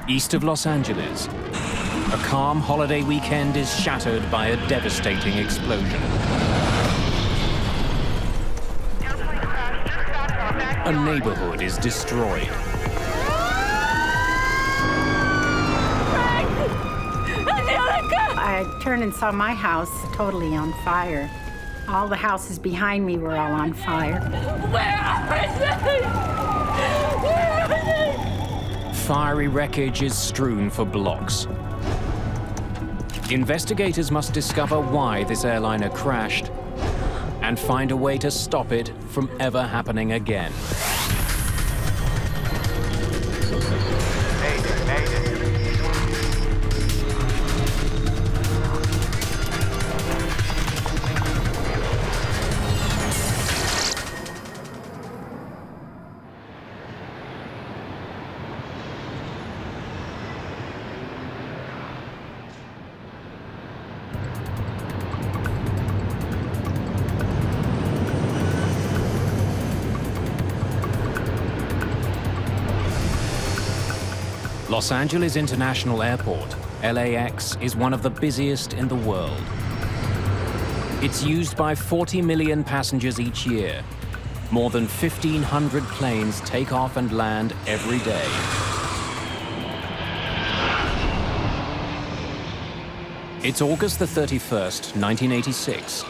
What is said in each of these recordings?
East of Los Angeles, a calm holiday weekend is shattered by a devastating explosion. A neighborhood is destroyed. I turned and saw my house totally on fire. All the houses behind me were all on fire. Where are they? Where are they? Fiery wreckage is strewn for blocks. Investigators must discover why this airliner crashed and find a way to stop it from ever happening again. Mayday, Mayday. Los Angeles International Airport, LAX, is one of the busiest in the world. It's used by 40 million passengers each year. More than 1,500 planes take off and land every day. It's August the 31st, 1986,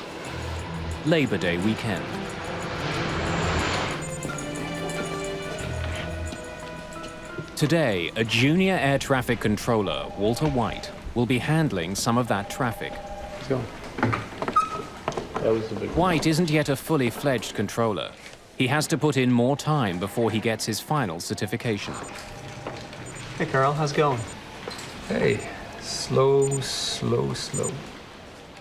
Labor Day weekend. Today, a junior air traffic controller, Walter White, will be handling some of that traffic. Let's go. That was the big one. White isn't yet a fully fledged controller. He has to put in more time before he gets his final certification. Hey, Carl, how's it going? Hey, slow, slow, slow.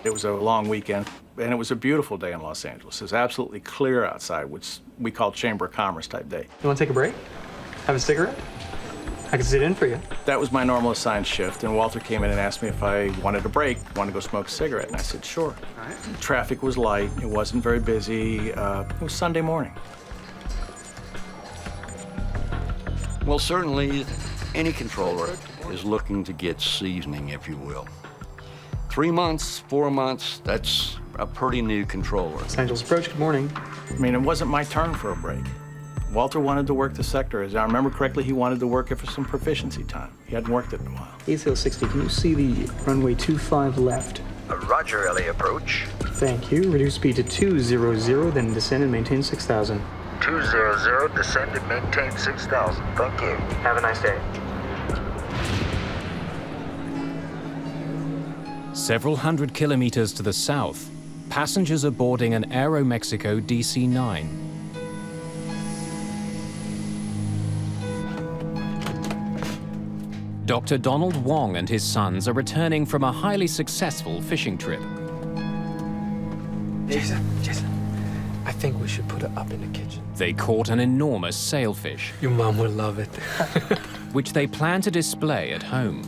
It was a long weekend, and it was a beautiful day in Los Angeles. It was absolutely clear outside, which we call Chamber of Commerce type day. You want to take a break? Have a cigarette? I can sit in for you. That was my normal assigned shift, and Walter came in and asked me if I wanted a break, wanted to go smoke a cigarette, and I said, sure. All right. Traffic was light, it wasn't very busy, it was Sunday morning. Well, certainly, any controller is looking to get seasoning, if you will. 3 months, 4 months, that's a pretty new controller. Los Angeles Approach, good morning. I mean, it wasn't my turn for a break. Walter wanted to work the sector. As I remember correctly, he wanted to work it for some proficiency time. He hadn't worked it in a while. ACL 60, can you see the runway 25 left? Roger, LA approach. Thank you. Reduce speed to 200, then descend and maintain 6,000. 200, descend and maintain 6,000. Thank you. Have a nice day. Several hundred kilometers to the south, passengers are boarding an Aeromexico DC-9. Dr. Donald Wong and his sons are returning from a highly successful fishing trip. Jason, I think we should put it up in the kitchen. They caught an enormous sailfish, Your mom will love it. which they plan to display at home.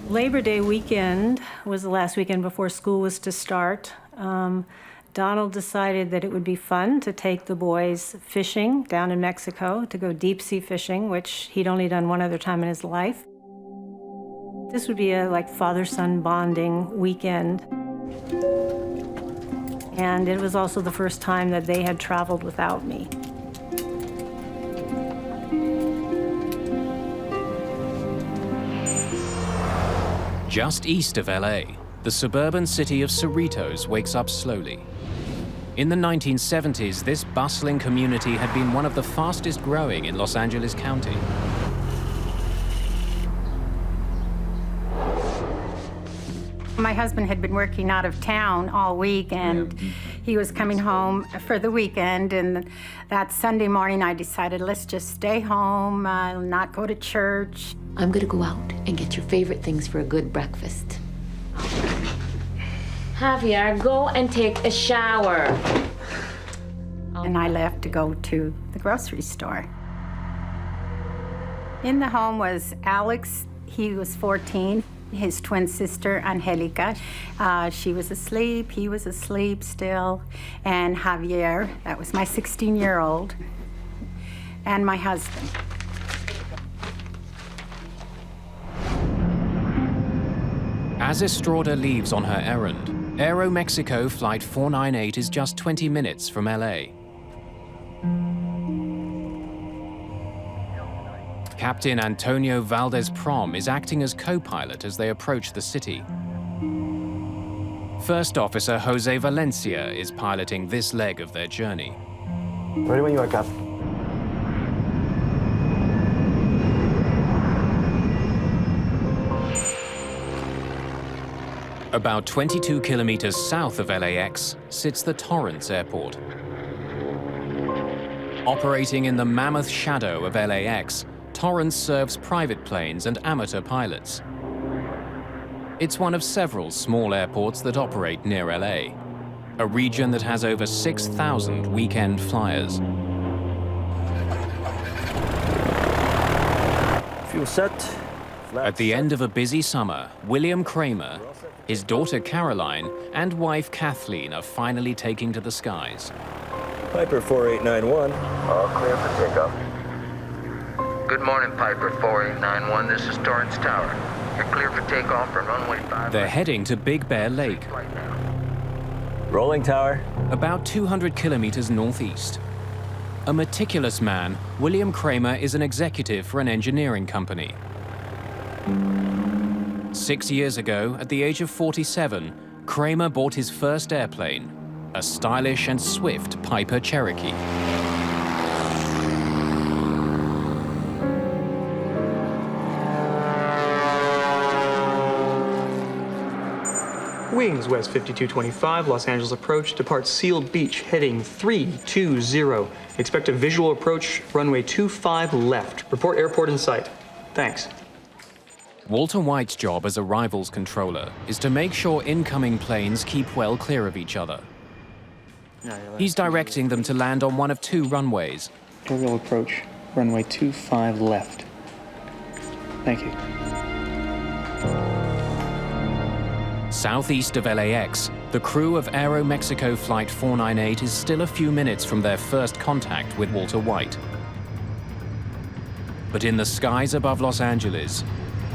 Labor Day weekend was the last weekend before school was to start. Donald decided that it would be fun to take the boys fishing down in Mexico, to go deep sea fishing, which he'd only done one other time in his life. This would be a father-son bonding weekend. And it was also the first time that they had traveled without me. Just east of LA, the suburban city of Cerritos wakes up slowly. In the 1970s, this bustling community had been one of the fastest growing in Los Angeles County. My husband had been working out of town all week, and he was coming home for the weekend. And that Sunday morning, I decided, let's just stay home, not go to church. I'm gonna go out and get your favorite things for a good breakfast. Javier, go and take a shower. And I left to go to the grocery store. In the home was Alex. He was 14. His twin sister, Angelica. She was asleep. He was asleep still. And Javier, that was my 16-year-old, and my husband. As Estrada leaves on her errand, Aeromexico Flight 498 is just 20 minutes from LA. Captain Antonio Valdez-Prom is acting as co-pilot as they approach the city. First Officer Jose Valencia is piloting this leg of their journey. Ready when you are, Cap. About 22 kilometers south of LAX sits the Torrance Airport. Operating in the mammoth shadow of LAX, Torrance serves private planes and amateur pilots. It's one of several small airports that operate near LA, a region that has over 6,000 weekend flyers. Fuel set. At the end of a busy summer, William Kramer, his daughter Caroline, and wife Kathleen are finally taking to the skies. Piper 4891. All clear for takeoff. Good morning, Piper 4891. This is Torrance Tower. You're clear for takeoff from runway 5. They're heading to Big Bear Lake, Rolling tower. about 200 kilometers northeast. A meticulous man, William Kramer is an executive for an engineering company. 6 years ago, at the age of 47, Kramer bought his first airplane, a stylish and swift Piper Cherokee. Wings West 5225, Los Angeles approach, depart Seal Beach, heading 320. Expect a visual approach, runway 25 left. Report airport in sight. Thanks. Walter White's job as arrivals controller is to make sure incoming planes keep well clear of each other. He's directing them to land on one of two runways. Aerial approach, runway 25 left. Thank you. Southeast of LAX, the crew of Aeromexico Flight 498 is still a few minutes from their first contact with Walter White. But in the skies above Los Angeles,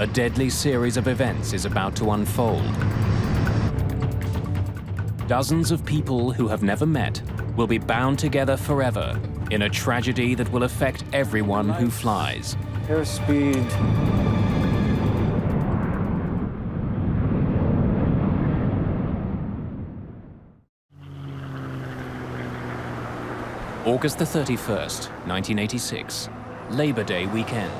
a deadly series of events is about to unfold. Dozens of people who have never met will be bound together forever in a tragedy that will affect everyone who flies. Airspeed. August the 31st, 1986, Labor Day weekend.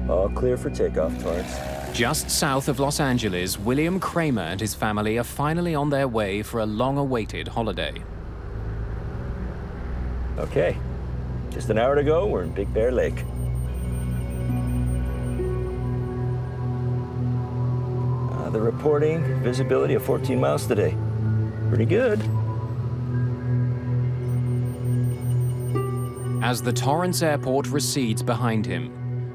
All clear for takeoff, Torrance. Just south of Los Angeles, William Kramer and his family are finally on their way for a long-awaited holiday. Okay. Just an hour to go, we're in Big Bear Lake. The reporting, visibility of 14 miles today. Pretty good. As the Torrance Airport recedes behind him,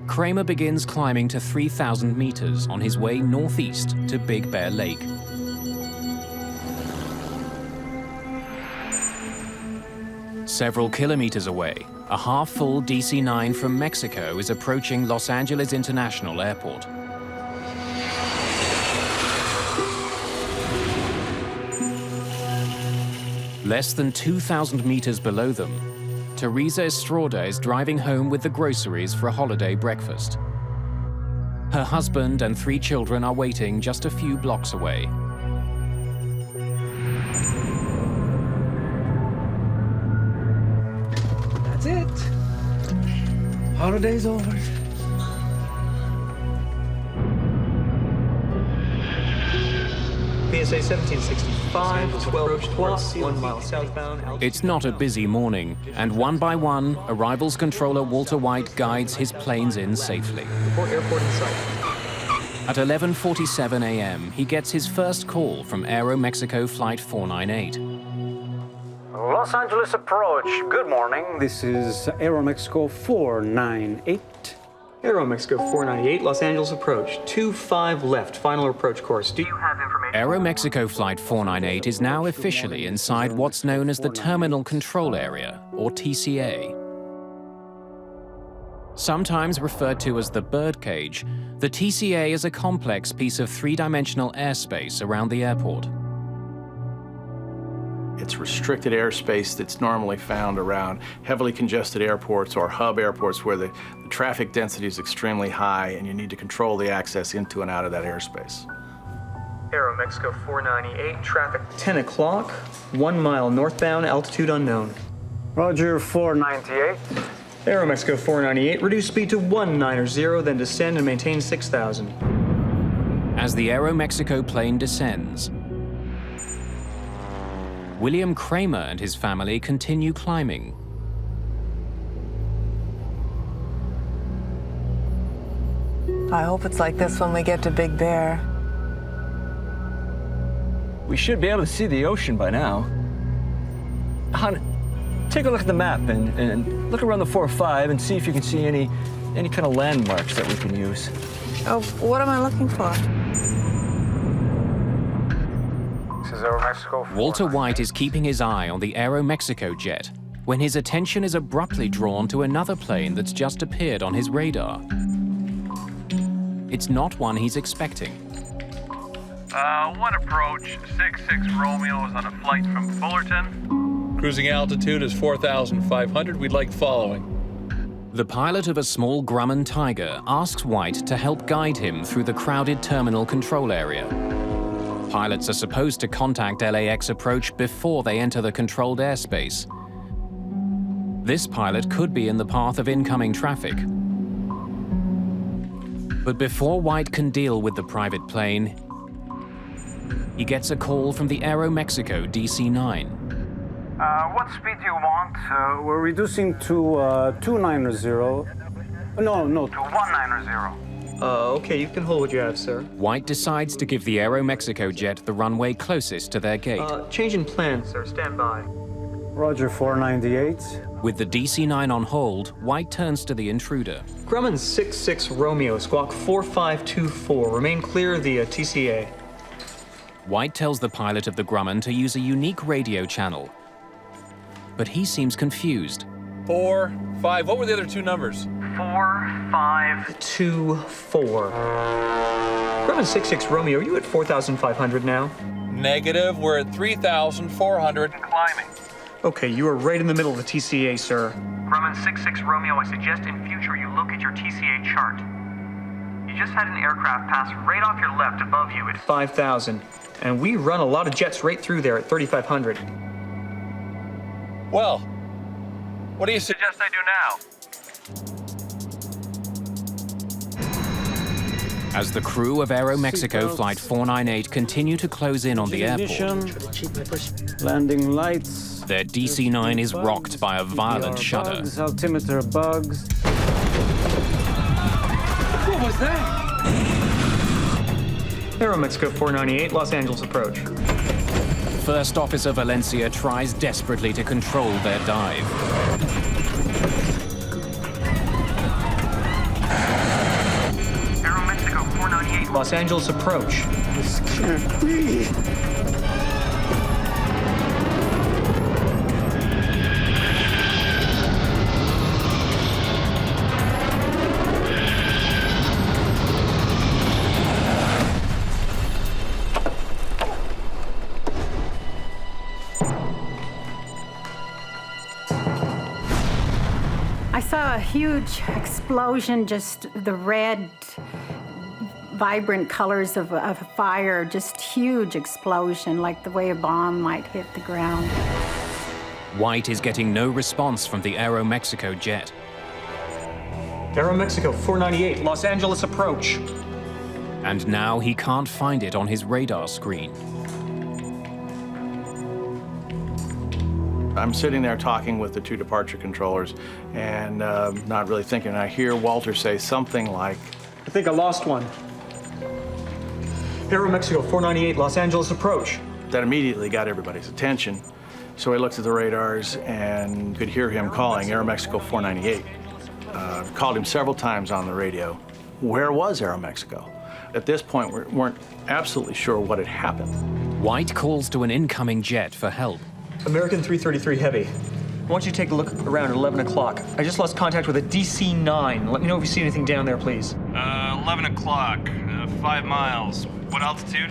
Kramer begins climbing to 3,000 meters on his way northeast to Big Bear Lake. Several kilometers away, a half-full DC-9 from Mexico is approaching Los Angeles International Airport. Less than 2,000 meters below them, Teresa Estrada is driving home with the groceries for a holiday breakfast. Her husband and 3 children are waiting just a few blocks away. That's it. Holiday's over. PSA 1765, 12 plus, 1 mile southbound. It's not a busy morning, and one by one, arrivals controller Walter White guides his planes in safely. Report airport in sight. At 11:47 a.m., he gets his first call from Aeromexico Flight 498. Los Angeles approach, good morning. This is Aeromexico 498. Aeromexico 498, Los Angeles approach, 25 left, final approach course. Do you have information? Aeromexico Flight 498 is now officially inside what's known as the Terminal Control Area, or TCA. Sometimes referred to as the birdcage, the TCA is a complex piece of three-dimensional airspace around the airport. It's restricted airspace that's normally found around heavily congested airports or hub airports where the traffic density is extremely high and you need to control the access into and out of that airspace. Aero Mexico 498, traffic 10 o'clock, 1 mile northbound, altitude unknown. Roger, 498. Aero Mexico 498, reduce speed to 190, then descend and maintain 6,000. As the Aeromexico plane descends, William Kramer and his family continue climbing. I hope it's like this when we get to Big Bear. We should be able to see the ocean by now. Hon, take a look at the map and look around the 4-5 and see if you can see any kind of landmarks that we can use. Oh, what am I looking for? This is Aeromexico 498. Walter White is keeping his eye on the Aeromexico jet when his attention is abruptly drawn to another plane that's just appeared on his radar. It's not one he's expecting. One approach, 66 Romeo is on a flight from Fullerton. Cruising altitude is 4,500. We'd like following. The pilot of a small Grumman Tiger asks White to help guide him through the crowded terminal control area. Pilots are supposed to contact LAX approach before they enter the controlled airspace. This pilot could be in the path of incoming traffic. But before White can deal with the private plane, he gets a call from the Aeromexico DC-9. What speed do you want? We're reducing to 290. No, to 190. Okay, you can hold what you have, sir. White decides to give the Aeromexico jet the runway closest to their gate. Change in plan, sir. Stand by. Roger, 498. With the DC-9 on hold, White turns to the intruder. Grumman 66 Romeo, squawk 4524. Remain clear of the TCA. White tells the pilot of the Grumman to use a unique radio channel. But he seems confused. 4, 5. What were the other two numbers? 4524. Grumman 66 Romeo, are you at 4,500 now? Negative. We're at 3,400 and climbing. Okay, you are right in the middle of the TCA, sir. Grumman 66 Romeo, I suggest in future you look at your TCA chart. You just had an aircraft pass right off your left above you at 5,000. And we run a lot of jets right through there at 3,500. Well, what do you suggest I do now? As the crew of Aeromexico Flight 498 continue to close in on the airport, Landing lights. their DC-9 is rocked by a violent shudder. Bugs, altimeter bugs. What was that? Aeromexico 498, Los Angeles approach. First Officer Valencia tries desperately to control their dive. Aeromexico 498. Los Angeles approach. This can't be. I saw a huge explosion, just the red, vibrant colors of a fire, just huge explosion, like the way a bomb might hit the ground. White is getting no response from the Aeromexico jet. Aeromexico 498, Los Angeles approach. And now he can't find it on his radar screen. I'm sitting there talking with the two departure controllers and not really thinking. And I hear Walter say something like, I think I lost one. Aeromexico 498, Los Angeles approach. That immediately got everybody's attention. So I looked at the radars and could hear him calling Aeromexico 498. Called him several times on the radio. Where was Aeromexico? At this point, we weren't absolutely sure what had happened. White calls to an incoming jet for help. American 333 Heavy. want you to take a look around at 11 o'clock. I just lost contact with a DC-9. Let me know if you see anything down there, please. 11 o'clock, 5 miles. What altitude?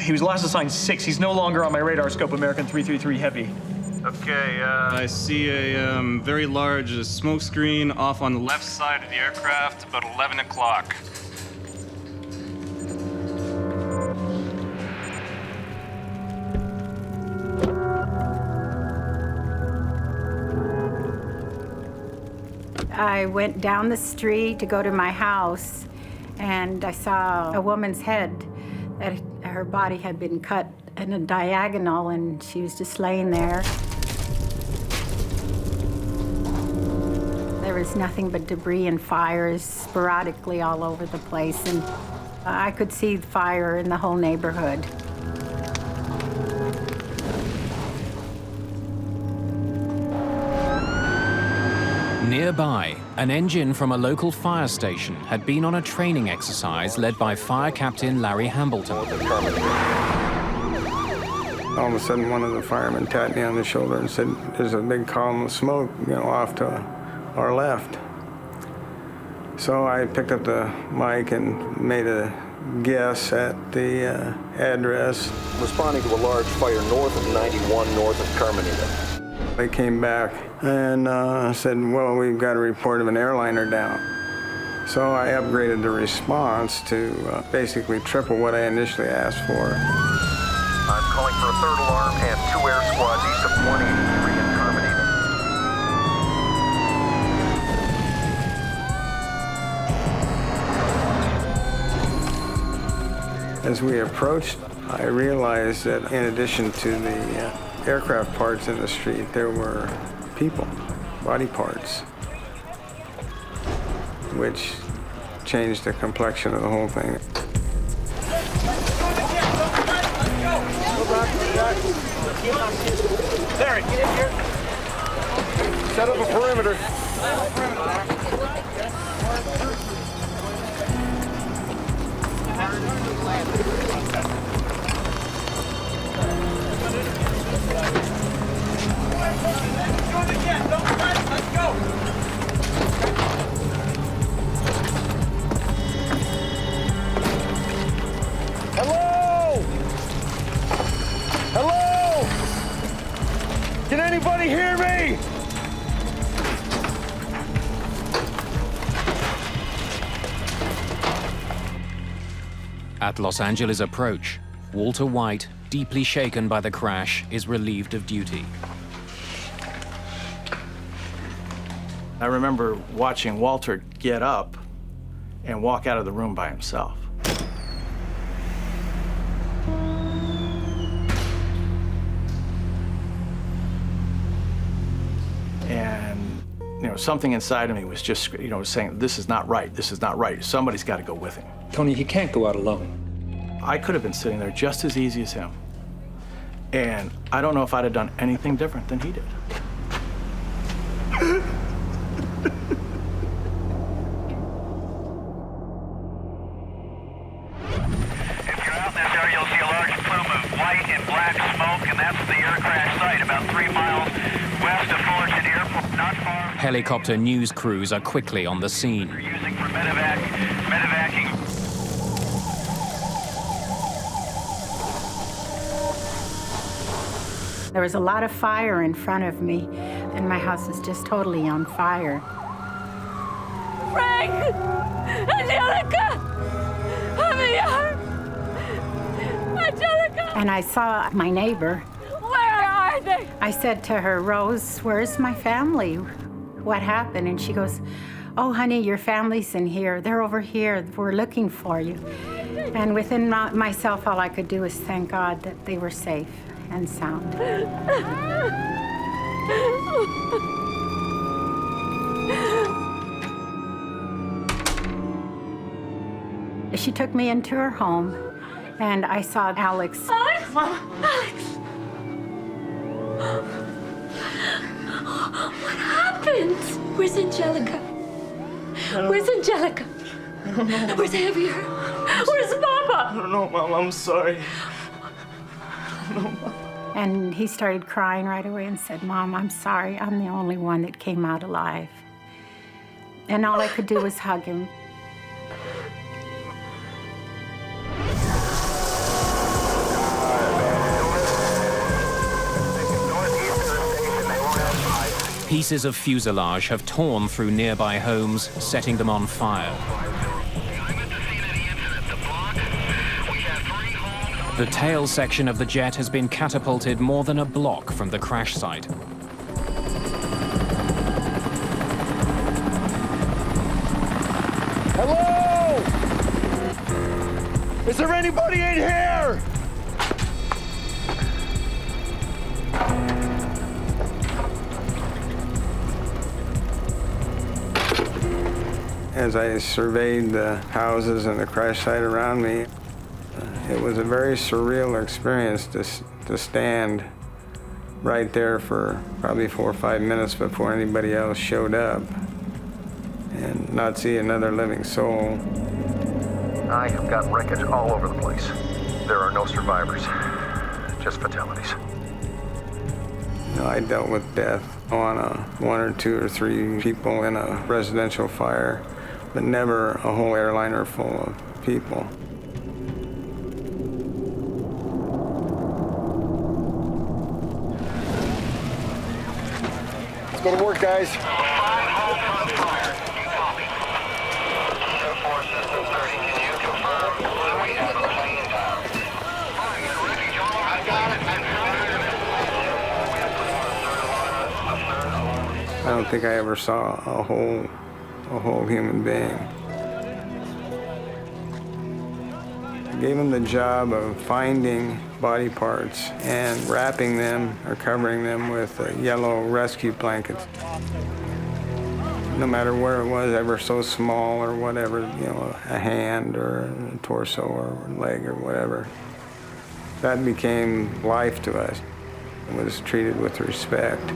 He was last assigned 6. He's no longer on my radar scope, American 333 Heavy. Okay, I see a very large smoke screen off on the left side of the aircraft, about 11 o'clock. I went down the street to go to my house, and I saw a woman's head, that her body had been cut in a diagonal, and she was just laying there. There was nothing but debris and fires sporadically all over the place, and I could see fire in the whole neighborhood. Nearby, an engine from a local fire station had been on a training exercise led by Fire Captain Larry Hambleton. All of a sudden, one of the firemen tapped me on the shoulder and said, "There's a big column of smoke, off to our left." So I picked up the mic and made a guess at the address. Responding to a large fire north of 91 north of Carmenita. They came back and said, "Well, we've got a report of an airliner down." So I upgraded the response to basically triple what I initially asked for. I'm calling for a third alarm and 2 air squads east of 183 in Carmenita. As we approached, I realized that in addition to the aircraft parts in the street, there were people, body parts, which changed the complexion of the whole thing. Larry, get in here. Set up a perimeter. Hello? Hello? Can anybody hear me? At Los Angeles approach, Walter White, deeply shaken by the crash, is relieved of duty. I remember watching Walter get up and walk out of the room by himself. And, something inside of me was just, saying, this is not right, this is not right. Somebody's got to go with him. Tony, he can't go out alone. I could have been sitting there just as easy as him. And I don't know if I'd have done anything different than he did. If you're out in this area, you'll see a large plume of white and black smoke, and that's the air crash site about 3 miles west of Fullerton Airport, not far. Helicopter news crews are quickly on the scene. They're using for medevacing. There was a lot of fire in front of me, and my house was just totally on fire. Frank! Angelica! Javier! Angelica! And I saw my neighbor. Where are they? I said to her, "Rose, where's my family? What happened?" And she goes, "Oh, honey, your family's in here. They're over here. We're looking for you." And within myself, all I could do was thank God that they were safe and sound. She took me into her home, and I saw Alex. Alex! Alex! What happened? Where's Angelica? Where's Angelica? I don't know. Where's Javier? Where's Papa? I don't know, Mom. I'm sorry. I don't know, Mom. And he started crying right away and said, "Mom, I'm sorry. I'm the only one that came out alive." And all I could do was hug him. Pieces of fuselage have torn through nearby homes, setting them on fire. The tail section of the jet has been catapulted more than a block from the crash site. Hello? Is there anybody in here? As I surveyed the houses and the crash site around me, it was a very surreal experience to stand right there for probably 4 or 5 minutes before anybody else showed up and not see another living soul. I have got wreckage all over the place. There are no survivors, just fatalities. You know, I dealt with death on 1 or 2 or 3 people in a residential fire, but never a whole airliner full of people. Let's go to work, guys. I don't think I ever saw a whole human being. I gave him the job of finding body parts and wrapping them or covering them with yellow rescue blankets. No matter where it was, ever so small or whatever, you know, a hand or a torso or a leg or whatever. That became life to us. It was treated with respect.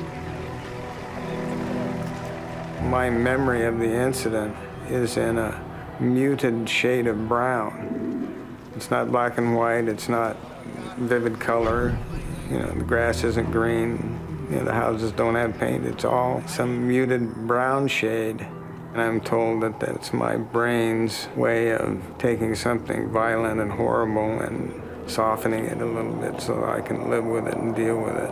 My memory of the incident is in a muted shade of brown. It's not black and white, it's not vivid color. You know, the grass isn't green, you know, the houses don't have paint. It's all some muted brown shade. And I'm told that that's my brain's way of taking something violent and horrible and softening it a little bit so I can live with it and deal with it.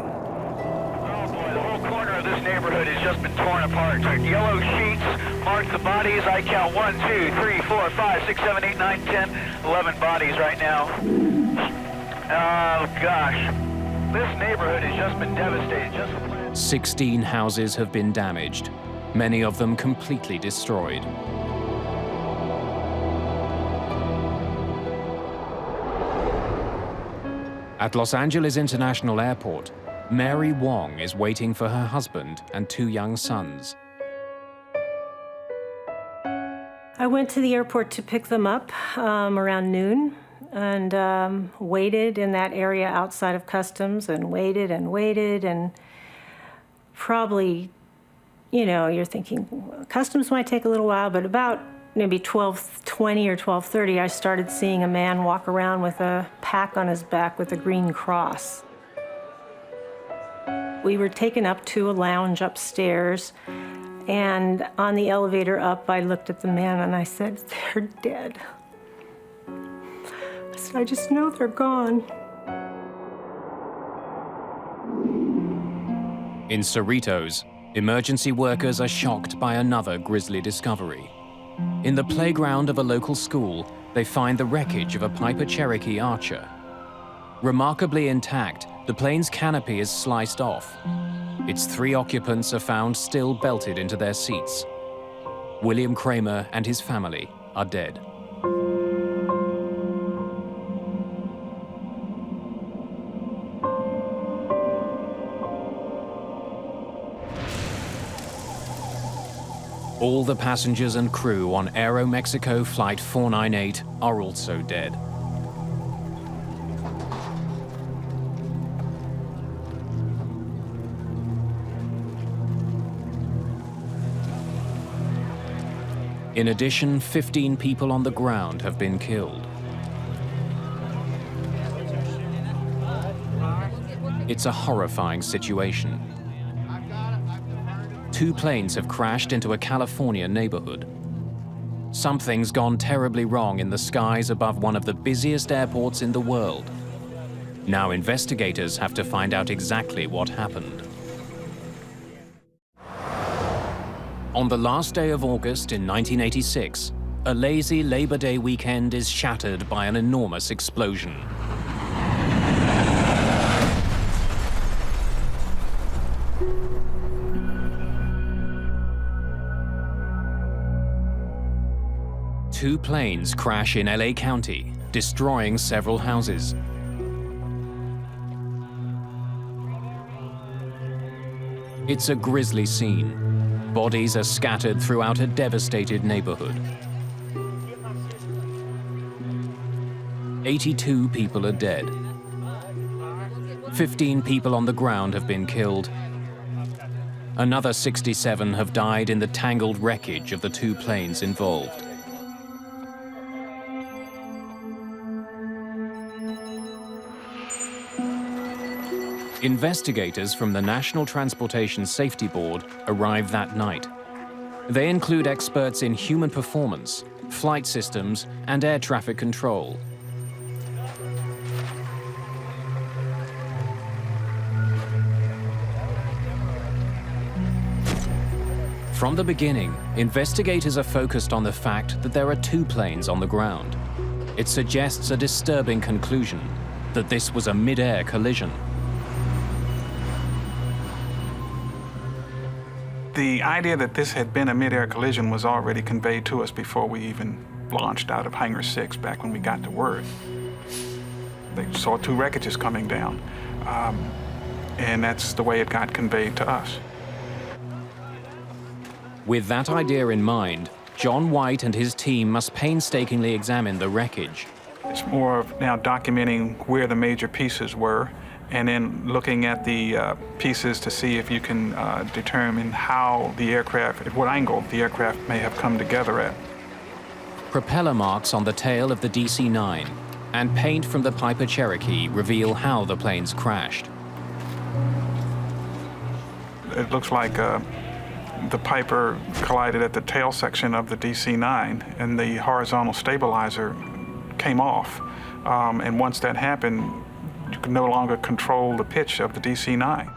This neighborhood has just been torn apart. Yellow sheets mark the bodies. I count 1, 2, 3, 4, 5, 6, 7, 8, 9, 10, 11 bodies right now. Oh, gosh. This neighborhood has just been devastated. 16 houses have been damaged, many of them completely destroyed. At Los Angeles International Airport, Mary Wong is waiting for her husband and 2 young sons. I went to the airport to pick them up around noon and waited in that area outside of customs and waited and probably, you know, you're thinking customs might take a little while, but about maybe 12:20 or 12:30, I started seeing a man walk around with a pack on his back with a green cross. We were taken up to a lounge upstairs, and on the elevator up, I looked at the man and I said, "They're dead." I said, "I just know they're gone." In Cerritos, emergency workers are shocked by another grisly discovery. In the playground of a local school, they find the wreckage of a Piper Cherokee Archer. Remarkably intact, the plane's canopy is sliced off. Its 3 occupants are found still belted into their seats. William Kramer and his family are dead. All the passengers and crew on Aeromexico Flight 498 are also dead. In addition, 15 people on the ground have been killed. It's a horrifying situation. 2 planes have crashed into a California neighborhood. Something's gone terribly wrong in the skies above one of the busiest airports in the world. Now investigators have to find out exactly what happened. On the last day of August in 1986, a lazy Labor Day weekend is shattered by an enormous explosion. Two planes crash in LA County, destroying several houses. It's a grisly scene. Bodies are scattered throughout a devastated neighborhood. 82 people are dead. 15 people on the ground have been killed. Another 67 have died in the tangled wreckage of the 2 planes involved. Investigators from the National Transportation Safety Board arrive that night. They include experts in human performance, flight systems, and air traffic control. From the beginning, investigators are focused on the fact that there are 2 planes on the ground. It suggests a disturbing conclusion, that this was a mid-air collision. The idea that this had been a mid-air collision was already conveyed to us before we even launched out of Hangar 6 back when we got to word. They saw 2 wreckages coming down, and that's the way it got conveyed to us. With that idea in mind, John White and his team must painstakingly examine the wreckage. It's more of now documenting where the major pieces were, and then looking at the pieces to see if you can determine how the aircraft, at what angle the aircraft may have come together at. Propeller marks on the tail of the DC-9 and paint from the Piper Cherokee reveal how the planes crashed. It looks like the Piper collided at the tail section of the DC-9, and the horizontal stabilizer came off. And once that happened, you could no longer control the pitch of the DC-9.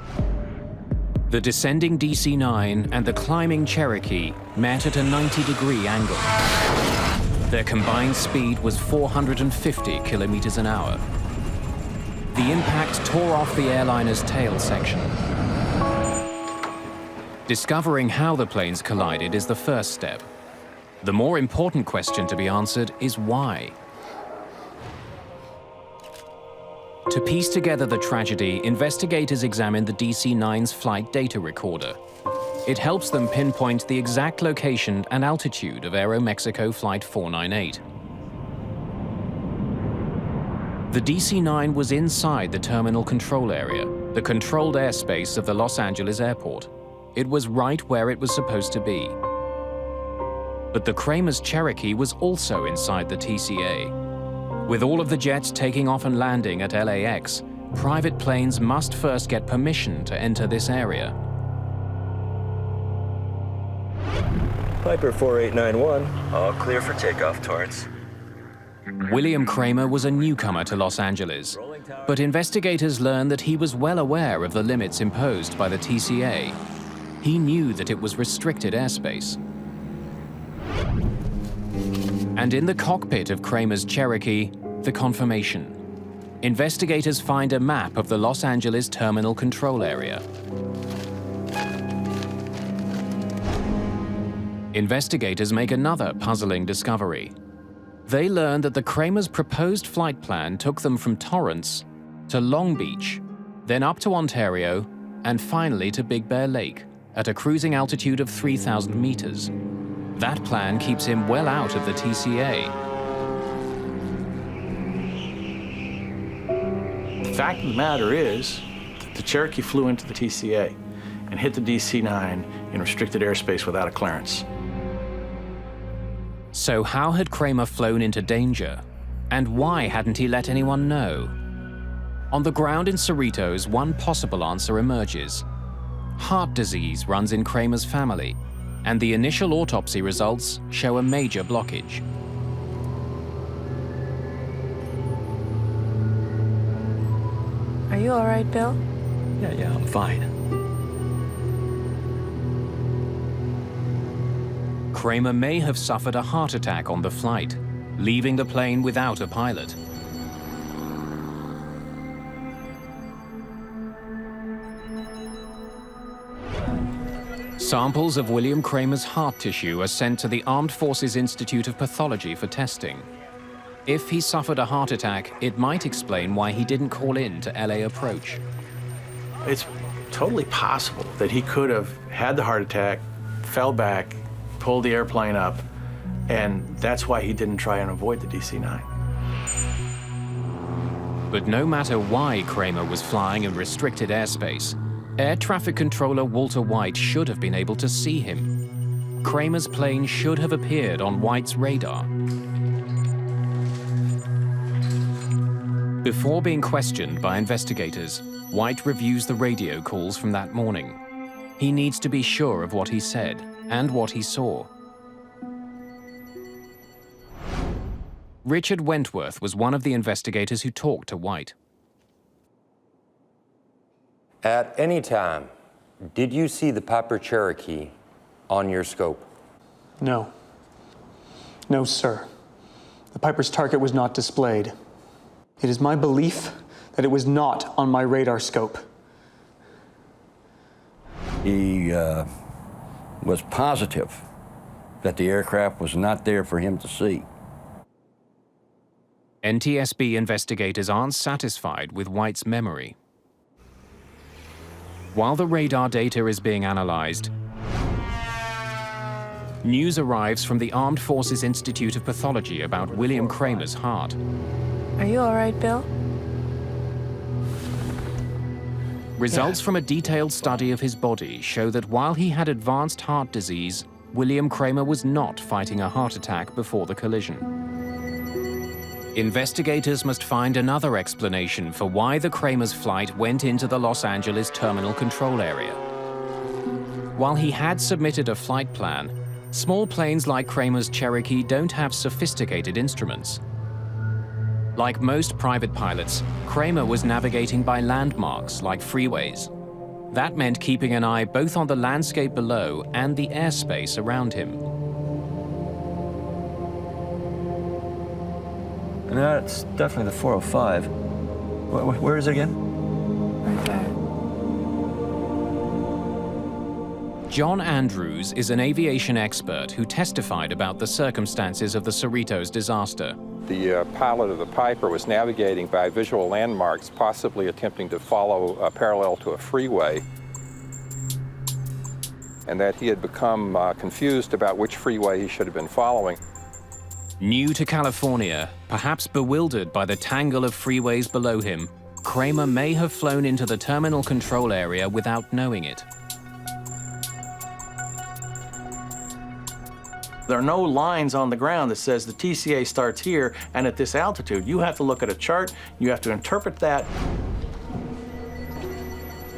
The descending DC-9 and the climbing Cherokee met at a 90-degree angle. Their combined speed was 450 kilometers an hour. The impact tore off the airliner's tail section. Discovering how the planes collided is the first step. The more important question to be answered is why. To piece together the tragedy, investigators examine the DC-9's flight data recorder. It helps them pinpoint the exact location and altitude of Aeromexico Flight 498. The DC-9 was inside the terminal control area, the controlled airspace of the Los Angeles airport. It was right where it was supposed to be. But the Kramer's Cherokee was also inside the TCA. With all of the jets taking off and landing at LAX, private planes must first get permission to enter this area. Piper 4891. All clear for takeoff, Torrance. William Kramer was a newcomer to Los Angeles, but investigators learned that he was well aware of the limits imposed by the TCA. He knew that it was restricted airspace. And in the cockpit of Kramer's Cherokee, the confirmation. Investigators find a map of the Los Angeles terminal control area. Investigators make another puzzling discovery. They learn that the Kramer's proposed flight plan took them from Torrance to Long Beach, then up to Ontario, and finally to Big Bear Lake at a cruising altitude of 3,000 meters. That plan keeps him well out of the TCA. The fact of the matter is that the Cherokee flew into the TCA and hit the DC-9 in restricted airspace without a clearance. So how had Kramer flown into danger? And why hadn't he let anyone know? On the ground in Cerritos, one possible answer emerges. Heart disease runs in Kramer's family, and the initial autopsy results show a major blockage. Are you all right, Bill? Yeah, I'm fine. Kramer may have suffered a heart attack on the flight, leaving the plane without a pilot. Samples of William Kramer's heart tissue are sent to the Armed Forces Institute of Pathology for testing. If he suffered a heart attack, it might explain why he didn't call in to LA approach. It's totally possible that he could have had the heart attack, fell back, pulled the airplane up, and that's why he didn't try and avoid the DC-9. But no matter why Kramer was flying in restricted airspace, Air Traffic Controller Walter White should have been able to see him. Kramer's plane should have appeared on White's radar. Before being questioned by investigators, White reviews the radio calls from that morning. He needs to be sure of what he said and what he saw. Richard Wentworth was one of the investigators who talked to White. At any time, did you see the Piper Cherokee on your scope? No. No, sir. The Piper's target was not displayed. It is my belief that it was not on my radar scope. He was positive that the aircraft was not there for him to see. NTSB investigators aren't satisfied with White's memory. While the radar data is being analyzed, news arrives from the Armed Forces Institute of Pathology about William Kramer's heart. Are you all right, Bill? Results from a detailed study of his body show that while he had advanced heart disease, William Kramer was not fighting a heart attack before the collision. Investigators must find another explanation for why the Kramer's flight went into the Los Angeles terminal control area. While he had submitted a flight plan, small planes like Kramer's Cherokee don't have sophisticated instruments. Like most private pilots, Kramer was navigating by landmarks like freeways. That meant keeping an eye both on the landscape below and the airspace around him. That's definitely the 405. Where is it again? Right there. John Andrews is an aviation expert who testified about the circumstances of the Cerritos disaster. The pilot of the Piper was navigating by visual landmarks, possibly attempting to follow parallel to a freeway, and that he had become confused about which freeway he should have been following. New to California, perhaps bewildered by the tangle of freeways below him, Kramer may have flown into the terminal control area without knowing it. There are no lines on the ground that says the TCA starts here and at this altitude. You have to look at a chart, you have to interpret that.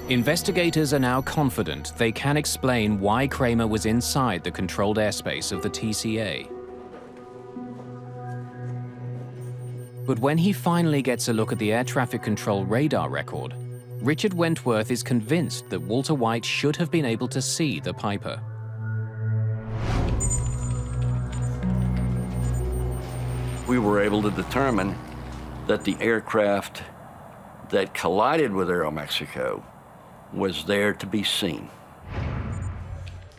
Investigators are now confident they can explain why Kramer was inside the controlled airspace of the TCA. But when he finally gets a look at the air traffic control radar record, Richard Wentworth is convinced that Walter White should have been able to see the Piper. We were able to determine that the aircraft that collided with Aeromexico was there to be seen.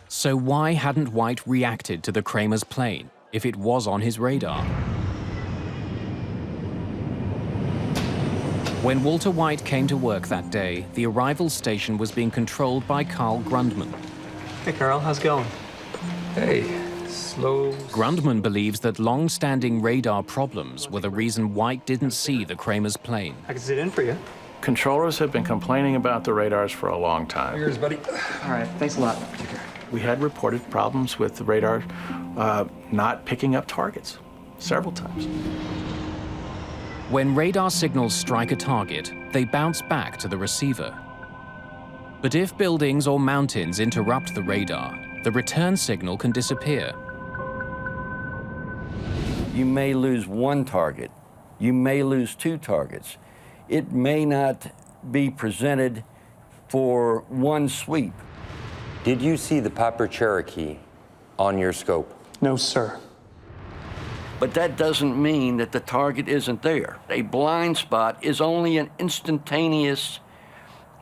So why hadn't White reacted to the Kramer's plane if it was on his radar? When Walter White came to work that day, the arrival station was being controlled by Carl Grundman. Hey, Carl, how's it going? Hey, slow. Grundman believes that long-standing radar problems were the reason White didn't see the Kramer's plane. I can sit in for you. Controllers have been complaining about the radars for a long time. Yours, buddy. All right, thanks a lot. We had reported problems with the radar not picking up targets several times. When radar signals strike a target, they bounce back to the receiver. But if buildings or mountains interrupt the radar, the return signal can disappear. You may lose one target. You may lose two targets. It may not be presented for one sweep. Did you see the Piper Cherokee on your scope? No, sir. But that doesn't mean that the target isn't there. A blind spot is only an instantaneous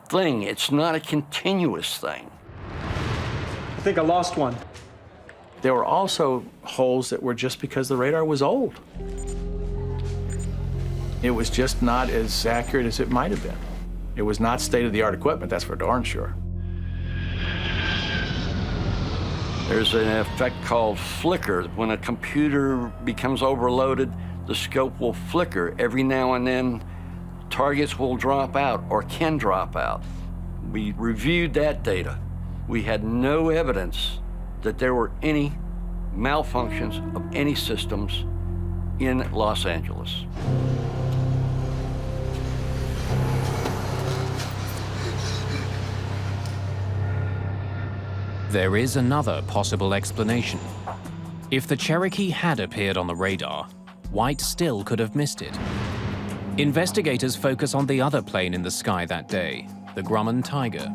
thing. It's not a continuous thing. I think I lost one. There were also holes that were just because the radar was old. It was just not as accurate as it might have been. It was not state-of-the-art equipment, that's for darn sure. There's an effect called flicker. When a computer becomes overloaded, the scope will flicker. Every now and then, targets will drop out or can drop out. We reviewed that data. We had no evidence that there were any malfunctions of any systems in Los Angeles. There is another possible explanation. If the Cherokee had appeared on the radar, White still could have missed it. Investigators focus on the other plane in the sky that day, the Grumman Tiger.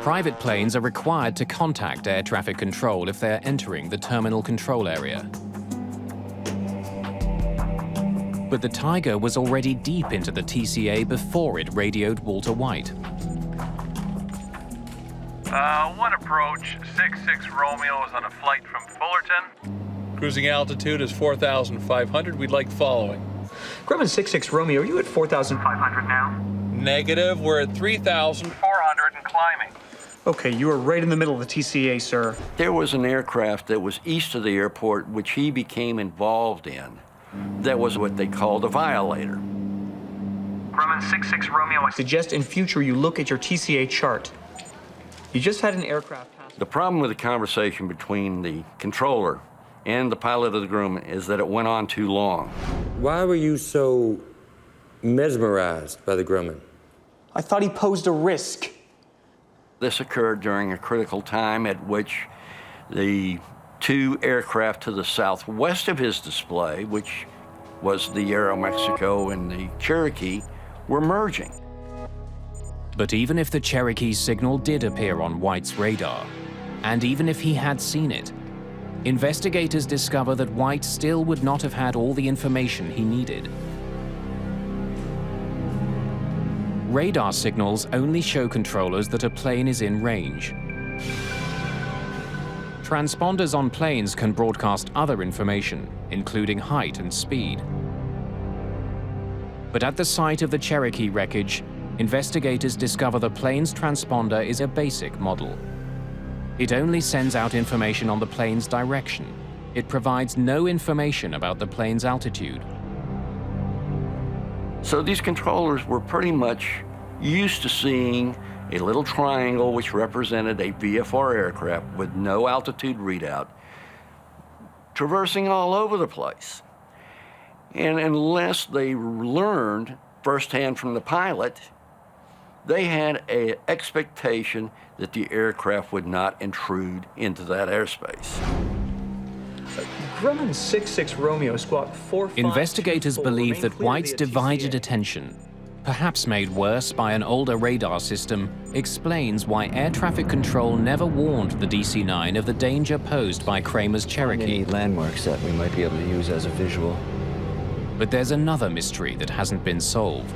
Private planes are required to contact air traffic control if they're entering the terminal control area. But the Tiger was already deep into the TCA before it radioed Walter White. One approach, 66 Romeo is on a flight from Fullerton. Cruising altitude is 4,500. We'd like following. Grumman 66 Romeo, are you at 4,500 now? Negative, we're at 3,400 and climbing. Okay, you are right in the middle of the TCA, sir. There was an aircraft that was east of the airport, which he became involved in. That was what they called a violator. Grumman 66 Romeo, I suggest in future you look at your TCA chart. You just had an aircraft pass. The problem with the conversation between the controller and the pilot of the Grumman is that it went on too long. Why were you so mesmerized by the Grumman? I thought he posed a risk. This occurred during a critical time at which the two aircraft to the southwest of his display, which was the Aeromexico and the Cherokee, were merging. But even if the Cherokee's signal did appear on White's radar, and even if he had seen it, investigators discover that White still would not have had all the information he needed. Radar signals only show controllers that a plane is in range. Transponders on planes can broadcast other information, including height and speed. But at the site of the Cherokee wreckage, investigators discover the plane's transponder is a basic model. It only sends out information on the plane's direction. It provides no information about the plane's altitude. So these controllers were pretty much used to seeing a little triangle which represented a VFR aircraft with no altitude readout, traversing all over the place. And unless they learned firsthand from the pilot, they had an expectation that the aircraft would not intrude into that airspace. Grumman 66 Romeo, squawk 4524. Investigators believe that White's divided attention, perhaps made worse by an older radar system, explains why air traffic control never warned the DC-9 of the danger posed by Kramer's Cherokee. Any landmarks that we might be able to use as a visual. But there's another mystery that hasn't been solved.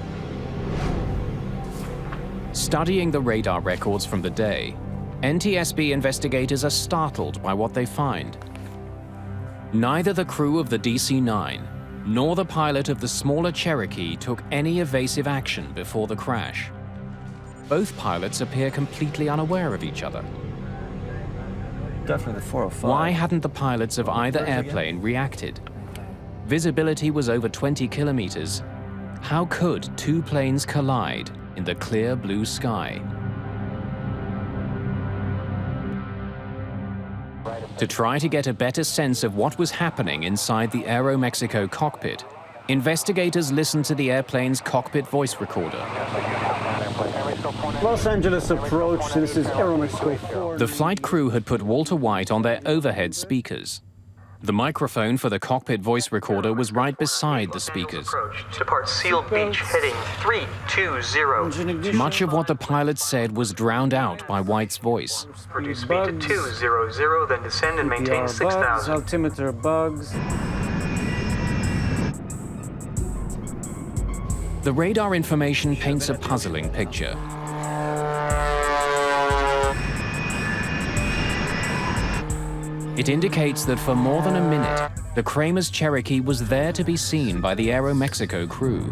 Studying the radar records from the day, NTSB investigators are startled by what they find. Neither the crew of the DC-9 nor the pilot of the smaller Cherokee took any evasive action before the crash. Both pilots appear completely unaware of each other. Definitely the 405. Why hadn't the pilots of either airplane reacted? Visibility was over 20 kilometers. How could two planes collide in the clear blue sky? To try to get a better sense of what was happening inside the Aeromexico cockpit, investigators listened to the airplane's cockpit voice recorder. Los Angeles approach, this is Aeromexico 4. The flight crew had put Walter White on their overhead speakers. The microphone for the cockpit voice recorder was right beside the speakers. Depart sealed beach, heading 320. Much of what the pilot said was drowned out by White's voice. Reduce speed to 200, then descend and maintain 6,000. Altimeter bugs. The radar information paints a puzzling picture. It indicates that for more than a minute, the Kramer's Cherokee was there to be seen by the Aeromexico crew.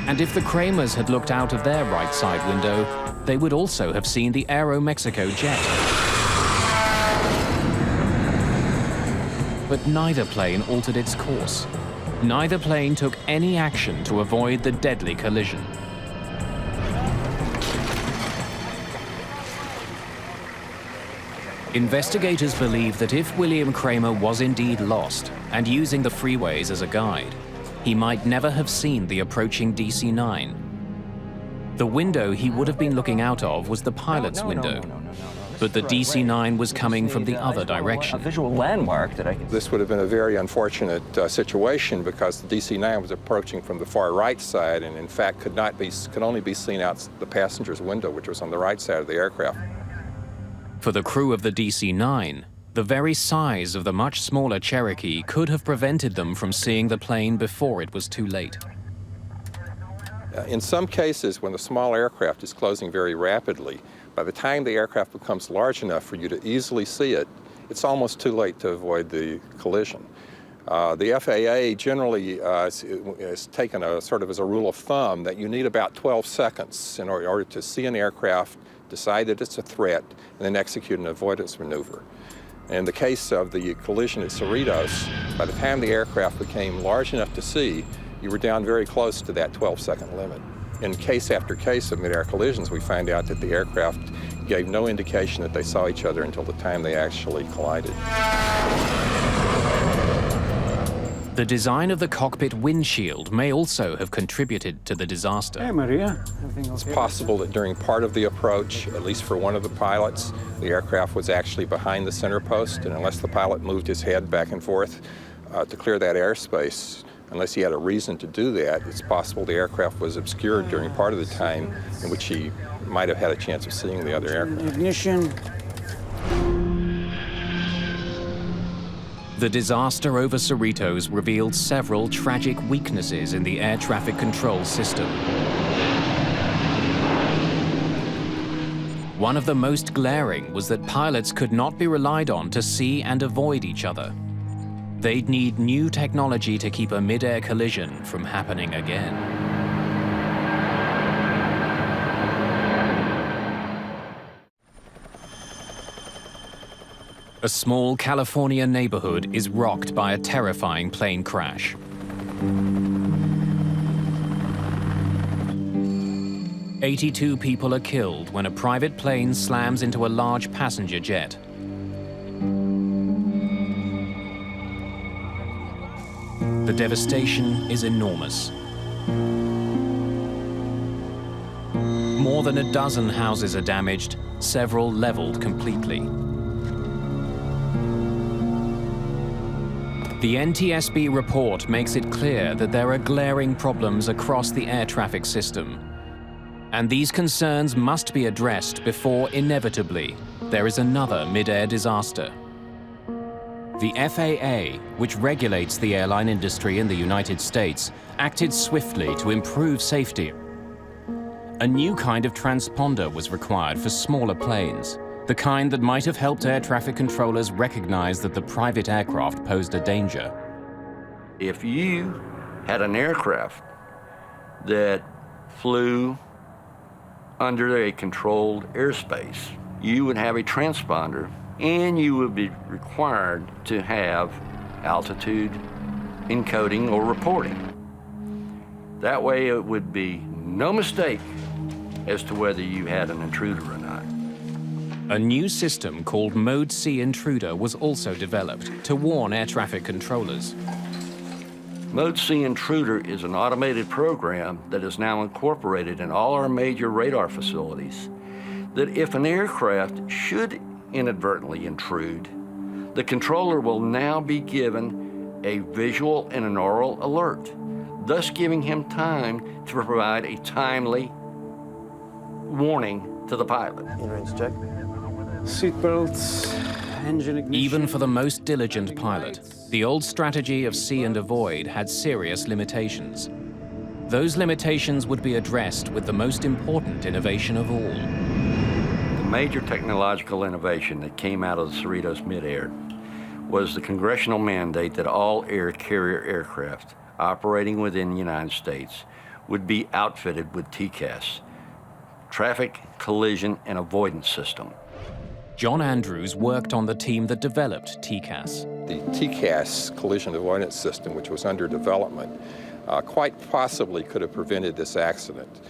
And if the Kramers had looked out of their right side window, they would also have seen the Aeromexico jet. But neither plane altered its course. Neither plane took any action to avoid the deadly collision. Investigators believe that if William Kramer was indeed lost and using the freeways as a guide, he might never have seen the approaching DC-9. The window he would have been looking out of was the pilot's window, but the DC-9 was coming from the other direction. A visual landmark that I can... This would have been a very unfortunate situation because the DC-9 was approaching from the far right side and in fact could only be seen out the passenger's window, which was on the right side of the aircraft. For the crew of the DC-9, the very size of the much smaller Cherokee could have prevented them from seeing the plane before it was too late. In some cases, when the small aircraft is closing very rapidly, by the time the aircraft becomes large enough for you to easily see it, it's almost too late to avoid the collision. The FAA generally has taken a sort of as a rule of thumb that you need about 12 seconds in order to see an aircraft, decide that it's a threat, and then execute an avoidance maneuver. In the case of the collision at Cerritos, by the time the aircraft became large enough to see, you were down very close to that 12-second limit. In case after case of mid-air collisions, we find out that the aircraft gave no indication that they saw each other until the time they actually collided. The design of the cockpit windshield may also have contributed to the disaster. Hey, Maria. It's possible that during part of the approach, at least for one of the pilots, the aircraft was actually behind the center post, and unless the pilot moved his head back and forth to clear that airspace, unless he had a reason to do that, it's possible the aircraft was obscured during part of the time in which he might have had a chance of seeing the other aircraft. Ignition. The disaster over Cerritos revealed several tragic weaknesses in the air traffic control system. One of the most glaring was that pilots could not be relied on to see and avoid each other. They'd need new technology to keep a mid-air collision from happening again. A small California neighborhood is rocked by a terrifying plane crash. "82 people are killed when a private plane slams into a large passenger jet. The devastation is enormous. More than a dozen houses are damaged, several leveled completely. The NTSB report makes it clear that there are glaring problems across the air traffic system, and these concerns must be addressed before, inevitably, there is another mid-air disaster. The FAA, which regulates the airline industry in the United States, acted swiftly to improve safety. A new kind of transponder was required for smaller planes, the kind that might have helped air traffic controllers recognize that the private aircraft posed a danger. If you had an aircraft that flew under a controlled airspace, you would have a transponder and you would be required to have altitude encoding or reporting. That way it would be no mistake as to whether you had an intruder or not. A new system called Mode C Intruder was also developed to warn air traffic controllers. Mode C Intruder is an automated program that is now incorporated in all our major radar facilities, that if an aircraft should inadvertently intrude, the controller will now be given a visual and an oral alert, thus giving him time to provide a timely warning to the pilot. In-range check. Seatbelts, engine ignition. Even for the most diligent pilot, the old strategy of see and avoid had serious limitations. Those limitations would be addressed with the most important innovation of all. The major technological innovation that came out of the Cerritos midair was the congressional mandate that all air carrier aircraft operating within the United States would be outfitted with TCAS, Traffic Collision and Avoidance System. John Andrews worked on the team that developed TCAS. The TCAS collision avoidance system, which was under development, quite possibly could have prevented this accident.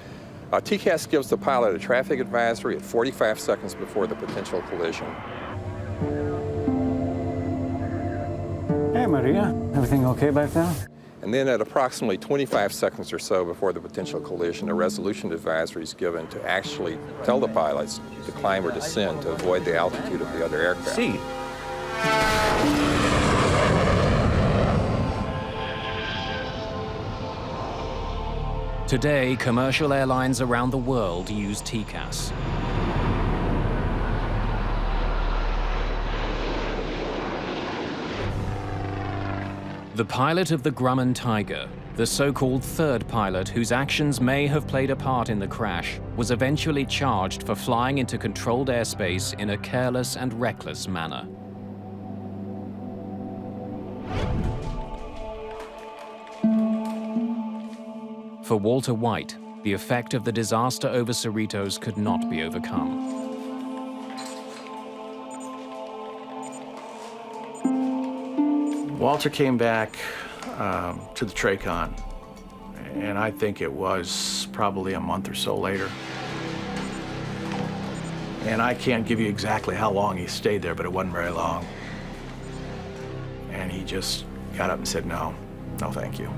TCAS gives the pilot a traffic advisory at 45 seconds before the potential collision. Hey, Maria. Everything okay back there? And then at approximately 25 seconds or so before the potential collision, a resolution advisory is given to actually tell the pilots to climb or descend to avoid the altitude of the other aircraft. See. Today, commercial airlines around the world use TCAS. The pilot of the Grumman Tiger, the so-called third pilot whose actions may have played a part in the crash, was eventually charged for flying into controlled airspace in a careless and reckless manner. For Walter White, the effect of the disaster over Cerritos could not be overcome. Walter came back to the Tracon, and I think it was probably a month or so later. And I can't give you exactly how long he stayed there, but it wasn't very long. And he just got up and said, no, no thank you.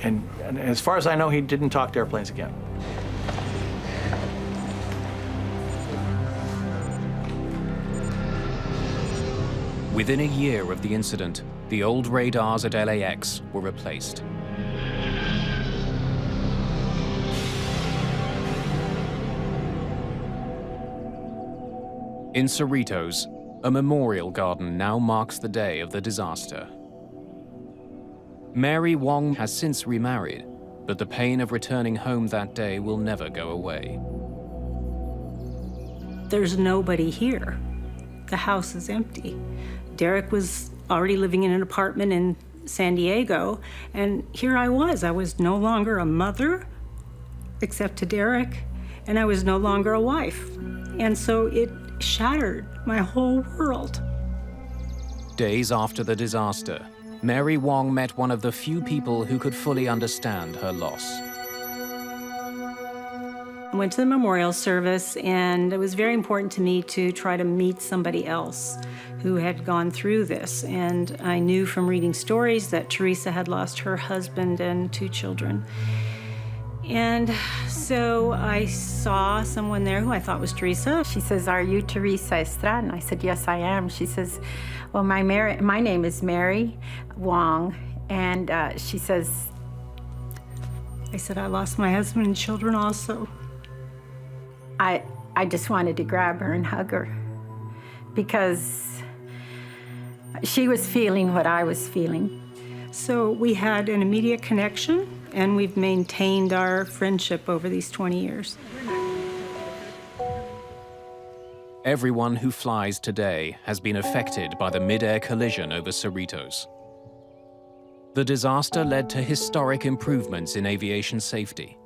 And as far as I know, he didn't talk to airplanes again. Within a year of the incident, the old radars at LAX were replaced. In Cerritos, a memorial garden now marks the day of the disaster. Mary Wong has since remarried, but the pain of returning home that day will never go away. There's nobody here. The house is empty. Derek was already living in an apartment in San Diego, and here I was. I was no longer a mother, except to Derek, and I was no longer a wife. And so it shattered my whole world. Days after the disaster, Mary Wong met one of the few people who could fully understand her loss. I went to the memorial service, and it was very important to me to try to meet somebody else who had gone through this. And I knew from reading stories that Teresa had lost her husband and 2 children. And so I saw someone there who I thought was Teresa. She says, "Are you Teresa Estrada?" I said, "Yes, I am." She says, "Well, my name is Mary Wong." And she says, I said, "I lost my husband and children also." I just wanted to grab her and hug her because she was feeling what I was feeling. So we had an immediate connection, and we've maintained our friendship over these 20 years. Everyone who flies today has been affected by the mid-air collision over Cerritos. The disaster led to historic improvements in aviation safety.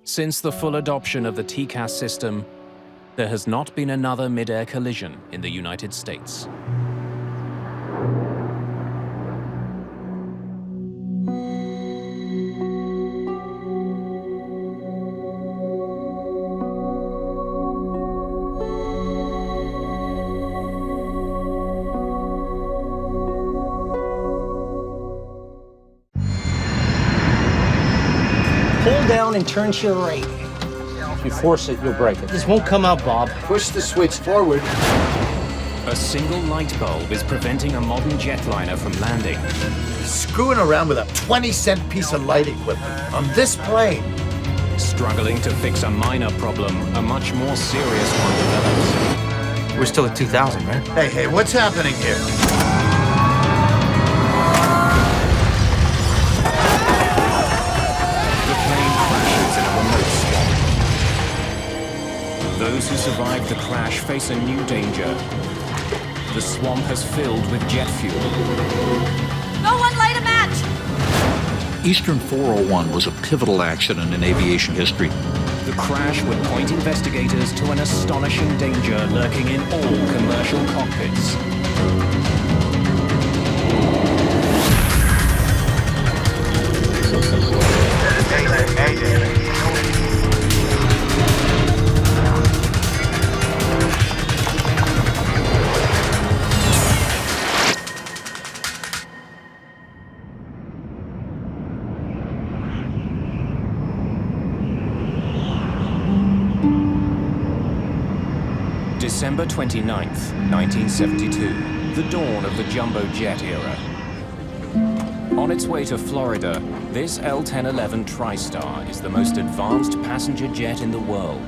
Since the full adoption of the TCAS system, there has not been another mid-air collision in the United States. Pull down and turn to your right. If you force it, you'll break it. This won't come out, Bob. Push the switch forward. A single light bulb is preventing a modern jetliner from landing. Screwing around with a 20-cent piece of light equipment on this plane. Struggling to fix a minor problem, a much more serious one develops. We're still at 2,000, right? Hey, what's happening here? The plane crashes in a remote swamp. Those who survived the crash face a new danger. The swamp has filled with jet fuel. No one light a match! Eastern 401 was a pivotal accident in aviation history. The crash would point investigators to an astonishing danger lurking in all commercial cockpits. December 29th, 1972, the dawn of the jumbo jet era. On its way to Florida, this L-1011 TriStar is the most advanced passenger jet in the world.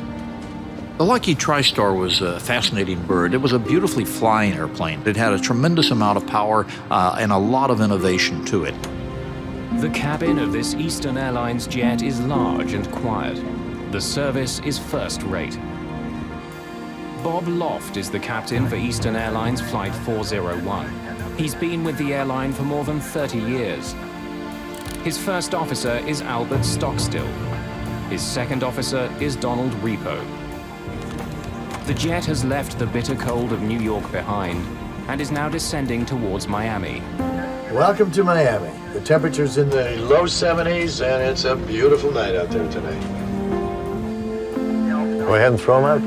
The Lockheed TriStar was a fascinating bird. It was a beautifully flying airplane. It had a tremendous amount of power and a lot of innovation to it. The cabin of this Eastern Airlines jet is large and quiet. The service is first-rate. Bob Loft is the captain for Eastern Airlines Flight 401. He's been with the airline for more than 30 years. His first officer is Albert Stockstill. His second officer is Donald Repo. The jet has left the bitter cold of New York behind and is now descending towards Miami. Welcome to Miami. The temperature's in the low 70s, and it's a beautiful night out there tonight. Go ahead and throw them out.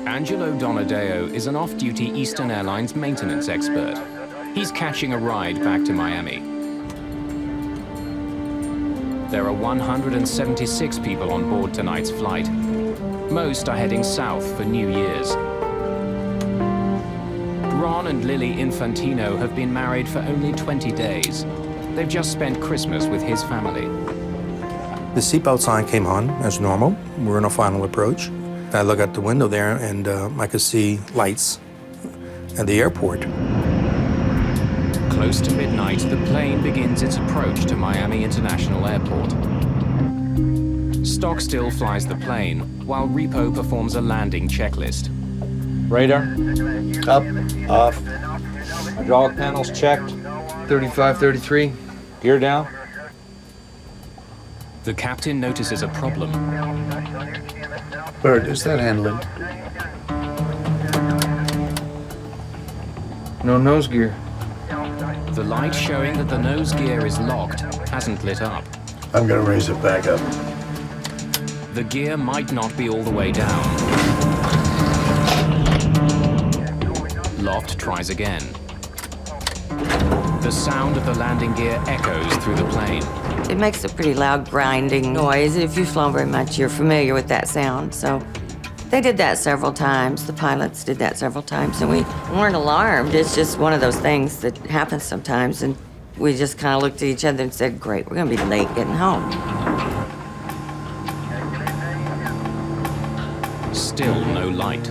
Angelo Donadeo is an off-duty Eastern Airlines maintenance expert. He's catching a ride back to Miami. There are 176 people on board tonight's flight. Most are heading south for New Year's. Ron and Lily Infantino have been married for only 20 days. They've just spent Christmas with his family. The seatbelt sign came on as normal. We're in a final approach. I look out the window there and I could see lights at the airport. Close to midnight, the plane begins its approach to Miami International Airport. Stockstill flies the plane, while Repo performs a landing checklist. Radar? Up, off. Hydraulic panels checked. 35, 33. Gear down. The captain notices a problem. Bird, is that handling? No nose gear. The light showing that the nose gear is locked hasn't lit up. I'm gonna raise it back up. The gear might not be all the way down. Loft tries again. The sound of the landing gear echoes through the plane. It makes a pretty loud grinding noise. If you've flown very much, you're familiar with that sound. So they did that several times. The pilots did that several times, and we weren't alarmed. It's just one of those things that happens sometimes, and we just kind of looked at each other and said, great, we're gonna be late getting home. Still no light.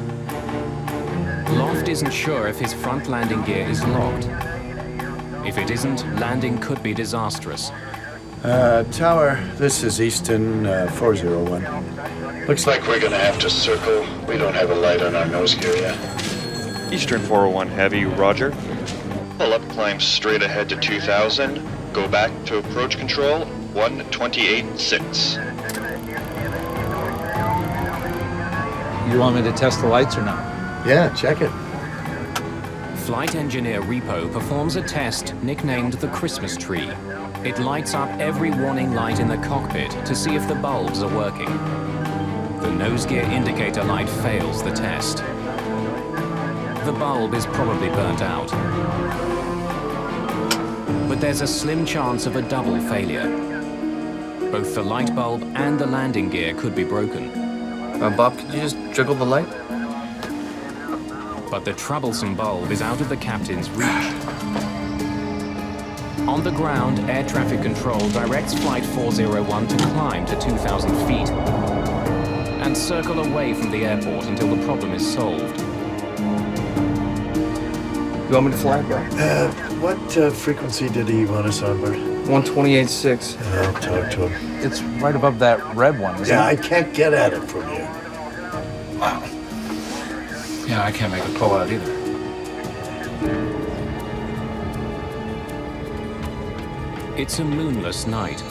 Loft isn't sure if his front landing gear is locked. If it isn't, landing could be disastrous. Tower, this is Easton 401. Looks like we're gonna have to circle. We don't have a light on our nose gear yet. Eastern 401 Heavy, roger. Pull up, climb straight ahead to 2000. Go back to approach control, 128.6. You want me to test the lights or not? Yeah, check it. Flight engineer Repo performs a test nicknamed the Christmas tree. It lights up every warning light in the cockpit to see if the bulbs are working. The nose gear indicator light fails the test. The bulb is probably burnt out. But there's a slim chance of a double failure. Both the light bulb and the landing gear could be broken. Bob, could you just jiggle the light? But the troublesome bulb is out of the captain's reach. On the ground, air traffic control directs Flight 401 to climb to 2,000 feet and circle away from the airport until the problem is solved. You want me to fly, bro? What frequency did he want us on, Bert? 128.6. I'll talk to him. It's right above that red one, isn't it? Yeah, I can't get at it from here. Wow. Yeah, I can't make a pull out either. It's a moonless night.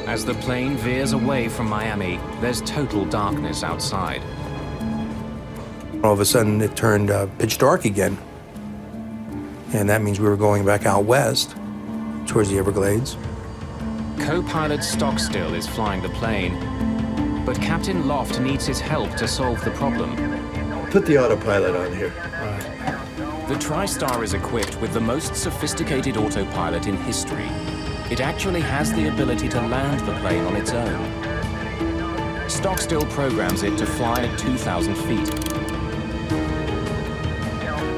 As the plane veers away from Miami, there's total darkness outside. All of a sudden, it turned pitch dark again. And that means we were going back out west towards the Everglades. Co-pilot Stockstill is flying the plane, but Captain Loft needs his help to solve the problem. Put the autopilot on here. The TriStar is equipped with the most sophisticated autopilot in history. It actually has the ability to land the plane on its own. Stockstill programs it to fly at 2,000 feet.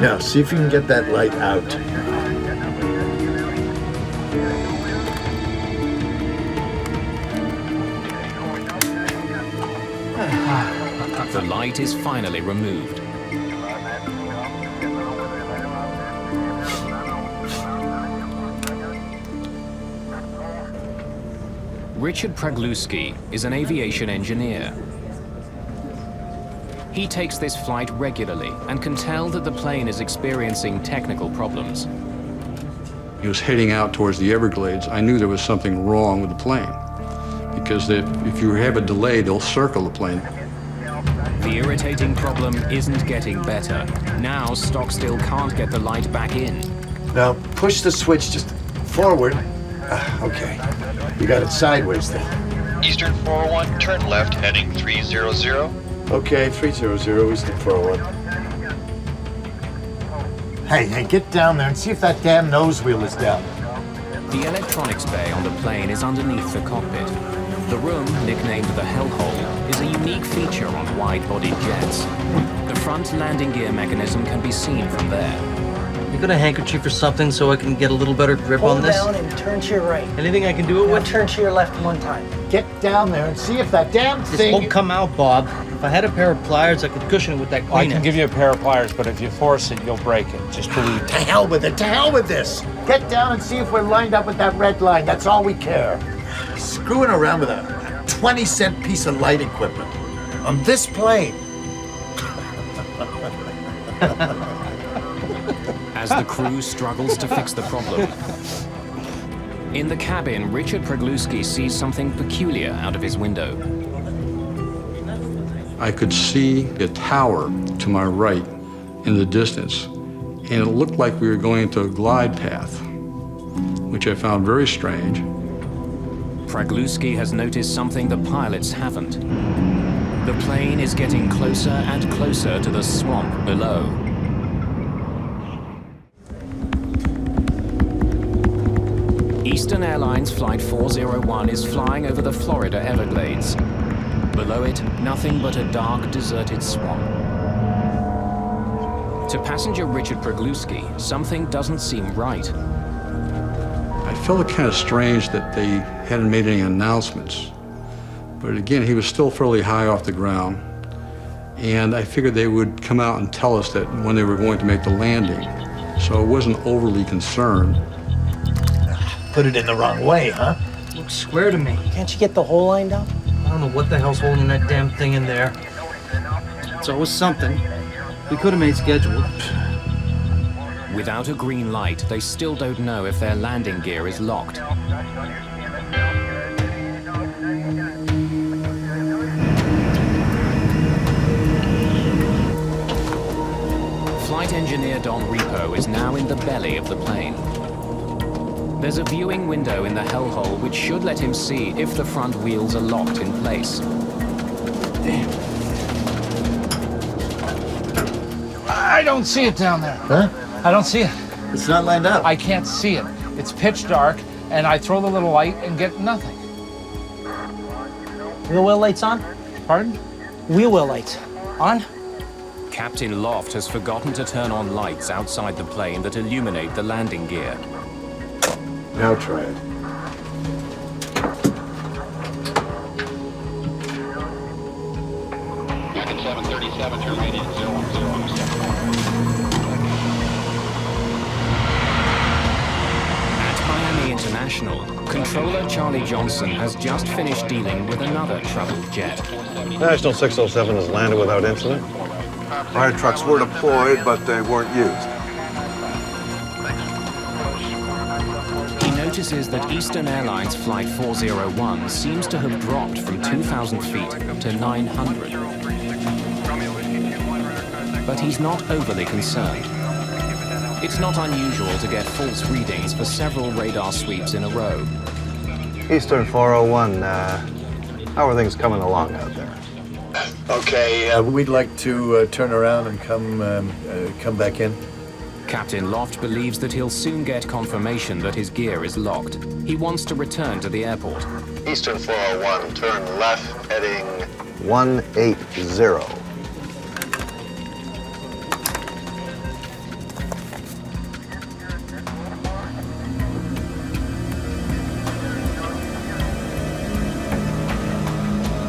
Now, see if you can get that light out. The light is finally removed. Richard Pragluski is an aviation engineer. He takes this flight regularly and can tell that the plane is experiencing technical problems. He was heading out towards the Everglades. I knew there was something wrong with the plane because if you have a delay, they'll circle the plane. The irritating problem isn't getting better. Now Stockstill can't get the light back in. Now, push the switch just forward. Okay. You got it sideways then. Eastern 401, turn left, heading 300. Okay, 300, Eastern 401. Hey, get down there and see if that damn nose wheel is down. The electronics bay on the plane is underneath the cockpit. The room, nicknamed the Hellhole, is a unique feature on wide-bodied jets. The front landing gear mechanism can be seen from there. You got a handkerchief or something so I can get a little better grip on this? Hold down and turn to your right. Anything I can do it with? Turn to your left one time. Get down there and see if that damn This thing... won't come out, Bob. If I had a pair of pliers, I could cushion it with that I Kleenex. can give you a pair of pliers, but if you force it, you'll break it. Just believe me. To hell with it, to hell with this! Get down and see if we're lined up with that red line. That's all we care. Screwing around with a 20-cent piece of light equipment on this plane. As the crew struggles to fix the problem. In the cabin, Richard Pragluski sees something peculiar out of his window. I could see a tower to my right in the distance, and it looked like we were going into a glide path, which I found very strange. Pragluski has noticed something the pilots haven't. The plane is getting closer and closer to the swamp below. Eastern Airlines Flight 401 is flying over the Florida Everglades. Below it, nothing but a dark, deserted swamp. To passenger Richard Pragluski, something doesn't seem right. I felt it kind of strange that they hadn't made any announcements. But again, he was still fairly high off the ground. And I figured they would come out and tell us that when they were going to make the landing. So I wasn't overly concerned. Put it in the wrong way, huh? Looks square to me. Can't you get the whole line down? I don't know what the hell's holding that damn thing in there. It's always something. We could have made schedule. Without a green light, they still don't know if their landing gear is locked. Flight engineer Don Repo is now in the belly of the plane. There's a viewing window in the hellhole which should let him see if the front wheels are locked in place. Ah, I don't see it down there. Huh? I don't see it. It's not lined up. I can't see it. It's pitch dark, and I throw the little light and get nothing. Wheel well lights on? Pardon? Wheel well lights on? Captain Loft has forgotten to turn on lights outside the plane that illuminate the landing gear. Now try it. United 737, terminating 010. At Miami International, controller Charlie Johnson has just finished dealing with another troubled jet. National 607 has landed without incident. Fire trucks were deployed, but they weren't used. He notices that Eastern Airlines Flight 401 seems to have dropped from 2,000 feet to 900. But he's not overly concerned. It's not unusual to get false readings for several radar sweeps in a row. Eastern 401, how are things coming along out there? Okay, we'd like to turn around and come back in. Captain Loft believes that he'll soon get confirmation that his gear is locked. He wants to return to the airport. Eastern 401, turn left, heading 180.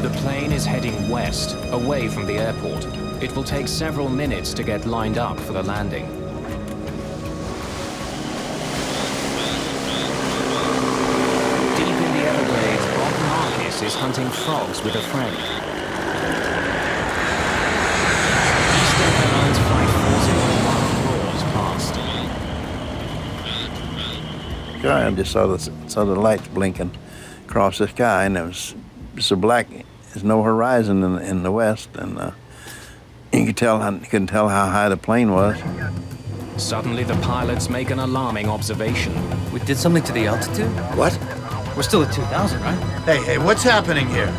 The plane is heading west, away from the airport. It will take several minutes to get lined up for the landing. Deep in the Everglades, Bob Marcus is hunting frogs with a friend. Eastern Airlines Flight 401 roars past. I just saw the lights blinking across the sky, and it was so black. There's no horizon in the west, and you could tell how high the plane was. Suddenly, the pilots make an alarming observation. We did something to the altitude? What? We're still at 2,000, right? Hey, what's happening here?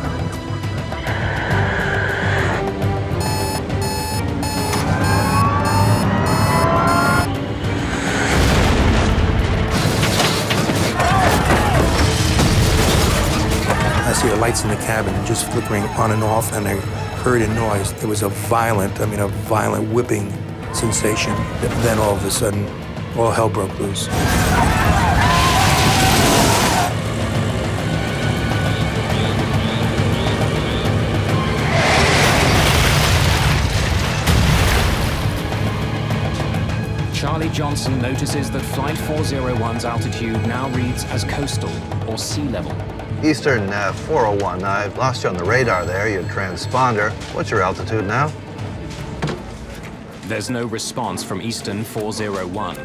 I see the lights in the cabin just flickering on and off, and I heard a noise. It was a violent whipping sensation. Then all of a sudden, all hell broke loose. Charlie Johnson notices that Flight 401's altitude now reads as coastal, or sea level. Eastern 401, I've lost you on the radar there, your transponder. What's your altitude now? There's no response from Eastern 401.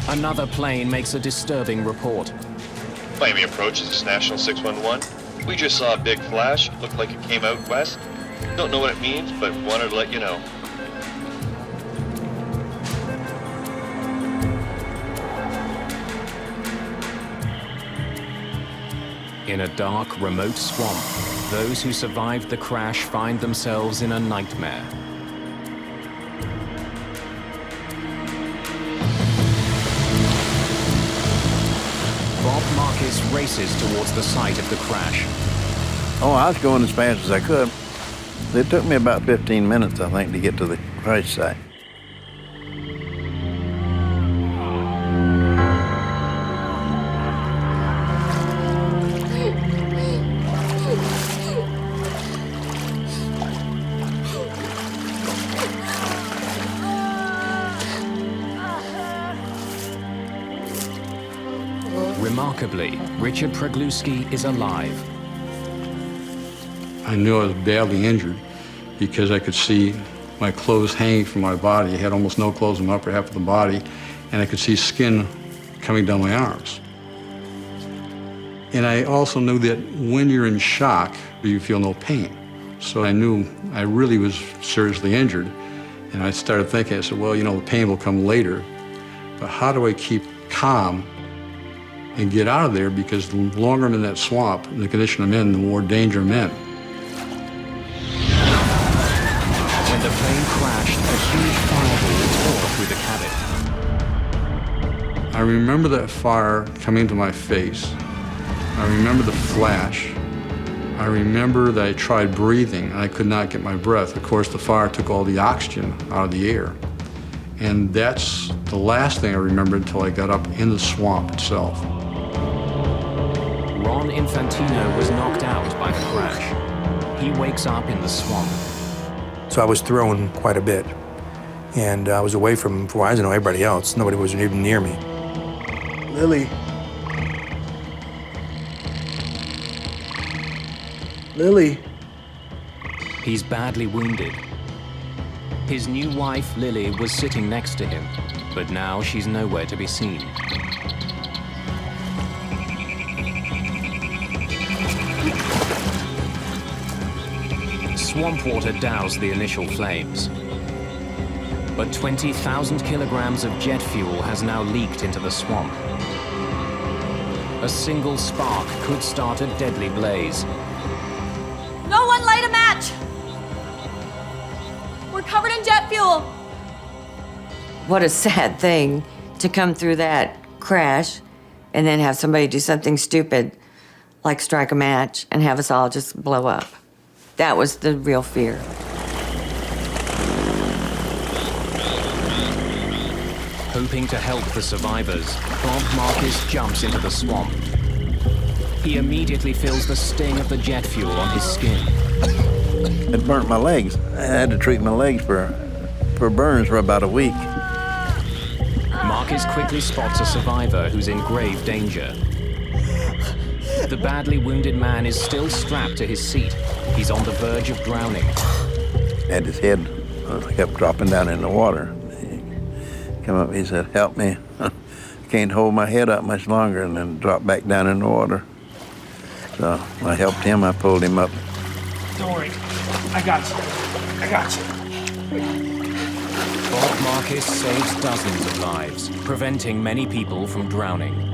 Another plane makes a disturbing report. Miami approach, this is National 611. We just saw a big flash. Looked like it came out west. Don't know what it means, but wanted to let you know. In a dark, remote swamp, those who survived the crash find themselves in a nightmare. Bob Marcus races towards the site of the crash. Oh, I was going as fast as I could. It took me about 15 minutes, I think, to get to the crash site. Remarkably, Richard Pregluski is alive. I knew I was badly injured because I could see my clothes hanging from my body. I had almost no clothes on the upper half of the body, and I could see skin coming down my arms. And I also knew that when you're in shock, you feel no pain. So I knew I really was seriously injured. And I started thinking, I said, well, you know, the pain will come later, but how do I keep calm and get out of there? Because the longer I'm in that swamp, and the condition I'm in, the more danger I'm in. When the plane crashed, a huge fireball tore through the cabin. I remember that fire coming to my face. I remember the flash. I remember that I tried breathing and I could not get my breath. Of course, the fire took all the oxygen out of the air. And that's the last thing I remember until I got up in the swamp itself. Ron Infantino was knocked out by the crash. He wakes up in the swamp. So I was thrown quite a bit. And I was away from Verizon or everybody else. Nobody was even near me. Lily. Lily. He's badly wounded. His new wife, Lily, was sitting next to him, but now she's nowhere to be seen. Swamp water doused the initial flames. But 20,000 kilograms of jet fuel has now leaked into the swamp. A single spark could start a deadly blaze. No one light a match! We're covered in jet fuel! What a sad thing to come through that crash and then have somebody do something stupid like strike a match and have us all just blow up. That was the real fear. Hoping to help the survivors, Bob Marcus jumps into the swamp. He immediately feels the sting of the jet fuel on his skin. It burnt my legs. I had to treat my legs for burns for about a week. Marcus quickly spots a survivor who's in grave danger. The badly wounded man is still strapped to his seat. He's on the verge of drowning. And his head kept dropping down in the water. He came up, he said, "Help me. I can't hold my head up much longer," and then dropped back down in the water. So I helped him, I pulled him up. Don't worry. I got you. I got you. Bob Marcus saves dozens of lives, preventing many people from drowning.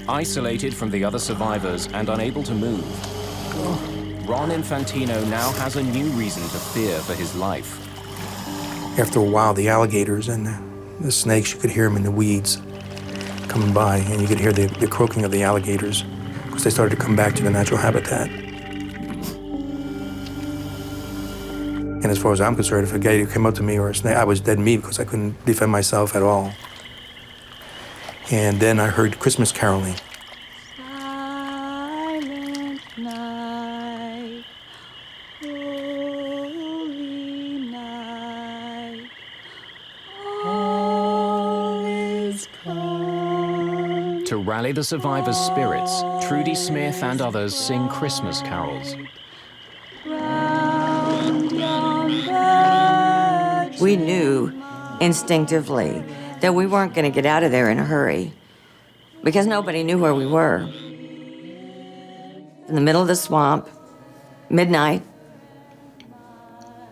Isolated from the other survivors and unable to move, Ron Infantino now has a new reason to fear for his life. After a while, the alligators and the snakes, you could hear them in the weeds coming by, and you could hear the croaking of the alligators because they started to come back to their natural habitat. And as far as I'm concerned, if a gator came up to me or a snake, I was dead meat because I couldn't defend myself at all. And then I heard Christmas caroling. Silent night, holy night, all is calm. To rally the survivors' spirits, Trudy Smith and others sing Christmas carols. We knew instinctively that we weren't going to get out of there in a hurry because nobody knew where we were. In the middle of the swamp, midnight.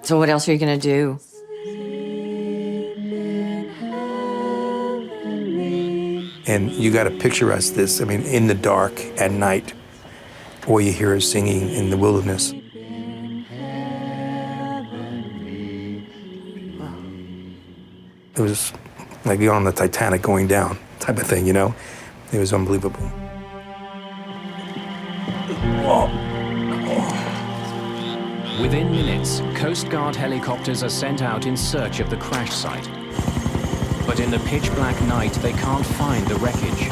So what else are you going to do? And you got to picture us this, I mean, in the dark at night, or you hear us singing in the wilderness. It was like being on the Titanic going down type of thing, you know? It was unbelievable. Within minutes, Coast Guard helicopters are sent out in search of the crash site. But in the pitch-black night, they can't find the wreckage.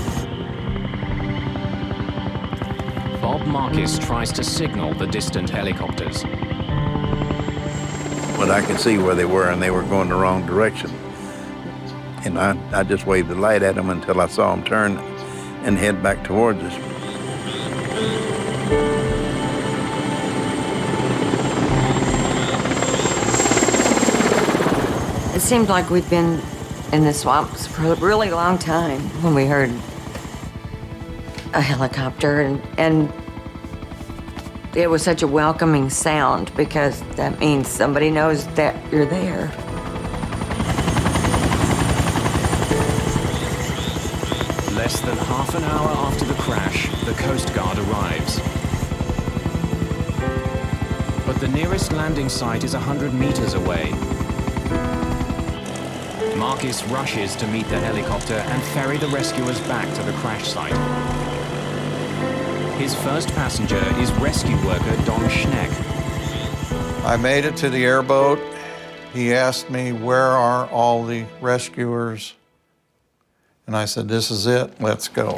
Bob Marcus tries to signal the distant helicopters. But I could see where they were, and they were going the wrong direction. And I just waved the light at them until I saw them turn and head back towards us. It seemed like we'd been in the swamps for a really long time when we heard a helicopter, and it was such a welcoming sound because that means somebody knows that you're there. Less than half an hour after the crash, the Coast Guard arrives. nearest landing site is 100 meters away. Marcus rushes to meet the helicopter and ferry the rescuers back to the crash site. His first passenger is rescue worker Don Schneck. I made it to the airboat. He asked me, where are all the rescuers? And I said, this is it, let's go.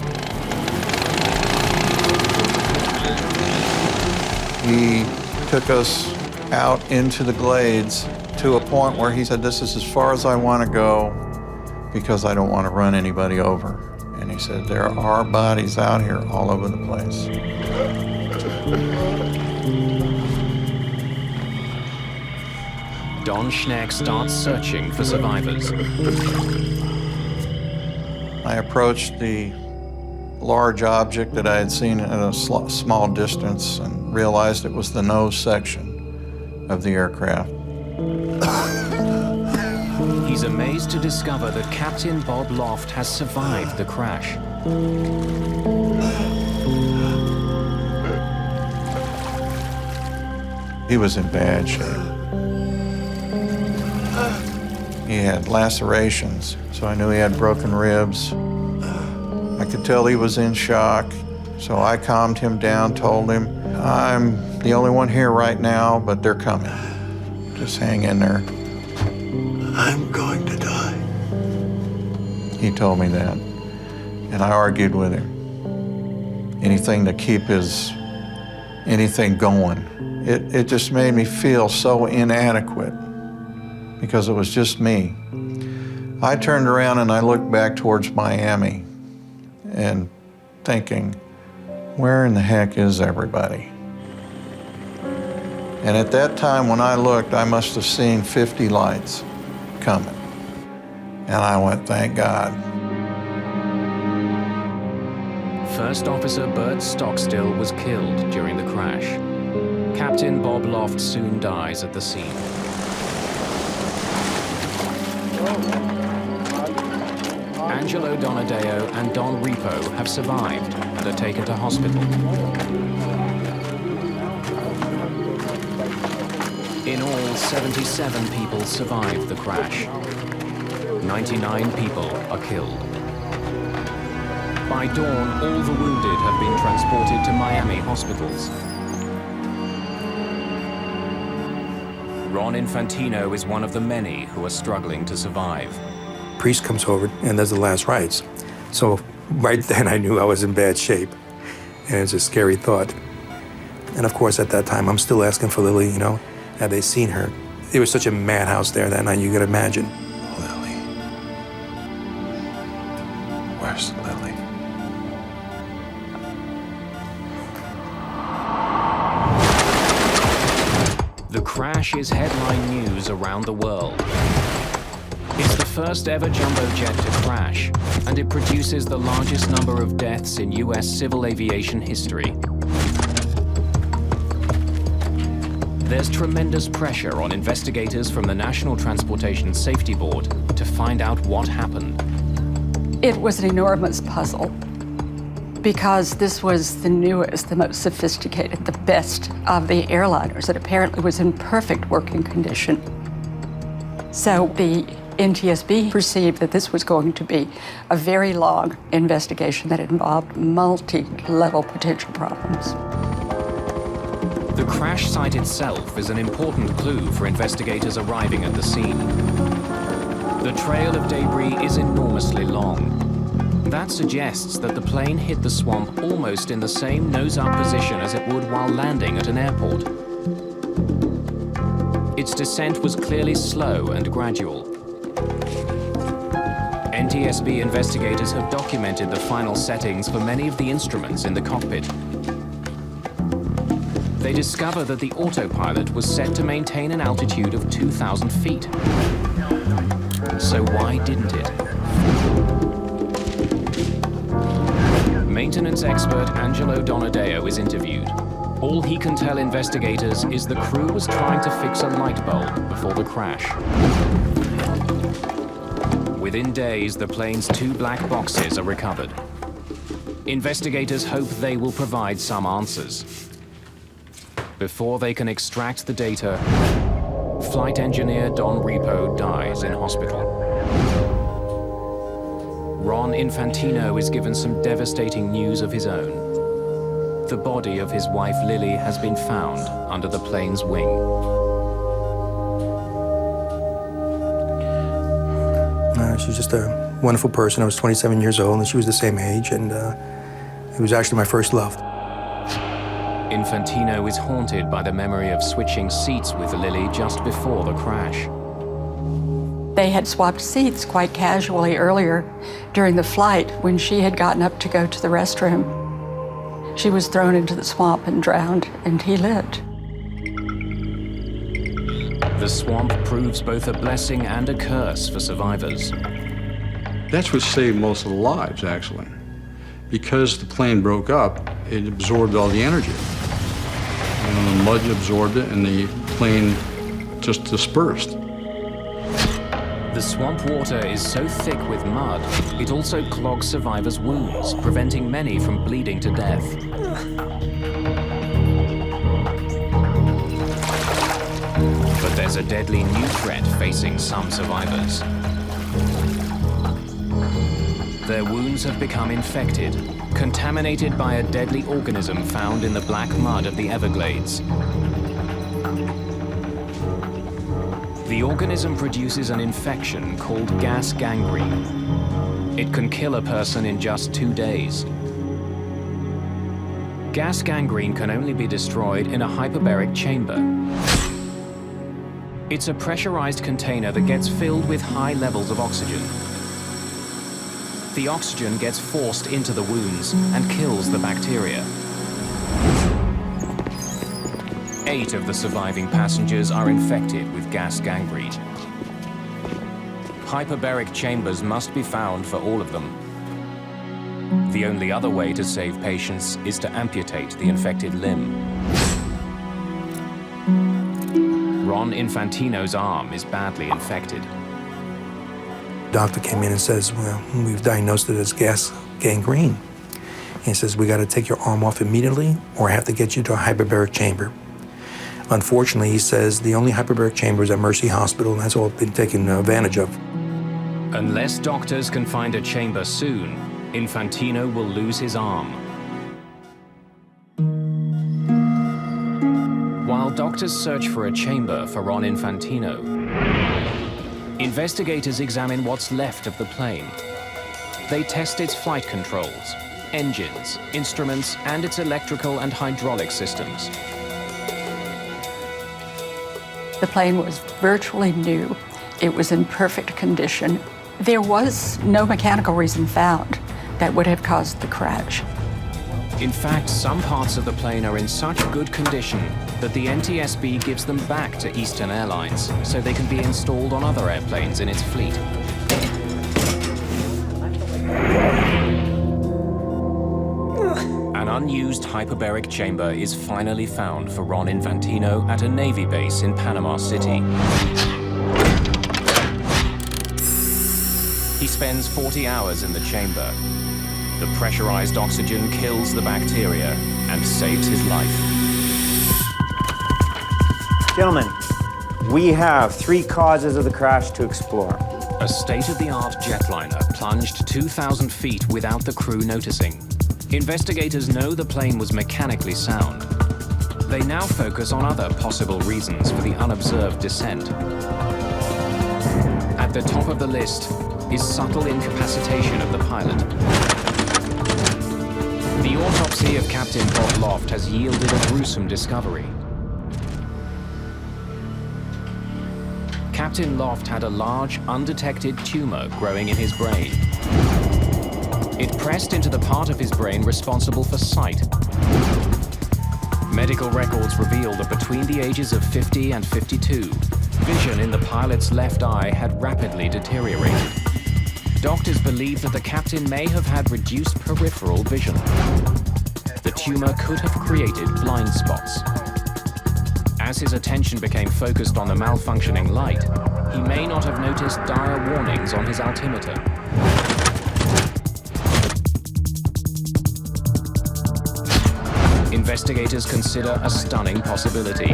He took us out into the glades to a point where he said, this is as far as I want to go because I don't want to run anybody over. And he said, there are bodies out here all over the place. Don Schneck starts searching for survivors. I approached the large object that I had seen at a small distance and realized it was the nose section of the aircraft. He's amazed to discover that Captain Bob Loft has survived the crash. He was in bad shape. He had lacerations, so I knew he had broken ribs. I could tell he was in shock, so I calmed him down, told him, I'm the only one here right now, but they're coming. Just hang in there. I'm going to die. He told me that, and I argued with him. Anything to keep anything going. It just made me feel so inadequate because it was just me. I turned around and I looked back towards Miami and thinking, where in the heck is everybody? And at that time when I looked, I must have seen 50 lights coming. And I went, thank God. First Officer Bert Stockstill was killed during the crash. Captain Bob Loft soon dies at the scene. Angelo Donadeo and Don Repo have survived and are taken to hospital. In all, 77 people survived the crash. 99 people are killed. By dawn, all the wounded have been transported to Miami hospitals. Ron Infantino is one of the many who are struggling to survive. Priest comes over and does the last rites. So right then I knew I was in bad shape. And it's a scary thought. And of course at that time I'm still asking for Lily, you know, had they seen her? It was such a madhouse there that night, you can imagine. Lily. Where's Lily? The crash is headline news around the world. It's the first ever jumbo jet to crash, and it produces the largest number of deaths in US civil aviation history. There's tremendous pressure on investigators from the National Transportation Safety Board to find out what happened. It was an enormous puzzle because this was the newest, the most sophisticated, the best of the airliners. It apparently was in perfect working condition. So the NTSB perceived that this was going to be a very long investigation that involved multi-level potential problems. The crash site itself is an important clue for investigators arriving at the scene. The trail of debris is enormously long. That suggests that the plane hit the swamp almost in the same nose-up position as it would while landing at an airport. Its descent was clearly slow and gradual. NTSB investigators have documented the final settings for many of the instruments in the cockpit. They discover that the autopilot was set to maintain an altitude of 2,000 feet. So why didn't it? Maintenance expert Angelo Donadeo is interviewed. All he can tell investigators is the crew was trying to fix a light bulb before the crash. Within days, the plane's 2 black boxes are recovered. Investigators hope they will provide some answers. Before they can extract the data, flight engineer Don Repo dies in hospital. Ron Infantino is given some devastating news of his own. The body of his wife Lily has been found under the plane's wing. She was just a wonderful person. I was 27 years old, and she was the same age, and it was actually my first love. Infantino is haunted by the memory of switching seats with Lily just before the crash. They had swapped seats quite casually earlier during the flight when she had gotten up to go to the restroom. She was thrown into the swamp and drowned, and he lived. The swamp proves both a blessing and a curse for survivors. That's what saved most of the lives, actually. Because the plane broke up, it absorbed all the energy. And the mud absorbed it, and the plane just dispersed. The swamp water is so thick with mud, it also clogs survivors' wounds, preventing many from bleeding to death. But there's a deadly new threat facing some survivors. Their wounds have become infected, contaminated by a deadly organism found in the black mud of the Everglades. The organism produces an infection called gas gangrene. It can kill a person in just 2 days. Gas gangrene can only be destroyed in a hyperbaric chamber. It's a pressurized container that gets filled with high levels of oxygen. The oxygen gets forced into the wounds and kills the bacteria. 8 of the surviving passengers are infected with gas gangrene. Hyperbaric chambers must be found for all of them. The only other way to save patients is to amputate the infected limb. Ron Infantino's arm is badly infected. Doctor came in and says, well, we've diagnosed it as gas gangrene. He says, we got to take your arm off immediately or have to get you to a hyperbaric chamber. Unfortunately, he says, the only hyperbaric chamber is at Mercy Hospital, and that's all been taken advantage of. Unless doctors can find a chamber soon, Infantino will lose his arm. While doctors search for a chamber for Ron Infantino, investigators examine what's left of the plane. They test its flight controls, engines, instruments, and its electrical and hydraulic systems. The plane was virtually new. It was in perfect condition. There was no mechanical reason found that would have caused the crash. In fact, some parts of the plane are in such good condition that the NTSB gives them back to Eastern Airlines so they can be installed on other airplanes in its fleet. An unused hyperbaric chamber is finally found for Ron Infantino at a Navy base in Panama City. He spends 40 hours in the chamber. The pressurized oxygen kills the bacteria and saves his life. Gentlemen, we have 3 causes of the crash to explore. A state-of-the-art jetliner plunged 2,000 feet without the crew noticing. Investigators know the plane was mechanically sound. They now focus on other possible reasons for the unobserved descent. At the top of the list is subtle incapacitation of the pilot. The autopsy of Captain Bob Loft has yielded a gruesome discovery. Captain Loft had a large, undetected tumor growing in his brain. It pressed into the part of his brain responsible for sight. Medical records reveal that between the ages of 50 and 52, vision in the pilot's left eye had rapidly deteriorated. Doctors believe that the captain may have had reduced peripheral vision. The tumor could have created blind spots. As his attention became focused on the malfunctioning light, he may not have noticed dire warnings on his altimeter. investigators consider a stunning possibility.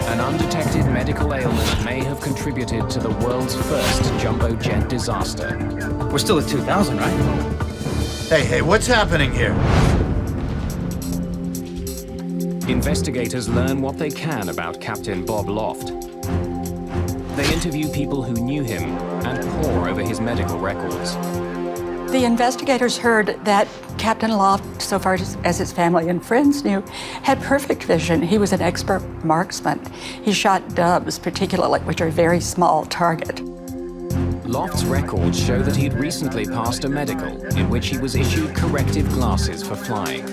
An undetected medical ailment may have contributed to the world's first jumbo jet disaster. We're still at 2,000, right? Hey, what's happening here? Investigators learn what they can about Captain Bob Loft. They interview people who knew him and pore over his medical records. The investigators heard that Captain Loft, so far as his family and friends knew, had perfect vision. He was an expert marksman. He shot doves, particularly, which are a very small target. Loft's records show that he'd recently passed a medical in which he was issued corrective glasses for flying.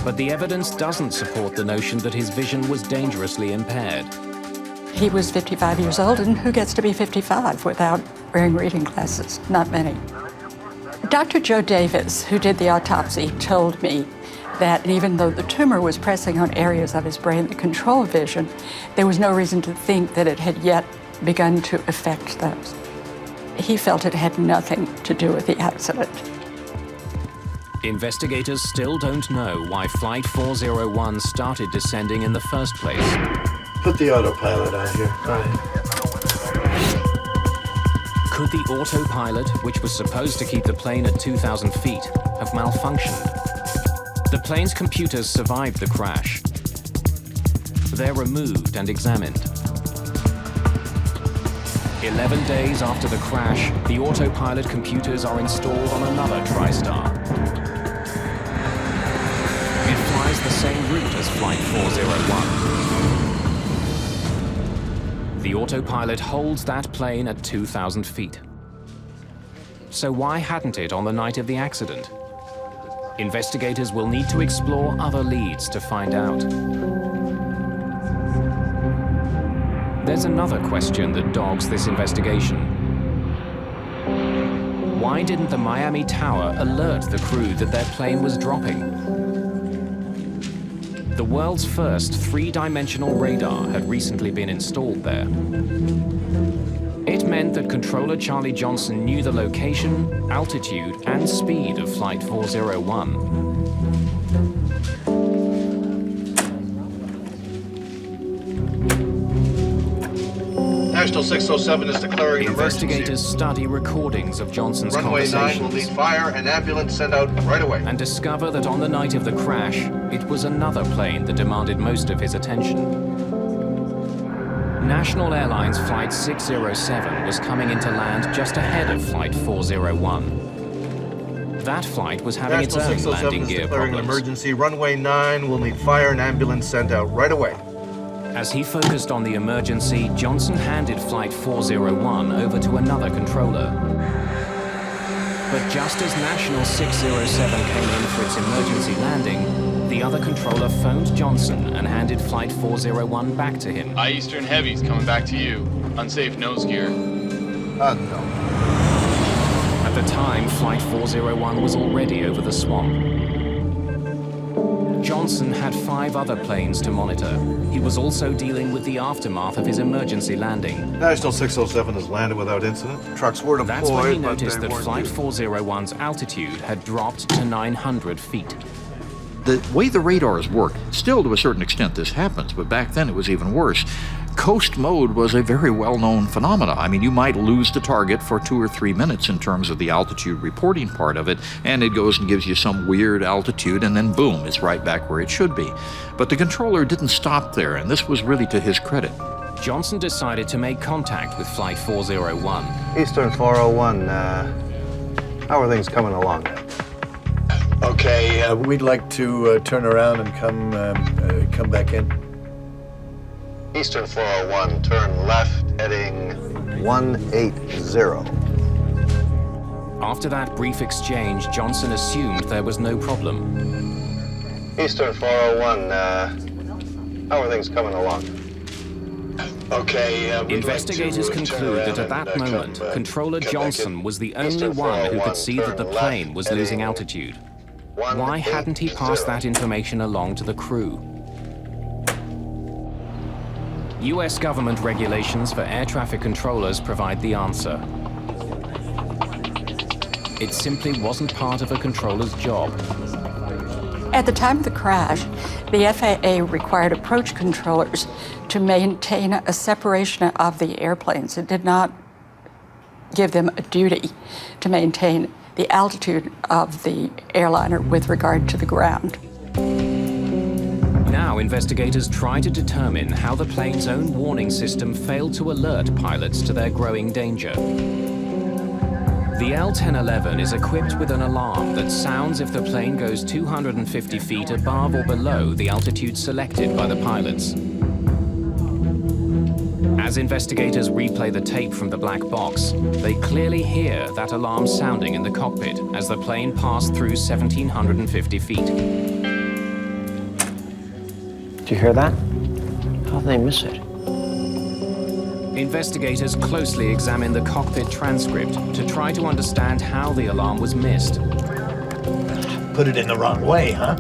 But the evidence doesn't support the notion that his vision was dangerously impaired. He was 55 years old, and who gets to be 55 without wearing reading glasses? Not many. Dr. Joe Davis, who did the autopsy, told me that even though the tumor was pressing on areas of his brain that control vision, there was no reason to think that it had yet begun to affect those. He felt it had nothing to do with the accident. Investigators still don't know why Flight 401 started descending in the first place. Put the autopilot on here. Could the autopilot, which was supposed to keep the plane at 2,000 feet, have malfunctioned? The plane's computers survived the crash. They're removed and examined. 11 days after the crash, the autopilot computers are installed on another TriStar. It flies the same route as Flight 401. The autopilot holds that plane at 2,000 feet. So why hadn't it on the night of the accident? Investigators will need to explore other leads to find out. There's another question that dogs this investigation. Why didn't the Miami Tower alert the crew that their plane was dropping? The world's first three-dimensional radar had recently been installed there. It meant that controller Charlie Johnson knew the location, altitude, and speed of Flight 401. National 607 is declaring an emergency. Investigators study recordings of Johnson's Runway 9 conversations. will need fire and ambulance sent out right away. And discover that on the night of the crash, it was another plane that demanded most of his attention. National Airlines Flight 607 was coming into land just ahead of Flight 401. That flight was having its National own 607 landing is gear declaring an problems. emergency. Runway 9 will need fire and ambulance sent out right away. As he focused on the emergency, Johnson handed Flight 401 over to another controller. But just as National 607 came in for its emergency landing, the other controller phoned Johnson and handed Flight 401 back to him. Eastern Heavy's coming back to you. Unsafe nose gear. No. At the time, Flight 401 was already over the swamp. Johnson had 5 other planes to monitor. He was also dealing with the aftermath of his emergency landing. National 607 has landed without incident. Trucks were deployed. That's when he but noticed they that weren't Flight used. 401's altitude had dropped to 900 feet. The way the radars work, still to a certain extent this happens, but back then it was even worse. Coast mode was a very well-known phenomena. I mean, you might lose the target for 2 or 3 minutes in terms of the altitude reporting part of it, and it goes and gives you some weird altitude, and then boom, it's right back where it should be. But the controller didn't stop there, and this was really to his credit. Johnson decided to make contact with Flight 401. Eastern 401, how are things coming along? Okay, we'd like to turn around and come back in. Eastern 401, turn left, heading 180. After that brief exchange, Johnson assumed there was no problem. Eastern 401, how are things coming along? Okay, Investigators conclude that at that moment, Controller Johnson was the only one who could see that the plane was losing altitude. Why hadn't he passed that information along to the crew? US government regulations for air traffic controllers provide the answer. It simply wasn't part of a controller's job. At the time of the crash, the FAA required approach controllers to maintain a separation of the airplanes. It did not give them a duty to maintain the altitude of the airliner with regard to the ground. Now investigators try to determine how the plane's own warning system failed to alert pilots to their growing danger. The L-1011 is equipped with an alarm that sounds if the plane goes 250 feet above or below the altitude selected by the pilots. As investigators replay the tape from the black box, they clearly hear that alarm sounding in the cockpit as the plane passed through 1,750 feet. Did you hear that? How did they miss it? Investigators closely examine the cockpit transcript to try to understand how the alarm was missed. Put it in the wrong way, huh?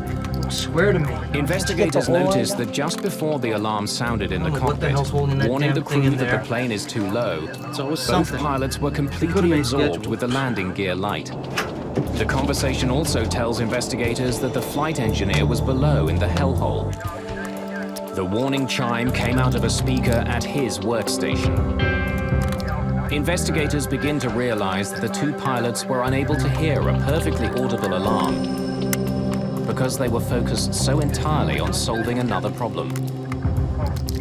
Swear to me. Investigators noticed that just before the alarm sounded in the cockpit, warning the crew that the plane is too low, both pilots were completely absorbed with the landing gear light. The conversation also tells investigators that the flight engineer was below in the hellhole. The warning chime came out of a speaker at his workstation. Investigators begin to realize that the two pilots were unable to hear a perfectly audible alarm because they were focused so entirely on solving another problem.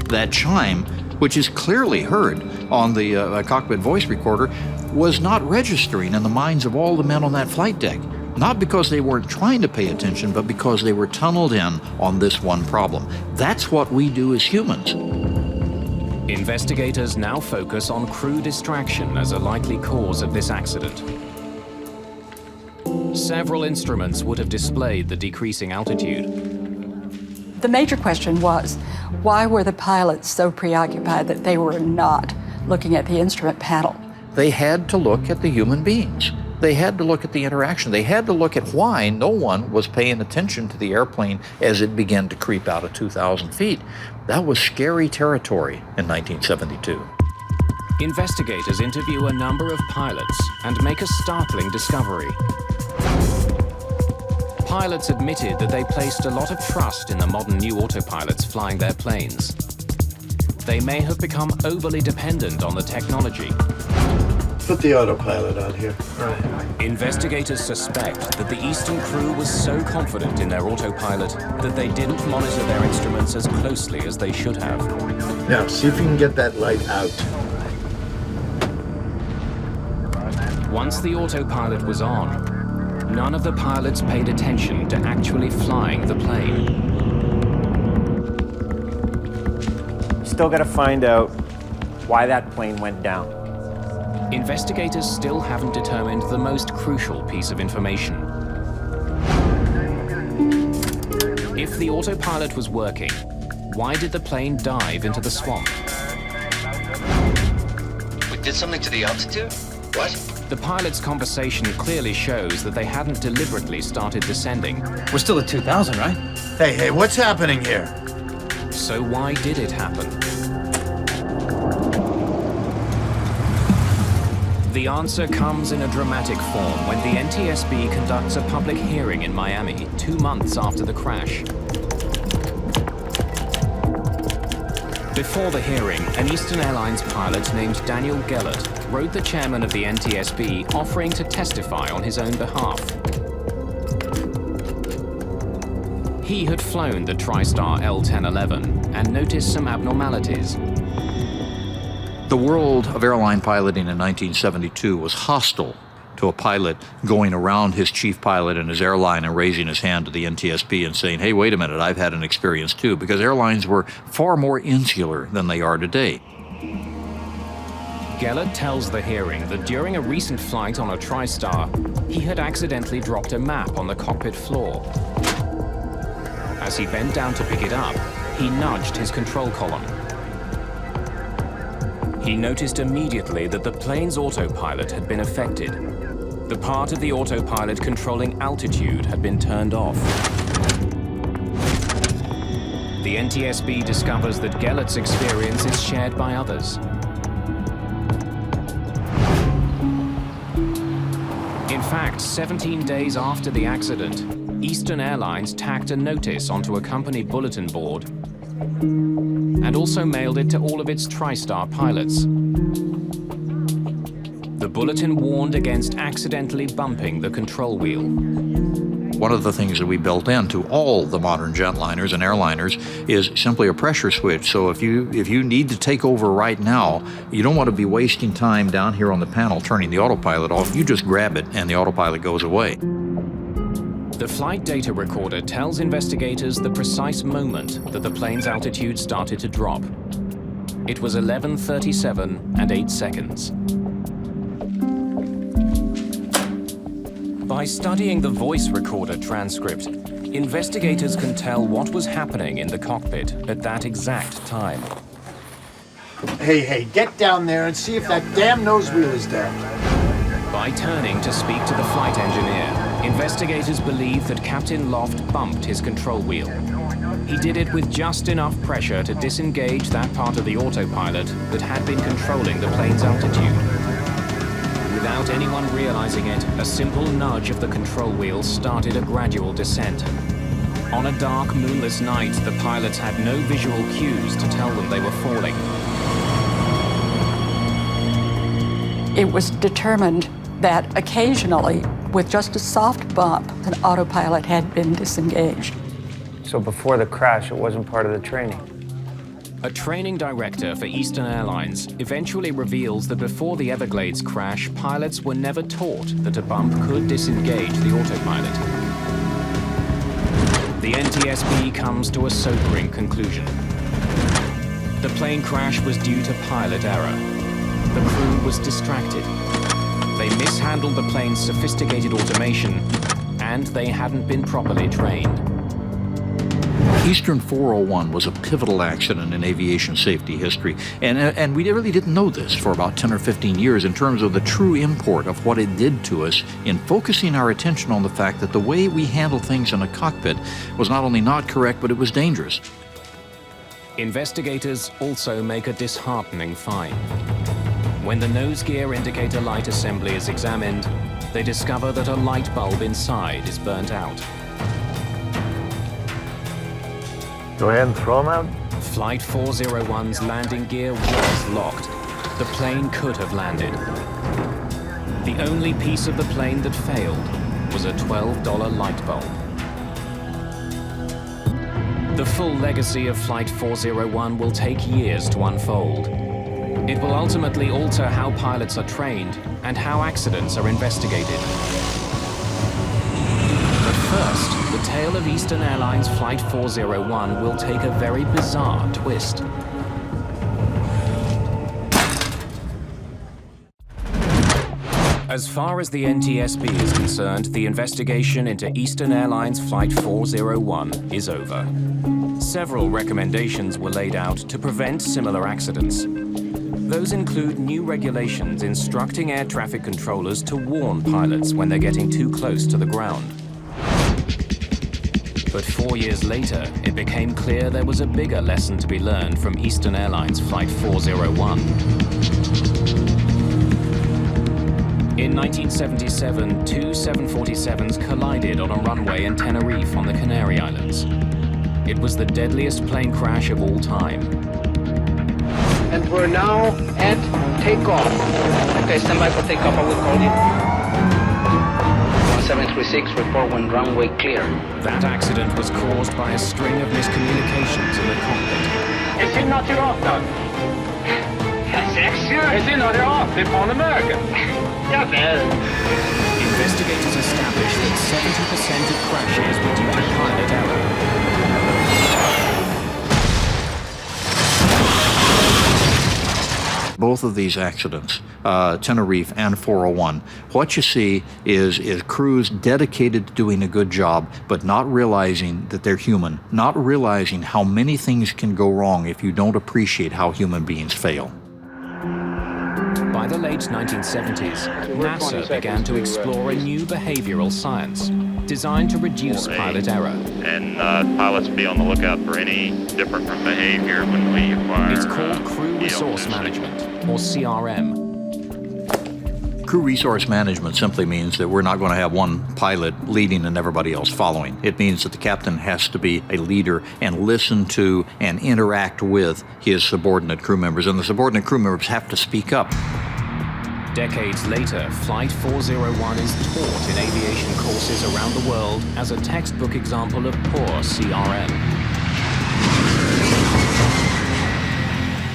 That chime, which is clearly heard on the cockpit voice recorder, was not registering in the minds of all the men on that flight deck. Not because they weren't trying to pay attention, but because they were tunneled in on this one problem. That's what we do as humans. Investigators now focus on crew distraction as a likely cause of this accident. Several instruments would have displayed the decreasing altitude. The major question was, why were the pilots so preoccupied that they were not looking at the instrument panel? They had to look at the human beings. They had to look at the interaction. They had to look at why no one was paying attention to the airplane as it began to creep out of 2,000 feet. That was scary territory in 1972. Investigators interview a number of pilots and make a startling discovery. Pilots admitted that they placed a lot of trust in the modern new autopilots flying their planes. They may have become overly dependent on the technology. Put the autopilot on here. Investigators suspect that the Eastern crew was so confident in their autopilot that they didn't monitor their instruments as closely as they should have. Now, see if you can get that light out. Once the autopilot was on, none of the pilots paid attention to actually flying the plane. Still got to find out why that plane went down. Investigators still haven't determined the most crucial piece of information. If the autopilot was working, why did the plane dive into the swamp? We did something to the altitude? What? The pilot's conversation clearly shows that they hadn't deliberately started descending. We're still at 2,000, right? Hey, what's happening here? So why did it happen? The answer comes in a dramatic form when the NTSB conducts a public hearing in Miami 2 months after the crash. Before the hearing, an Eastern Airlines pilot named Daniel Gellert wrote the chairman of the NTSB offering to testify on his own behalf. He had flown the TriStar L-1011 and noticed some abnormalities. The world of airline piloting in 1972 was hostile to a pilot going around his chief pilot and his airline and raising his hand to the NTSB and saying, hey, wait a minute, I've had an experience too, because airlines were far more insular than they are today. Gellert tells the hearing that during a recent flight on a TriStar, he had accidentally dropped a map on the cockpit floor. As he bent down to pick it up, he nudged his control column. He noticed immediately that the plane's autopilot had been affected. The part of the autopilot controlling altitude had been turned off. The NTSB discovers that Gellert's experience is shared by others. In fact, 17 days after the accident, Eastern Airlines tacked a notice onto a company bulletin board and also mailed it to all of its TriStar pilots. The bulletin warned against accidentally bumping the control wheel. One of the things that we built into all the modern jetliners and airliners is simply a pressure switch. So if you need to take over right now, you don't want to be wasting time down here on the panel turning the autopilot off. You just grab it and the autopilot goes away. The flight data recorder tells investigators the precise moment that the plane's altitude started to drop. It was 11:37 and 8 seconds. By studying the voice recorder transcript, investigators can tell what was happening in the cockpit at that exact time. Hey, get down there and see if that damn nose wheel is down. By turning to speak to the flight engineer, investigators believe that Captain Loft bumped his control wheel. He did it with just enough pressure to disengage that part of the autopilot that had been controlling the plane's altitude. Without anyone realizing it, a simple nudge of the control wheel started a gradual descent. On a dark, moonless night, the pilots had no visual cues to tell them they were falling. It was determined that occasionally, with just a soft bump, an autopilot had been disengaged. So before the crash, it wasn't part of the training? A training director for Eastern Airlines eventually reveals that before the Everglades crash, pilots were never taught that a bump could disengage the autopilot. The NTSB comes to a sobering conclusion. The plane crash was due to pilot error. The crew was distracted. They mishandled the plane's sophisticated automation, and they hadn't been properly trained. Eastern 401 was a pivotal accident in aviation safety history, and we really didn't know this for about 10 or 15 years in terms of the true import of what it did to us in focusing our attention on the fact that the way we handled things in a cockpit was not only not correct, but it was dangerous. Investigators also make a disheartening find. When the nose gear indicator light assembly is examined, they discover that a light bulb inside is burnt out. Go ahead and throw them out. Flight 401's landing gear was locked. The plane could have landed. The only piece of the plane that failed was a $12 light bulb. The full legacy of Flight 401 will take years to unfold. It will ultimately alter how pilots are trained and how accidents are investigated. But first, the tale of Eastern Airlines Flight 401 will take a very bizarre twist. As far as the NTSB is concerned, the investigation into Eastern Airlines Flight 401 is over. Several recommendations were laid out to prevent similar accidents. Those include new regulations instructing air traffic controllers to warn pilots when they're getting too close to the ground. But 4 years later, it became clear there was a bigger lesson to be learned from Eastern Airlines Flight 401. In 1977, two 747s collided on a runway in Tenerife on the Canary Islands. It was the deadliest plane crash of all time. And we're now at takeoff. Okay, stand by for takeoff, I will call you. 1736, report when runway clear. That accident was caused by a string of miscommunications in the cockpit. Is it not your off, Doug? Is it not your off? They're on America. Investigators established that 70% of crashes were due to pilot error. Both of these accidents, Tenerife and 401, what you see is crews dedicated to doing a good job, but not realizing that they're human, not realizing how many things can go wrong if you don't appreciate how human beings fail. By the late 1970s, NASA began to explore a new behavioral science designed to reduce pilot error. And pilots be on the lookout for any different from behavior when we acquire. It's called Crew Resource Management, or CRM. Crew resource management simply means that we're not going to have one pilot leading and everybody else following. It means that the captain has to be a leader and listen to and interact with his subordinate crew members, and the subordinate crew members have to speak up. Decades later, Flight 401 is taught in aviation courses around the world as a textbook example of poor CRM.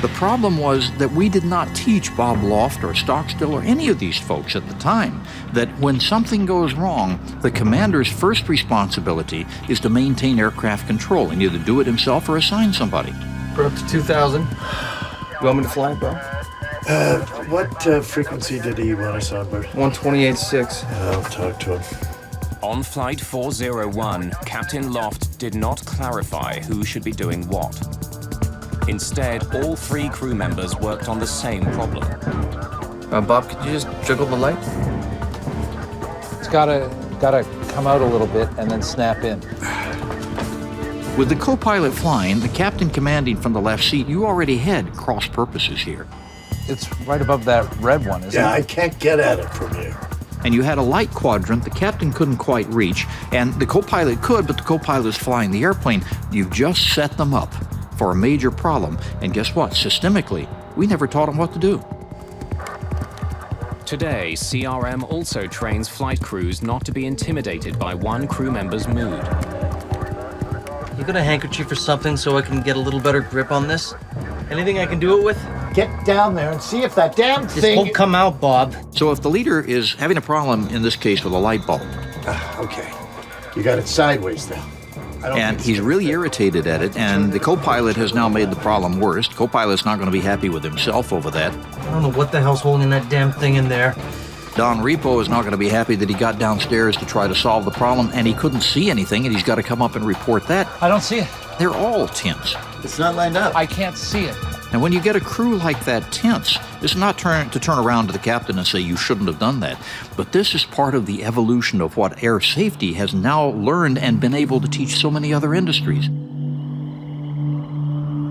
The problem was that we did not teach Bob Loft or Stockstill or any of these folks at the time that when something goes wrong, the commander's first responsibility is to maintain aircraft control and either do it himself or assign somebody. We're up to 2,000. You want me to fly, bro? What frequency did he want us on, Bert? 128.6. I'll talk to him. On Flight 401, Captain Loft did not clarify who should be doing what. Instead, all 3 crew members worked on the same problem. Bob, could you just jiggle the light? It's gotta come out a little bit and then snap in. With the co-pilot flying, the captain commanding from the left seat, you already had cross purposes here. It's right above that red one, isn't it? Yeah, I can't get at it from here. And you had a light quadrant the captain couldn't quite reach, and the co-pilot could, but the co-pilot's flying the airplane. You've just set them up for a major problem, and guess what? Systemically, we never taught them what to do. Today, CRM also trains flight crews not to be intimidated by one crew member's mood. You got a handkerchief or something so I can get a little better grip on this? Anything I can do it with? Get down there and see if that damn This thing... won't come out, Bob. So if the leader is having a problem, in this case with a light bulb, Okay. You got it sideways now. and he's really irritated at it, and the co-pilot has now made the problem worse. The co-pilot's not going to be happy with himself over that. I don't know what the hell's holding that damn thing in there. Don Repo is not going to be happy that he got downstairs to try to solve the problem, and he couldn't see anything, and he's got to come up and report that. I don't see it. They're all tense. It's not lined up. I can't see it. And when you get a crew like that tense, it's not to turn around to the captain and say you shouldn't have done that. But this is part of the evolution of what air safety has now learned and been able to teach so many other industries.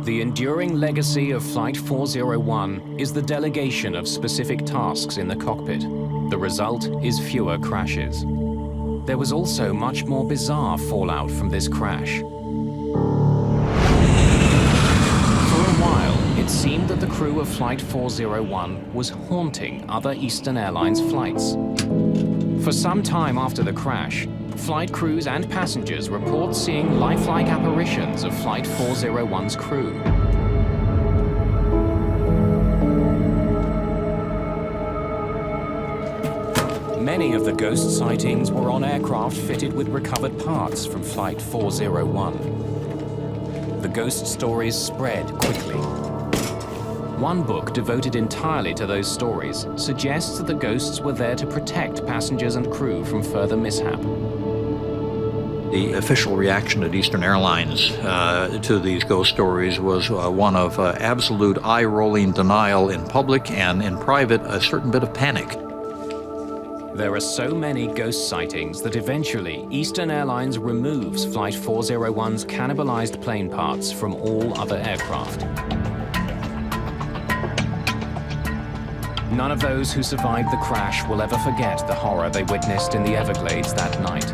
The enduring legacy of Flight 401 is the delegation of specific tasks in the cockpit. The result is fewer crashes. There was also much more bizarre fallout from this crash. It seemed that the crew of Flight 401 was haunting other Eastern Airlines flights. For some time after the crash, flight crews and passengers report seeing lifelike apparitions of Flight 401's crew. Many of the ghost sightings were on aircraft fitted with recovered parts from Flight 401. The ghost stories spread quickly. One book devoted entirely to those stories suggests that the ghosts were there to protect passengers and crew from further mishap. The official reaction at Eastern Airlines to these ghost stories was one of absolute eye-rolling denial in public, and in private, a certain bit of panic. There are so many ghost sightings that eventually Eastern Airlines removes Flight 401's cannibalized plane parts from all other aircraft. None of those who survived the crash will ever forget the horror they witnessed in the Everglades that night.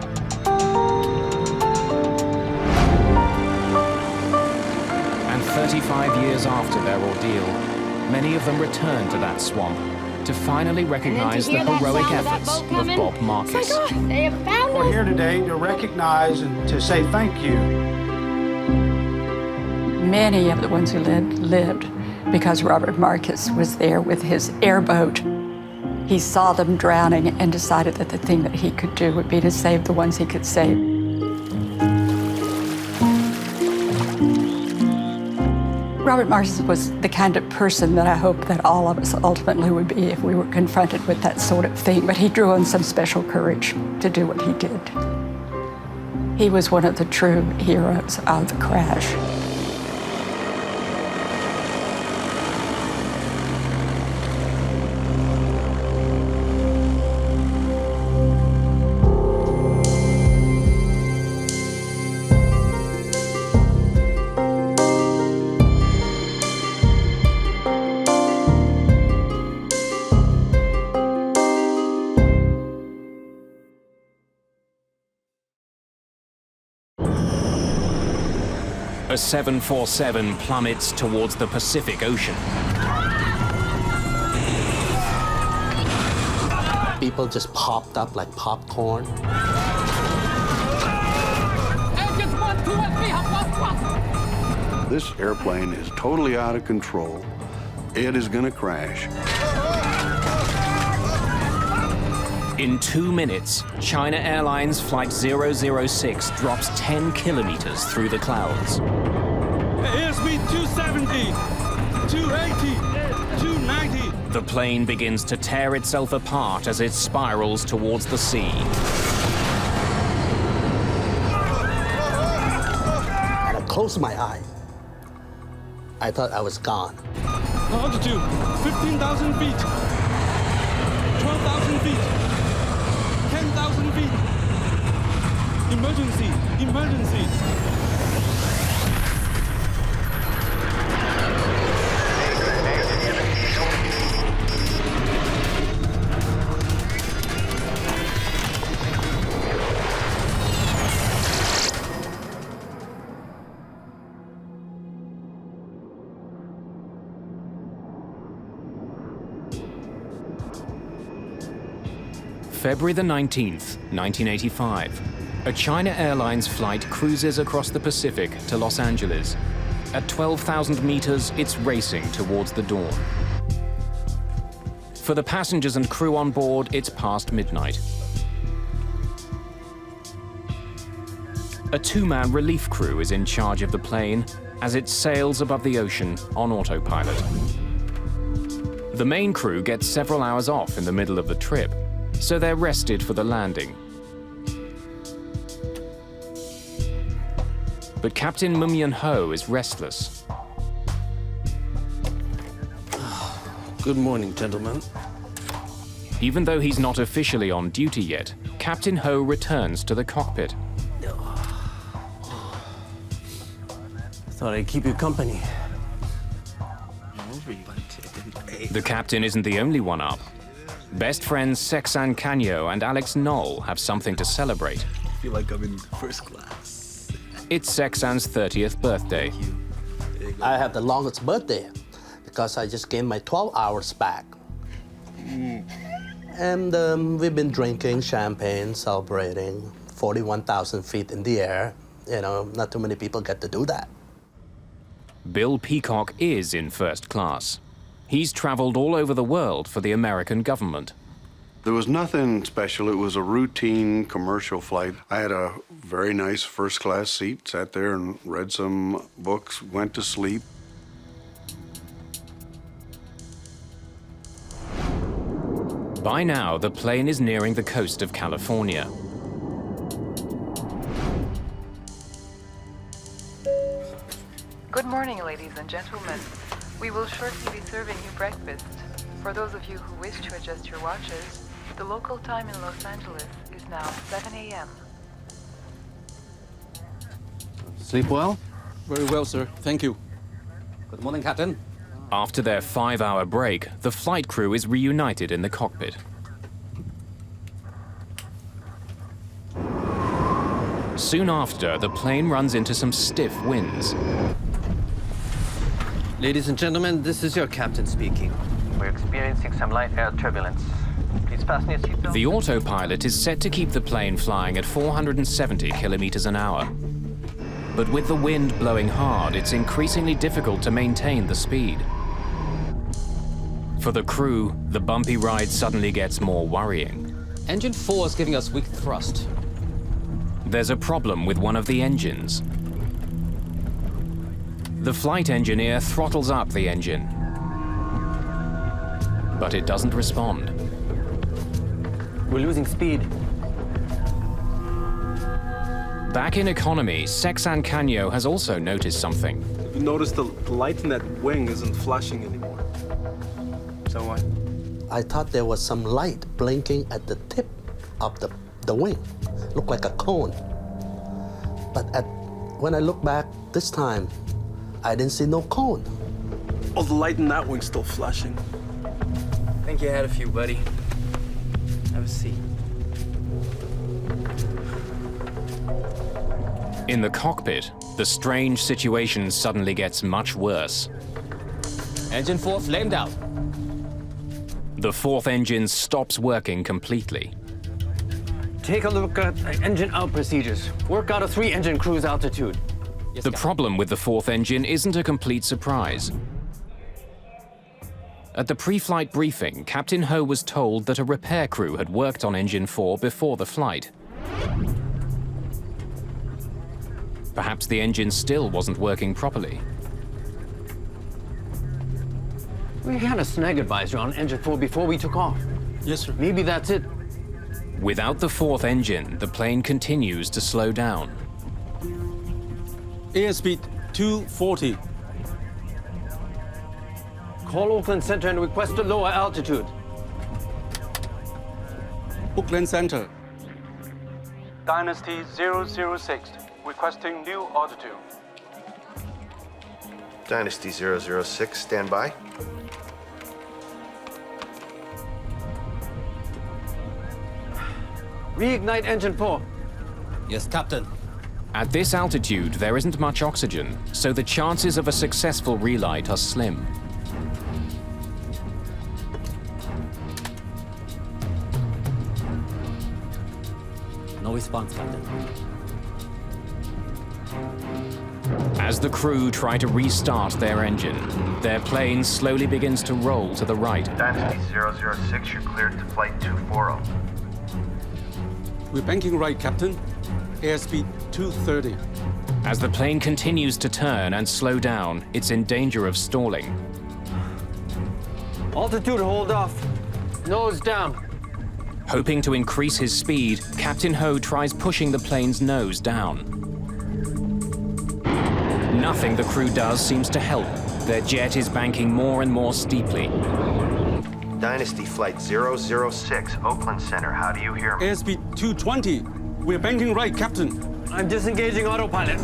And 35 years after their ordeal, many of them returned to that swamp to finally recognize the heroic efforts of Bob Marcus. They have found us. We're here today to recognize and to say thank you. Many of the ones who lived because Robert Marcus was there with his airboat. He saw them drowning and decided that the thing that he could do would be to save the ones he could save. Robert Marcus was the kind of person that I hope that all of us ultimately would be if we were confronted with that sort of thing, but he drew on some special courage to do what he did. He was one of the true heroes of the crash. A 747 plummets towards the Pacific Ocean. People just popped up like popcorn. This airplane is totally out of control. It is going to crash. In 2 minutes, China Airlines Flight 006 drops 10 kilometers through the clouds. Airspeed 270, 280, 290. The plane begins to tear itself apart as it spirals towards the sea. And I closed my eye. I thought I was gone. Altitude 15,000 feet, 12,000 feet, 10,000 feet. Emergency, emergency. February the 19th, 1985. A China Airlines flight cruises across the Pacific to Los Angeles. At 12,000 meters, it's racing towards the dawn. For the passengers and crew on board, it's past midnight. A two-man relief crew is in charge of the plane as it sails above the ocean on autopilot. The main crew gets several hours off in the middle of the trip, so they're rested for the landing. But Captain Mumyan Ho is restless. Good morning, gentlemen. Even though he's not officially on duty yet, Captain Ho returns to the cockpit. Thought I'd keep you company. The captain isn't the only one up. Best friends Sexan Canyo and Alex Knoll have something to celebrate. I feel like I'm in first class. It's Sexan's 30th birthday. I have the longest birthday because I just gained my 12 hours back. And we've been drinking champagne, celebrating 41,000 feet in the air. You know, not too many people get to do that. Bill Peacock is in first class. He's traveled all over the world for the American government. There was nothing special. It was a routine commercial flight. I had a very nice first-class seat, sat there and read some books, went to sleep. By now, the plane is nearing the coast of California. Good morning, ladies and gentlemen. We will shortly be serving you breakfast. For those of you who wish to adjust your watches, the local time in Los Angeles is now 7 a.m. Sleep well? Very well, sir. Thank you. Good morning, Captain. After their 5-hour break, the flight crew is reunited in the cockpit. Soon after, the plane runs into some stiff winds. Ladies and gentlemen, this is your captain speaking. We're experiencing some light air turbulence. Please fasten your seatbelt. The autopilot is set to keep the plane flying at 470 kilometers an hour. But with the wind blowing hard, it's increasingly difficult to maintain the speed. For the crew, the bumpy ride suddenly gets more worrying. Engine 4 is giving us weak thrust. There's a problem with one of the engines. The flight engineer throttles up the engine, but it doesn't respond. We're losing speed. Back in economy, Sexan Canyo has also noticed something. You notice the light in that wing isn't flashing anymore. Is that why? I thought there was some light blinking at the tip of the wing. Looked like a cone. But when I look back this time, I didn't see no cone. Oh, the light in that wing's still flashing. I think you had a few, buddy. Have a seat. In the cockpit, the strange situation suddenly gets much worse. Engine 4 flamed out. The fourth engine stops working completely. Take a look at engine out procedures. Work out a 3-engine cruise altitude. The problem with the fourth engine isn't a complete surprise. At the pre-flight briefing, Captain Ho was told that a repair crew had worked on engine 4 before the flight. Perhaps the engine still wasn't working properly. We had a snag advisor on engine 4 before we took off. Yes, sir. Maybe that's it. Without the fourth engine, the plane continues to slow down. Airspeed 240. Call Oakland Center and request a lower altitude. Oakland Center. Dynasty 006, requesting new altitude. Dynasty 006, stand by. Reignite engine 4. Yes, Captain. At this altitude, there isn't much oxygen, so the chances of a successful relight are slim. No response, Captain. As the crew try to restart their engine, their plane slowly begins to roll to the right. Dynasty 006, you're cleared to flight 240. We're banking right, Captain. Airspeed 230. As the plane continues to turn and slow down, it's in danger of stalling. Altitude hold off. Nose down. Hoping to increase his speed, Captain Ho tries pushing the plane's nose down. Nothing the crew does seems to help. Their jet is banking more and more steeply. Dynasty Flight 006, Oakland Center, how do you hear me? Airspeed 220. We're banking right, Captain. I'm disengaging autopilot.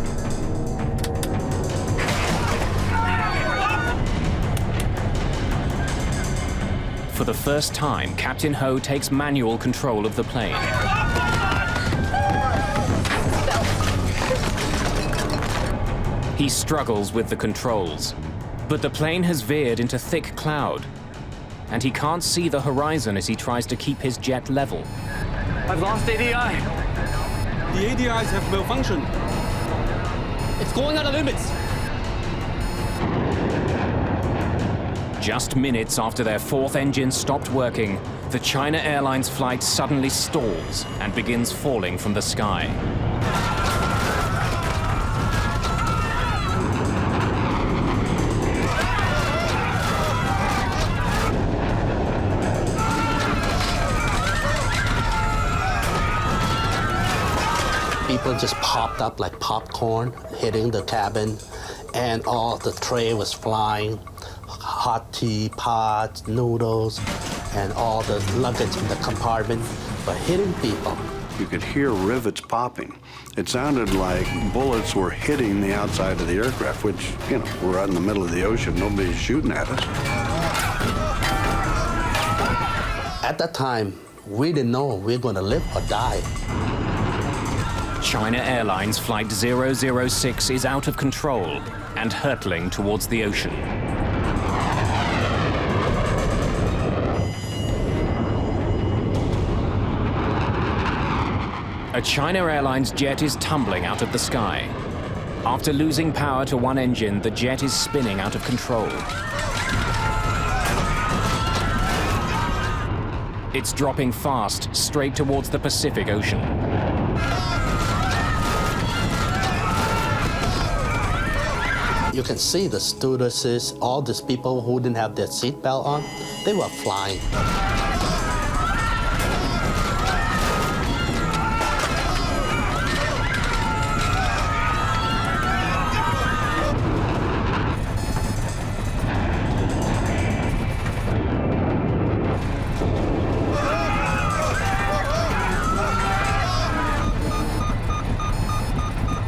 For the first time, Captain Ho takes manual control of the plane. He struggles with the controls, but the plane has veered into thick cloud, and he can't see the horizon as he tries to keep his jet level. I've lost ADI. The ADIs have malfunctioned. It's going out of limits. Just minutes after their fourth engine stopped working, the China Airlines flight suddenly stalls and begins falling from the sky. People just popped up like popcorn, hitting the cabin, and all the tray was flying. Hot tea, pots, noodles, and all the luggage in the compartment were hitting people. You could hear rivets popping. It sounded like bullets were hitting the outside of the aircraft, which, you know, we're out in the middle of the ocean. Nobody's shooting at us. At that time, we didn't know we were going to live or die. China Airlines Flight 006 is out of control and hurtling towards the ocean. A China Airlines jet is tumbling out of the sky. After losing power to one engine, the jet is spinning out of control. It's dropping fast, straight towards the Pacific Ocean. You can see the stewardesses, all these people who didn't have their seatbelt on, they were flying.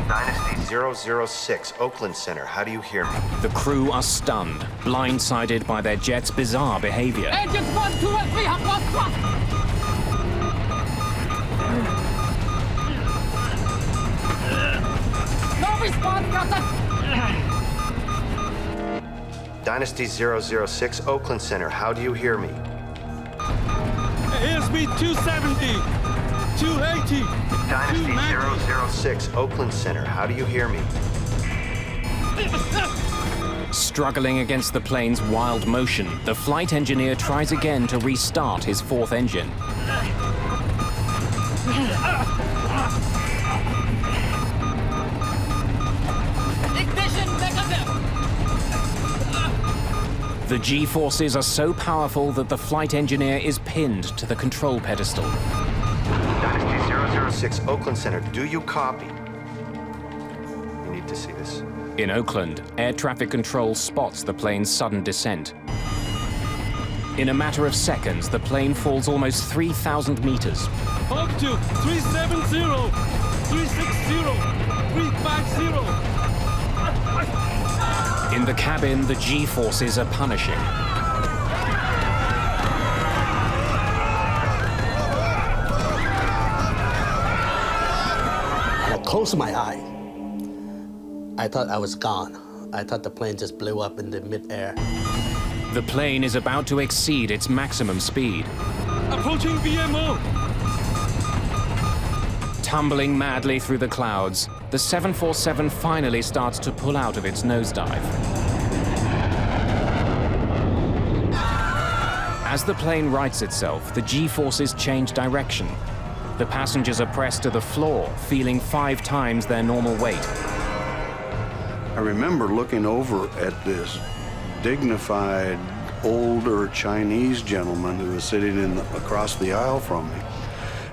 Dynasty 006, Oakland Center, how do you hear me? The crew are stunned, blindsided by their jet's bizarre behavior. Engines 1, 2, and 3 have lost thrust. No respond, Captain! Dynasty 006, Oakland Center, how do you hear me? Airspeed 270, 280, Dynasty 006, Oakland Center, how do you hear me? Struggling against the plane's wild motion, the flight engineer tries again to restart his fourth engine. Ignition negative! The G-forces are so powerful that the flight engineer is pinned to the control pedestal. Dynasty 006, Oakland Center, do you copy? You need to see this. In Oakland, air traffic control spots the plane's sudden descent. In a matter of seconds, the plane falls almost 3,000 meters. Up to 370, 360, 350. In the cabin, the G-forces are punishing. And I closed my eye. I thought I was gone. I thought the plane just blew up in the mid-air. The plane is about to exceed its maximum speed. Approaching VMO. Tumbling madly through the clouds, the 747 finally starts to pull out of its nosedive. As the plane rights itself, the G-forces change direction. The passengers are pressed to the floor, feeling 5 times their normal weight. I remember looking over at this dignified, older Chinese gentleman who was sitting across the aisle from me.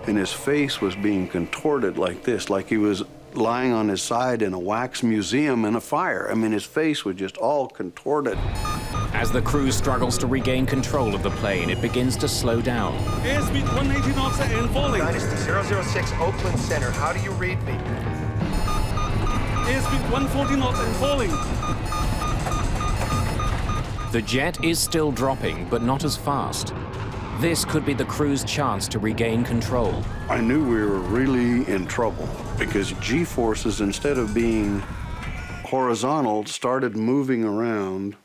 And his face was being contorted like this, like he was lying on his side in a wax museum in a fire. I mean, his face was just all contorted. As the crew struggles to regain control of the plane, it begins to slow down. Airspeed 180 knots and falling. Dynasty 006, Oakland Center, how do you read me? Airspeed 140 knots and falling. The jet is still dropping, but not as fast. This could be the crew's chance to regain control. I knew we were really in trouble because G-forces, instead of being horizontal, started moving around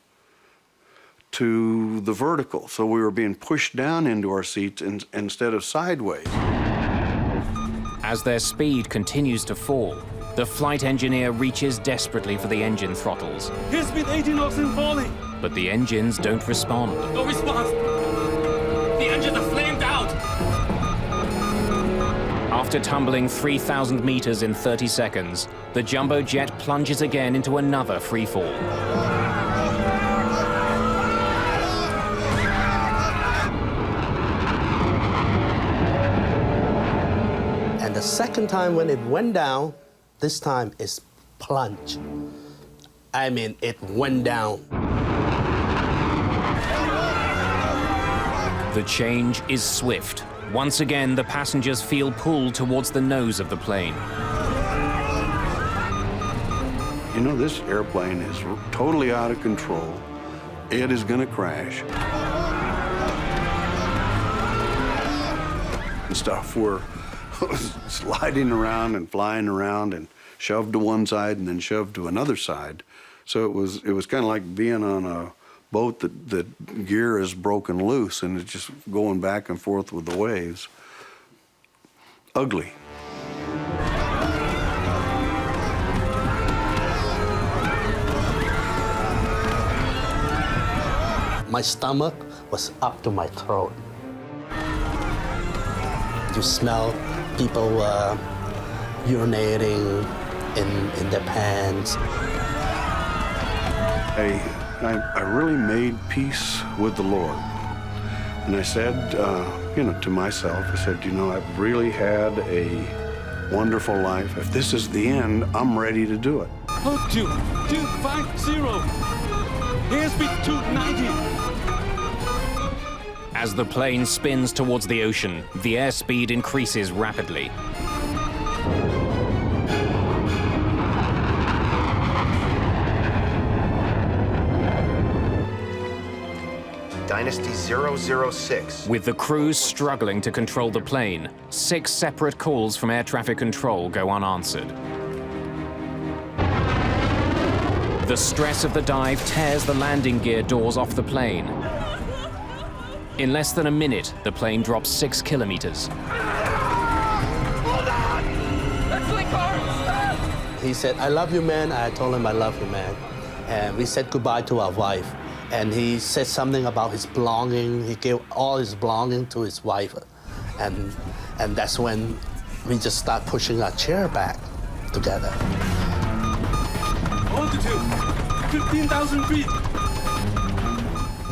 to the vertical. So we were being pushed down into our seats instead of sideways. As their speed continues to fall, the flight engineer reaches desperately for the engine throttles. Airspeed 80 knots and falling. But the engines don't respond. No response. The engines are flamed out. After tumbling 3,000 meters in 30 seconds, the jumbo jet plunges again into another free fall. And the second time when it went down, this time it's plunge. I mean, it went down. The change is swift. Once again, the passengers feel pulled towards the nose of the plane. You know, this airplane is totally out of control. It is gonna crash. And stuff, we're sliding around and flying around and shoved to one side and then shoved to another side. So it was kind of like being on a boat that the gear is broken loose and it's just going back and forth with the waves. Ugly. My stomach was up to my throat. You smell people urinating in their pants. I really made peace with the Lord. And I said, to myself, I said, I've really had a wonderful life. If this is the end, I'm ready to do it. Up to 250. Airspeed 290. As the plane spins towards the ocean, the airspeed increases rapidly. Dynasty 006. With the crews struggling to control the plane, 6 separate calls from air traffic control go unanswered. The stress of the dive tears the landing gear doors off the plane. In less than a minute, the plane drops 6 kilometers. Hold on! Let's link arms! He said, "I love you, man." I told him, "I love you, man." And we said goodbye to our wife. And he said something about his belonging. He gave all his belonging to his wife. And that's when we just start pushing our chair back together. Altitude, 15,000 feet.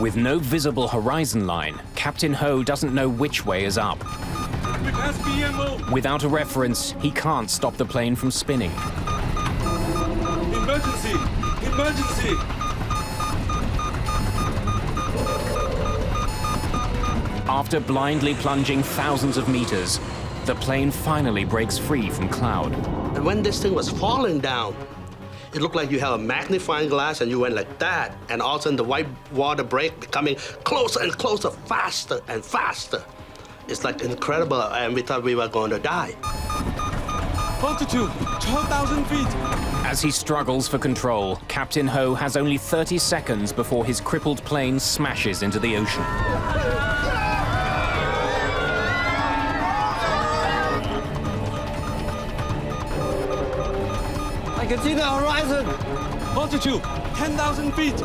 With no visible horizon line, Captain Ho doesn't know which way is up. We pass PMO. Without a reference, he can't stop the plane from spinning. Emergency! Emergency! After blindly plunging thousands of meters, the plane finally breaks free from cloud. And when this thing was falling down, it looked like you have a magnifying glass and you went like that, and all of a sudden the white water break becoming closer and closer, faster and faster. It's like incredible, and we thought we were going to die. Altitude, 12,000 feet. As he struggles for control, Captain Ho has only 30 seconds before his crippled plane smashes into the ocean. I can see the horizon. Altitude, 10,000 feet.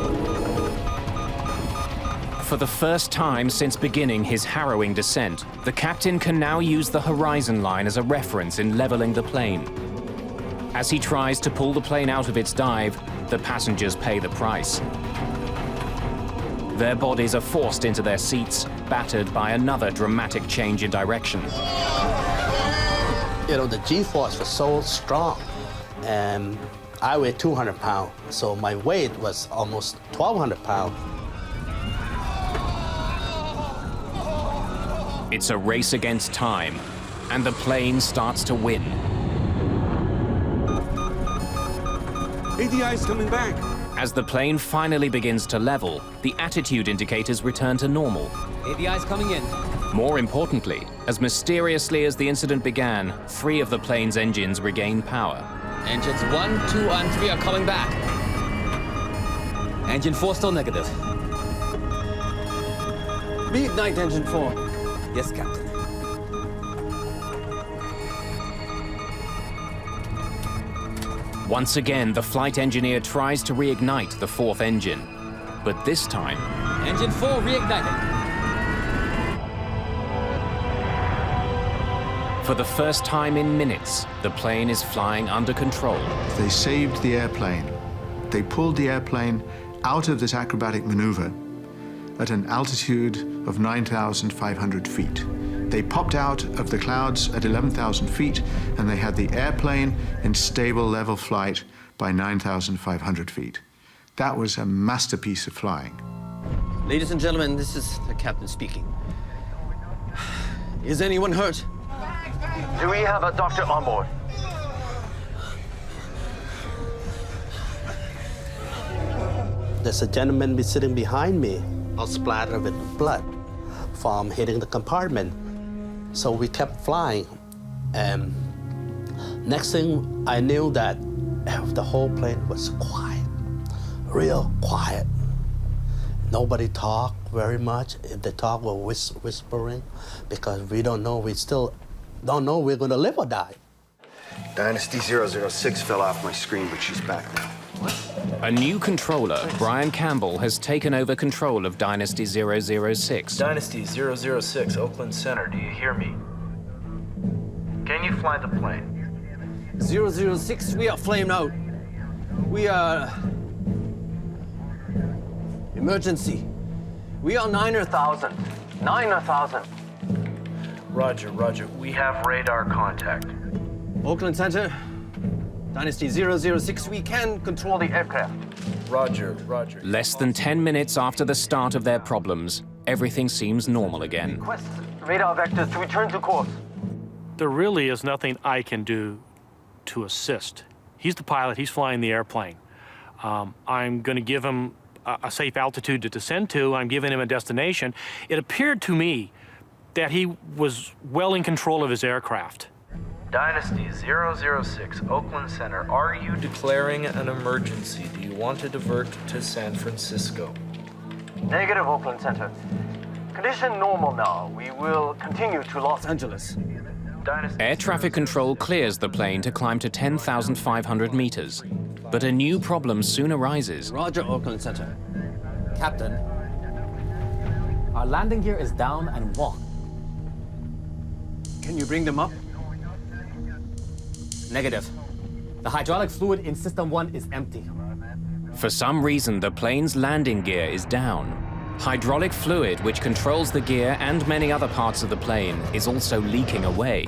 For the first time since beginning his harrowing descent, the captain can now use the horizon line as a reference in leveling the plane. As he tries to pull the plane out of its dive, the passengers pay the price. Their bodies are forced into their seats, battered by another dramatic change in direction. You know, the G-force was so strong, and I weighed 200 pounds, so my weight was almost 1,200 pounds. It's a race against time, and the plane starts to win. ADI is coming back. As the plane finally begins to level, the attitude indicators return to normal. ADI is coming in. More importantly, as mysteriously as the incident began, 3 of the plane's engines regain power. Engines 1, 2, and 3 are coming back. Engine 4 still negative. Reignite engine 4. Yes, Captain. Once again, the flight engineer tries to reignite the 4th engine. But this time... Engine 4 reigniting. For the first time in minutes, the plane is flying under control. They saved the airplane. They pulled the airplane out of this acrobatic maneuver at an altitude of 9,500 feet. They popped out of the clouds at 11,000 feet, and they had the airplane in stable level flight by 9,500 feet. That was a masterpiece of flying. Ladies and gentlemen, this is the captain speaking. Is anyone hurt? Do we have a doctor on board? There's a gentleman sitting behind me, all splattered with blood from hitting the compartment. So we kept flying, and next thing I knew that the whole plane was quiet, real quiet. Nobody talked very much. If they talk, we're whispering, because we don't know, we still don't know we're gonna live or die. Dynasty 006 fell off my screen, but she's back now. A new controller, Brian Campbell, has taken over control of Dynasty 006. Dynasty 006, Oakland Center, do you hear me? Can you fly the plane? 006, we are flamed out. We are... Emergency. We are 9,000. 9,000. Roger, roger. We have radar contact. Oakland Center, Dynasty 006, we can control the aircraft. Roger, roger. Less than 10 minutes after the start of their problems, everything seems normal again. Request radar vectors to return to course. There really is nothing I can do to assist. He's the pilot, he's flying the airplane. I'm going to give him a safe altitude to descend to. I'm giving him a destination. It appeared to me that he was well in control of his aircraft. Dynasty 006, Oakland Center. Are you declaring an emergency? Do you want to divert to San Francisco? Negative, Oakland Center. Condition normal now. We will continue to Los Angeles. Air traffic control clears the plane to climb to 10,500 meters. But a new problem soon arises. Roger, Oakland Center. Captain, our landing gear is down and warped. Can you bring them up? Negative. The hydraulic fluid in System 1 is empty. For some reason, the plane's landing gear is down. Hydraulic fluid, which controls the gear and many other parts of the plane, is also leaking away.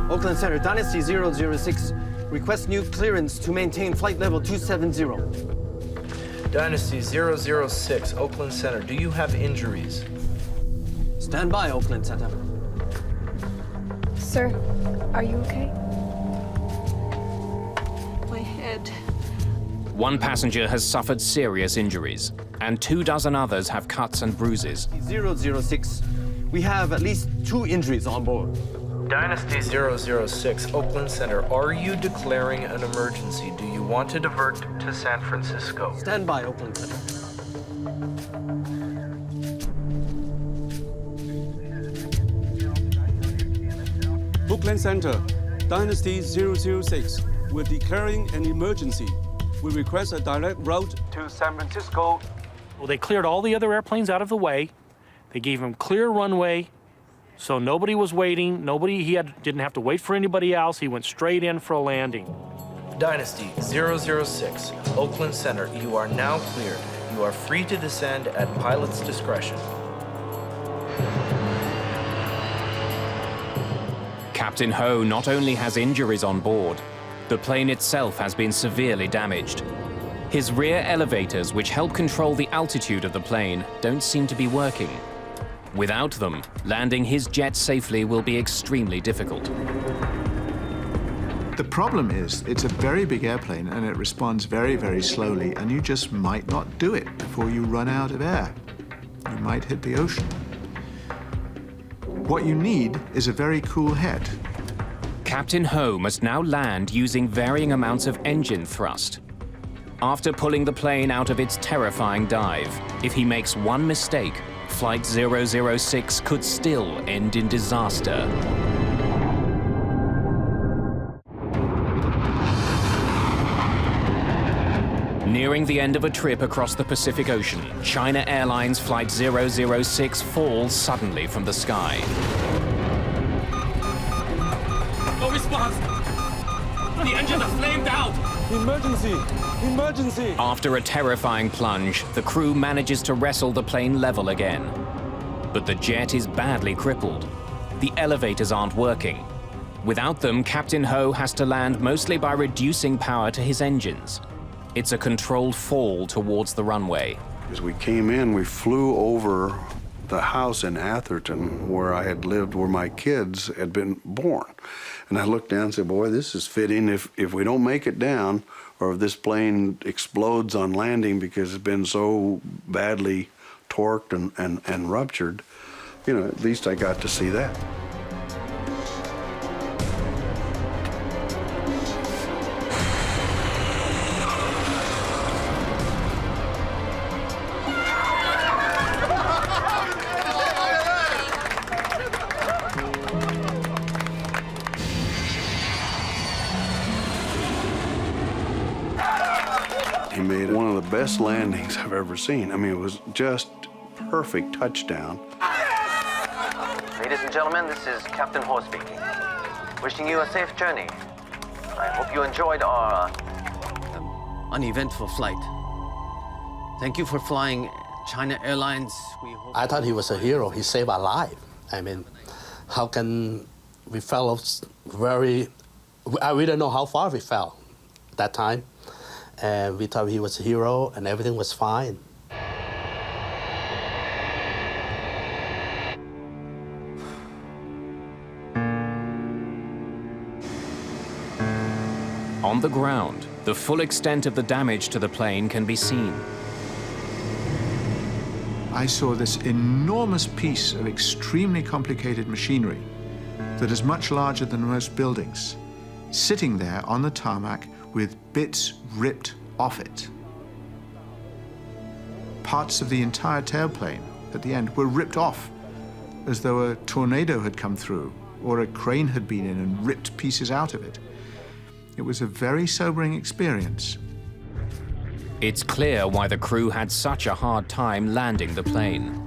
Oakland Center, Dynasty 006. Request new clearance to maintain flight level 270. Dynasty 006, Oakland Center. Do you have injuries? Stand by, Oakland Center. Sir, are you okay? My head. One passenger has suffered serious injuries, and 24 others have cuts and bruises. 006. We have at least 2 injuries on board. Dynasty 006, Oakland Center. Are you declaring an emergency? Do you want to divert to San Francisco? Stand by, Oakland Center. Oakland Center, Dynasty 006. We're declaring an emergency. We request a direct route To San Francisco. Well, they cleared all the other airplanes out of the way. They gave him clear runway, so nobody was waiting. Didn't have to wait for anybody else. He went straight in for a landing. Dynasty 006, Oakland Center. You are now cleared. You are free to descend at pilot's discretion. Captain Ho not only has injuries on board, the plane itself has been severely damaged. His rear elevators, which help control the altitude of the plane, don't seem to be working. Without them, landing his jet safely will be extremely difficult. The problem is, it's a very big airplane and it responds very, very slowly, and you just might not do it before you run out of air. You might hit the ocean. What you need is a very cool head. Captain Ho must now land using varying amounts of engine thrust. After pulling the plane out of its terrifying dive, if he makes one mistake, Flight 006 could still end in disaster. Nearing the end of a trip across the Pacific Ocean, China Airlines Flight 006 falls suddenly from the sky. No response! The engines are flamed out! Emergency! Emergency! After a terrifying plunge, the crew manages to wrestle the plane level again. But the jet is badly crippled. The elevators aren't working. Without them, Captain Ho has to land mostly by reducing power to his engines. It's a controlled fall towards the runway. As we came in, we flew over the house in Atherton where I had lived, where my kids had been born. And I looked down and said, boy, this is fitting. If we don't make it down, or if this plane explodes on landing because it's been so badly torqued and ruptured, you know, at least I got to see that. He made one of the best landings I've ever seen. I mean, it was just perfect touchdown. Ladies and gentlemen, this is Captain Ho speaking. Wishing you a safe journey. I hope you enjoyed our uneventful flight. Thank you for flying China Airlines. I thought he was a hero. He saved our life. I mean, how can we fell we didn't know how far we fell at that time. And we thought he was a hero and everything was fine. On the ground, the full extent of the damage to the plane can be seen. I saw this enormous piece of extremely complicated machinery that is much larger than most buildings, sitting there on the tarmac with bits ripped off it. Parts of the entire tailplane at the end were ripped off, as though a tornado had come through or a crane had been in and ripped pieces out of it. It was a very sobering experience. It's clear why the crew had such a hard time landing the plane.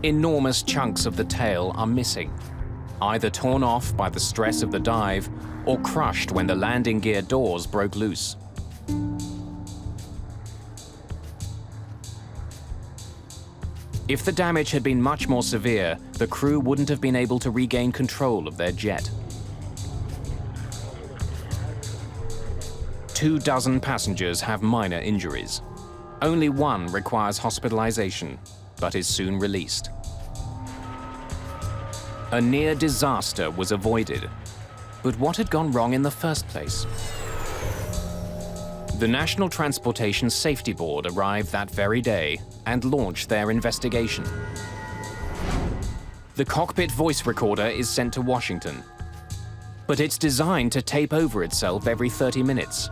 Enormous chunks of the tail are missing, either torn off by the stress of the dive or crushed when the landing gear doors broke loose. If the damage had been much more severe, the crew wouldn't have been able to regain control of their jet. 24 passengers have minor injuries. Only one requires hospitalization, but is soon released. A near disaster was avoided. But what had gone wrong in the first place? The National Transportation Safety Board arrived that very day and launched their investigation. The cockpit voice recorder is sent to Washington, but it's designed to tape over itself every 30 minutes.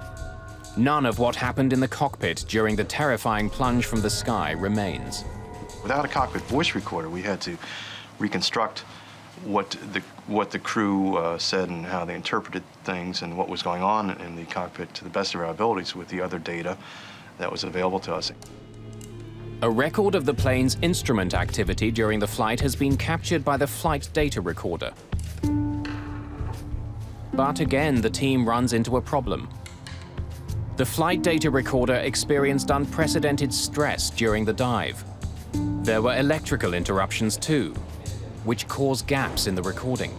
None of what happened in the cockpit during the terrifying plunge from the sky remains. Without a cockpit voice recorder, we had to reconstruct what the crew said and how they interpreted things and what was going on in the cockpit to the best of our abilities with the other data that was available to us. A record of the plane's instrument activity during the flight has been captured by the flight data recorder. But again, the team runs into a problem. The flight data recorder experienced unprecedented stress during the dive. There were electrical interruptions too, which caused gaps in the recording.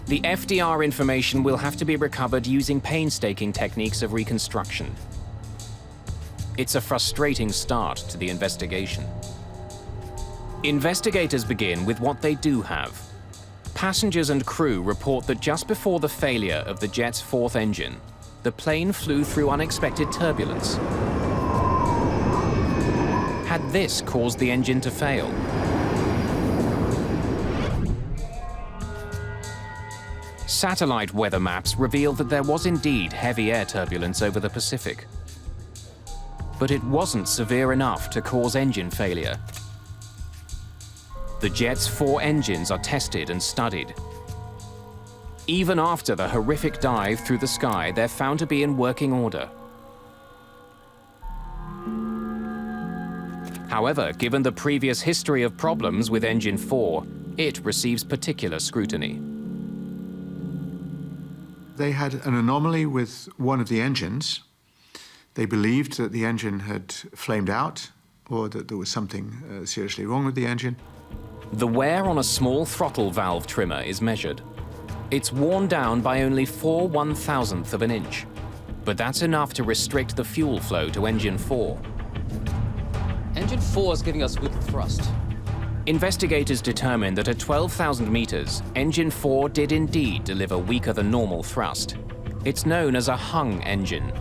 The FDR information will have to be recovered using painstaking techniques of reconstruction. It's a frustrating start to the investigation. Investigators begin with what they do have. Passengers and crew report that just before the failure of the jet's fourth engine, the plane flew through unexpected turbulence. Had this caused the engine to fail? Satellite weather maps revealed that there was indeed heavy air turbulence over the Pacific. But it wasn't severe enough to cause engine failure. The jet's 4 engines are tested and studied. Even after the horrific dive through the sky, they're found to be in working order. However, given the previous history of problems with Engine 4, it receives particular scrutiny. They had an anomaly with one of the engines. They believed that the engine had flamed out or that there was something seriously wrong with the engine. The wear on a small throttle valve trimmer is measured. It's worn down by only 4/1000th of an inch, but that's enough to restrict the fuel flow to Engine 4. Engine 4 is giving us good thrust. Investigators determined that at 12,000 meters, Engine 4 did indeed deliver weaker than normal thrust. It's known as a hung engine.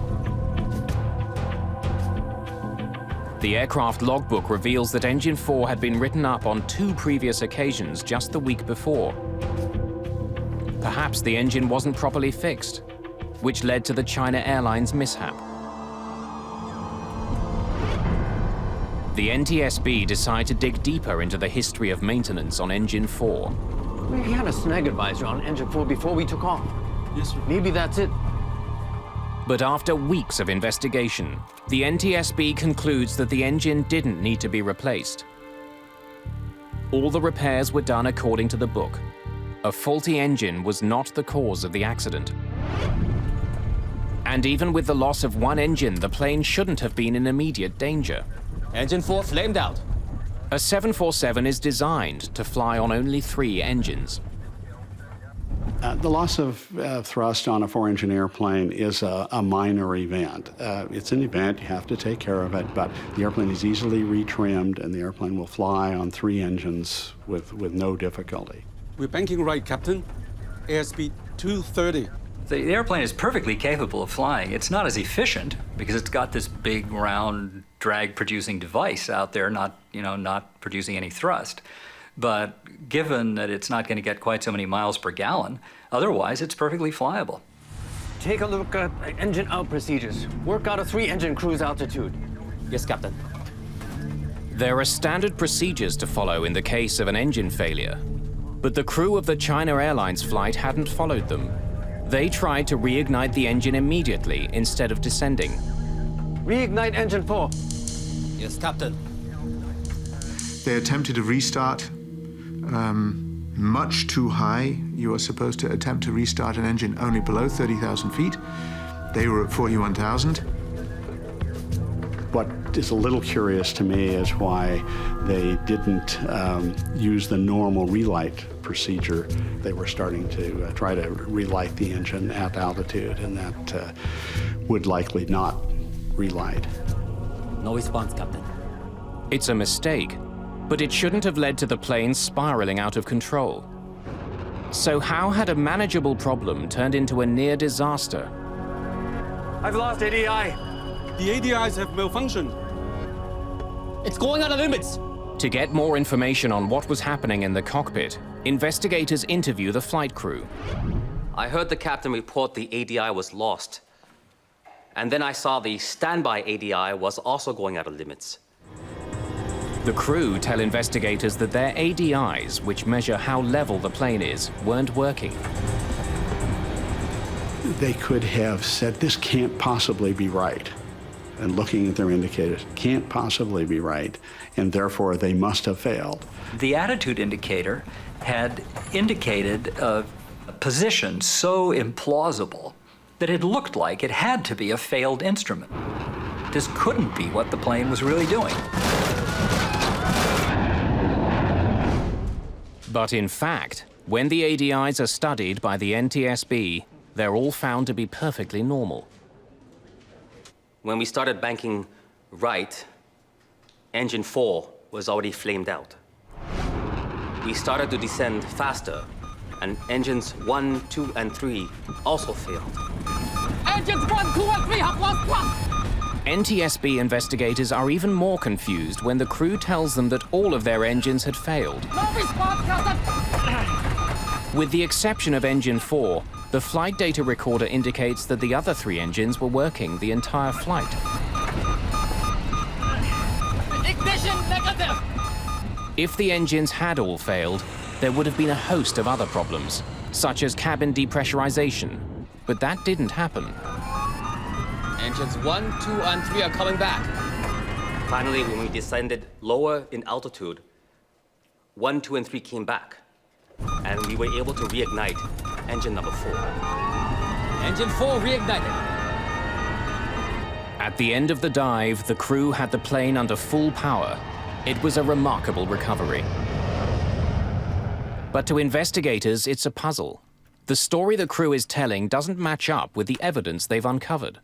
The aircraft logbook reveals that Engine 4 had been written up on 2 previous occasions just the week before. Perhaps the engine wasn't properly fixed, which led to the China Airlines mishap. The NTSB decided to dig deeper into the history of maintenance on Engine 4. We had a snag advisor on Engine 4 before we took off. Yes, sir. Maybe that's it. But after weeks of investigation, the NTSB concludes that the engine didn't need to be replaced. All the repairs were done according to the book. A faulty engine was not the cause of the accident. And even with the loss of one engine, the plane shouldn't have been in immediate danger. Engine 4 flamed out. A 747 is designed to fly on only 3 engines. The loss of thrust on a 4-engine airplane is a minor event. It's an event, you have to take care of it, but the airplane is easily retrimmed and the airplane will fly on 3 engines with no difficulty. We're banking right, Captain. Airspeed 230. The airplane is perfectly capable of flying. It's not as efficient because it's got this big, round, drag-producing device out there, not producing any thrust. But given that it's not going to get quite so many miles per gallon, otherwise it's perfectly flyable. Take a look at engine out procedures. Work out a 3-engine cruise altitude. Yes, Captain. There are standard procedures to follow in the case of an engine failure. But the crew of the China Airlines flight hadn't followed them. They tried to reignite the engine immediately instead of descending. Reignite engine 4. Yes, Captain. They attempted to restart much too high. You are supposed to attempt to restart an engine only below 30,000 feet. They were at 41,000. What is a little curious to me is why they didn't use the normal relight procedure. They were starting to try to relight the engine at altitude, and that would likely not relight. No response, Captain. It's a mistake, but it shouldn't have led to the plane spiraling out of control. So how had a manageable problem turned into a near disaster? I've lost ADI. The ADIs have malfunctioned. It's going out of limits. To get more information on what was happening in the cockpit, investigators interview the flight crew. I heard the captain report the ADI was lost. And then I saw the standby ADI was also going out of limits. The crew tell investigators that their ADIs, which measure how level the plane is, weren't working. They could have said, this can't possibly be right. And looking at their indicators, can't possibly be right, and therefore they must have failed. The attitude indicator had indicated a position so implausible that it looked like it had to be a failed instrument. This couldn't be what the plane was really doing. But in fact, when the ADIs are studied by the NTSB, they're all found to be perfectly normal. When we started banking right, engine 4 was already flamed out. We started to descend faster, and engines 1, 2, and 3 also failed. Engines 1, 2, and 3 have lost thrust! NTSB investigators are even more confused when the crew tells them that all of their engines had failed. No response, Captain! With the exception of engine 4, the flight data recorder indicates that the other 3 engines were working the entire flight. Ignition negative! If the engines had all failed, there would have been a host of other problems, such as cabin depressurization, but that didn't happen. Engines 1, 2, and 3 are coming back. Finally, when we descended lower in altitude, 1, 2, and 3 came back, and we were able to reignite engine number 4. Engine 4 reignited. At the end of the dive, the crew had the plane under full power. It was a remarkable recovery. But to investigators, it's a puzzle. The story the crew is telling doesn't match up with the evidence they've uncovered.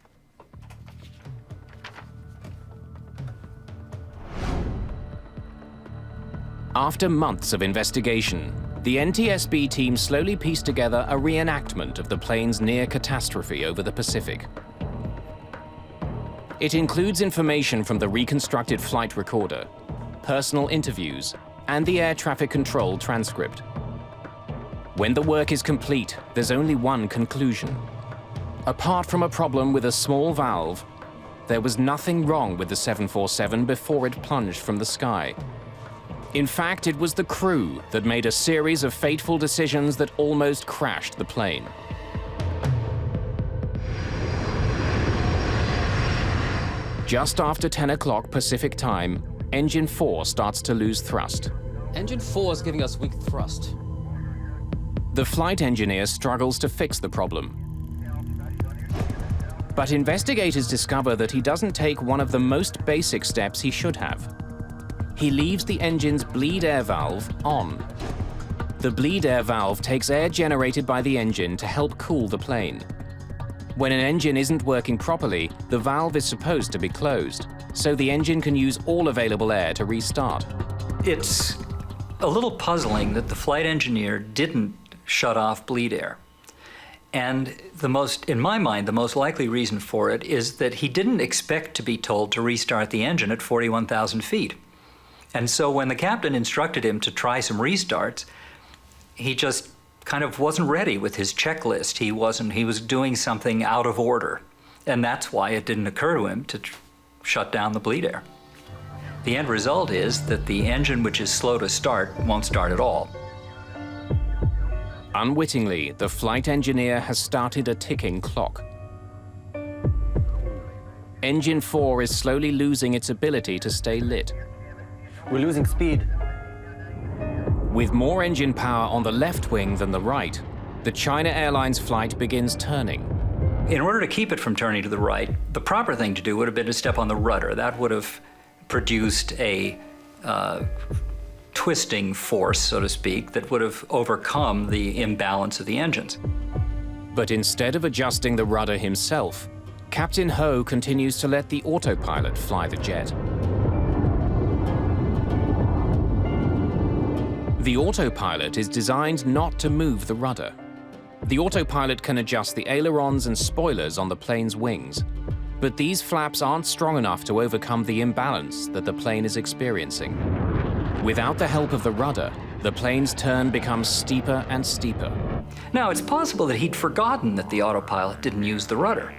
After months of investigation, the NTSB team slowly pieced together a reenactment of the plane's near catastrophe over the Pacific. It includes information from the reconstructed flight recorder, personal interviews, and the air traffic control transcript. When the work is complete, there's only one conclusion. Apart from a problem with a small valve, there was nothing wrong with the 747 before it plunged from the sky. In fact, it was the crew that made a series of fateful decisions that almost crashed the plane. Just after 10 o'clock Pacific time, engine 4 starts to lose thrust. Engine 4 is giving us weak thrust. The flight engineer struggles to fix the problem. But investigators discover that he doesn't take one of the most basic steps he should have. He leaves the engine's bleed air valve on. The bleed air valve takes air generated by the engine to help cool the plane. When an engine isn't working properly, the valve is supposed to be closed, so the engine can use all available air to restart. It's a little puzzling that the flight engineer didn't shut off bleed air. And in my mind, the most likely reason for it is that he didn't expect to be told to restart the engine at 41,000 feet. And so when the captain instructed him to try some restarts, he just kind of wasn't ready with his checklist. He was doing something out of order. And that's why it didn't occur to him to shut down the bleed air. The end result is that the engine, which is slow to start, won't start at all. Unwittingly, the flight engineer has started a ticking clock. Engine 4 is slowly losing its ability to stay lit. We're losing speed. With more engine power on the left wing than the right, the China Airlines flight begins turning. In order to keep it from turning to the right, the proper thing to do would have been to step on the rudder. That would have produced a twisting force, so to speak, that would have overcome the imbalance of the engines. But instead of adjusting the rudder himself, Captain Ho continues to let the autopilot fly the jet. The autopilot is designed not to move the rudder. The autopilot can adjust the ailerons and spoilers on the plane's wings, but these flaps aren't strong enough to overcome the imbalance that the plane is experiencing. Without the help of the rudder, the plane's turn becomes steeper and steeper. Now, it's possible that he'd forgotten that the autopilot didn't use the rudder.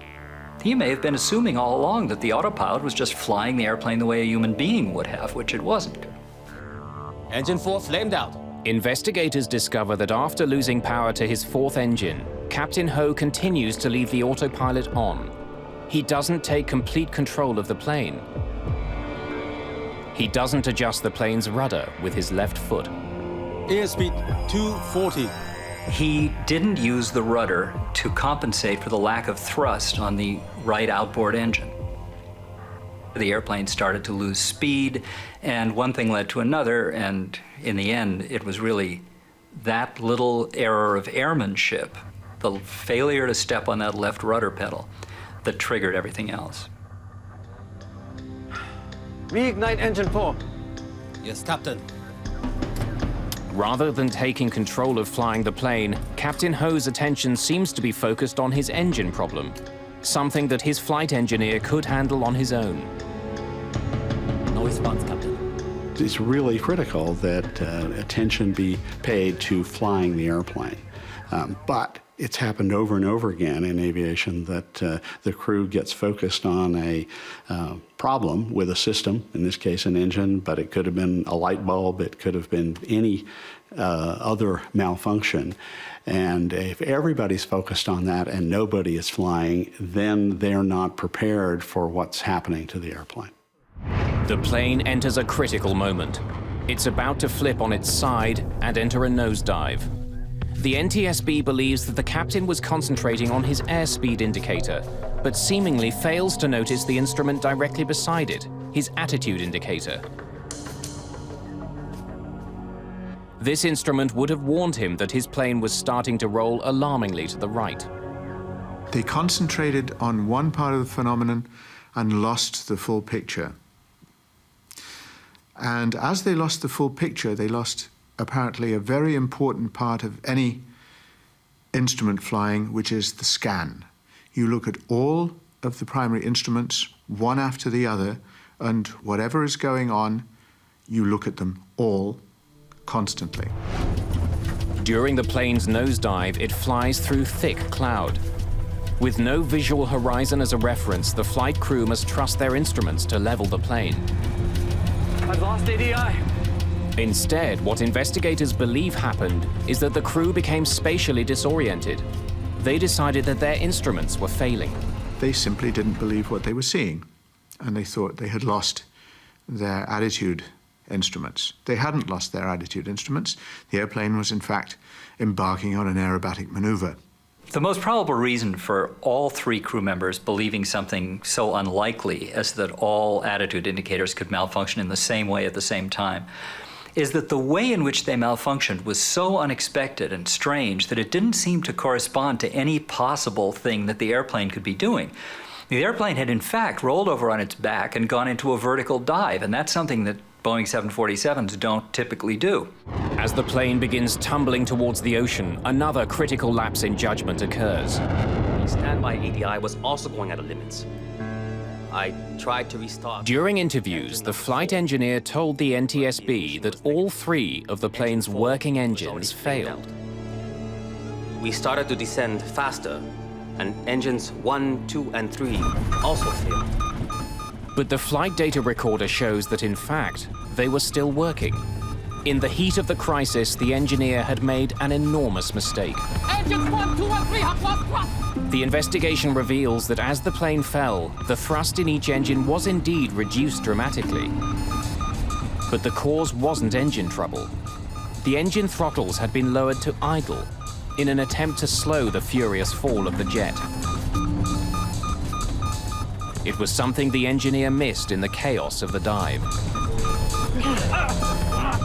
He may have been assuming all along that the autopilot was just flying the airplane the way a human being would have, which it wasn't. Engine 4 flamed out. Investigators discover that after losing power to his fourth engine, Captain Ho continues to leave the autopilot on. He doesn't take complete control of the plane. He doesn't adjust the plane's rudder with his left foot. Airspeed 240. He didn't use the rudder to compensate for the lack of thrust on the right outboard engine. The airplane started to lose speed, and one thing led to another, and in the end, it was really that little error of airmanship, the failure to step on that left rudder pedal, that triggered everything else. Reignite engine 4. Yes, Captain. Rather than taking control of flying the plane, Captain Ho's attention seems to be focused on his engine problem, something that his flight engineer could handle on his own. No response, Captain. It's really critical that attention be paid to flying the airplane. But it's happened over and over again in aviation that the crew gets focused on a problem with a system, in this case an engine, but it could have been a light bulb, it could have been any other malfunction. And if everybody's focused on that and nobody is flying, then they're not prepared for what's happening to the airplane. The plane enters a critical moment. It's about to flip on its side and enter a nosedive. The NTSB believes that the captain was concentrating on his airspeed indicator, but seemingly fails to notice the instrument directly beside it, his attitude indicator. This instrument would have warned him that his plane was starting to roll alarmingly to the right. They concentrated on one part of the phenomenon and lost the full picture. And as they lost the full picture, they lost apparently a very important part of any instrument flying, which is the scan. You look at all of the primary instruments, one after the other, and whatever is going on, you look at them all constantly. During the plane's nosedive, it flies through thick cloud. With no visual horizon as a reference, the flight crew must trust their instruments to level the plane. I've lost ADI. Instead, what investigators believe happened is that the crew became spatially disoriented. They decided that their instruments were failing. They simply didn't believe what they were seeing, and they thought they had lost their attitude instruments. They hadn't lost their attitude instruments. The airplane was, in fact, embarking on an aerobatic maneuver. The most probable reason for all three crew members believing something so unlikely as that all attitude indicators could malfunction in the same way at the same time is that the way in which they malfunctioned was so unexpected and strange that it didn't seem to correspond to any possible thing that the airplane could be doing. The airplane had in fact rolled over on its back and gone into a vertical dive, and that's something that Boeing 747s don't typically do. As the plane begins tumbling towards the ocean, another critical lapse in judgment occurs. The standby ADI was also going out of limits. I tried to restart. During interviews, the flight engineer told the NTSB that all 3 of the plane's working engines failed. We started to descend faster, and engines 1, 2, and 3 also failed. But the flight data recorder shows that, in fact, they were still working. In the heat of the crisis, the engineer had made an enormous mistake. Engines 1, 2, and 3 have lost thrust. The investigation reveals that as the plane fell, the thrust in each engine was indeed reduced dramatically. But the cause wasn't engine trouble. The engine throttles had been lowered to idle in an attempt to slow the furious fall of the jet. It was something the engineer missed in the chaos of the dive.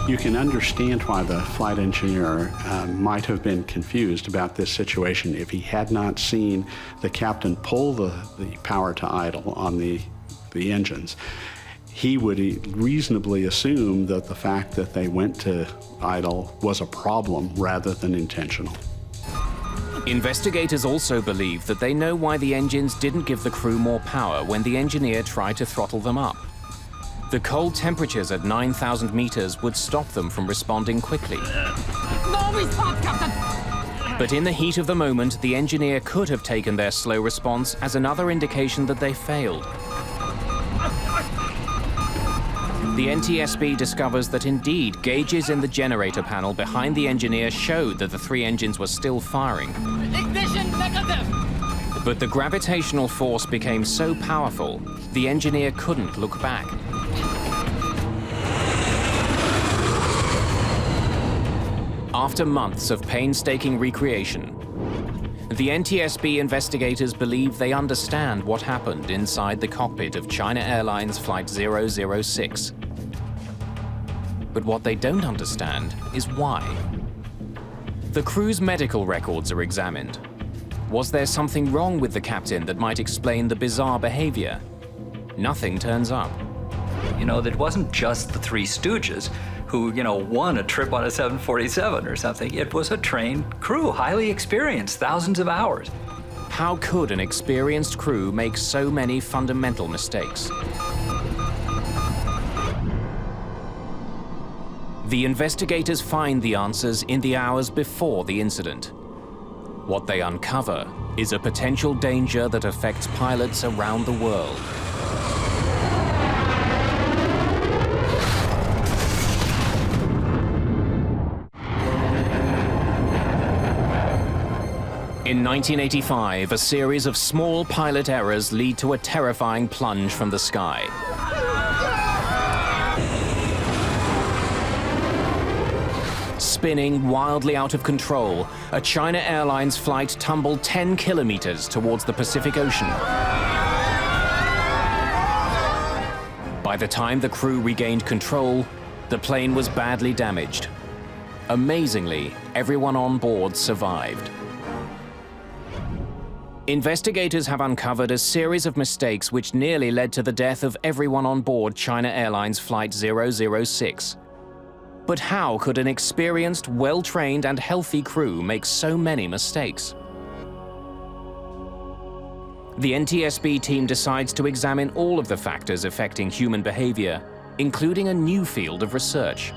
You can understand why the flight engineer might have been confused about this situation if he had not seen the captain pull the power to idle on the engines. He would reasonably assume that the fact that they went to idle was a problem rather than intentional. Investigators also believe that they know why the engines didn't give the crew more power when the engineer tried to throttle them up. The cold temperatures at 9,000 meters would stop them from responding quickly. No response, Captain! But in the heat of the moment, the engineer could have taken their slow response as another indication that they failed. The NTSB discovers that indeed gauges in the generator panel behind the engineer showed that the 3 engines were still firing. Ignition negative! But the gravitational force became so powerful, the engineer couldn't look back. After months of painstaking recreation, the NTSB investigators believe they understand what happened inside the cockpit of China Airlines Flight 006. But what they don't understand is why. The crew's medical records are examined. Was there something wrong with the captain that might explain the bizarre behavior? Nothing turns up. You know, it wasn't just the 3 Stooges who, won a trip on a 747 or something. It was a trained crew, highly experienced, thousands of hours. How could an experienced crew make so many fundamental mistakes? The investigators find the answers in the hours before the incident. What they uncover is a potential danger that affects pilots around the world. In 1985, a series of small pilot errors lead to a terrifying plunge from the sky. Spinning wildly out of control, a China Airlines flight tumbled 10 kilometers towards the Pacific Ocean. By the time the crew regained control, the plane was badly damaged. Amazingly, everyone on board survived. Investigators have uncovered a series of mistakes which nearly led to the death of everyone on board China Airlines Flight 006. But how could an experienced, well-trained and healthy crew make so many mistakes? The NTSB team decides to examine all of the factors affecting human behavior, including a new field of research.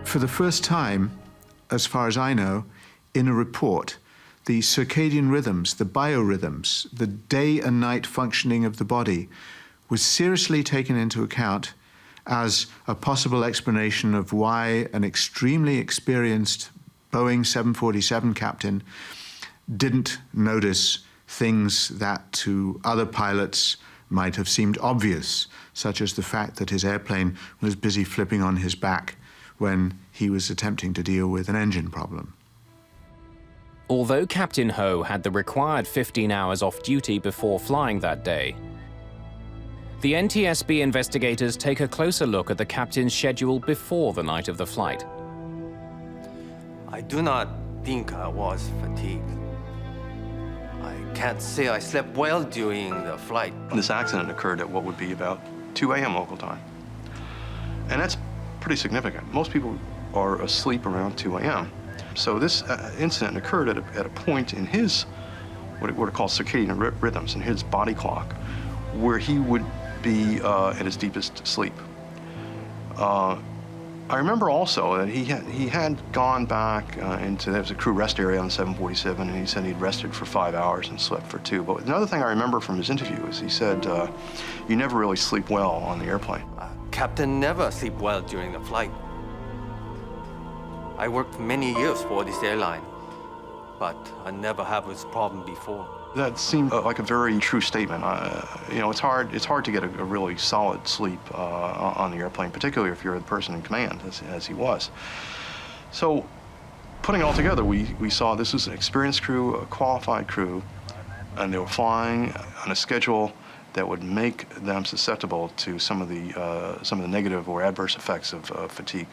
For the first time, as far as I know, in a report, the circadian rhythms, the biorhythms, the day and night functioning of the body was seriously taken into account as a possible explanation of why an extremely experienced Boeing 747 captain didn't notice things that to other pilots might have seemed obvious, such as the fact that his airplane was busy flipping on his back when he was attempting to deal with an engine problem. Although Captain Ho had the required 15 hours off duty before flying that day, the NTSB investigators take a closer look at the captain's schedule before the night of the flight. I do not think I was fatigued. I can't say I slept well during the flight. This accident occurred at what would be about 2 a.m. local time. And that's pretty significant. Most people are asleep around 2 a.m. So this incident occurred at a point in his what are called circadian rhythms in his body clock, where he would be at his deepest sleep. I remember also that he had gone back there was a crew rest area on the 747, and he said he'd rested for 5 hours and slept for 2. But another thing I remember from his interview is he said, you never really sleep well on the airplane. Captain never sleep well during the flight. I worked many years for this airline, but I never had this problem before. That seemed like a very true statement. You know, it's hard to get a really solid sleep on the airplane, particularly if you're the person in command, as he was. So, putting it all together, we saw this was an experienced crew, a qualified crew, and they were flying on a schedule that would make them susceptible to some of the negative or adverse effects of fatigue.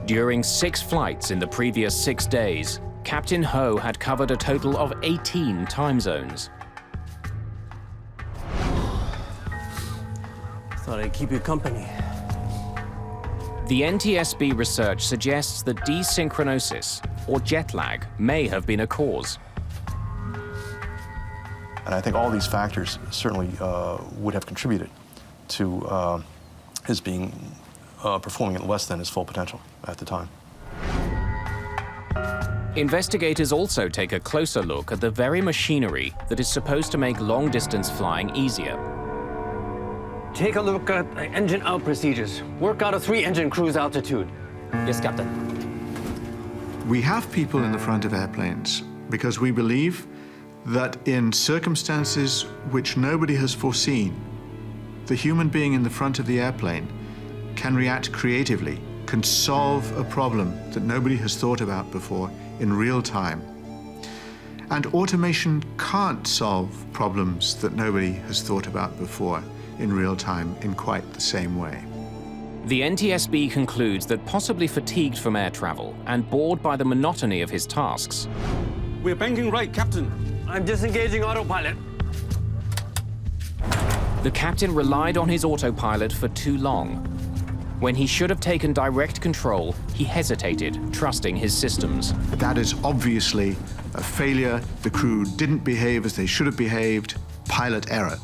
During 6 flights in the previous 6 days, Captain Ho had covered a total of 18 time zones. Thought I'd keep you company. The NTSB research suggests that desynchronisis, or jet lag, may have been a cause. And I think all these factors certainly would have contributed to his being performing at less than his full potential at the time. Investigators also take a closer look at the very machinery that is supposed to make long-distance flying easier. Take a look at engine out procedures. Work out a 3-engine cruise altitude. Yes, Captain. We have people in the front of airplanes because we believe that in circumstances which nobody has foreseen, the human being in the front of the airplane can react creatively, can solve a problem that nobody has thought about before in real time. And automation can't solve problems that nobody has thought about before in real time in quite the same way. The NTSB concludes that possibly fatigued from air travel and bored by the monotony of his tasks, We're banking right, Captain. I'm disengaging autopilot. the captain relied on his autopilot for too long. When he should have taken direct control, he hesitated, trusting his systems. That is obviously a failure. The crew didn't behave as they should have behaved. Pilot error.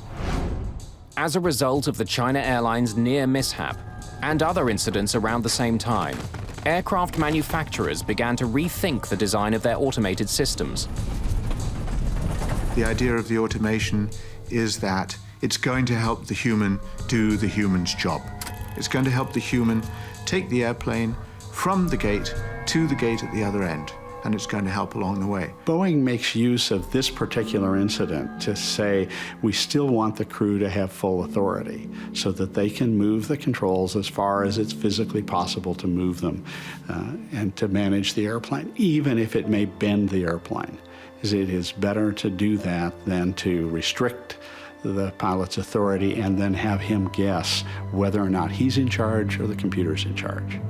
As a result of the China Airlines near mishap and other incidents around the same time, aircraft manufacturers began to rethink the design of their automated systems. The idea of the automation is that it's going to help the human do the human's job. It's going to help the human take the airplane from the gate to the gate at the other end, and it's going to help along the way. Boeing makes use of this particular incident to say we still want the crew to have full authority so that they can move the controls as far as it's physically possible to move them and to manage the airplane, even if it may bend the airplane. It is better to do that than to restrict the pilot's authority and then have him guess whether or not he's in charge or the computer's in charge.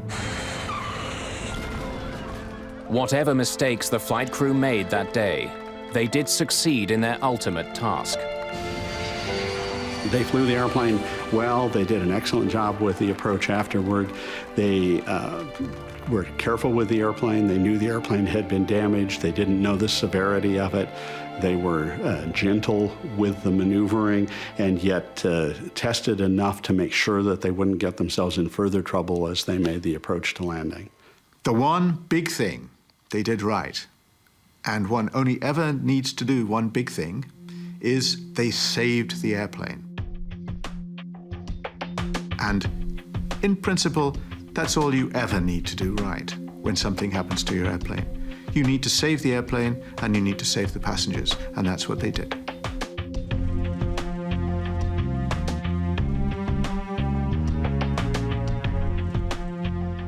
Whatever mistakes the flight crew made that day, they did succeed in their ultimate task. They flew the airplane well. They did an excellent job with the approach afterward. They were careful with the airplane. They knew the airplane had been damaged. They didn't know the severity of it. They were gentle with the maneuvering and yet tested enough to make sure that they wouldn't get themselves in further trouble as they made the approach to landing. The one big thing they did right, and one only ever needs to do one big thing, is they saved the airplane. And in principle, that's all you ever need to do right when something happens to your airplane. You need to save the airplane and you need to save the passengers, and that's what they did.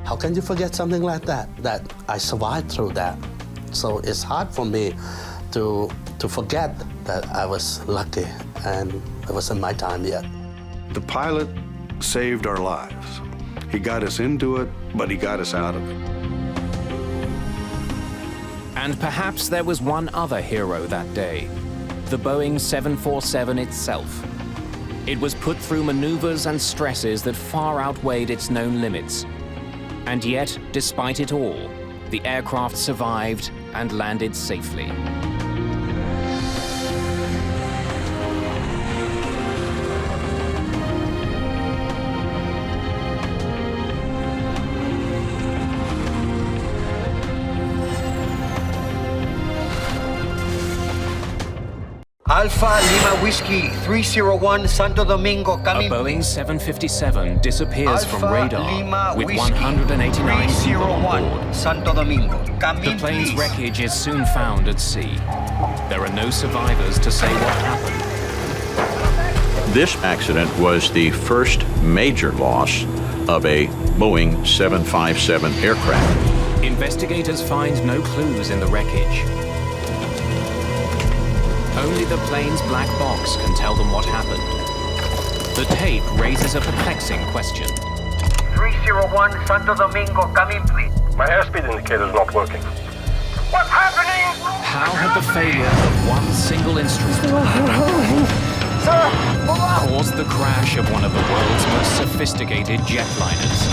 How can you forget something like that? That I survived through that. So it's hard for me to forget that I was lucky and it wasn't my time yet. The pilot saved our lives. He got us into it, but he got us out of it. And perhaps there was one other hero that day, the Boeing 747 itself. It was put through maneuvers and stresses that far outweighed its known limits. And yet, despite it all, the aircraft survived and landed safely. Alpha Lima Whiskey 301 Santo Domingo A coming. Boeing 757 disappears from Alpha radar Lima with Whiskey 189 people on 301 board. Santo Domingo. The plane's wreckage is soon found at sea. There are no survivors to say what happened. This accident was the first major loss of a Boeing 757 aircraft. Investigators find no clues in the wreckage. Only the plane's black box can tell them what happened. The tape raises a perplexing question. 301 Santo Domingo, come in, please. My airspeed indicator is not working. What's happening? How had the failure of one single instrument caused the crash of one of the world's most sophisticated jetliners?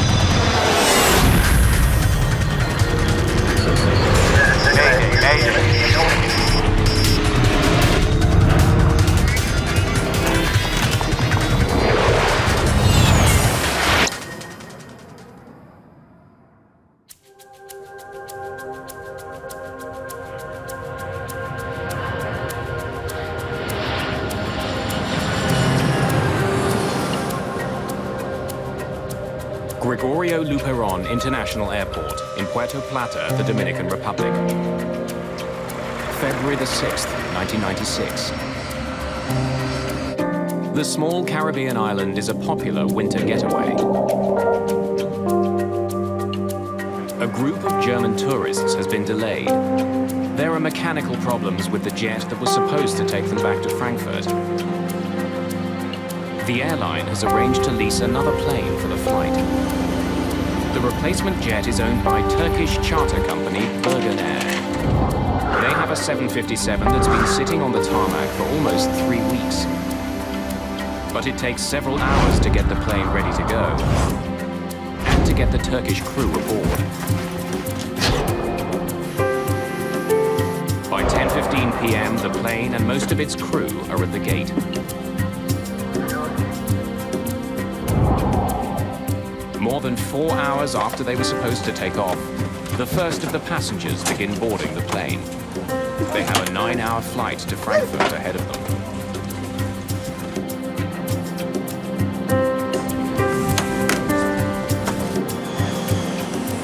Gregorio Luperon International Airport in Puerto Plata, the Dominican Republic. February the 6th, 1996. The small Caribbean island is a popular winter getaway. A group of German tourists has been delayed. There are mechanical problems with the jet that was supposed to take them back to Frankfurt. The airline has arranged to lease another plane for the flight. The replacement jet is owned by Turkish charter company Bergen Air. They have a 757 that's been sitting on the tarmac for almost 3 weeks. But it takes several hours to get the plane ready to go and to get the Turkish crew aboard. By 10:15 p.m., the plane and most of its crew are at the gate. More than 4 hours after they were supposed to take off, the first of the passengers begin boarding the plane. They have a 9-hour flight to Frankfurt ahead of them.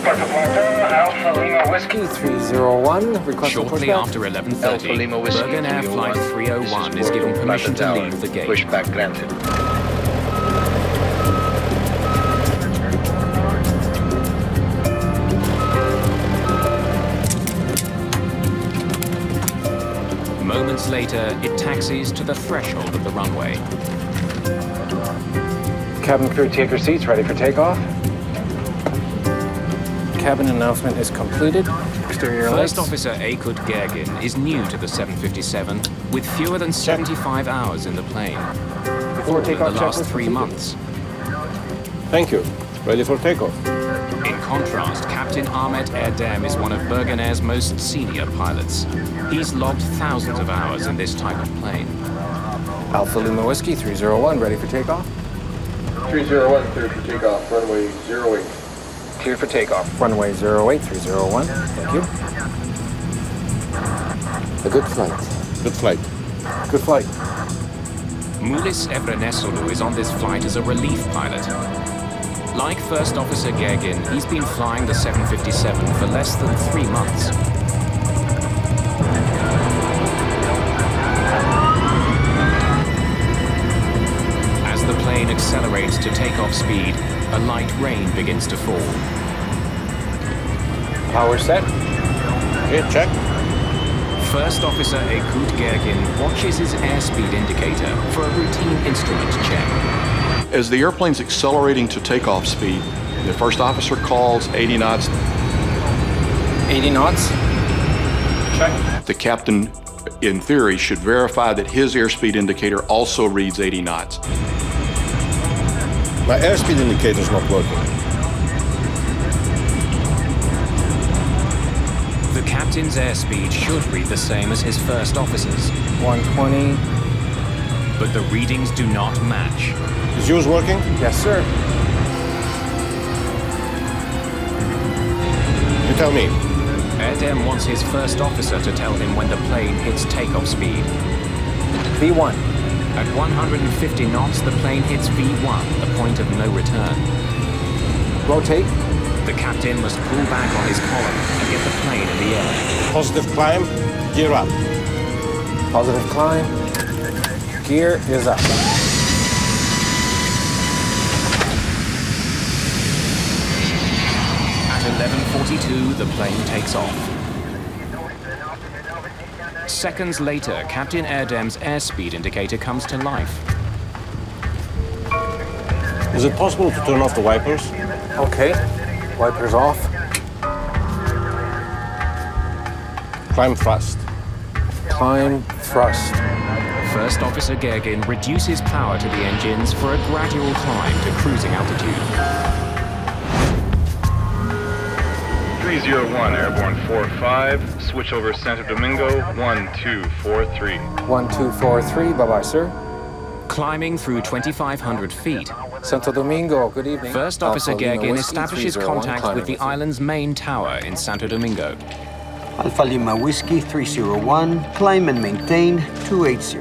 Alpha Lima Whiskey 301. Request Shortly after 11:30, Bergen Air Flight 301 is given permission to leave the gate. Pushback granted. Moments later, it taxis to the threshold of the runway. Cabin crew, take your seats, ready for takeoff. Cabin announcement is completed. Exterior lights. First Officer Aykut Gergin is new to the 757 with fewer than 75 hours in the plane. Before All in takeoff, the last checklist 3 completed. months. Thank you. Ready for takeoff. In contrast, Captain Ahmet Erdem is one of Bergen Air's most senior pilots. He's logged thousands of hours in this type of plane. Alpha Lima Whiskey 301, ready for takeoff. 301, cleared for takeoff, runway 08. Cleared for takeoff. Runway 08, 301. Thank you. A good flight. Good flight. Good flight. Mulis Evrenesolu is on this flight as a relief pilot. Like First Officer Gergin, he's been flying the 757 for less than 3 months. As the plane accelerates to takeoff speed, a light rain begins to fall. Power set. Here, check. First Officer Aykut Gergin watches his airspeed indicator for a routine instrument check. As the airplane's accelerating to takeoff speed, the first officer calls 80 knots. 80 knots. Check. The captain, in theory, should verify that his airspeed indicator also reads 80 knots. My airspeed indicator is not working. The captain's airspeed should read the same as his first officer's. 120. But the readings do not match. Is yours working? Yes, sir. You tell me. Erdem wants his first officer to tell him when the plane hits takeoff speed. V1. At 150 knots, the plane hits V1, the point of no return. Rotate. The captain must pull back on his column and get the plane in the air. Positive climb. Gear up. Positive climb. Gear is up. At 11:42, the plane takes off. Seconds later, Captain Airdem's airspeed indicator comes to life. Is it possible to turn off the wipers? Okay. Wipers off. Climb thrust. Climb thrust. First Officer Gergin reduces power to the engines for a gradual climb to cruising altitude. 301, Airborne 45, switch over Santo Domingo, 1243. 1243, bye-bye, sir. Climbing through 2,500 feet, Santo Domingo, good evening. First Officer Alpha Lima Gergin Whiskey, establishes 301, contact climbing with the island's main tower in Santo Domingo. Alpha Lima Whiskey 301, climb and maintain 280.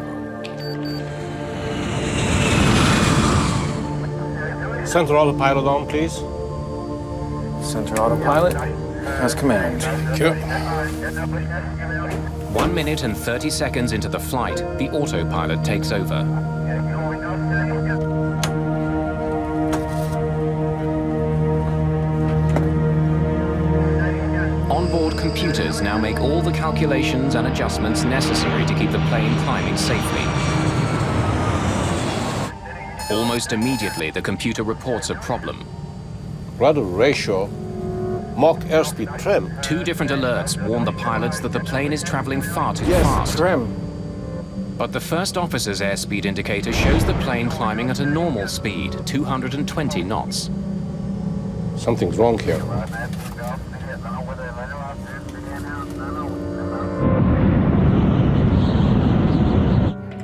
Center autopilot on, please. Center autopilot, as command. Thank you. 1 minute and 30 seconds into the flight, the autopilot takes over. Onboard computers now make all the calculations and adjustments necessary to keep the plane climbing safely. Almost immediately, the computer reports a problem. Rudder ratio, Mach airspeed trim. 2 different alerts warn the pilots that the plane is traveling far too Yes, fast. trim. But the first officer's airspeed indicator shows the plane climbing at a normal speed, 220 knots. Something's wrong here.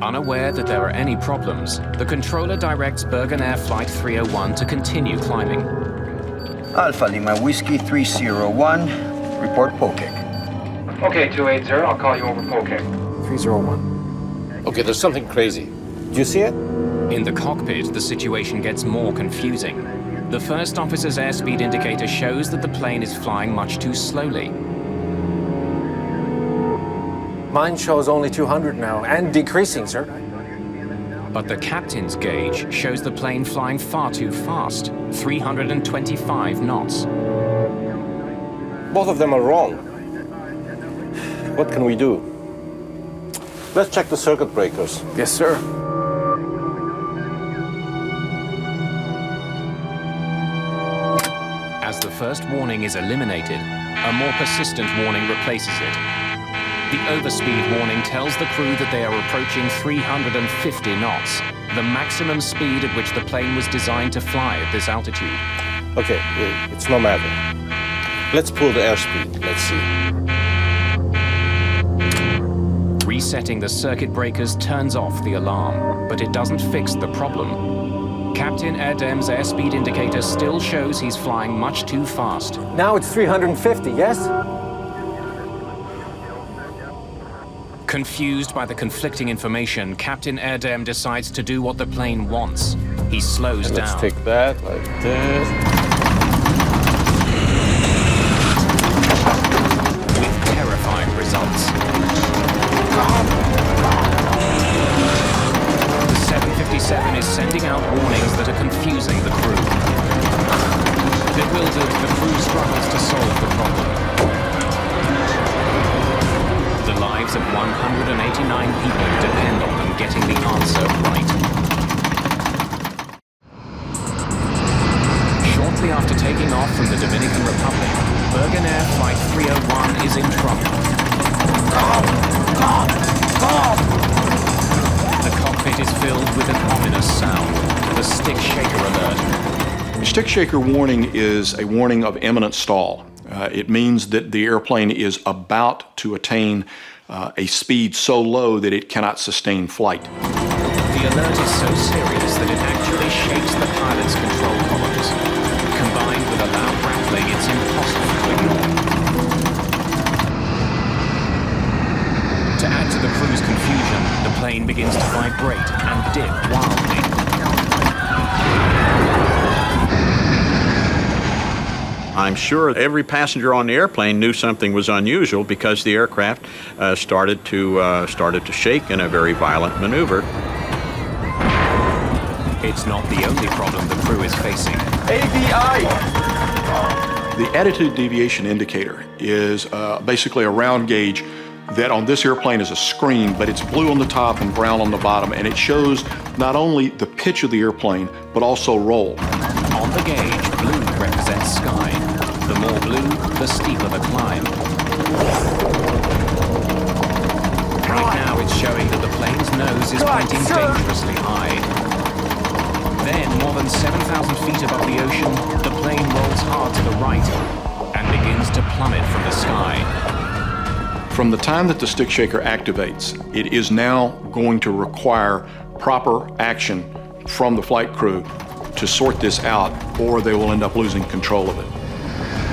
Unaware that there are any problems, the controller directs Bergen Air Flight 301 to continue climbing. Alpha Lima Whiskey 301, report Pokek. Okay, 280, I'll call you over Pokek. 301. Okay, there's something crazy. Do you see it? In the cockpit, the situation gets more confusing. The first officer's airspeed indicator shows that the plane is flying much too slowly. Mine shows only 200 now, and decreasing, sir. But the captain's gauge shows the plane flying far too fast, 325 knots. Both of them are wrong. What can we do? Let's check the circuit breakers. Yes, sir. As the first warning is eliminated, a more persistent warning replaces it. The overspeed warning tells the crew that they are approaching 350 knots, the maximum speed at which the plane was designed to fly at this altitude. Okay, it's no matter. Let's pull the airspeed. Let's see. Resetting the circuit breakers turns off the alarm, but it doesn't fix the problem. Captain Airdem's airspeed indicator still shows he's flying much too fast. Now it's 350, yes? Confused by the conflicting information, Captain Airdem decides to do what the plane wants. He slows down. Let's take that like this. With terrifying results. The 757 is sending out warnings that are confusing the crew. Bewildered, the crew struggles to solve the problem. The lives of 189 people depend on them getting the answer right. Shortly after taking off from the Dominican Republic, Bergen Air Flight 301 is in trouble. The cockpit is filled with an ominous sound, the stick shaker alert. A stick shaker warning is a warning of imminent stall. It means that the airplane is about to attain a speed so low that it cannot sustain flight. The alert is so serious that it actually shakes the pilot's control columns. Combined with a loud rattling, it's impossible to ignore. To add to to the crew's confusion, the plane begins to vibrate and dip wildly. I'm sure every passenger on the airplane knew something was unusual because the aircraft started to shake in a very violent maneuver. It's not the only problem the crew is facing. ADI! The attitude deviation indicator is basically a round gauge that on this airplane is a screen, but it's blue on the top and brown on the bottom, and it shows not only the pitch of the airplane, but also roll. On the gauge, blue represents sky. The more blue, the steeper the climb. Right now it's showing that the plane's nose is pointing dangerously high. Then, more than 7,000 feet above the ocean, the plane rolls hard to the right and begins to plummet from the sky. From the time that the stick shaker activates, it is now going to require proper action from the flight crew to sort this out, or they will end up losing control of it.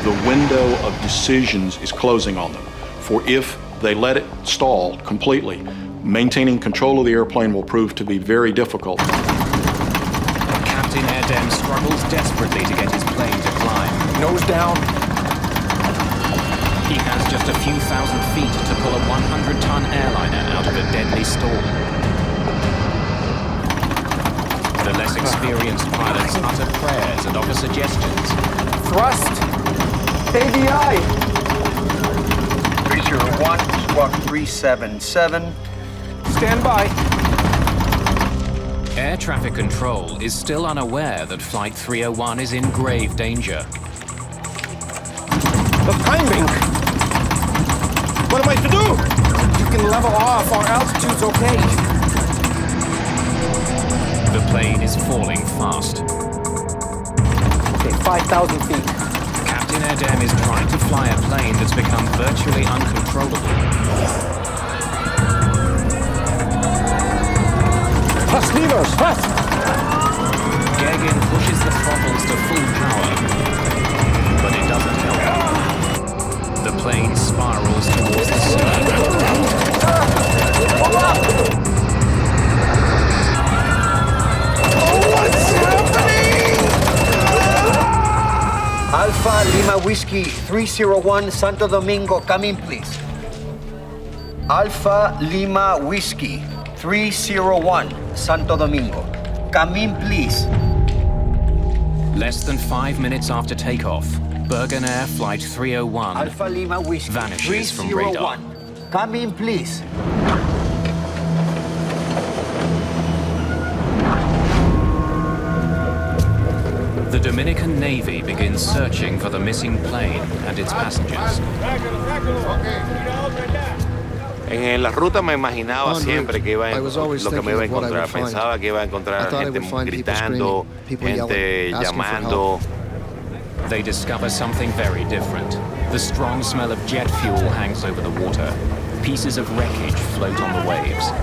The window of decisions is closing on them, for if they let it stall completely, maintaining control of the airplane will prove to be very difficult. Captain Airdem struggles desperately to get his plane to climb. Nose down. He has just a few thousand feet to pull a 100-ton airliner out of a deadly storm. The less experienced pilots utter prayers and offer suggestions. Thrust! ADI! 301, squawk 377. Stand by. Air traffic control is still unaware that Flight 301 is in grave danger. The timing! What am I to do? You can level off. Our altitude's okay. The plane is falling fast. Okay, 5,000 feet. Captain Airdem is trying to fly a plane that's become virtually uncontrollable. Press levers, fast! Gagin pushes the throttles to full power, but it doesn't help. The plane spirals towards the surge. What's happening? Alpha Lima Whiskey 301, Santo Domingo, come in, please. Alpha Lima Whiskey 301, Santo Domingo. Come in, please. Less than 5 minutes after takeoff, Bergen Air Flight 301 Alpha Lima Whiskey vanishes from 301. radar. Come in, please. The Dominican Navy begins searching for the missing plane and its passengers. En la ruta me imaginaba siempre que iba lo que me iba a encontrar. Pensaba que iba a encontrar gente gritando, gente llamando. They discover something very different. The strong smell of jet fuel hangs over the water. Pieces of wreckage float on the waves.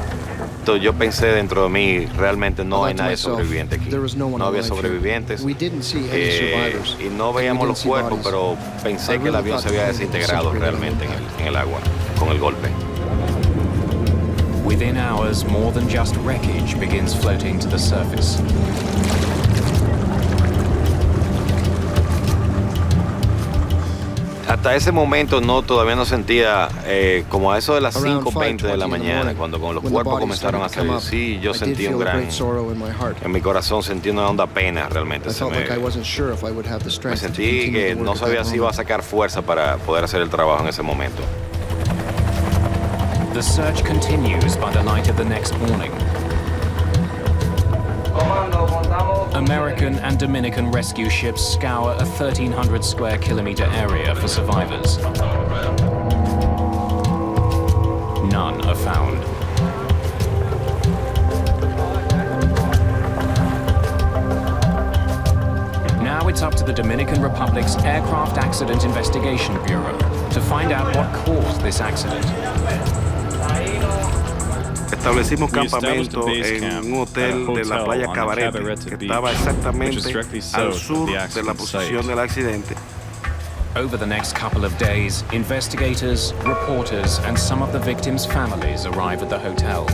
Yo pensé dentro de mí, realmente no hay nadie sobreviviente aquí. No había sobrevivientes. Y no veíamos los cuerpos, pero pensé que el avión se había desintegrado realmente en el agua, con el golpe. Within hours, more than just wreckage begins floating to the surface. Hasta ese momento todavía no sentía como a eso de las 5:20 de la mañana, cuando los cuerpos comenzaron a salir. Sí, yo sentí un gran... En mi corazón sentí una honda pena realmente. Me sentí que no sabía si iba a sacar fuerza para poder hacer el trabajo en ese momento. The search continues by the light of the next morning. American and Dominican rescue ships scour a 1,300 square kilometer area for survivors. None are found. Now it's up to the Dominican Republic's Aircraft Accident Investigation Bureau to find out what caused this accident. Establecimos campamento en un hotel de la playa Cabarete, que estaba exactamente al sur de la posición del accidente. Over the next couple of days, investigators, reporters, and some of the victims' families arrive at the hotel.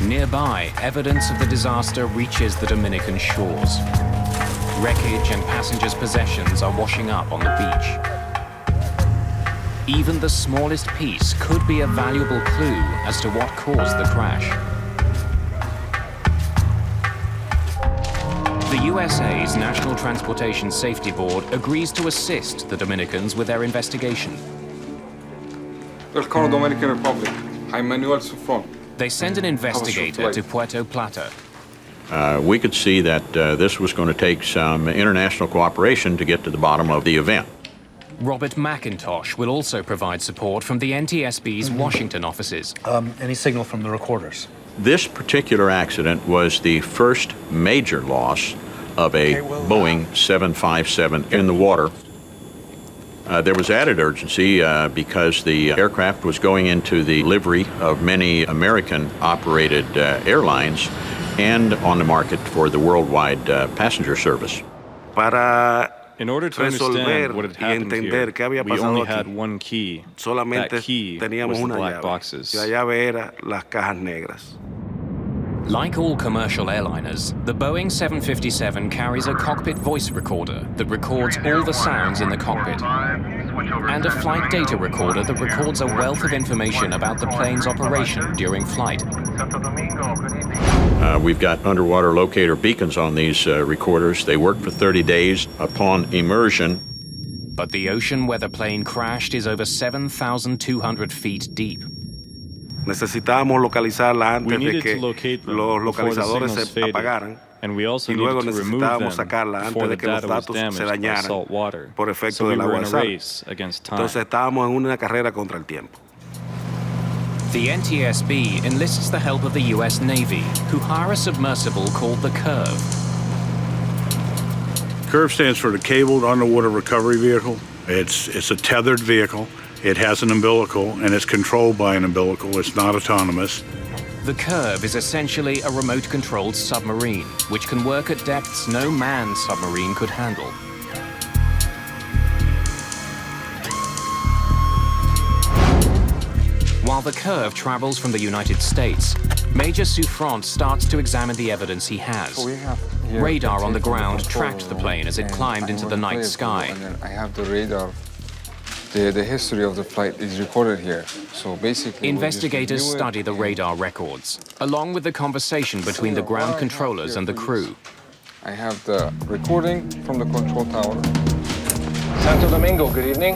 Nearby, evidence of the disaster reaches the Dominican shores. Wreckage and passengers' possessions are washing up on the beach. Even the smallest piece could be a valuable clue as to what caused the crash. The USA's National Transportation Safety Board agrees to assist the Dominicans with their investigation. Welcome to Dominican Republic. I'm Manuel Sufron. They send an investigator to Puerto Plata. We could see that this was going to take some international cooperation to get to the bottom of the event. Robert McIntosh will also provide support from the NTSB's Washington offices. Any signal from the recorders? This particular accident was the first major loss of a Boeing 757 in the water. There was added urgency because the aircraft was going into the livery of many American-operated airlines and on the market for the worldwide passenger service. In order to understand what had happened here, we only had one key. That key was the black boxes. Like all commercial airliners, the Boeing 757 carries a cockpit voice recorder that records all the sounds in the cockpit, and a flight data recorder that records a wealth of information about the plane's operation during flight. We've got underwater locator beacons on these recorders. They work for 30 days upon immersion. But the ocean where the plane crashed is over 7,200 feet deep. Necesitábamos localizarla antes de que los localizadores se apagaran. And we also needed to remove them before the data was damaged by salt water. So we were in a race against time. Entonces estábamos en una carrera contra el tiempo. The NTSB enlists the help of the US Navy, who hire a submersible called the Curve. CURV stands for the Cabled Underwater Recovery Vehicle. It's a tethered vehicle. It has an umbilical, and it's controlled by an umbilical. It's not autonomous. The Curve is essentially a remote-controlled submarine, which can work at depths no manned submarine could handle. While the Curve travels from the United States, Major Souffrant starts to examine the evidence he has. Radar on the ground tracked the plane as it climbed into the night sky. And then I have the radar. The history of the flight is recorded here. So basically, investigators study the radar records, along with the conversation between the ground controllers and the crew. I have the recording from the control tower. Santo Domingo, good evening.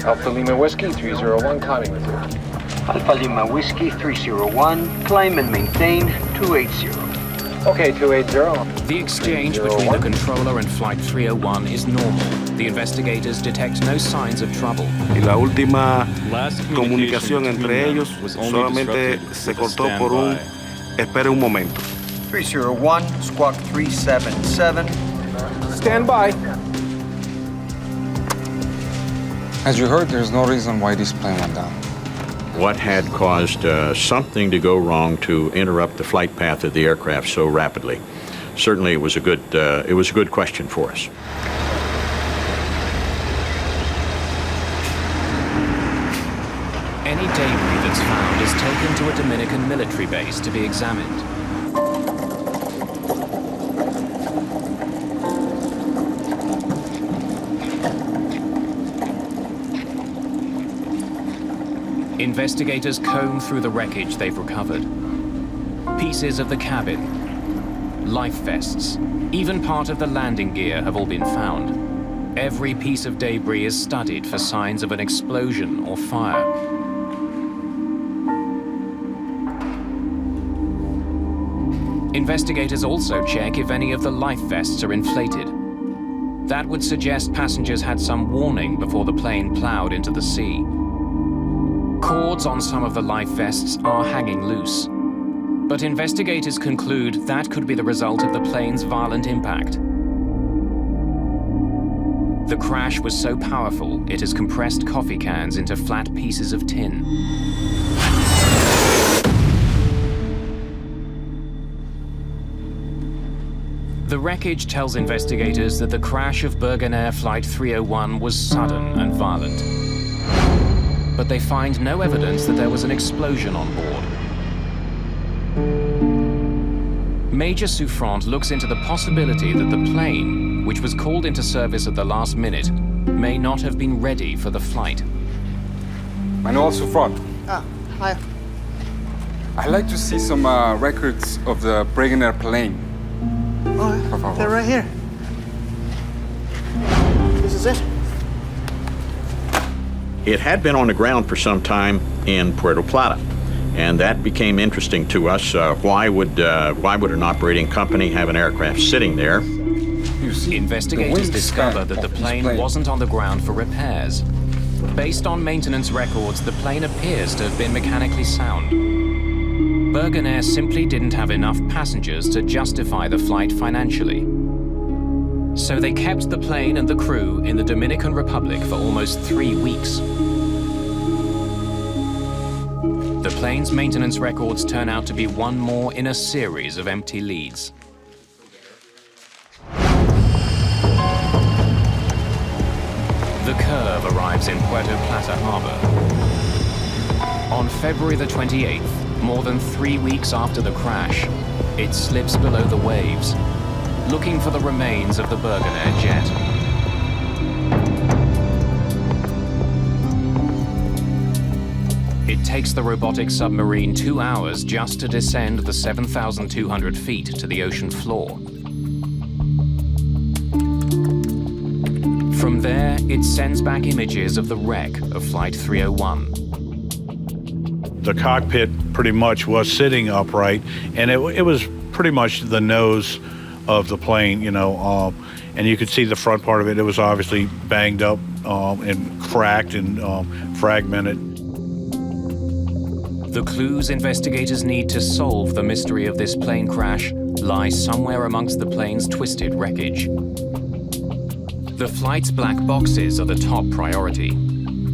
Alpha Lima Whiskey 301 climbing with you. Alpha Lima Whiskey 301, climb and maintain 280. Okay, 280. The exchange between the controller and Flight 301 is normal. The investigators detect no signs of trouble. Y la última comunicación entre ellos solamente se cortó por un espere un momento. 301, squawk 377. Stand by. As you heard, there's no reason why this plane went down. What had caused something to go wrong to interrupt the flight path of the aircraft so rapidly? Certainly, it was a good question for us. Any debris that's found is taken to a Dominican military base to be examined. Investigators comb through the wreckage they've recovered. Pieces of the cabin, life vests, even part of the landing gear have all been found. Every piece of debris is studied for signs of an explosion or fire. Investigators also check if any of the life vests are inflated. That would suggest passengers had some warning before the plane plowed into the sea. Cords on some of the life vests are hanging loose, but investigators conclude that could be the result of the plane's violent impact. The crash was so powerful, it has compressed coffee cans into flat pieces of tin. The wreckage tells investigators that the crash of Bergen Air Flight 301 was sudden and violent. But they find no evidence that there was an explosion on board. Major Souffrant looks into the possibility that the plane, which was called into service at the last minute, may not have been ready for the flight. Manuel Souffrant. Ah, hi. I'd like to see some records of the Bergen Air plane. Oh, they're right here. This is it. It had been on the ground for some time in Puerto Plata, and that became interesting to us. Why would an operating company have an aircraft sitting there? Investigators discover that the plane wasn't on the ground for repairs. Based on maintenance records, the plane appears to have been mechanically sound. Bergen Air simply didn't have enough passengers to justify the flight financially. So they kept the plane and the crew in the Dominican Republic for almost 3 weeks. The plane's maintenance records turn out to be one more in a series of empty leads. The Curve arrives in Puerto Plata Harbor. On February the 28th, more than 3 weeks after the crash, it slips below the waves, looking for the remains of the Bergen Air jet. It takes the robotic submarine 2 hours just to descend the 7,200 feet to the ocean floor. From there, it sends back images of the wreck of Flight 301. The cockpit pretty much was sitting upright, and it was pretty much the nose of the plane, you know, and you could see the front part of it. It was obviously banged up and cracked and fragmented. The clues investigators need to solve the mystery of this plane crash lie somewhere amongst the plane's twisted wreckage. The flight's black boxes are the top priority.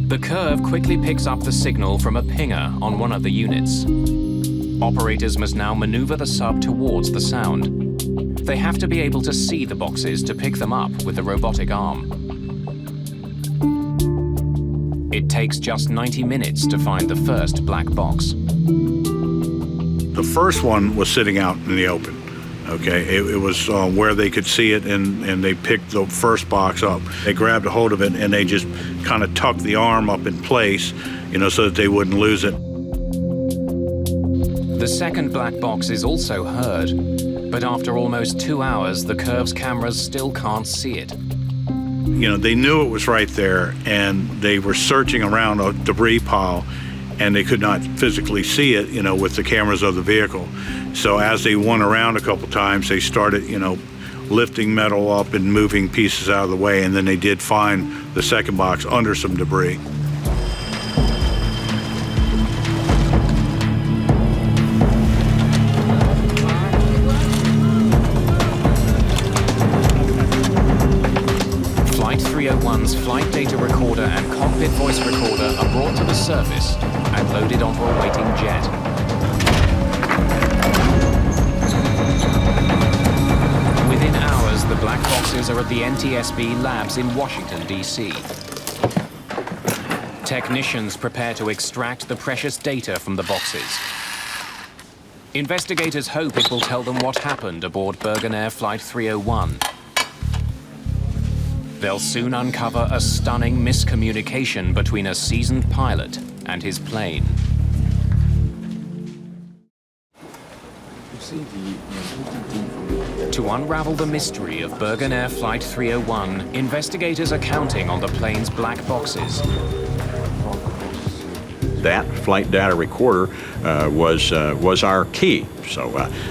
The Curve quickly picks up the signal from a pinger on one of the units. Operators must now maneuver the sub towards the sound. They have to be able to see the boxes to pick them up with the robotic arm. It takes just 90 minutes to find the first black box. The first one was sitting out in the open. Okay, it was where they could see it, and they picked the first box up. They grabbed a hold of it, and they just kind of tucked the arm up in place, you know, so that they wouldn't lose it. The second black box is also heard, but after almost 2 hours, the Curve's cameras still can't see it. You know, they knew it was right there, and they were searching around a debris pile, and they could not physically see it, you know, with the cameras of the vehicle. So as they went around a couple times, they started, you know, lifting metal up and moving pieces out of the way, and then they did find the second box under some debris. Flight 301's flight data recorder and cockpit voice recorder are brought to the surface and loaded onto a waiting jet. Within hours, the black boxes are at the NTSB labs in Washington, D.C. Technicians prepare to extract the precious data from the boxes. Investigators hope it will tell them what happened aboard Bergen Air Flight 301. They'll soon uncover a stunning miscommunication between a seasoned pilot and his plane. To unravel the mystery of Bergen Air Flight 301, investigators are counting on the plane's black boxes. That flight data recorder was our key. So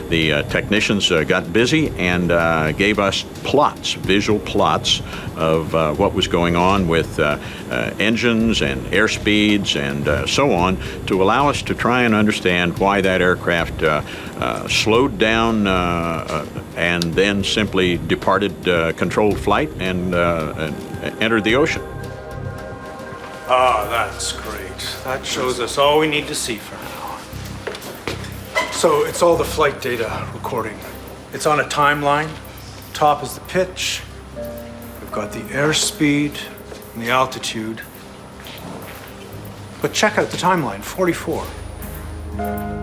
the technicians got busy and gave us plots, visual plots of what was going on with engines and airspeeds and so on, to allow us to try and understand why that aircraft slowed down and then simply departed controlled flight and entered the ocean. Ah, that's great. That shows us all we need to see for now. So it's all the flight data recording. It's on a timeline, top is the pitch. We've got the airspeed and the altitude. But check out the timeline, 44.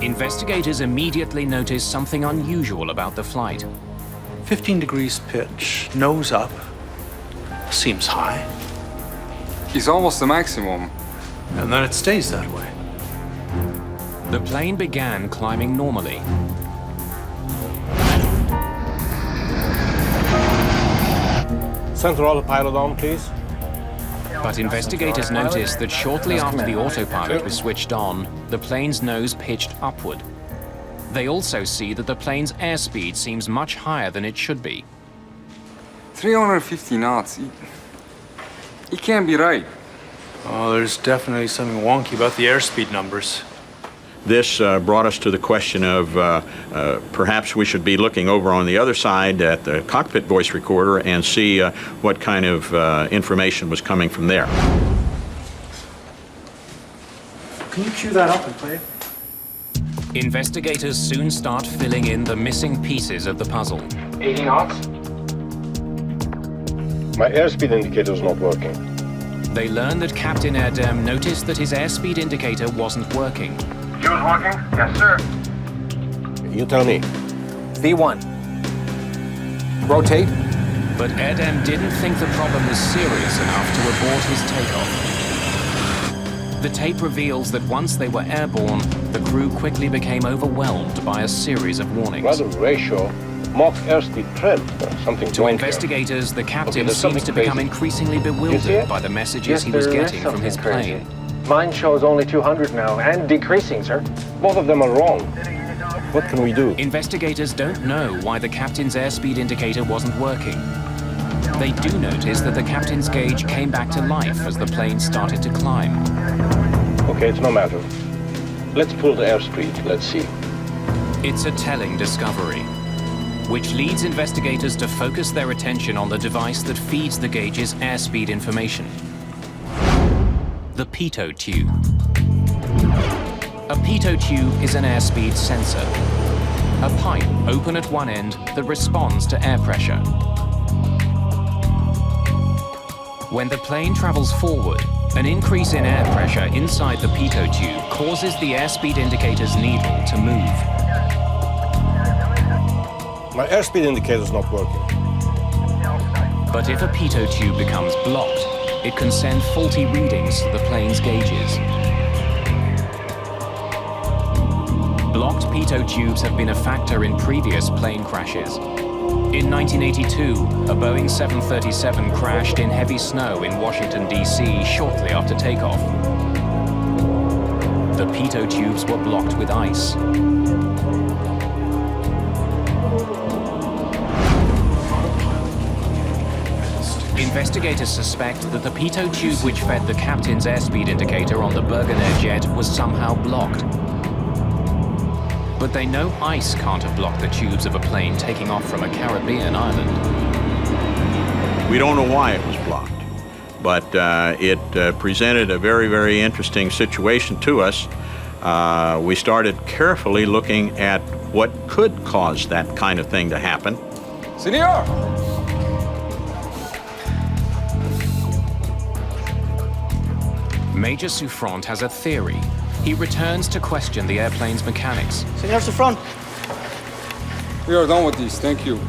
Investigators immediately notice something unusual about the flight. 15 degrees pitch, nose up. Seems high. It's almost the maximum. And then it stays that way. The plane began climbing normally. Center autopilot on, please. But investigators noticed that shortly after the autopilot was switched on, the plane's nose pitched upward. They also see that the plane's airspeed seems much higher than it should be. 350 knots. It can't be right. Oh, there's definitely something wonky about the airspeed numbers. This brought us to the question of perhaps we should be looking over on the other side at the cockpit voice recorder and see what kind of information was coming from there. Can you cue that up and play it? Investigators soon start filling in the missing pieces of the puzzle. 80 knots? My airspeed indicator is not working. They learn that Captain Erdem noticed that his airspeed indicator wasn't working. Fuel's working? Yes, sir. You tell me. V1. Rotate. But Erdem didn't think the problem was serious enough to abort his takeoff. The tape reveals that once they were airborne, the crew quickly became overwhelmed by a series of warnings. Rudder ratio, Mach airspeed trend, something to investigators, the captain seems to become increasingly bewildered by the messages he was getting from his plane. Mine shows only 200 now, and decreasing, sir. Both of them are wrong. What can we do? Investigators don't know why the captain's airspeed indicator wasn't working. They do notice that the captain's gauge came back to life as the plane started to climb. Okay, it's no matter. Let's pull the airspeed, let's see. It's a telling discovery, which leads investigators to focus their attention on the device that feeds the gauge's airspeed information. The pitot tube. A pitot tube is an airspeed sensor, a pipe open at one end that responds to air pressure. When the plane travels forward, an increase in air pressure inside the pitot tube causes the airspeed indicator's needle to move. My airspeed indicator is not working. But if a pitot tube becomes blocked, it can send faulty readings to the plane's gauges. Blocked pitot tubes have been a factor in previous plane crashes. In 1982, a Boeing 737 crashed in heavy snow in Washington, D.C. shortly after takeoff. The pitot tubes were blocked with ice. Investigators suspect that the pitot tube which fed the captain's airspeed indicator on the Bergener jet was somehow blocked. But they know ice can't have blocked the tubes of a plane taking off from a Caribbean island. We don't know why it was blocked, but it presented a very, very interesting situation to us. We started carefully looking at what could cause that kind of thing to happen. Senor! Major Souffrant has a theory. He returns to question the airplane's mechanics. Senor Souffrant. We are done with these, thank you.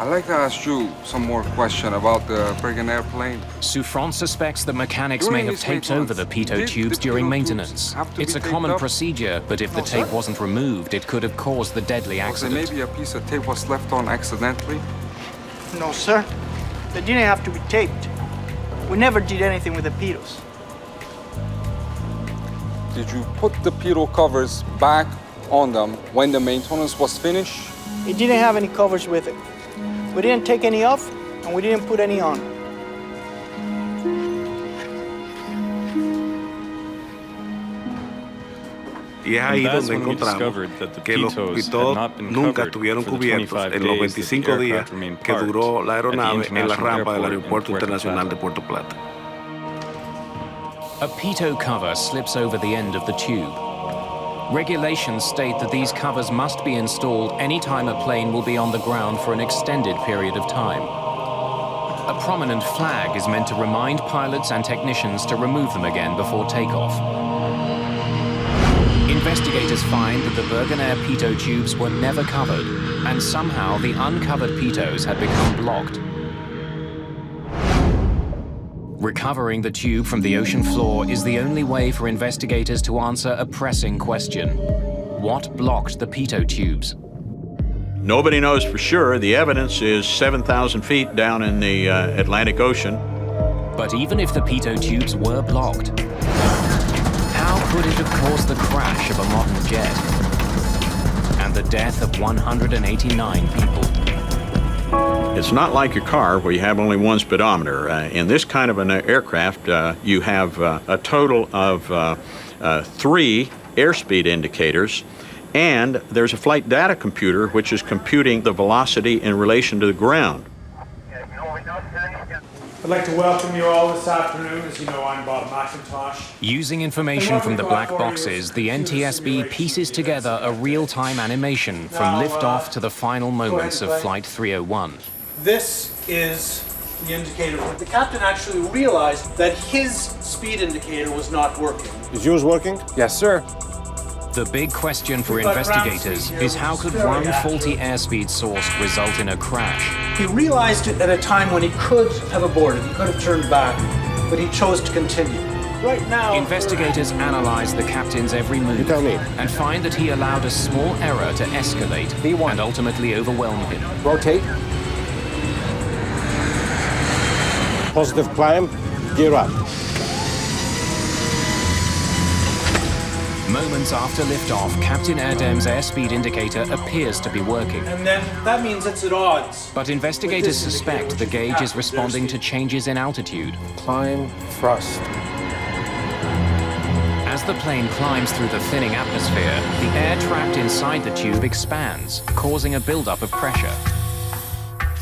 I'd like to ask you some more questions about the Bergen airplane. Souffrant suspects the mechanics may have taped over the pitot tubes during maintenance. It's a common procedure, but if the tape wasn't removed, it could have caused the deadly accident. Maybe a piece of tape was left on accidentally? No, sir. They didn't have to be taped. We never did anything with the pitos. Did you put the pitot covers back on them when the maintenance was finished? It didn't have any covers with it. We didn't take any off, and we didn't put any on. Y es ahí donde encontramos que los pitot nunca estuvieron cubiertos en los 25 días que duró la aeronave en la rampa del Aeropuerto Internacional de Puerto Plata. A pitot cover slips over the end of the tube. Regulations state that these covers must be installed anytime a plane will be on the ground for an extended period of time. A prominent flag is meant to remind pilots and technicians to remove them again before takeoff. Investigators find that the Bergen Air pitot tubes were never covered, and somehow the uncovered pitos had become blocked. Recovering the tube from the ocean floor is the only way for investigators to answer a pressing question. What blocked the pitot tubes? Nobody knows for sure. The evidence is 7,000 feet down in the Atlantic Ocean. But even if the pitot tubes were blocked, how could it have caused the crash of a modern jet and the death of 189 people? It's not like a car where you have only one speedometer. In this kind of an aircraft, you have a total of 3 airspeed indicators, and there's a flight data computer which is computing the velocity in relation to the ground. I'd like to welcome you all this afternoon. As you know, I'm Bob McIntosh. Using information from the black boxes, the NTSB pieces together a real-time animation from liftoff to the final moments of Flight 301. This is the indicator. The captain actually realized that his speed indicator was not working. Is yours working? Yes, sir. The big question for investigators is how could one faulty airspeed source result in a crash? He realized it at a time when he could have aborted, he could have turned back, but he chose to continue. Right now, investigators analyze the captain's every move and find that he allowed a small error to escalate and ultimately overwhelm him. Rotate. Positive climb, gear up. Moments after liftoff, Captain Erdem's airspeed indicator appears to be working. And then that means it's at odds. But investigators suspect the gauge is responding to changes in altitude. Climb thrust. As the plane climbs through the thinning atmosphere, the air trapped inside the tube expands, causing a buildup of pressure.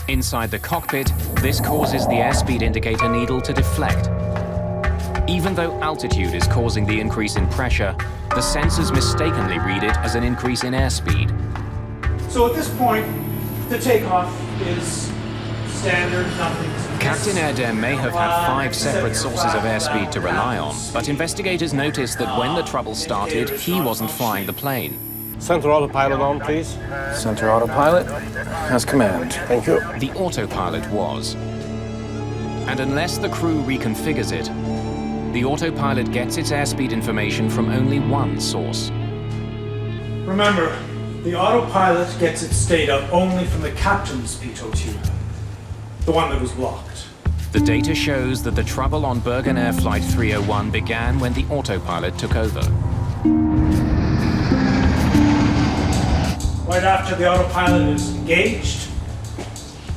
Inside the cockpit, this causes the airspeed indicator needle to deflect. Even though altitude is causing the increase in pressure, the sensors mistakenly read it as an increase in airspeed. So at this point, the takeoff is standard, nothing's... Captain Erdem may have had 5 separate sources of airspeed to rely on, but investigators noticed that when the trouble started, he wasn't flying the plane. Center autopilot on, please. Center autopilot has command. Thank you. The autopilot was. And unless the crew reconfigures it, the autopilot gets its airspeed information from only one source. Remember, the autopilot gets its data only from the captain's pitot tube, the one that was blocked. The data shows that the trouble on Bergen Air Flight 301 began when the autopilot took over. Right after the autopilot is engaged,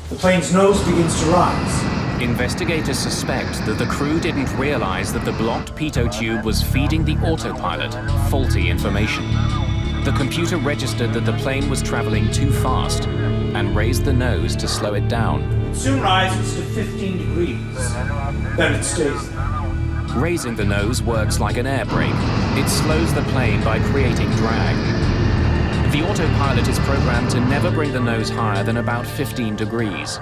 the plane's nose begins to rise. Investigators suspect that the crew didn't realize that the blocked pitot tube was feeding the autopilot faulty information. The computer registered that the plane was traveling too fast and raised the nose to slow it down. It soon rises to 15 degrees, then it stays there. Raising the nose works like an air brake. It slows the plane by creating drag. The autopilot is programmed to never bring the nose higher than about 15 degrees.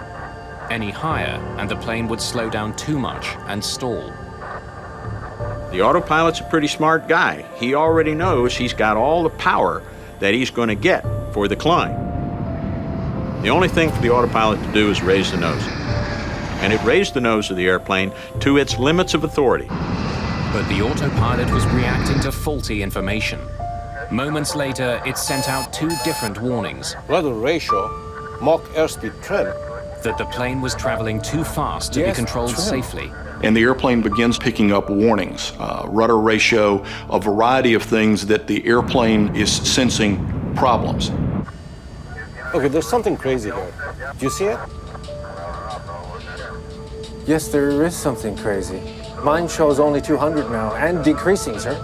Any higher, and the plane would slow down too much and stall. The autopilot's a pretty smart guy. He already knows he's got all the power that he's going to get for the climb. The only thing for the autopilot to do is raise the nose. And it raised the nose of the airplane to its limits of authority. But the autopilot was reacting to faulty information. Moments later, it sent out 2 different warnings. Rudder ratio, Mach airspeed trim. That the plane was traveling too fast to be controlled safely. And the airplane begins picking up warnings, rudder ratio, a variety of things that the airplane is sensing problems. Okay, there's something crazy here. Do you see it? Yes, there is something crazy. Mine shows only 200 now, and decreasing, sir.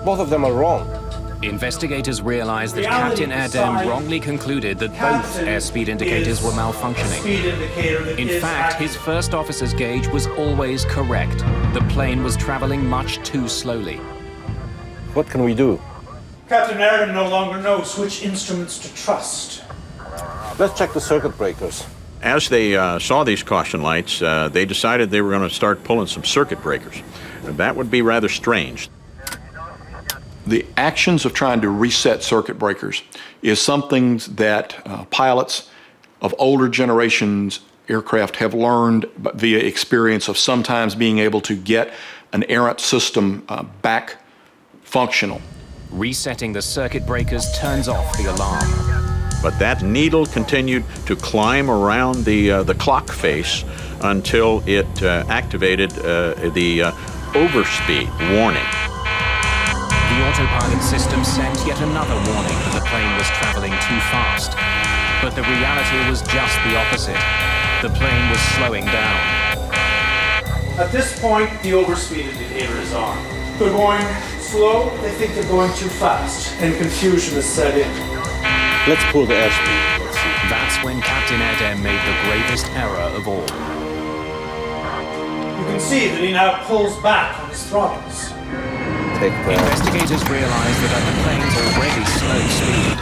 Both of them are wrong. Investigators realized that Captain Erdem wrongly concluded that both airspeed indicators were malfunctioning. In fact, his first officer's gauge was always correct. The plane was traveling much too slowly. What can we do? Captain Erdem no longer knows which instruments to trust. Let's check the circuit breakers. As they saw these caution lights, they decided they were going to start pulling some circuit breakers. That would be rather strange. The actions of trying to reset circuit breakers is something that pilots of older generations aircraft have learned via experience of sometimes being able to get an errant system back functional. Resetting the circuit breakers turns off the alarm. But that needle continued to climb around the clock face until it activated the overspeed warning. The autopilot system sent yet another warning that the plane was traveling too fast. But the reality was just the opposite. The plane was slowing down. At this point, the overspeed indicator is on. They're going slow, they think they're going too fast, and confusion is set in. Let's pull the airspeed. That's when Captain Erdem made the gravest error of all. You can see that he now pulls back on his throttles. Investigators realized that at the plane's already slow speed,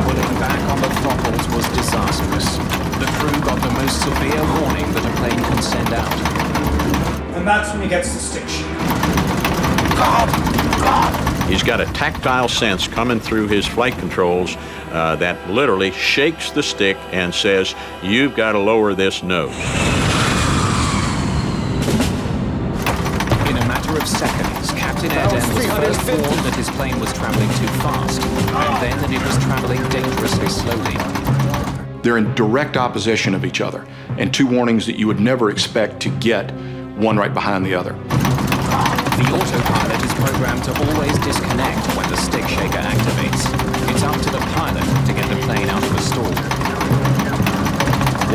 pulling back on the throttles was disastrous. The crew got the most severe warning that a plane can send out. And that's when he gets the stick shift. He's got a tactile sense coming through his flight controls that literally shakes the stick and says, "You've got to lower this nose." In a matter of seconds, Captain Erdem was first warned that his plane was traveling too fast, and then that it was traveling dangerously slowly. They're in direct opposition of each other, and two warnings that you would never expect to get one right behind the other. The autopilot is programmed to always disconnect when the stick shaker activates. It's up to the pilot to get the plane out of the stall.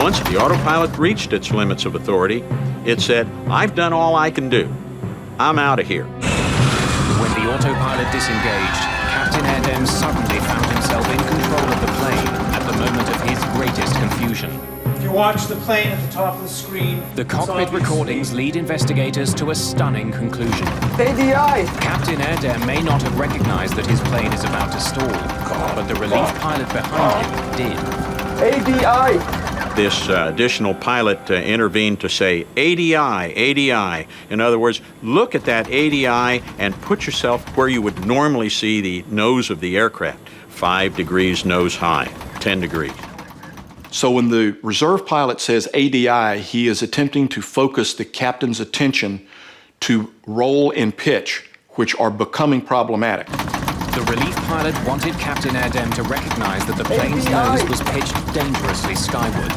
Once the autopilot reached its limits of authority, it said, "I've done all I can do. I'm out of here." When the autopilot disengaged, Captain Erdem suddenly found himself in control of the plane at the moment of his greatest confusion. If you watch the plane at the top of the screen, the cockpit recordings lead investigators to a stunning conclusion. ADI! Captain Erdem may not have recognized that his plane is about to stall, but the relief pilot behind him did. ADI! This additional pilot intervened to say, "ADI, ADI." In other words, look at that ADI and put yourself where you would normally see the nose of the aircraft. 5 degrees nose high, 10 degrees. So when the reserve pilot says ADI, he is attempting to focus the captain's attention to roll and pitch, which are becoming problematic. The relief pilot wanted Captain Erdem to recognize that the plane's nose was pitched dangerously skyward.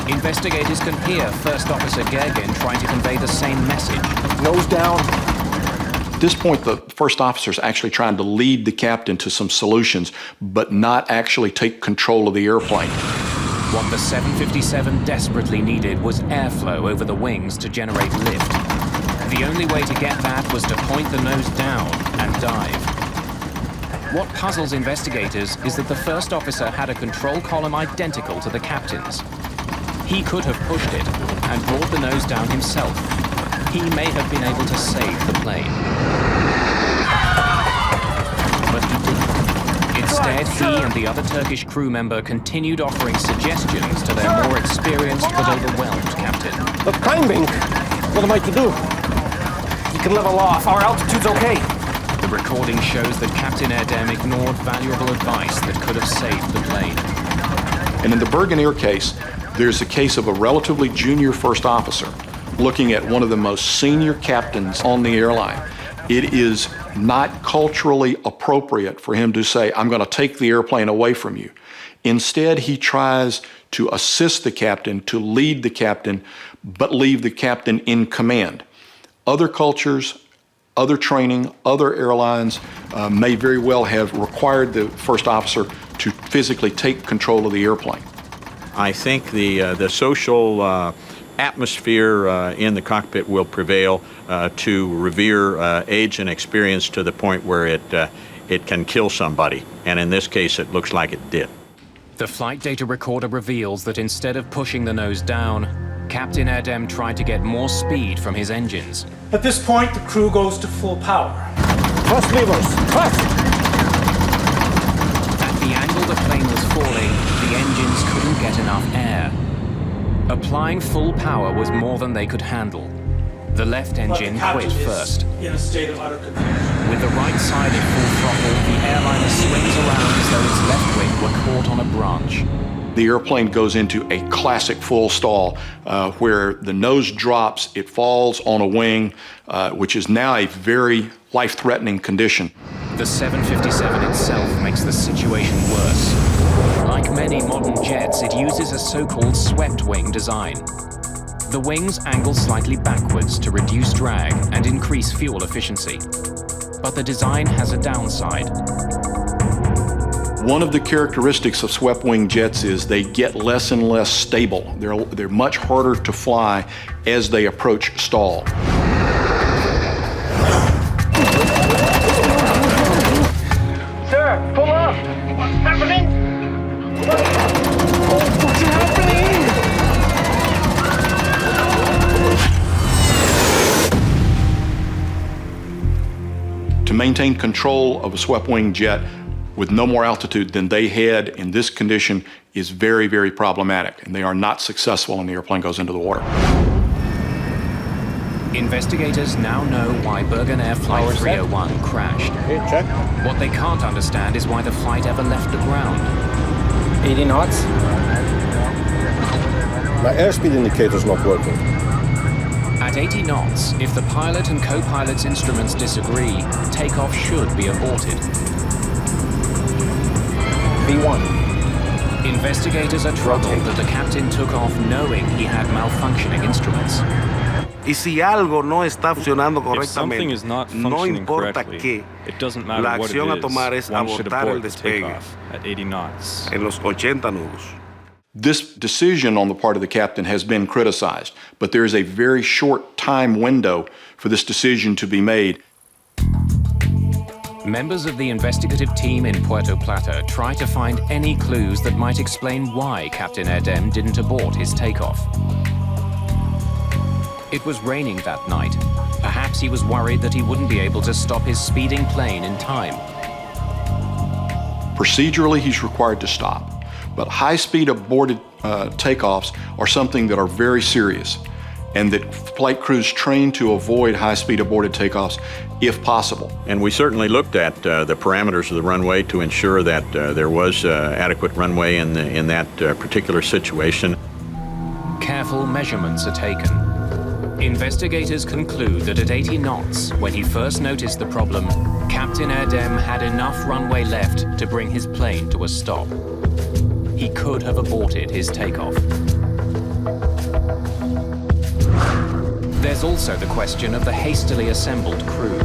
Investigators can hear First Officer Gergen trying to convey the same message. Nose down. At this point, the first officer is actually trying to lead the captain to some solutions, but not actually take control of the airplane. What the 757 desperately needed was airflow over the wings to generate lift. The only way to get that was to point the nose down and dive. What puzzles investigators is that the first officer had a control column identical to the captain's. He could have pushed it and brought the nose down himself. He may have been able to save the plane. But he didn't. Instead, he and the other Turkish crew member continued offering suggestions to their more experienced but overwhelmed captain. The climbing! What am I to do? You can level off. Our altitude's okay. The recording shows that Captain Erdem ignored valuable advice that could have saved the plane. And in the Bergen Air case, there's a case of a relatively junior first officer looking at one of the most senior captains on the airline. It is not culturally appropriate for him to say, "I'm going to take the airplane away from you." Instead, he tries to assist the captain, to lead the captain, but leave the captain in command. Other cultures, other training, other airlines may very well have required the first officer to physically take control of the airplane. I think the social atmosphere in the cockpit will prevail to revere age and experience to the point where it can kill somebody. And in this case, it looks like it did. The flight data recorder reveals that instead of pushing the nose down, Captain Erdem tried to get more speed from his engines. At this point, the crew goes to full power. Fast levers, fast! At the angle the plane was falling, the engines couldn't get enough air. Applying full power was more than they could handle. The left engine quit first. In a state of utter confusion. With the right side at full throttle, the airliner swings around as though its left wing were caught on a branch. The airplane goes into a classic full stall where the nose drops, it falls on a wing, which is now a very life-threatening condition. The 757 itself makes the situation worse. Like many modern jets, it uses a so-called swept wing design. The wings angle slightly backwards to reduce drag and increase fuel efficiency. But the design has a downside. One of the characteristics of swept-wing jets is they get less and less stable. They're much harder to fly as they approach stall. Sir, pull up! What's happening? What's happening? To maintain control of a swept-wing jet with no more altitude than they had in this condition is very, very problematic, and they are not successful when the airplane goes into the water. Investigators now know why Bergen Air Flight 301 crashed. Okay, check. What they can't understand is why the flight ever left the ground. 80 knots. My airspeed indicator's not working. At 80 knots, if the pilot and co-pilot's instruments disagree, takeoff should be aborted. V1. Investigators are troubled that the captain took off knowing he had malfunctioning instruments. Y si algo no está funcionando If something is not correctamente, no functioning importa correctly, qué, it doesn't matter la what it acción a tomar is, es one should abortar el abort the despegue takeoff at 80 knots. en los 80 nudos. This decision on the part of the captain has been criticized, but there is a very short time window for this decision to be made. Members of the investigative team in Puerto Plata try to find any clues that might explain why Captain Erdem didn't abort his takeoff. It was raining that night. Perhaps he was worried that he wouldn't be able to stop his speeding plane in time. Procedurally, he's required to stop, but high-speed aborted takeoffs are something that are very serious, and that flight crews train to avoid high-speed aborted takeoffs if possible. And we certainly looked at the parameters of the runway to ensure that there was adequate runway in that particular situation. Careful measurements are taken. Investigators conclude that at 80 knots, when he first noticed the problem, Captain Erdem had enough runway left to bring his plane to a stop. He could have aborted his takeoff. There's also the question of the hastily assembled crew.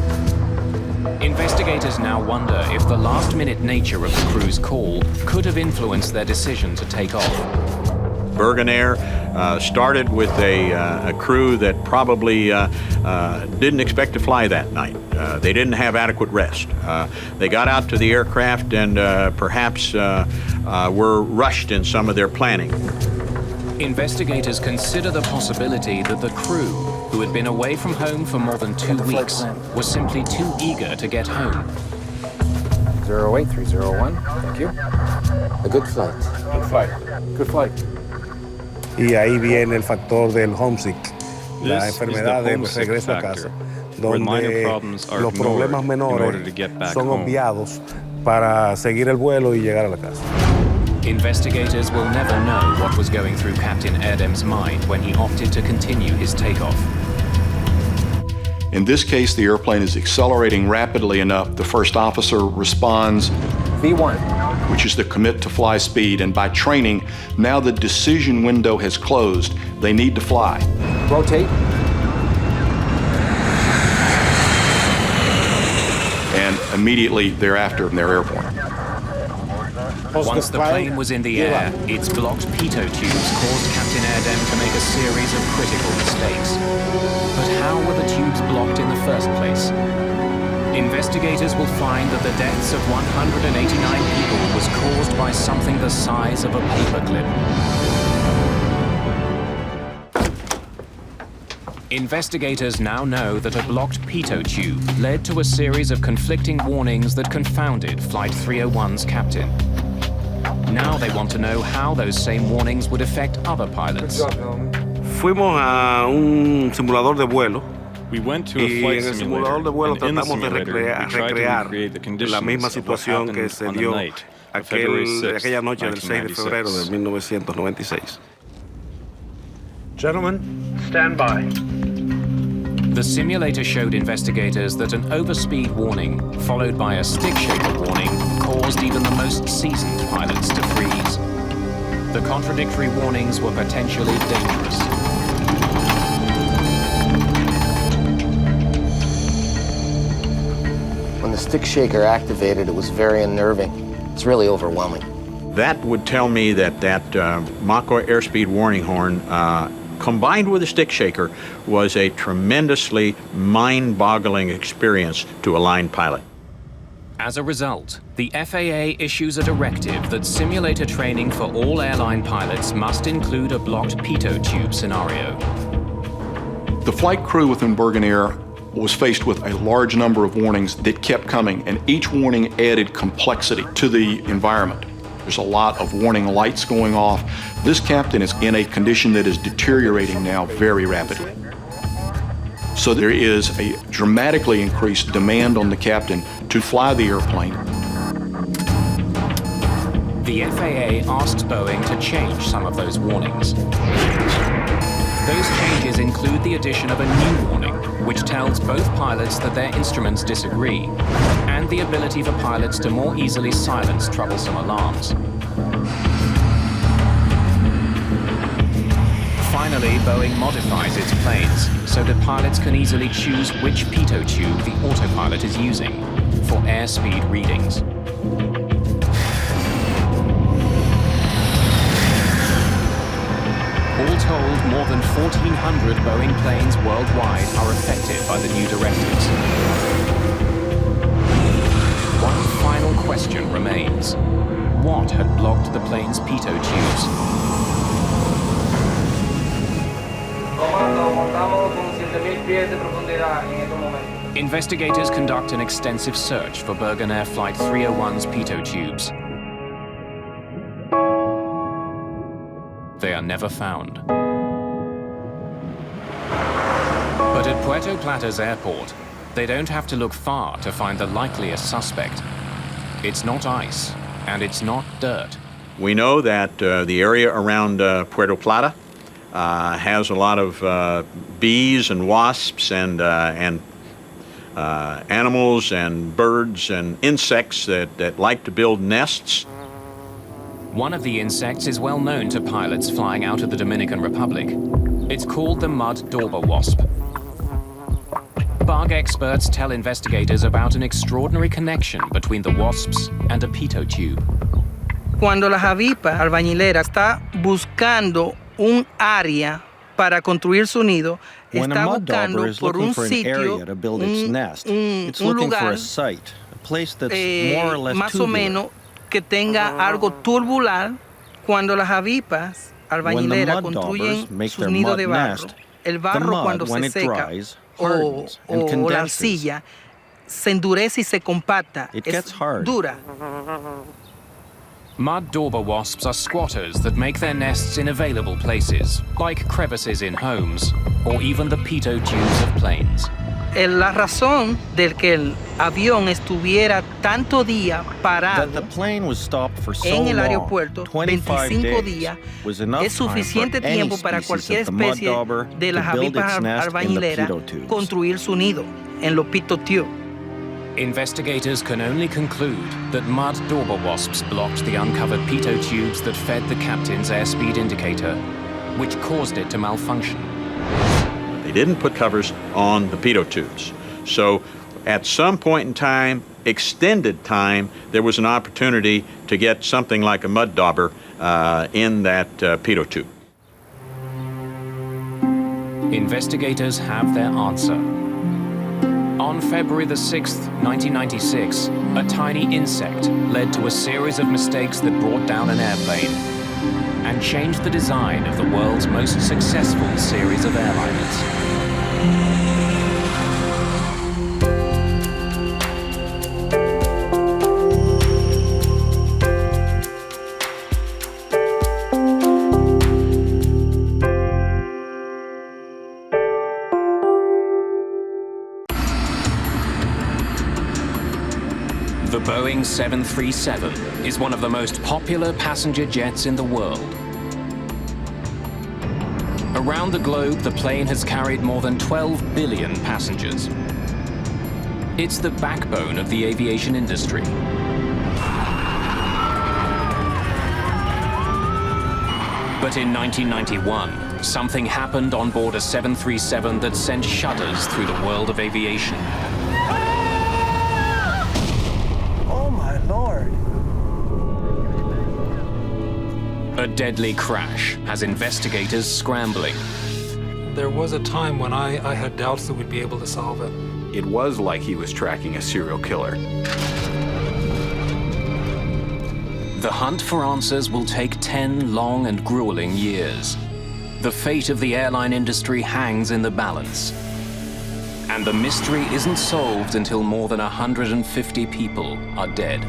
Investigators now wonder if the last-minute nature of the crew's call could have influenced their decision to take off. Bergen Air started with a crew that probably didn't expect to fly that night. They didn't have adequate rest. They got out to the aircraft and perhaps were rushed in some of their planning. Investigators consider the possibility that the crew, who had been away from home for more than 2 weeks, were simply too eager to get home. 08301, thank you. A good flight. Good flight. Good flight. Y ahí viene el factor del homesick, la This is the enfermedad de homesick regreso a factor, casa, where minor donde problems are los problemas ignored in order menores to get back son home. obviados para seguir el vuelo y llegar a la casa. Investigators will never know what was going through Captain Erdem's mind when he opted to continue his takeoff. In this case, the airplane is accelerating rapidly enough. The first officer responds, V1. which is the commit to fly speed, and by training, now the decision window has closed. They need to fly. Rotate. And immediately thereafter, they're airborne. Once the plane was in the air, its blocked pitot tubes caused Captain Erdem to make a series of critical mistakes. But how were the tubes blocked in the first place? Investigators will find that the deaths of 189 people was caused by something the size of a paperclip. Investigators now know that a blocked pitot tube led to a series of conflicting warnings that confounded Flight 301's captain. Now they want to know how those same warnings would affect other pilots. Fuimos a un simulador de vuelo. We went to a Y flight en el simulator, simulador de vuelo and in the tratamos de simulator, we tried to recrear recreate the la conditions misma of what situación que happened se on the dio night of February 6th, aquella noche del 6 de febrero de 1996. Gentlemen, Stand by. The simulator showed investigators that an overspeed warning, followed by a stick shaker warning, caused even the most seasoned pilots to freeze. The contradictory warnings were potentially dangerous. When the stick shaker activated, it was very unnerving. It's really overwhelming. That would tell me that Mach airspeed warning horn, combined with a stick shaker, was a tremendously mind-boggling experience to a line pilot. As a result, the FAA issues a directive that simulator training for all airline pilots must include a blocked pitot tube scenario. The flight crew within Bergen Air was faced with a large number of warnings that kept coming, and each warning added complexity to the environment. There's a lot of warning lights going off. This captain is in a condition that is deteriorating now very rapidly. So there is a dramatically increased demand on the captain to fly the airplane. The FAA asks Boeing to change some of those warnings. Those changes include the addition of a new warning, which tells both pilots that their instruments disagree, and the ability for pilots to more easily silence troublesome alarms. Finally, Boeing modifies its planes so that pilots can easily choose which pitot tube the autopilot is using for airspeed readings. All told, more than 1,400 Boeing planes worldwide are affected by the new directives. One final question remains. What had blocked the plane's pitot tubes? Investigators conduct an extensive search for Bergen Air Flight 301's pitot tubes. They are never found. But at Puerto Plata's airport, they don't have to look far to find the likeliest suspect. It's not ice, and it's not dirt. We know that the area around Puerto Plata has a lot of bees and wasps and animals and birds and insects that like to build nests. One of the insects is well known to pilots flying out of the Dominican Republic. It's called the mud dauber wasp. Bug experts tell investigators about an extraordinary connection between the wasps and a pitot tube. Cuando la avipa albañilera está buscando un área para construir su nido, está buscando por un sitio, un lugar más o menos que tenga algo tubular. Cuando las avispas albañileras construyen sus nidos de barro, el barro cuando se seca o la arcilla se endurece y se compacta, es dura. Mud dauber wasps are squatters that make their nests in available places, like crevices in homes, or even the pitot tubes of planes. La razón del que el avión estuviera tanto día parado en el aeropuerto, 25 días, es suficiente tiempo para cualquier especie de las avispas albañileras construir su nido en los pitot tubes. Investigators can only conclude that mud dauber wasps blocked the uncovered pitot tubes that fed the captain's airspeed indicator, which caused it to malfunction. They didn't put covers on the pitot tubes. So at some point in time, extended time, there was an opportunity to get something like a mud dauber in that pitot tube. Investigators have their answer. On February the 6th, 1996, a tiny insect led to a series of mistakes that brought down an airplane and changed the design of the world's most successful series of airliners. The Boeing 737 is one of the most popular passenger jets in the world. Around the globe, the plane has carried more than 12 billion passengers. It's the backbone of the aviation industry. But in 1991, something happened on board a 737 that sent shudders through the world of aviation. A deadly crash has investigators scrambling. There was a time when I had doubts that we'd be able to solve it. It was like he was tracking a serial killer. The hunt for answers will take 10 long and grueling years. The fate of the airline industry hangs in the balance. And the mystery isn't solved until more than 150 people are dead.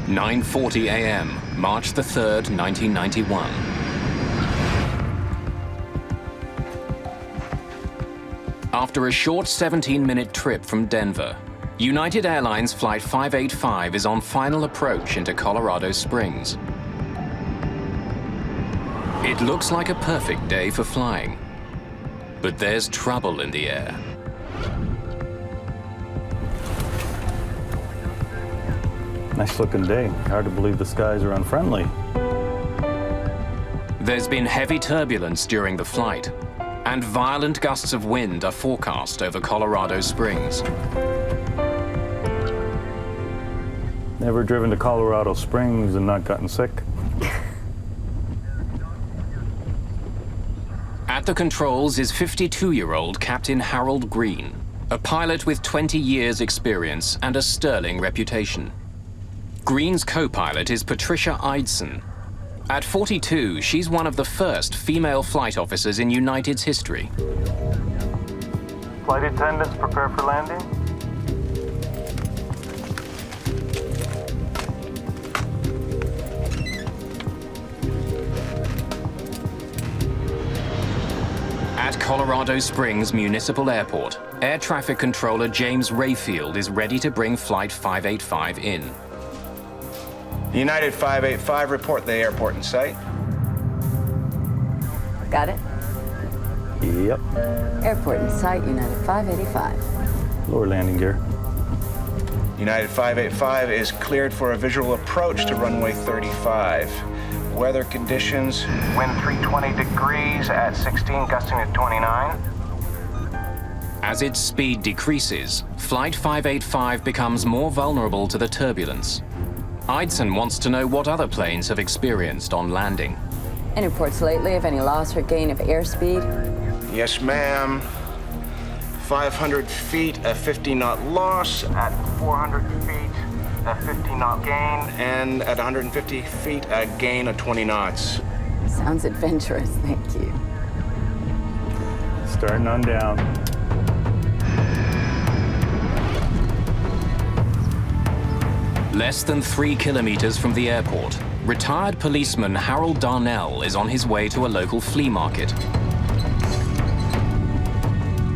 (9:40 a.m., March the 3rd, 1991. After a short 17-minute trip from Denver, United Airlines Flight 585 is on final approach into Colorado Springs. It looks like a perfect day for flying, but there's trouble in the air. Nice looking day. Hard to believe the skies are unfriendly. There's been heavy turbulence during the flight, and violent gusts of wind are forecast over Colorado Springs. Never driven to Colorado Springs and not gotten sick? At the controls is 52-year-old Captain Harold Green, a pilot with 20 years' experience and a sterling reputation. Green's co-pilot is Patricia Eidson. At 42, she's one of the first female flight officers in United's history. Flight attendants, prepare for landing. At Colorado Springs Municipal Airport, Air Traffic Controller James Rayfield is ready to bring Flight 585 in. United 585, report the airport in sight. Got it? Yep. Airport in sight, United 585. Lower landing gear. United 585 is cleared for a visual approach to runway 35. Weather conditions, wind 320 degrees at 16, gusting at 29. As its speed decreases, Flight 585 becomes more vulnerable to the turbulence. Eidson wants to know what other planes have experienced on landing. Any reports lately of any loss or gain of airspeed? Yes, ma'am. 500 feet, a 50-knot loss. At 400 feet, a 50-knot gain. And at 150 feet, a gain of 20 knots. Sounds adventurous, thank you. Starting on down. Less than 3 kilometers from the airport, retired policeman Harold Darnell is on his way to a local flea market.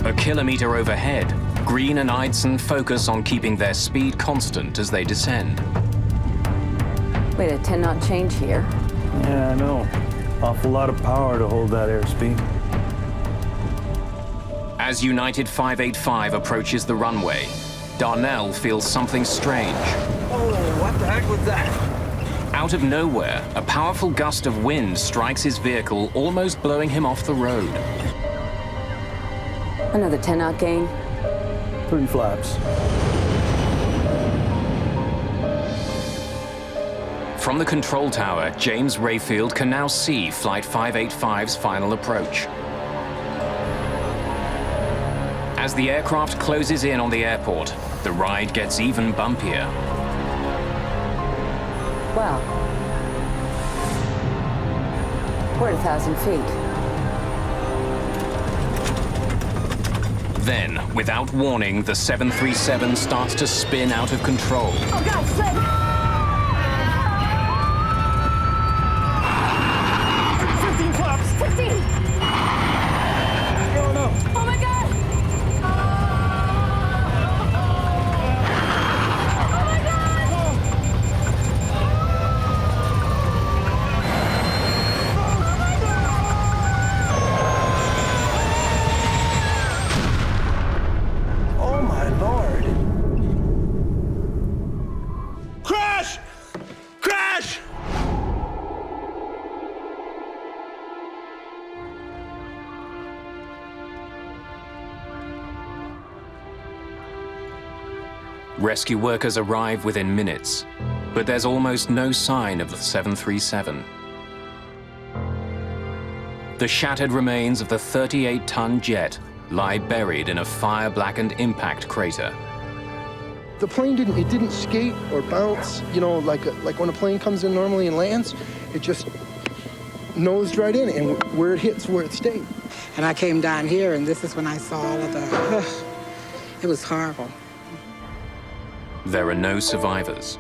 A kilometer overhead, Green and Eidson focus on keeping their speed constant as they descend. Wait, a 10-knot change here. Yeah, I know. Awful lot of power to hold that airspeed. As United 585 approaches the runway, Darnell feels something strange. Oh, what the heck was that? Out of nowhere, a powerful gust of wind strikes his vehicle, almost blowing him off the road. Another 10-knot gain. 3 flaps. From the control tower, James Rayfield can now see Flight 585's final approach. As the aircraft closes in on the airport, the ride gets even bumpier. Well, we're at 1,000 feet. Then, without warning, the 737 starts to spin out of control. Oh God, slip! 15 flaps! 15! Oh no! Oh my God! Oh my Lord. Crash! Crash! Rescue workers arrive within minutes, but there's almost no sign of the 737. The shattered remains of the 38-ton jet lie buried in a fire-blackened impact crater. The plane didn't skate or bounce, you know, like when a plane comes in normally and lands, it just nosed right in, and where it hits, where it stayed. And I came down here, and this is when I saw all of the, it was horrible. There are no survivors.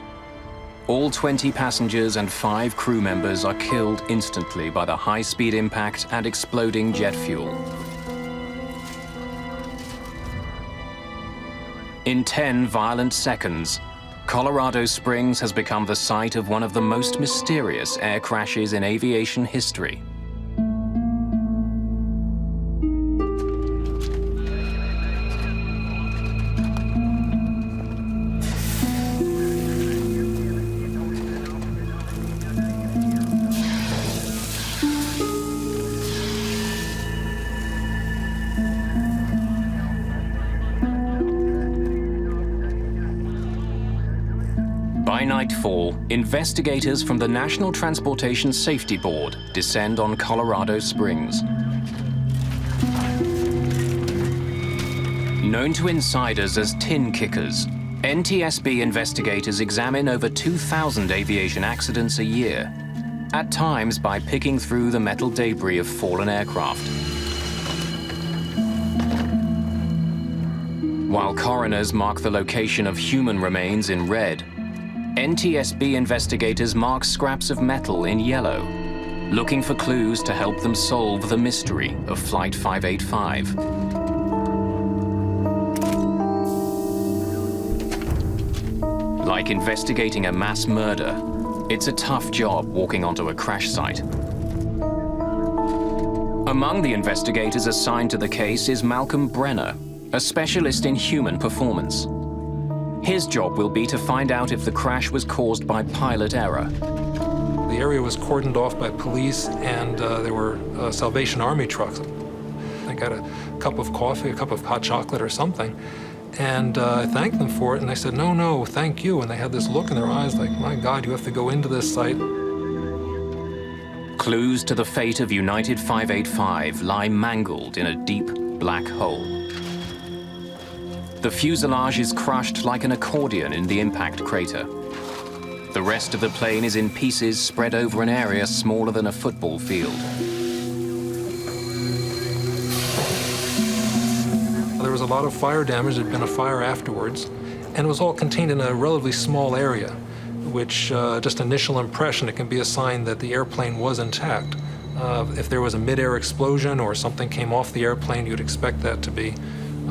All 20 passengers and 5 crew members are killed instantly by the high-speed impact and exploding jet fuel. In 10 violent seconds, Colorado Springs has become the site of one of the most mysterious air crashes in aviation history. By nightfall, investigators from the National Transportation Safety Board descend on Colorado Springs. Known to insiders as tin kickers, NTSB investigators examine over 2,000 aviation accidents a year, at times by picking through the metal debris of fallen aircraft. While coroners mark the location of human remains in red, NTSB investigators mark scraps of metal in yellow, looking for clues to help them solve the mystery of Flight 585. Like investigating a mass murder, it's a tough job walking onto a crash site. Among the investigators assigned to the case is Malcolm Brenner, a specialist in human performance. His job will be to find out if the crash was caused by pilot error. The area was cordoned off by police, and there were Salvation Army trucks. I got a cup of coffee, a cup of hot chocolate or something, and I thanked them for it, and they said, "No, no, thank you." And they had this look in their eyes like, "My God, you have to go into this site." Clues to the fate of United 585 lie mangled in a deep black hole. The fuselage is crushed like an accordion in the impact crater. The rest of the plane is in pieces spread over an area smaller than a football field. There was a lot of fire damage. There had been a fire afterwards, and it was all contained in a relatively small area, which just initial impression, it can be a sign that the airplane was intact. If there was a mid-air explosion or something came off the airplane, you'd expect that to be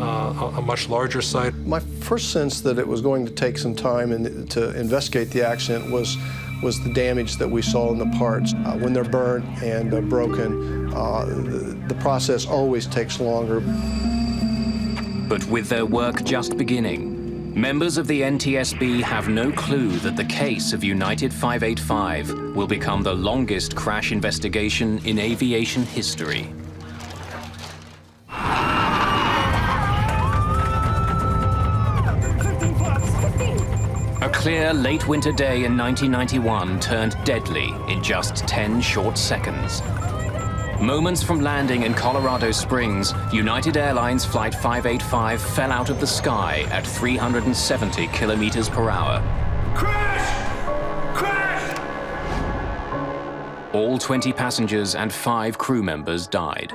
a much larger site. My first sense that it was going to take some time to investigate the accident was the damage that we saw in the parts. When they're burnt and broken, the process always takes longer. But with their work just beginning, members of the NTSB have no clue that the case of United 585 will become the longest crash investigation in aviation history. A clear late winter day in 1991 turned deadly in just 10 short seconds. Moments from landing in Colorado Springs, United Airlines Flight 585 fell out of the sky at 370 kilometers per hour. Crash! Crash! All 20 passengers and 5 crew members died.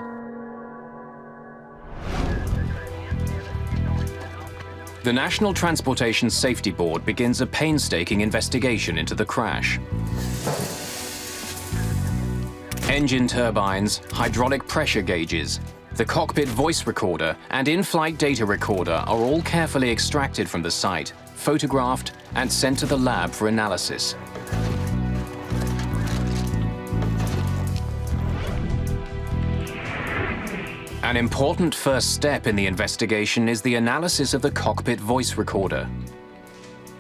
The National Transportation Safety Board begins a painstaking investigation into the crash. Engine turbines, hydraulic pressure gauges, the cockpit voice recorder, and in-flight data recorder are all carefully extracted from the site, photographed, and sent to the lab for analysis. An important first step in the investigation is the analysis of the cockpit voice recorder.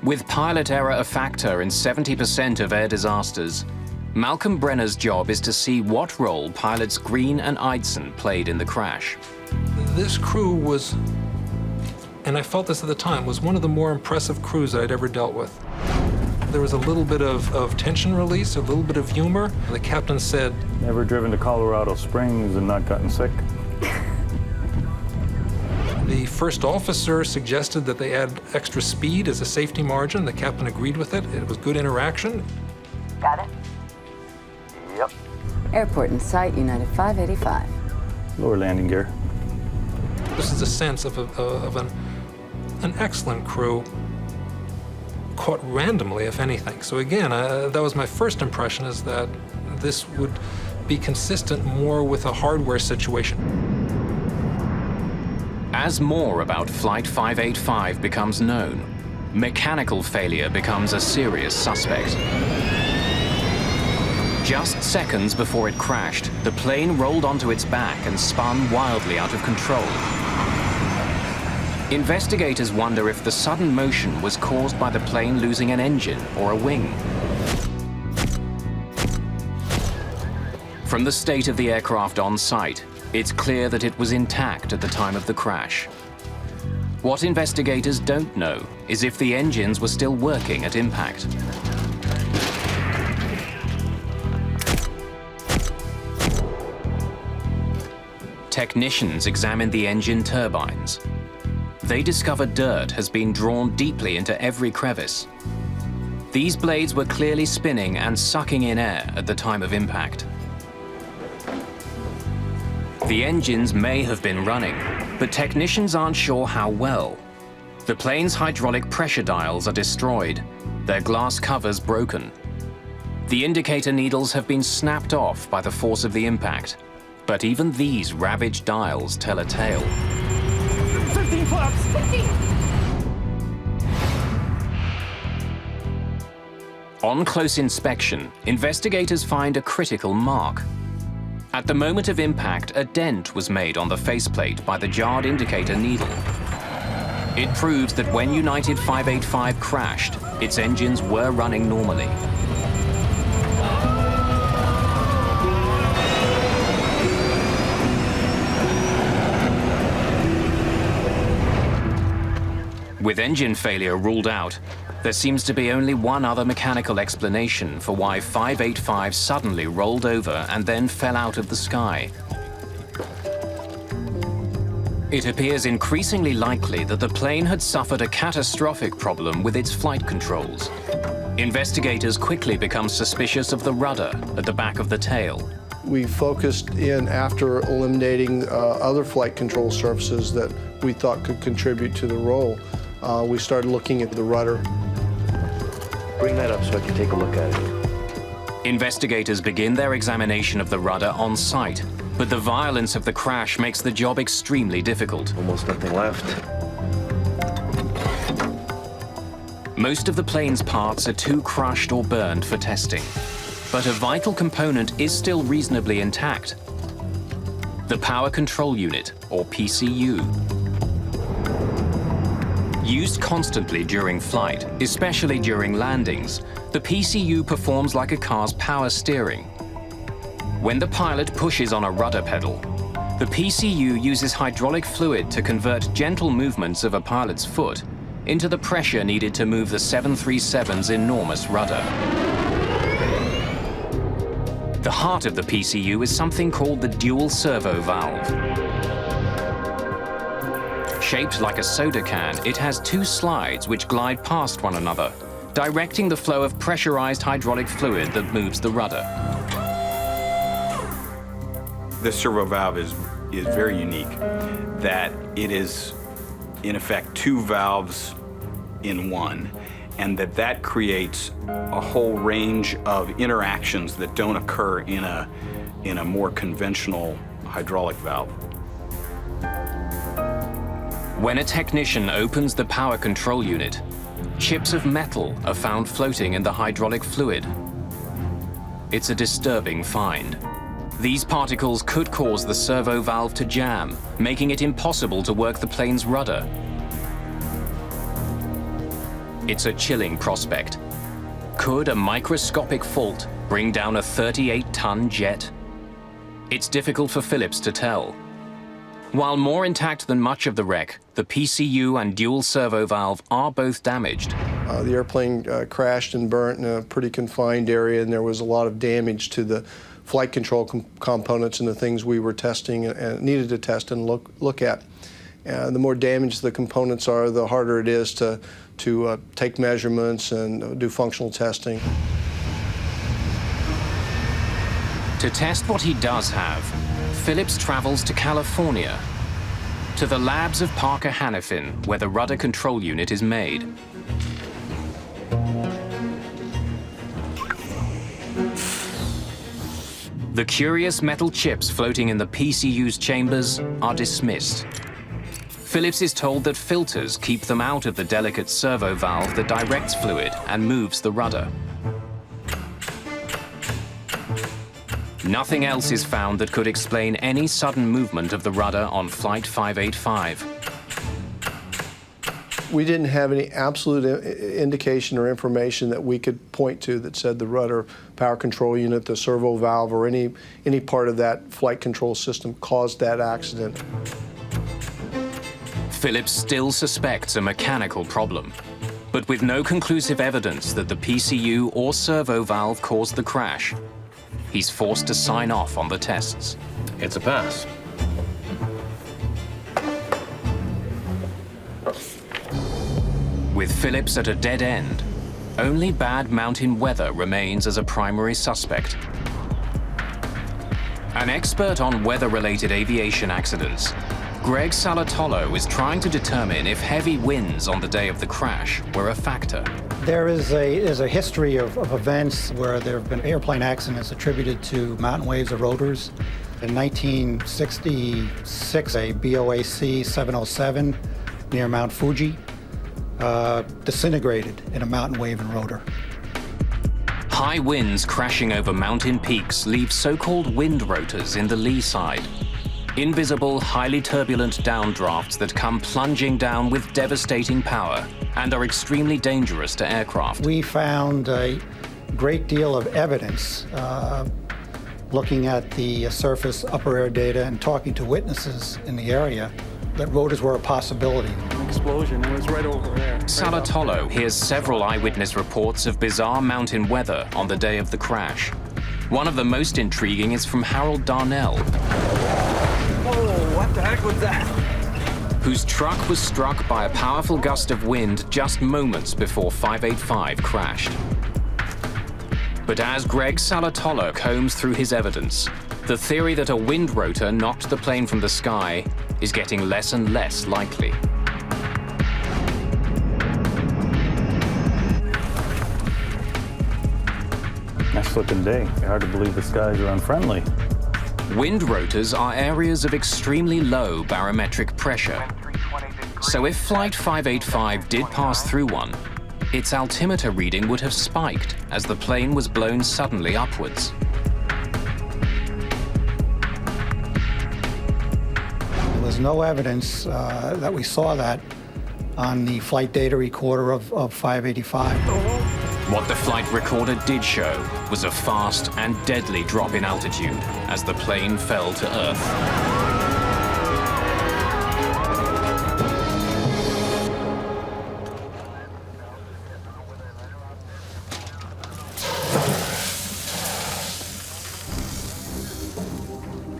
With pilot error a factor in 70% of air disasters, Malcolm Brenner's job is to see what role pilots Green and Eidson played in the crash. This crew was, and I felt this at the time, was one of the more impressive crews that I'd ever dealt with. There was a little bit of tension release, a little bit of humor. The captain said, "Never driven to Colorado Springs and not gotten sick?" The first officer suggested that they add extra speed as a safety margin. The captain agreed with it. It was good interaction. Got it? Yep. Airport in sight, United 585. Lower landing gear. This is a sense of an excellent crew, caught randomly, if anything. So again, that was my first impression, is that this would be consistent more with a hardware situation. As more about Flight 585 becomes known, mechanical failure becomes a serious suspect. Just seconds before it crashed, the plane rolled onto its back and spun wildly out of control. Investigators wonder if the sudden motion was caused by the plane losing an engine or a wing. From the state of the aircraft on site, it's clear that it was intact at the time of the crash. What investigators don't know is if the engines were still working at impact. Technicians examined the engine turbines. They discovered dirt has been drawn deeply into every crevice. These blades were clearly spinning and sucking in air at the time of impact. The engines may have been running, but technicians aren't sure how well. The plane's hydraulic pressure dials are destroyed, their glass covers broken. The indicator needles have been snapped off by the force of the impact, but even these ravaged dials tell a tale. 15 flaps! 15! On close inspection, investigators find a critical mark. At the moment of impact, a dent was made on the faceplate by the jarred indicator needle. It proves that when United 585 crashed, its engines were running normally. With engine failure ruled out, there seems to be only one other mechanical explanation for why 585 suddenly rolled over and then fell out of the sky. It appears increasingly likely that the plane had suffered a catastrophic problem with its flight controls. Investigators quickly become suspicious of the rudder at the back of the tail. We focused in after eliminating other flight control surfaces that we thought could contribute to the roll. We started looking at the rudder. Bring that up so I can take a look at it. Investigators begin their examination of the rudder on site, but the violence of the crash makes the job extremely difficult. Almost nothing left. Most of the plane's parts are too crushed or burned for testing, but a vital component is still reasonably intact. The Power Control Unit, or PCU. Used constantly during flight, especially during landings, the PCU performs like a car's power steering. When the pilot pushes on a rudder pedal, the PCU uses hydraulic fluid to convert gentle movements of a pilot's foot into the pressure needed to move the 737's enormous rudder. The heart of the PCU is something called the dual servo valve. Shaped like a soda can, it has two slides which glide past one another, directing the flow of pressurized hydraulic fluid that moves the rudder. This servo valve is very unique, that it is, in effect, two valves in one, and that creates a whole range of interactions that don't occur in a more conventional hydraulic valve. When a technician opens the power control unit, chips of metal are found floating in the hydraulic fluid. It's a disturbing find. These particles could cause the servo valve to jam, making it impossible to work the plane's rudder. It's a chilling prospect. Could a microscopic fault bring down a 38-ton jet? It's difficult for Phillips to tell. While more intact than much of the wreck, the PCU and dual servo valve are both damaged. The airplane crashed and burnt in a pretty confined area, and there was a lot of damage to the flight control components and the things we were testing and needed to test and look at. The more damaged the components are, the harder it is to take measurements and do functional testing. To test what he does have, Phillips travels to California, to the labs of Parker Hannifin, where the rudder control unit is made. The curious metal chips floating in the PCU's chambers are dismissed. Phillips is told that filters keep them out of the delicate servo valve that directs fluid and moves the rudder. Nothing else is found that could explain any sudden movement of the rudder on Flight 585. We didn't have any absolute indication or information that we could point to that said the rudder power control unit, the servo valve, or any part of that flight control system caused that accident. Phillips still suspects a mechanical problem, but with no conclusive evidence that the PCU or servo valve caused the crash, he's forced to sign off on the tests. It's a pass. With Phillips at a dead end, only bad mountain weather remains as a primary suspect. An expert on weather-related aviation accidents, Greg Salatolo is trying to determine if heavy winds on the day of the crash were a factor. There is a history of events where there have been airplane accidents attributed to mountain waves eroders. In 1966, a BOAC 707 near Mount Fuji disintegrated in a mountain wave eroder. High winds crashing over mountain peaks leave so-called wind rotors in the lee side. Invisible, highly turbulent downdrafts that come plunging down with devastating power and are extremely dangerous to aircraft. We found a great deal of evidence looking at the surface upper air data and talking to witnesses in the area that rotors were a possibility. An explosion, it was right over there. Salatolo hears several eyewitness reports of bizarre mountain weather on the day of the crash. One of the most intriguing is from Harold Darnell, What the heck was that? whose truck was struck by a powerful gust of wind just moments before 585 crashed. But as Greg Salatolo combs through his evidence, the theory that a wind rotor knocked the plane from the sky is getting less and less likely. Nice looking day. Hard to believe the skies are unfriendly. Wind rotors are areas of extremely low barometric pressure. So if Flight 585 did pass through one, its altimeter reading would have spiked as the plane was blown suddenly upwards. There was no evidence that we saw that on the flight data recorder of 585. What the flight recorder did show was a fast and deadly drop in altitude as the plane fell to Earth.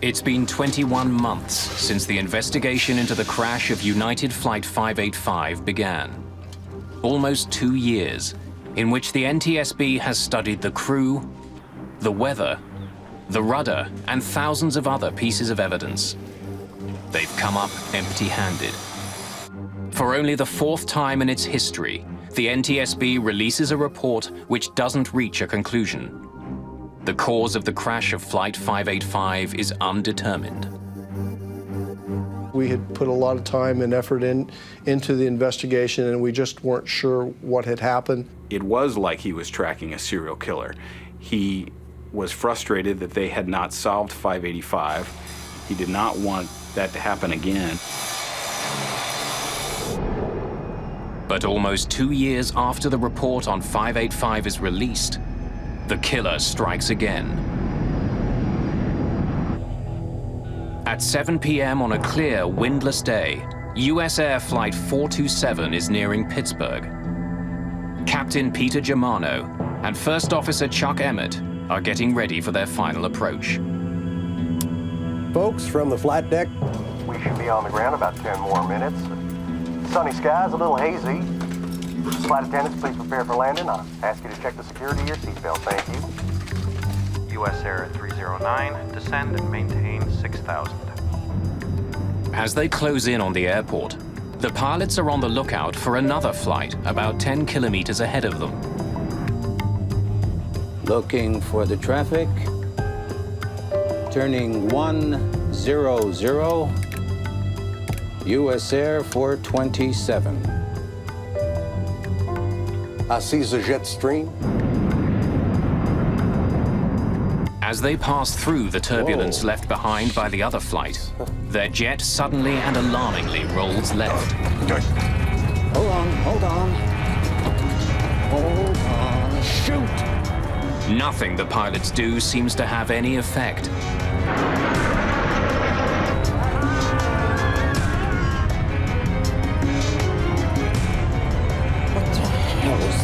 It's been 21 months since the investigation into the crash of United Flight 585 began. Almost 2 years in which the NTSB has studied the crew, the weather, the rudder, and thousands of other pieces of evidence. They've come up empty-handed. For only the 4th time in its history, the NTSB releases a report which doesn't reach a conclusion. The cause of the crash of Flight 585 is undetermined. We had put a lot of time and effort into the investigation, and we just weren't sure what had happened. It was like he was tracking a serial killer. He was frustrated that they had not solved 585. He did not want that to happen again. But almost 2 years after the report on 585 is released, the killer strikes again. At 7 p.m. on a clear, windless day, US Air Flight 427 is nearing Pittsburgh. Captain Peter Germano and First Officer Chuck Emmett are getting ready for their final approach. Folks, from the flight deck, we should be on the ground about 10 more minutes. Sunny skies, a little hazy. Flight attendants, please prepare for landing. I ask you to check the security of your seatbelt. Thank you. US Air 309, descend and maintain 6,000. As they close in on the airport, the pilots are on the lookout for another flight about 10 kilometers ahead of them. Looking for the traffic. Turning 100, US Air 427. I see the jet stream. As they pass through the turbulence left behind by the other flight, their jet suddenly and alarmingly rolls left. Hold on, hold on. Hold on, shoot! Nothing the pilots do seems to have any effect.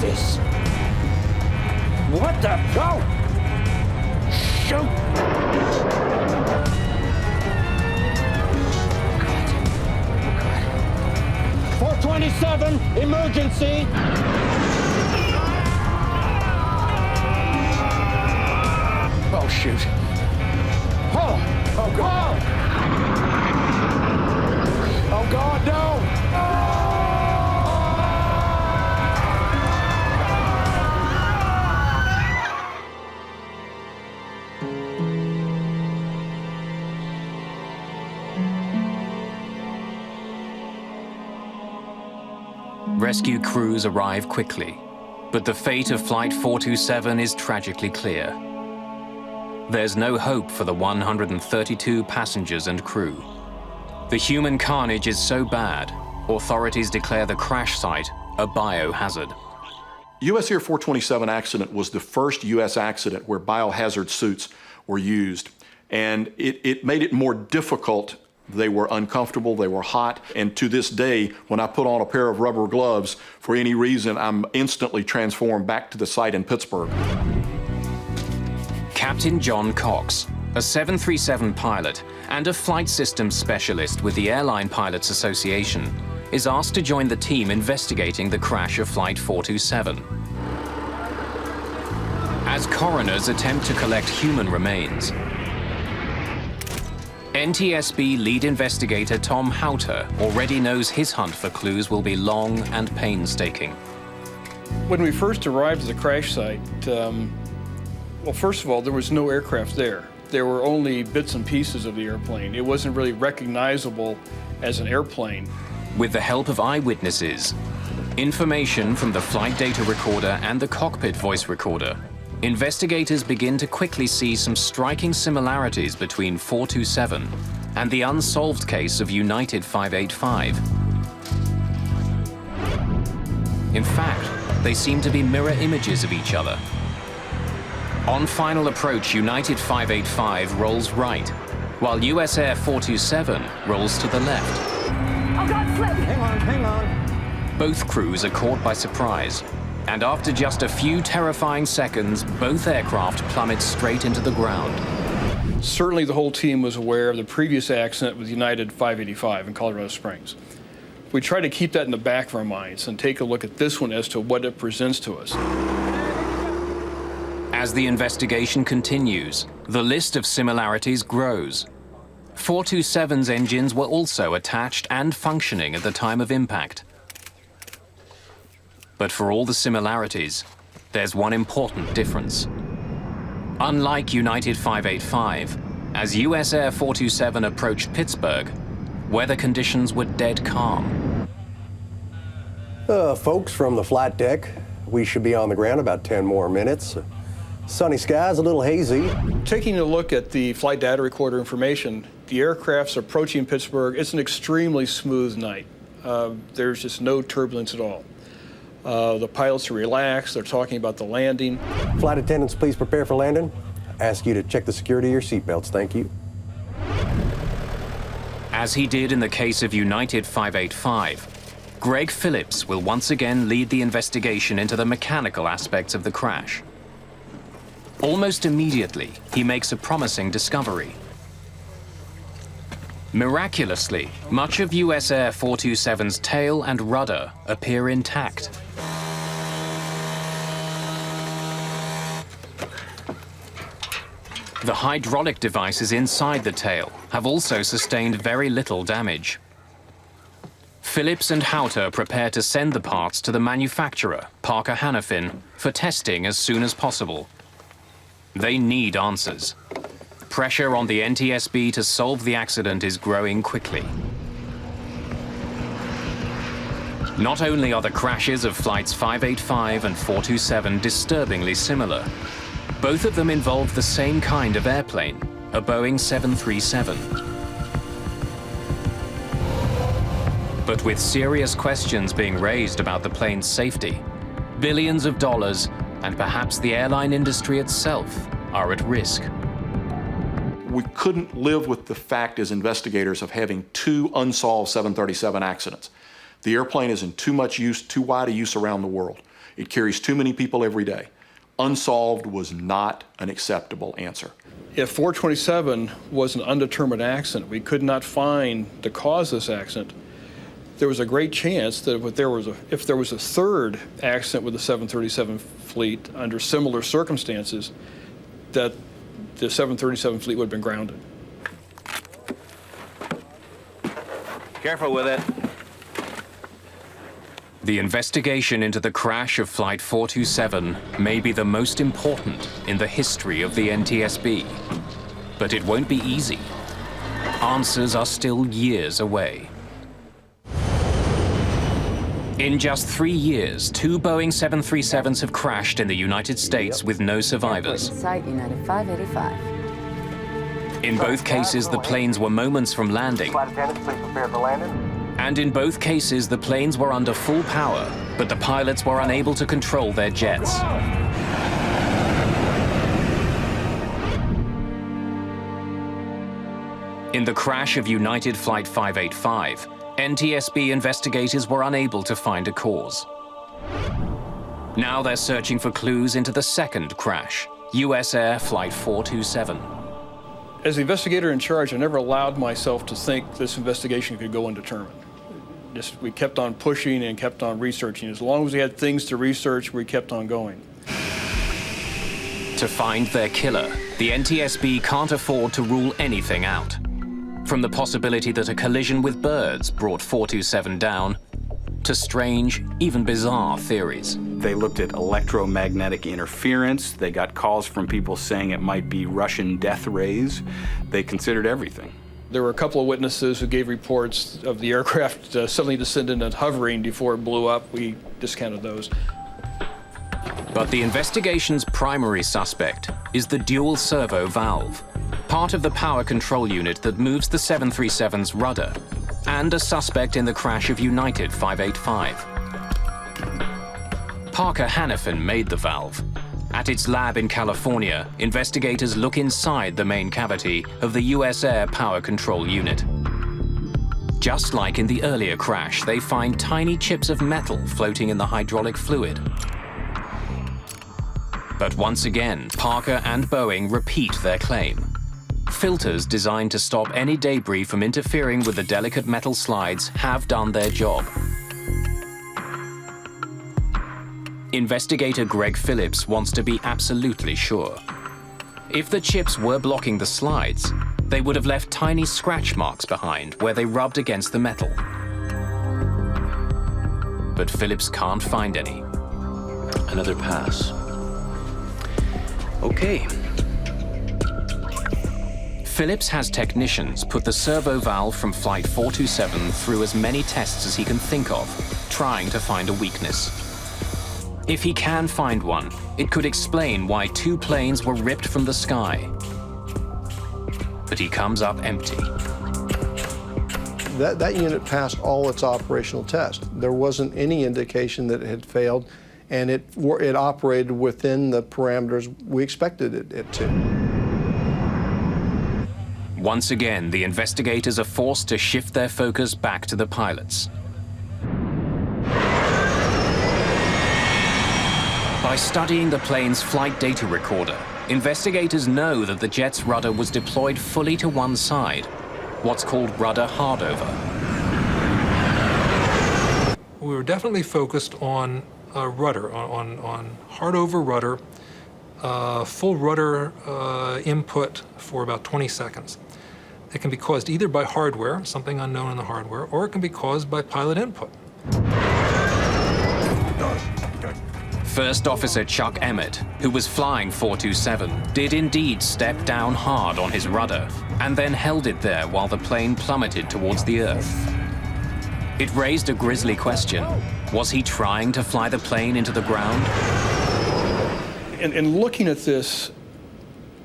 This. What the? Go! Shoot! God. 427, emergency! Oh, shoot. Oh! Oh, God! Oh, God, no! Rescue crews arrive quickly, but the fate of Flight 427 is tragically clear. There's no hope for the 132 passengers and crew. The human carnage is so bad, authorities declare the crash site a biohazard. US Air 427 accident was the first US accident where biohazard suits were used, and it made it more difficult. They were uncomfortable, they were hot, and to this day, when I put on a pair of rubber gloves, for any reason, I'm instantly transformed back to the site in Pittsburgh. Captain John Cox, a 737 pilot and a flight systems specialist with the Airline Pilots Association, is asked to join the team investigating the crash of Flight 427. As coroners attempt to collect human remains, NTSB lead investigator Tom Houter already knows his hunt for clues will be long and painstaking. When we first arrived at the crash site, well, first of all, there was no aircraft there. There were only bits and pieces of the airplane. It wasn't really recognizable as an airplane. With the help of eyewitnesses, information from the flight data recorder and the cockpit voice recorder, investigators begin to quickly see some striking similarities between 427 and the unsolved case of United 585. In fact, they seem to be mirror images of each other. On final approach, United 585 rolls right, while US Air 427 rolls to the left. Oh, God, flip! Hang on. Both crews are caught by surprise, and after just a few terrifying seconds, both aircraft plummet straight into the ground. Certainly the whole team was aware of the previous accident with United 585 in Colorado Springs. We try to keep that in the back of our minds and take a look at this one as to what it presents to us. As the investigation continues, the list of similarities grows. 427's engines were also attached and functioning at the time of impact. But for all the similarities, there's one important difference. Unlike United 585, as US Air 427 approached Pittsburgh, weather conditions were dead calm. Folks from the flight deck, we should be on the ground about 10 more minutes. Sunny skies, a little hazy. Taking a look at the flight data recorder information, the aircraft's approaching Pittsburgh. It's an extremely smooth night. There's just no turbulence at all. The pilots are relaxed. They're talking about the landing. Flight attendants, please prepare for landing. Ask you to check the security of your seatbelts. Thank you. As he did in the case of United 585, Greg Phillips will once again lead the investigation into the mechanical aspects of the crash. Almost immediately, he makes a promising discovery. Miraculously, much of US Air 427's tail and rudder appear intact. The hydraulic devices inside the tail have also sustained very little damage. Phillips and Houter prepare to send the parts to the manufacturer, Parker Hannifin, for testing as soon as possible. They need answers. Pressure on the NTSB to solve the accident is growing quickly. Not only are the crashes of flights 585 and 427 disturbingly similar, both of them involve the same kind of airplane, a Boeing 737. But with serious questions being raised about the plane's safety, billions of dollars, and perhaps the airline industry itself, are at risk. We couldn't live with the fact as investigators of having 2 unsolved 737 accidents. The airplane is in too much use, too wide a use around the world. It carries too many people every day. Unsolved was not an acceptable answer. If 427 was an undetermined accident, we could not find the cause of this accident, there was a great chance that if there was a third accident with the 737 fleet under similar circumstances, that the 737 fleet would have been grounded. Careful with it. The investigation into the crash of Flight 427 may be the most important in the history of the NTSB. But it won't be easy. Answers are still years away. In just 3 years, 2 Boeing 737s have crashed in the United States with no survivors. Site United 585. In both cases, the planes were moments from landing. Flight attendants, please prepare for landing. And in both cases, the planes were under full power, but the pilots were unable to control their jets. In the crash of United Flight 585, NTSB investigators were unable to find a cause. Now they're searching for clues into the second crash, US Air Flight 427. As the investigator in charge, I never allowed myself to think this investigation could go undetermined. We kept on pushing and kept on researching. As long as we had things to research, we kept on going. To find their killer, the NTSB can't afford to rule anything out. From the possibility that a collision with birds brought 427 down, to strange, even bizarre theories. They looked at electromagnetic interference. They got calls from people saying it might be Russian death rays. They considered everything. There were a couple of witnesses who gave reports of the aircraft suddenly descending and hovering before it blew up. We discounted those. But the investigation's primary suspect is the dual servo valve, part of the power control unit that moves the 737's rudder, and a suspect in the crash of United 585. Parker Hannifin made the valve. At its lab in California, investigators look inside the main cavity of the US Air power control unit. Just like in the earlier crash, they find tiny chips of metal floating in the hydraulic fluid. But once again, Parker and Boeing repeat their claim. filters designed to stop any debris from interfering with the delicate metal slides have done their job. Investigator Greg Phillips wants to be absolutely sure. If the chips were blocking the slides, they would have left tiny scratch marks behind where they rubbed against the metal. But Phillips can't find any. Another pass. Okay. Phillips has technicians put the servo valve from Flight 427 through as many tests as he can think of, trying to find a weakness. If he can find one, it could explain why 2 planes were ripped from the sky. But he comes up empty. That unit passed all its operational tests. There wasn't any indication that it had failed, and it operated within the parameters we expected it to. Once again, the investigators are forced to shift their focus back to the pilots. By studying the plane's flight data recorder, investigators know that the jet's rudder was deployed fully to one side, what's called rudder hardover. We were definitely focused on rudder, on hardover rudder, full rudder input for about 20 seconds. It can be caused either by hardware, something unknown in the hardware, or it can be caused by pilot input. First Officer Chuck Emmett, who was flying 427, did indeed step down hard on his rudder and then held it there while the plane plummeted towards the Earth. It raised a grisly question. Was he trying to fly the plane into the ground? And looking at this,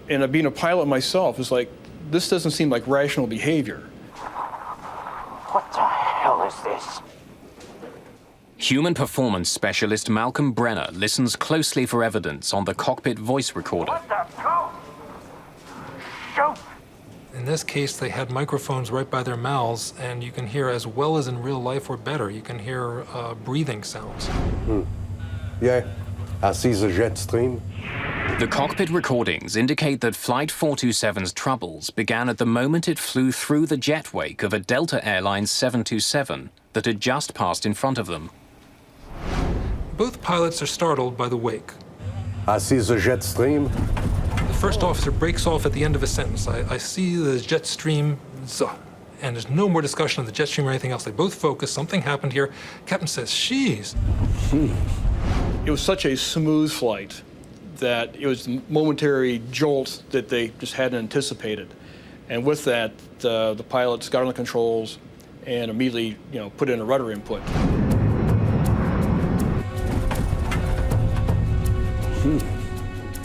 and being a pilot myself, is like, this doesn't seem like rational behavior. What the hell is this? Human performance specialist Malcolm Brenner listens closely for evidence on the cockpit voice recorder. What the go? Shoot! In this case, they had microphones right by their mouths, and you can hear as well as in real life or better. You can hear breathing sounds. Yeah, I see the jet stream. The cockpit recordings indicate that Flight 427's troubles began at the moment it flew through the jet wake of a Delta Airlines 727 that had just passed in front of them. Both pilots are startled by the wake. I see the jet stream. The first officer breaks off at the end of a sentence. I see the jet stream, and there's no more discussion of the jet stream or anything else. They both focus. Something happened here. Captain says, "Sheesh." It was such a smooth flight that it was a momentary jolt that they just hadn't anticipated. And with that, the pilots got on the controls and immediately, put in a rudder input.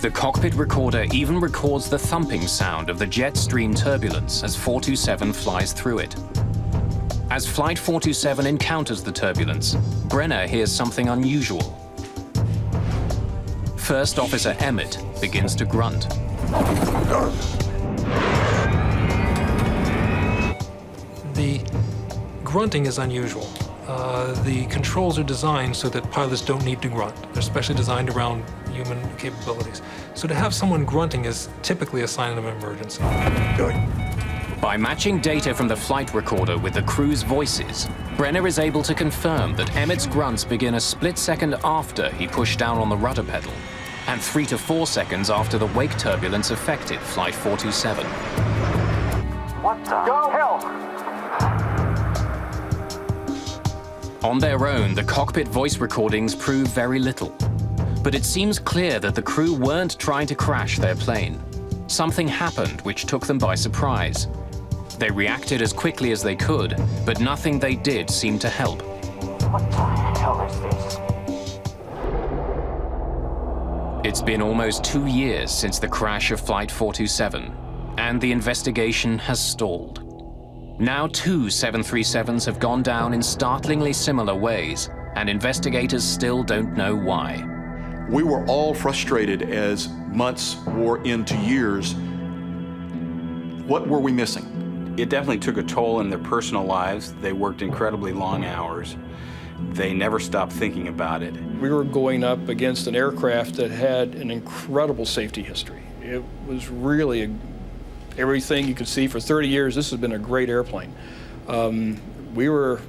The cockpit recorder even records the thumping sound of the jet stream turbulence as 427 flies through it. As Flight 427 encounters the turbulence, Brenner hears something unusual. First Officer Emmett begins to grunt. The grunting is unusual. The controls are designed so that pilots don't need to grunt. They're specially designed around human capabilities. So to have someone grunting is typically a sign of an emergency. By matching data from the flight recorder with the crew's voices, Brenner is able to confirm that Emmett's grunts begin a split second after he pushed down on the rudder pedal, and 3 to 4 seconds after the wake turbulence affected Flight 427. What the hell? On their own, the cockpit voice recordings prove very little. But it seems clear that the crew weren't trying to crash their plane. Something happened which took them by surprise. They reacted as quickly as they could, but nothing they did seemed to help. What the hell is this? It's been almost 2 years since the crash of Flight 427, and the investigation has stalled. Now 2 737s have gone down in startlingly similar ways, and investigators still don't know why. We were all frustrated as months wore into years. What were we missing? It definitely took a toll in their personal lives. They worked incredibly long hours. They never stopped thinking about it. We were going up against an aircraft that had an incredible safety history. It was really everything you could see for 30 years. This has been a great airplane. We were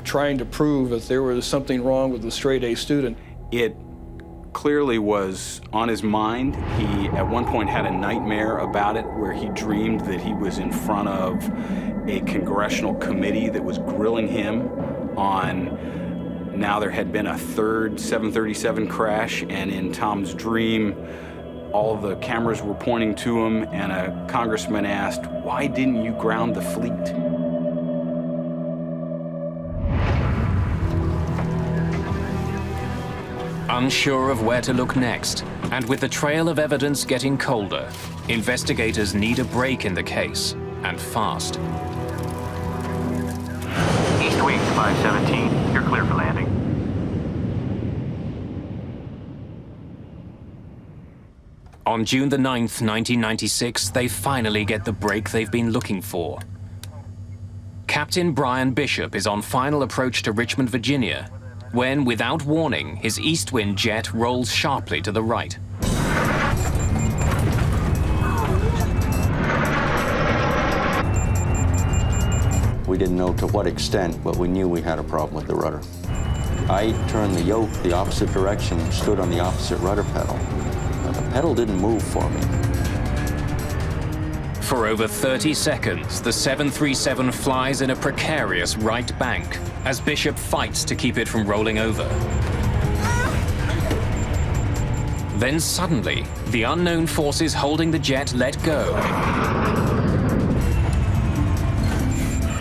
trying to prove that there was something wrong with the straight-A student. It clearly was on his mind. He, at one point, had a nightmare about it where he dreamed that he was in front of a congressional committee that was grilling him on now there had been a third 737 crash, and in Tom's dream, all the cameras were pointing to him, and a congressman asked, "Why didn't you ground the fleet?" Unsure of where to look next, and with the trail of evidence getting colder, investigators need a break in the case, and fast. East wing 517, you're clear for landing. On June the 9th, 1996, they finally get the break they've been looking for. Captain Brian Bishop is on final approach to Richmond, Virginia, when, without warning, his east wind jet rolls sharply to the right. We didn't know to what extent, but we knew we had a problem with the rudder. I turned the yoke the opposite direction, stood on the opposite rudder pedal. The pedal didn't move for me. For over 30 seconds, the 737 flies in a precarious right bank as Bishop fights to keep it from rolling over. Then suddenly, the unknown forces holding the jet let go,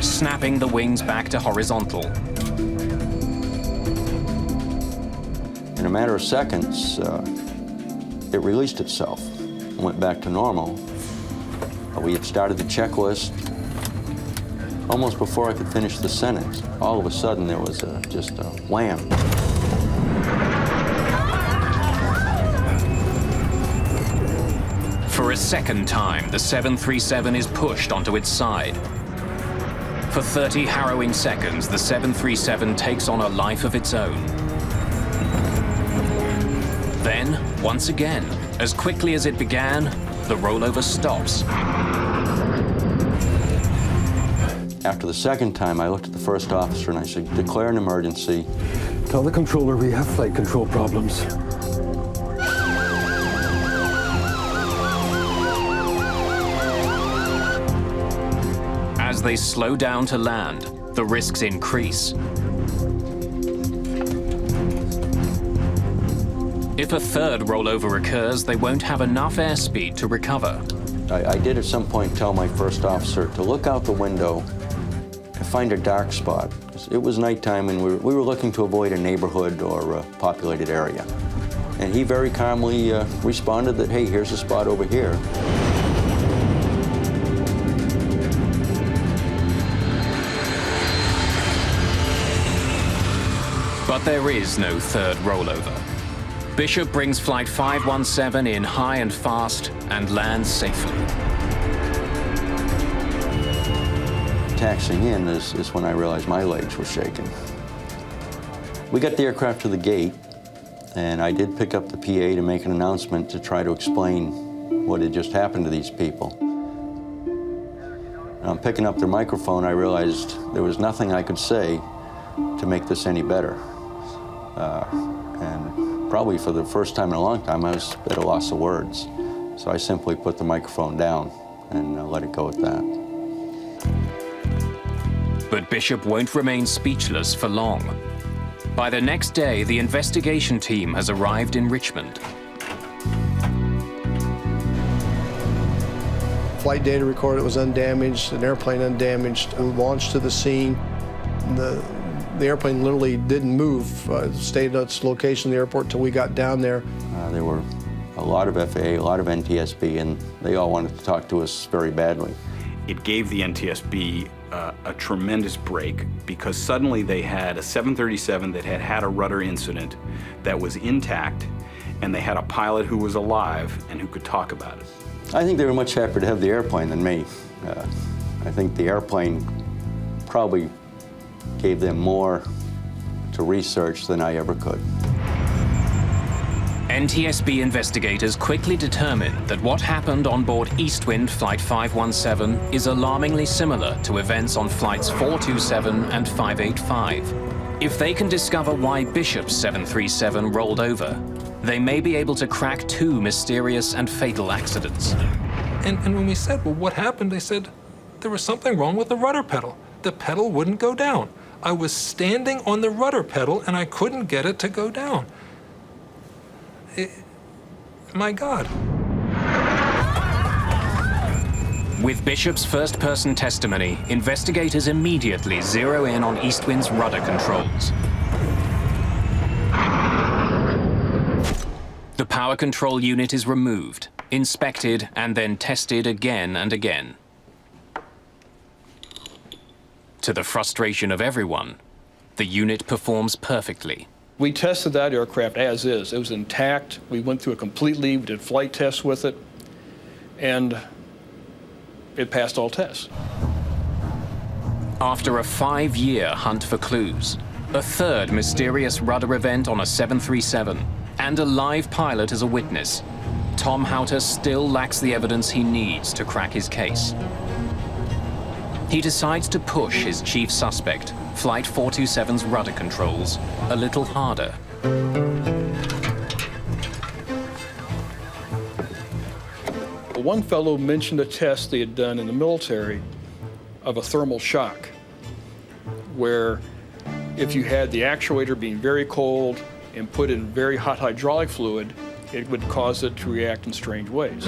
snapping the wings back to horizontal. In a matter of seconds, it released itself and went back to normal. We had started the checklist. Almost before I could finish the sentence, all of a sudden there was just a wham. For a second time, the 737 is pushed onto its side. For 30 harrowing seconds, the 737 takes on a life of its own. Then, once again, as quickly as it began, the rollover stops. After the second time, I looked at the first officer and I said, "Declare an emergency." Tell the controller we have flight control problems. As they slow down to land, the risks increase. If a third rollover occurs, they won't have enough airspeed to recover. I did at some point tell my first officer to look out the window and find a dark spot. It was nighttime and we were looking to avoid a neighborhood or a populated area. And he very calmly responded that, "Hey, here's a spot over here." But there is no third rollover. Bishop brings Flight 517 in high and fast and lands safely. Taxiing in is when I realized my legs were shaking. We got the aircraft to the gate, and I did pick up the PA to make an announcement to try to explain what had just happened to these people. And on picking up their microphone, I realized there was nothing I could say to make this any better. And probably for the first time in a long time, I was at a loss of words. So I simply put the microphone down and let it go at that. But Bishop won't remain speechless for long. By the next day, the investigation team has arrived in Richmond. Flight data recorded it was undamaged, an airplane undamaged. We launched to the scene. The airplane literally didn't move, stayed at its location in the airport until we got down there. There were a lot of FAA, a lot of NTSB, and they all wanted to talk to us very badly. It gave the NTSB a tremendous break because suddenly they had a 737 that had had a rudder incident that was intact, and they had a pilot who was alive and who could talk about it. I think they were much happier to have the airplane than me. I think the airplane probably gave them more to research than I ever could. NTSB investigators quickly determined that what happened on board Eastwind Flight 517 is alarmingly similar to events on Flights 427 and 585. If they can discover why Bishop's 737 rolled over, they may be able to crack 2 mysterious and fatal accidents. And when we said, well, what happened? They said there was something wrong with the rudder pedal. The pedal wouldn't go down. I was standing on the rudder pedal and I couldn't get it to go down. My God. With Bishop's first-person testimony, investigators immediately zero in on Eastwind's rudder controls. The power control unit is removed, inspected, and then tested again and again. To the frustration of everyone, the unit performs perfectly. We tested that aircraft as is. It was intact. We went through it completely. We did flight tests with it, and it passed all tests. After a 5-year hunt for clues, a third mysterious rudder event on a 737, and a live pilot as a witness, Tom Houter still lacks the evidence he needs to crack his case. He decides to push his chief suspect, Flight 427's rudder controls, a little harder. One fellow mentioned a test they had done in the military of a thermal shock, where if you had the actuator being very cold and put in very hot hydraulic fluid, it would cause it to react in strange ways.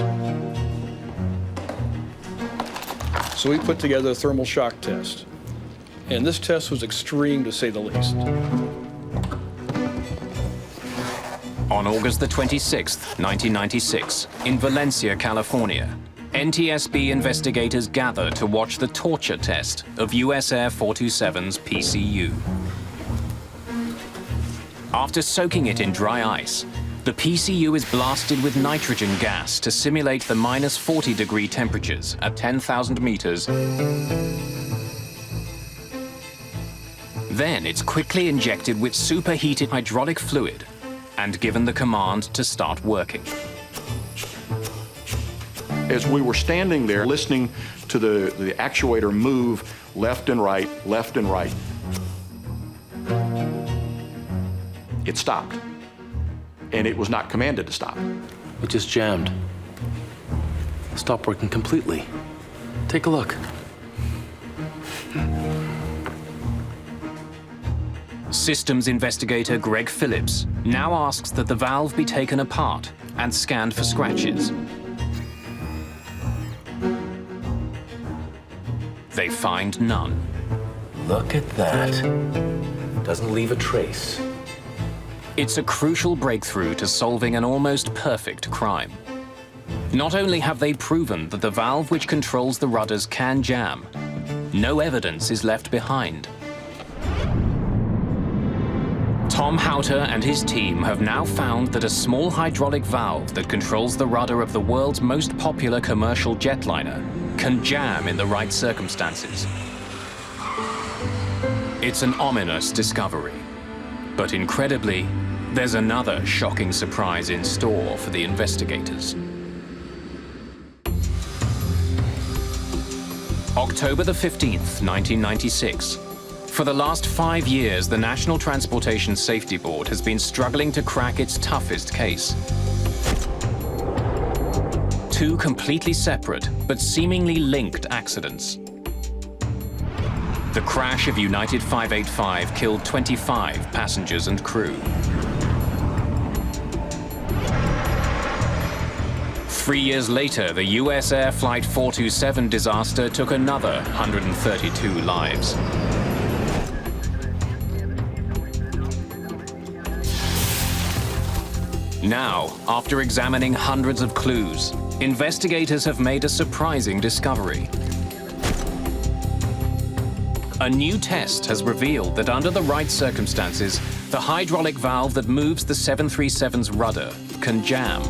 So we put together a thermal shock test. And this test was extreme, to say the least. On August the 26th, 1996, in Valencia, California, NTSB investigators gather to watch the torture test of US Air 427's PCU. After soaking it in dry ice, the PCU is blasted with nitrogen gas to simulate the minus 40-degree temperatures at 10,000 meters. Then it's quickly injected with superheated hydraulic fluid and given the command to start working. As we were standing there listening to the actuator move left and right, it stopped. And it was not commanded to stop. It just jammed. Stopped working completely. Take a look. Systems investigator Greg Phillips now asks that the valve be taken apart and scanned for scratches. They find none. Look at that. Doesn't leave a trace. It's a crucial breakthrough to solving an almost perfect crime. Not only have they proven that the valve which controls the rudders can jam, no evidence is left behind. Tom Houter and his team have now found that a small hydraulic valve that controls the rudder of the world's most popular commercial jetliner can jam in the right circumstances. It's an ominous discovery, but incredibly, there's another shocking surprise in store for the investigators. October the 15th, 1996. For the last 5 years, the National Transportation Safety Board has been struggling to crack its toughest case. 2 completely separate but seemingly linked accidents. The crash of United 585 killed 25 passengers and crew. 3 years later, the US Air Flight 427 disaster took another 132 lives. Now, after examining hundreds of clues, investigators have made a surprising discovery. A new test has revealed that under the right circumstances, the hydraulic valve that moves the 737's rudder can jam.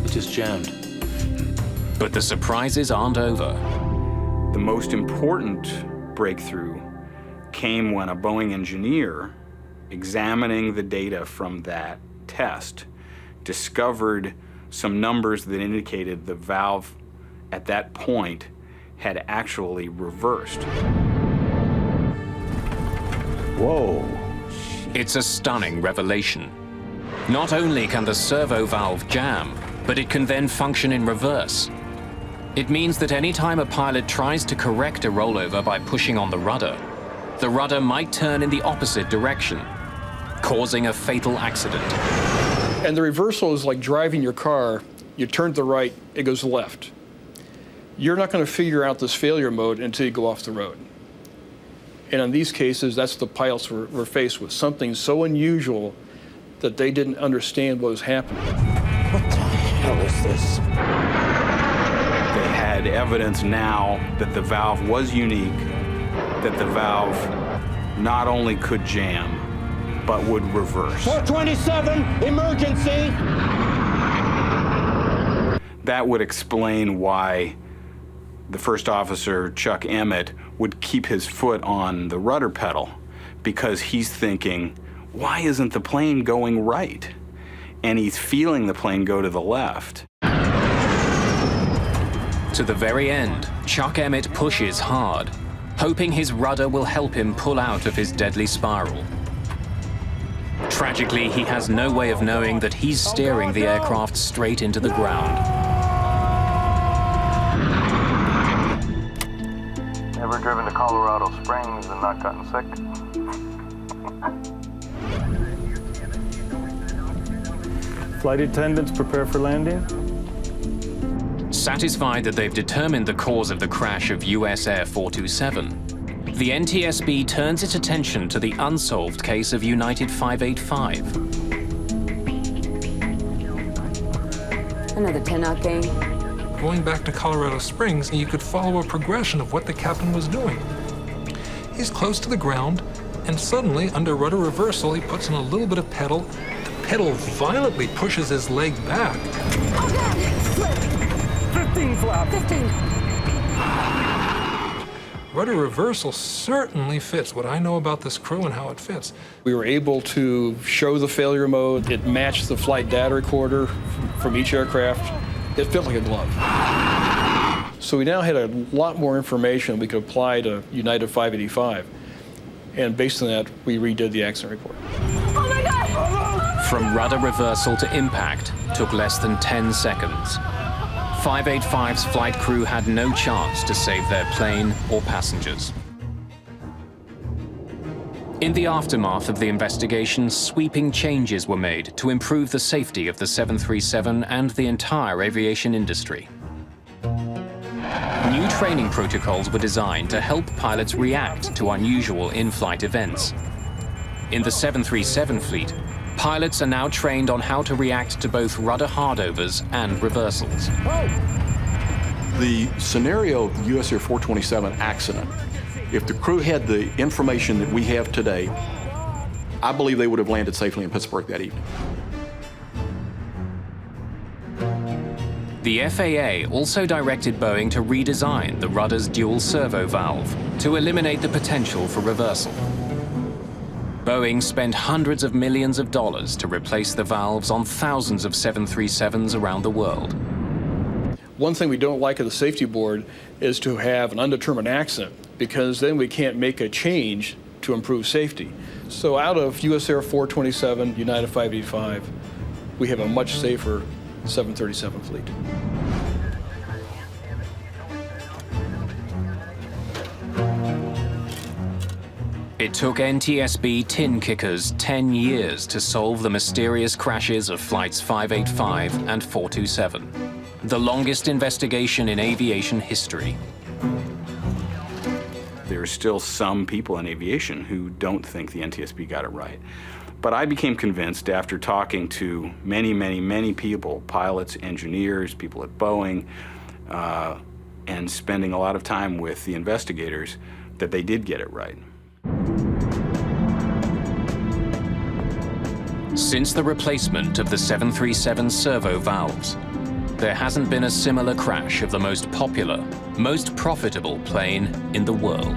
It just jammed. But the surprises aren't over. The most important breakthrough came when a Boeing engineer, examining the data from that test, discovered some numbers that indicated the valve at that point had actually reversed. Whoa. It's a stunning revelation. Not only can the servo valve jam, but it can then function in reverse. It means that any time a pilot tries to correct a rollover by pushing on the rudder might turn in the opposite direction, causing a fatal accident. And the reversal is like driving your car. You turn to the right, it goes left. You're not going to figure out this failure mode until you go off the road. And in these cases, that's the pilots were faced with, something so unusual that they didn't understand what was happening. What the hell is this? They had evidence now that the valve was unique, that the valve not only could jam, but would reverse. 427, emergency! That would explain why the first officer, Chuck Emmett, would keep his foot on the rudder pedal, because he's thinking, why isn't the plane going right? And he's feeling the plane go to the left. To the very end, Chuck Emmett pushes hard, hoping his rudder will help him pull out of his deadly spiral. Tragically, he has no way of knowing that he's steering the aircraft straight into the ground. Ever driven to Colorado Springs and not gotten sick? Flight attendants prepare for landing. Satisfied that they've determined the cause of the crash of US Air 427, the NTSB turns its attention to the unsolved case of United 585. Another 10-knot gain. Going back to Colorado Springs, you could follow a progression of what the captain was doing. He's close to the ground, and suddenly, under rudder reversal, he puts in a little bit of pedal. The pedal violently pushes his leg back. Oh, God! Slip! 15 flap! 15. Rudder reversal certainly fits what I know about this crew and how it fits. We were able to show the failure mode. It matched the flight data recorder from each aircraft. It fit like a glove. So we now had a lot more information we could apply to United 585. And based on that, we redid the accident report. Oh my God! From rudder reversal to impact took less than 10 seconds. 585's flight crew had no chance to save their plane or passengers. In the aftermath of the investigation, sweeping changes were made to improve the safety of the 737 and the entire aviation industry. New training protocols were designed to help pilots react to unusual in-flight events. In the 737 fleet, pilots are now trained on how to react to both rudder hardovers and reversals. The scenario of the US Air 427 accident, if the crew had the information that we have today, I believe they would have landed safely in Pittsburgh that evening. The FAA also directed Boeing to redesign the rudder's dual servo valve to eliminate the potential for reversal. Boeing spent hundreds of millions of dollars to replace the valves on thousands of 737s around the world. One thing we don't like at the safety board is to have an undetermined accident, because then we can't make a change to improve safety. So out of US Air 427, United 585, we have a much safer 737 fleet. It took NTSB tin kickers 10 years to solve the mysterious crashes of flights 585 and 427, the longest investigation in aviation history. There are still some people in aviation who don't think the NTSB got it right. But I became convinced after talking to many, many, many people, pilots, engineers, people at Boeing, and spending a lot of time with the investigators, that they did get it right. Since the replacement of the 737 servo valves, there hasn't been a similar crash of the most popular, most profitable plane in the world.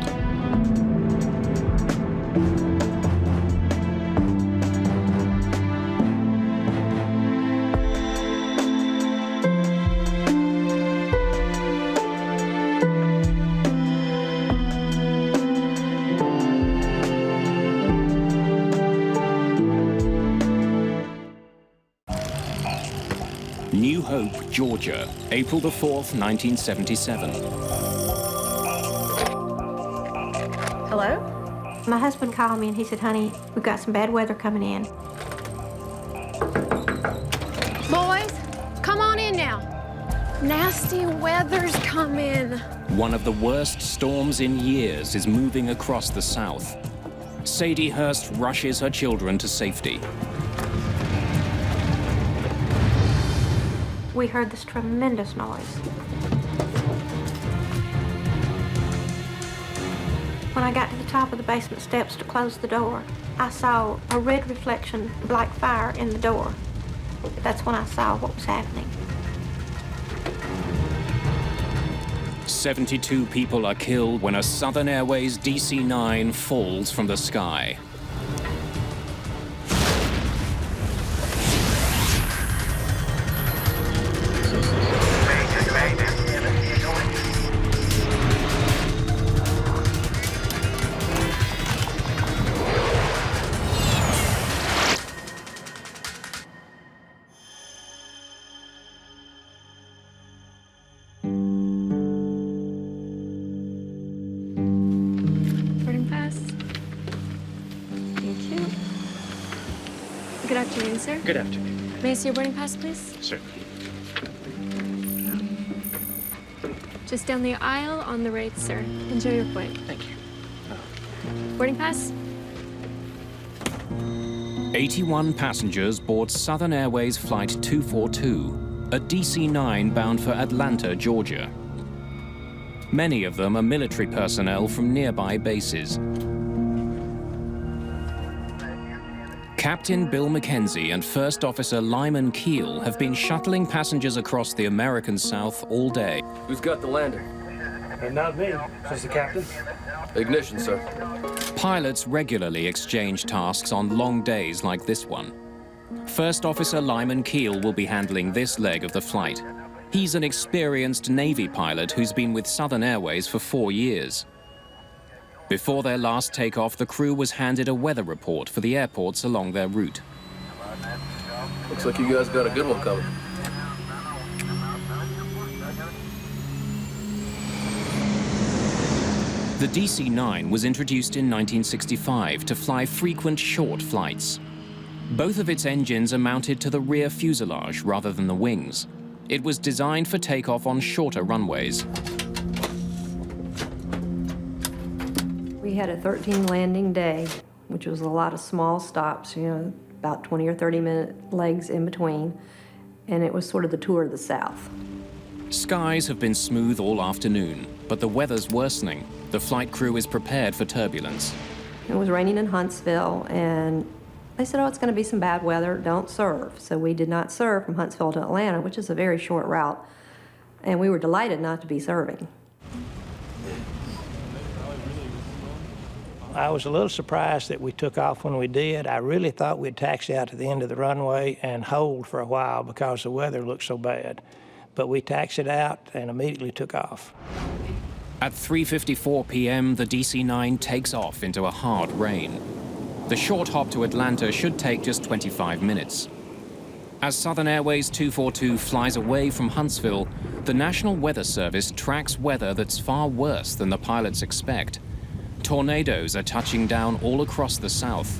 New Hope, Georgia, April the 4th, 1977. Hello? My husband called me and he said, honey, we've got some bad weather coming in. Boys, come on in now. Nasty weather's coming. One of the worst storms in years is moving across the South. Sadie Hurst rushes her children to safety. We heard this tremendous noise. When I got to the top of the basement steps to close the door, I saw a red reflection like fire in the door. That's when I saw what was happening. 72 people are killed when a Southern Airways DC-9 falls from the sky. Boarding pass. Thank you. Good afternoon, sir. Good afternoon. May I see your boarding pass, please? Sir. Just down the aisle on the right, sir. Enjoy your flight. Thank you. Boarding pass? 81 passengers board Southern Airways Flight 242, a DC-9 bound for Atlanta, Georgia. Many of them are military personnel from nearby bases. Captain Bill McKenzie and First Officer Lyman Keel have been shuttling passengers across the American South all day. Who's got the lander? Not me, says the captain. Ignition, sir. Pilots regularly exchange tasks on long days like this one. First Officer Lyman Keel will be handling this leg of the flight. He's an experienced Navy pilot who's been with Southern Airways for 4 years. Before their last takeoff, the crew was handed a weather report for the airports along their route. Looks like you guys got a good one coming. The DC-9 was introduced in 1965 to fly frequent short flights. Both of its engines are mounted to the rear fuselage rather than the wings. It was designed for takeoff on shorter runways. We had a 13 landing day, which was a lot of small stops, about 20 or 30-minute legs in between, and it was sort of the tour of the South. Skies have been smooth all afternoon, but the weather's worsening. The flight crew is prepared for turbulence. It was raining in Huntsville, and they said, oh, it's going to be some bad weather, don't serve. So we did not serve from Huntsville to Atlanta, which is a very short route, and we were delighted not to be serving. I was a little surprised that we took off when we did. I really thought we'd taxi out to the end of the runway and hold for a while because the weather looked so bad. But we taxied out and immediately took off. At 3:54 p.m., the DC-9 takes off into a hard rain. The short hop to Atlanta should take just 25 minutes. As Southern Airways 242 flies away from Huntsville, the National Weather Service tracks weather that's far worse than the pilots expect. Tornadoes are touching down all across the South.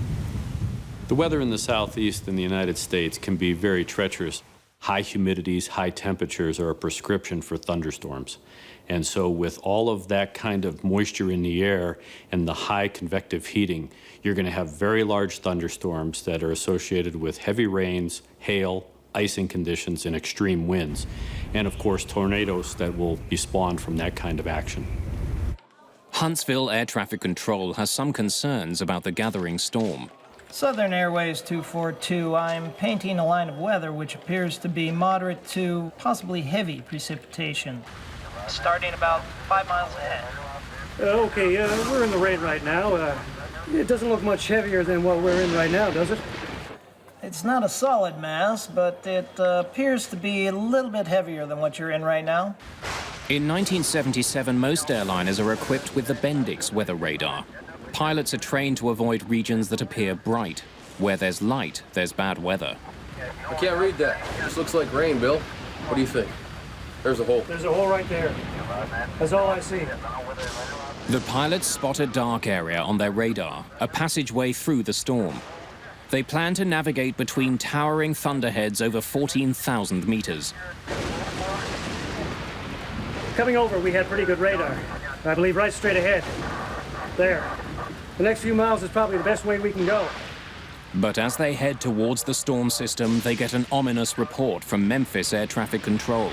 The weather in the Southeast in the United States can be very treacherous. High humidities, high temperatures are a prescription for thunderstorms. And so with all of that kind of moisture in the air and the high convective heating, you're going to have very large thunderstorms that are associated with heavy rains, hail, icing conditions, and extreme winds. And of course, tornadoes that will be spawned from that kind of action. Huntsville Air Traffic Control has some concerns about the gathering storm. Southern Airways 242, I'm painting a line of weather which appears to be moderate to possibly heavy precipitation, starting about 5 miles ahead. Okay, we're in the rain right now. It doesn't look much heavier than what we're in right now, does it? It's not a solid mass, but it appears to be a little bit heavier than what you're in right now. In 1977, most airliners are equipped with the Bendix weather radar. Pilots are trained to avoid regions that appear bright. Where there's light, there's bad weather. I can't read that. Just looks like rain, Bill. What do you think? There's a hole. There's a hole right there. That's all I see. The pilots spot a dark area on their radar, a passageway through the storm. They plan to navigate between towering thunderheads over 14,000 meters. Coming over, we had pretty good radar. I believe right straight ahead. There. The next few miles is probably the best way we can go. But as they head towards the storm system, they get an ominous report from Memphis Air Traffic Control.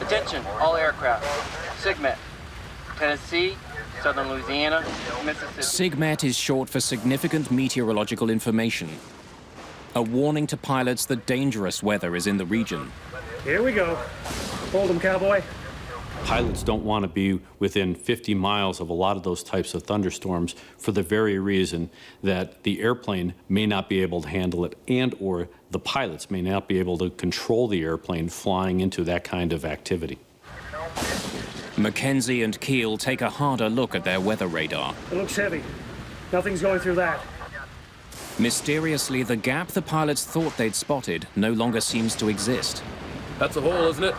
Attention, all aircraft. SIGMET. Tennessee, Southern Louisiana, Mississippi. SIGMET is short for Significant Meteorological Information, a warning to pilots that dangerous weather is in the region. Here we go. Hold them, cowboy. Pilots don't want to be within 50 miles of a lot of those types of thunderstorms for the very reason that the airplane may not be able to handle it, and or the pilots may not be able to control the airplane flying into that kind of activity. Mackenzie and Keel take a harder look at their weather radar. It looks heavy. Nothing's going through that. Mysteriously, the gap the pilots thought they'd spotted no longer seems to exist. That's a hole, isn't it?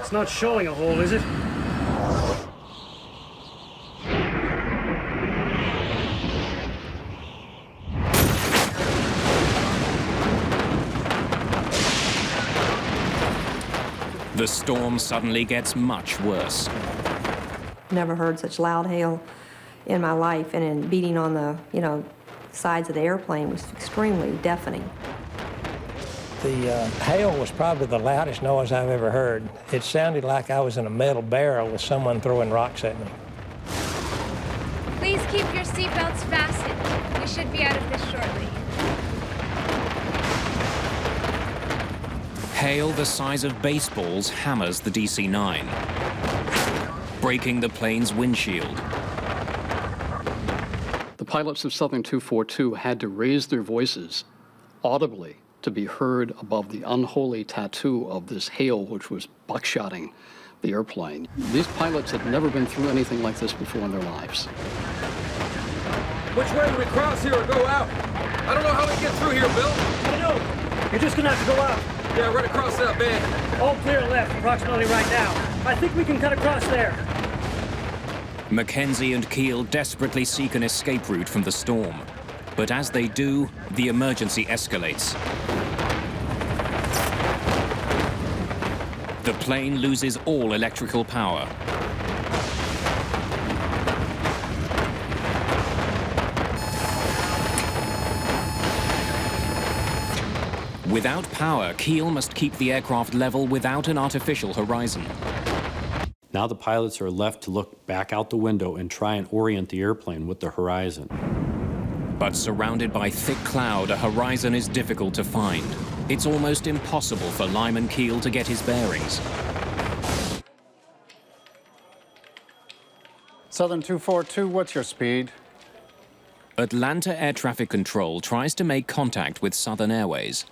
It's not showing a hole, is it? The storm suddenly gets much worse. Never heard such loud hail in my life, and in beating on the, sides of the airplane was extremely deafening. The hail was probably the loudest noise I've ever heard. It sounded like I was in a metal barrel with someone throwing rocks at me. Please keep your seatbelts fastened. We should be out of this shortly. Hail the size of baseballs hammers the DC-9, breaking the plane's windshield. The pilots of Southern 242 had to raise their voices audibly to be heard above the unholy tattoo of this hail, which was buckshotting the airplane. These pilots had never been through anything like this before in their lives. Which way do we cross here or go out? I don't know how we get through here, Bill. I know. You're just gonna have to go out. Yeah, right across that bend. All clear left, approximately right now. I think we can cut across there. Mackenzie and Keel desperately seek an escape route from the storm. But as they do, the emergency escalates. The plane loses all electrical power. Without power, Keel must keep the aircraft level without an artificial horizon. Now the pilots are left to look back out the window and try and orient the airplane with the horizon. But surrounded by thick cloud, a horizon is difficult to find. It's almost impossible for Lyman Keel to get his bearings. Southern 242, what's your speed? Atlanta Air Traffic Control tries to make contact with Southern Airways.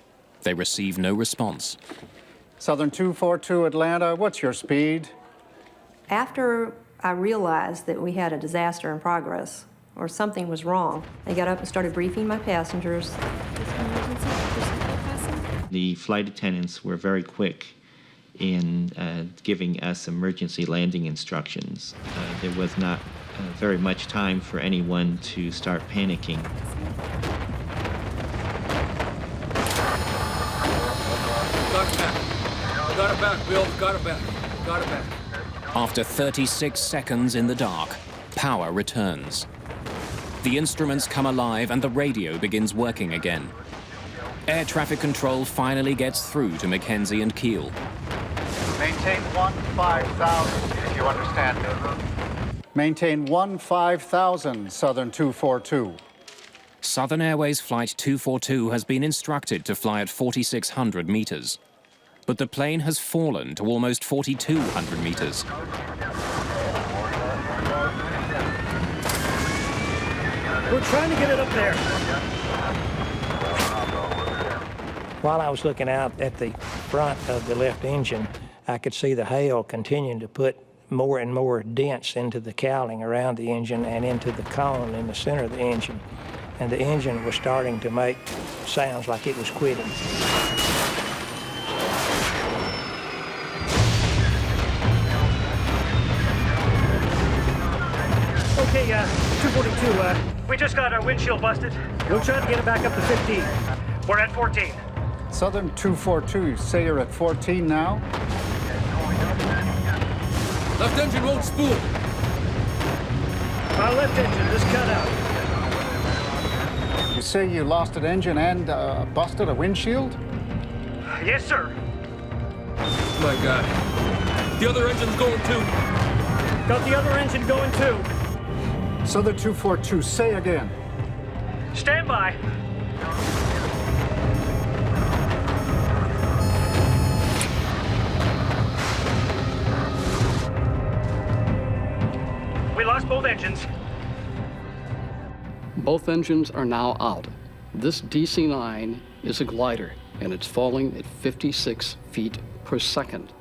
They receive no response. Southern 242, Atlanta, what's your speed? After I realized that we had a disaster in progress, or something was wrong, I got up and started briefing my passengers. The flight attendants were very quick in giving us emergency landing instructions. There was not very much time for anyone to start panicking. Got it back. Got it back, Bill. Got it back. Got it back. After 36 seconds in the dark, power returns. The instruments come alive and the radio begins working again. Air traffic control finally gets through to Mackenzie and Keel. Maintain 15,000, if you understand me. Maintain 15,000, Southern 242. Southern Airways Flight 242 has been instructed to fly at 4,600 meters. But the plane has fallen to almost 4,200 meters. We're trying to get it up there. While I was looking out at the front of the left engine, I could see the hail continuing to put more and more dents into the cowling around the engine and into the cone in the center of the engine. and the engine was starting to make sounds like it was quitting. Okay, 242, we just got our windshield busted. We'll try to get it back up to 15. We're at 14. Southern 242, you say you're at 14 now? Left engine won't spool. Our left engine just cut out. You say you lost an engine and busted a windshield? Yes, sir. My God. The other engine's going too. Got the other engine going too. Southern 242, say again. Stand by. We lost both engines. Both engines are now out. This DC-9 is a glider, and it's falling at 56 feet per second.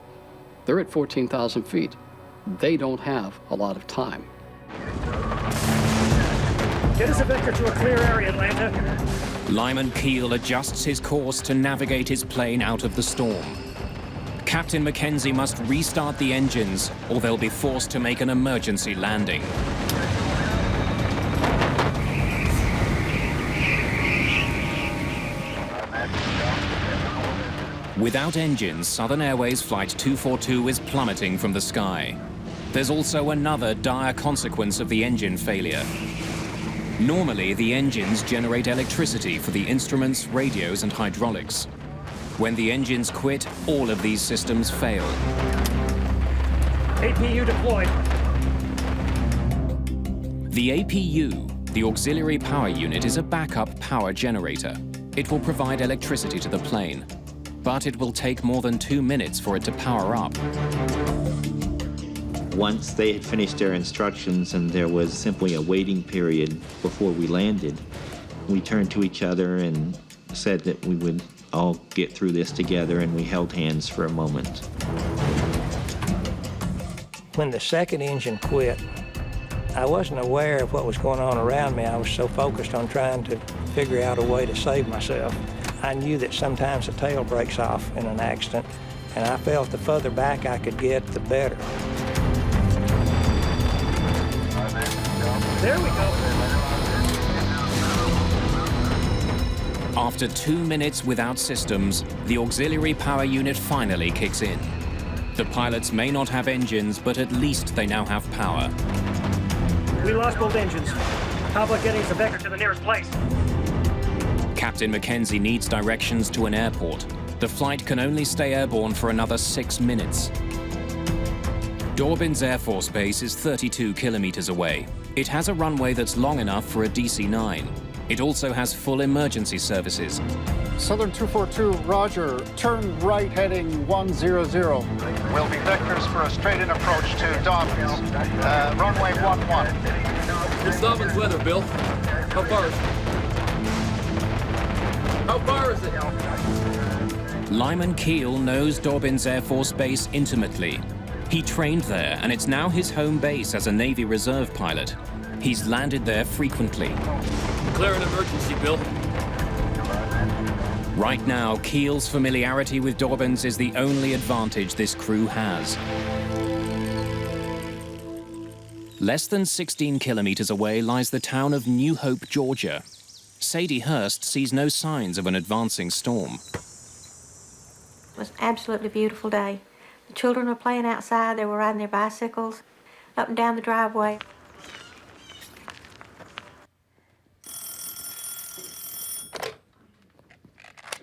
They're at 14,000 feet. They don't have a lot of time. Get us a vector to a clear area, Atlanta. Lyman Keel adjusts his course to navigate his plane out of the storm. Captain Mackenzie must restart the engines, or they'll be forced to make an emergency landing. Without engines, Southern Airways Flight 242 is plummeting from the sky. There's also another dire consequence of the engine failure. Normally, the engines generate electricity for the instruments, radios, and hydraulics. When the engines quit, all of these systems fail. APU deployed. The APU, the Auxiliary Power Unit, is a backup power generator. It will provide electricity to the plane, but it will take more than 2 minutes for it to power up. Once they had finished their instructions and there was simply a waiting period before we landed, we turned to each other and said that we would all get through this together, and we held hands for a moment. When the second engine quit, I wasn't aware of what was going on around me. I was so focused on trying to figure out a way to save myself. I knew that sometimes the tail breaks off in an accident, and I felt the further back I could get, the better. There we go. After 2 minutes without systems, the Auxiliary Power Unit finally kicks in. The pilots may not have engines, but at least they now have power. We lost both engines. How about getting us a vector to the nearest place? Captain Mackenzie needs directions to an airport. The flight can only stay airborne for another 6 minutes. Dorbins Air Force Base is 32 kilometers away. It has a runway that's long enough for a DC-9. It also has full emergency services. Southern 242, roger. Turn right heading 100. Will be vectors for a straight-in approach to Dobbins. Runway 11. It's Dobbins weather, Bill. How far is it? How far is it? Lyman Keel knows Dorbins Air Force Base intimately. He trained there, and it's now his home base as a Navy Reserve pilot. He's landed there frequently. Declare an emergency, Bill. Right now, Keel's familiarity with Dorbins is the only advantage this crew has. Less than 16 kilometers away lies the town of New Hope, Georgia. Sadie Hurst sees no signs of an advancing storm. It was an absolutely beautiful day. The children were playing outside. They were riding their bicycles up and down the driveway.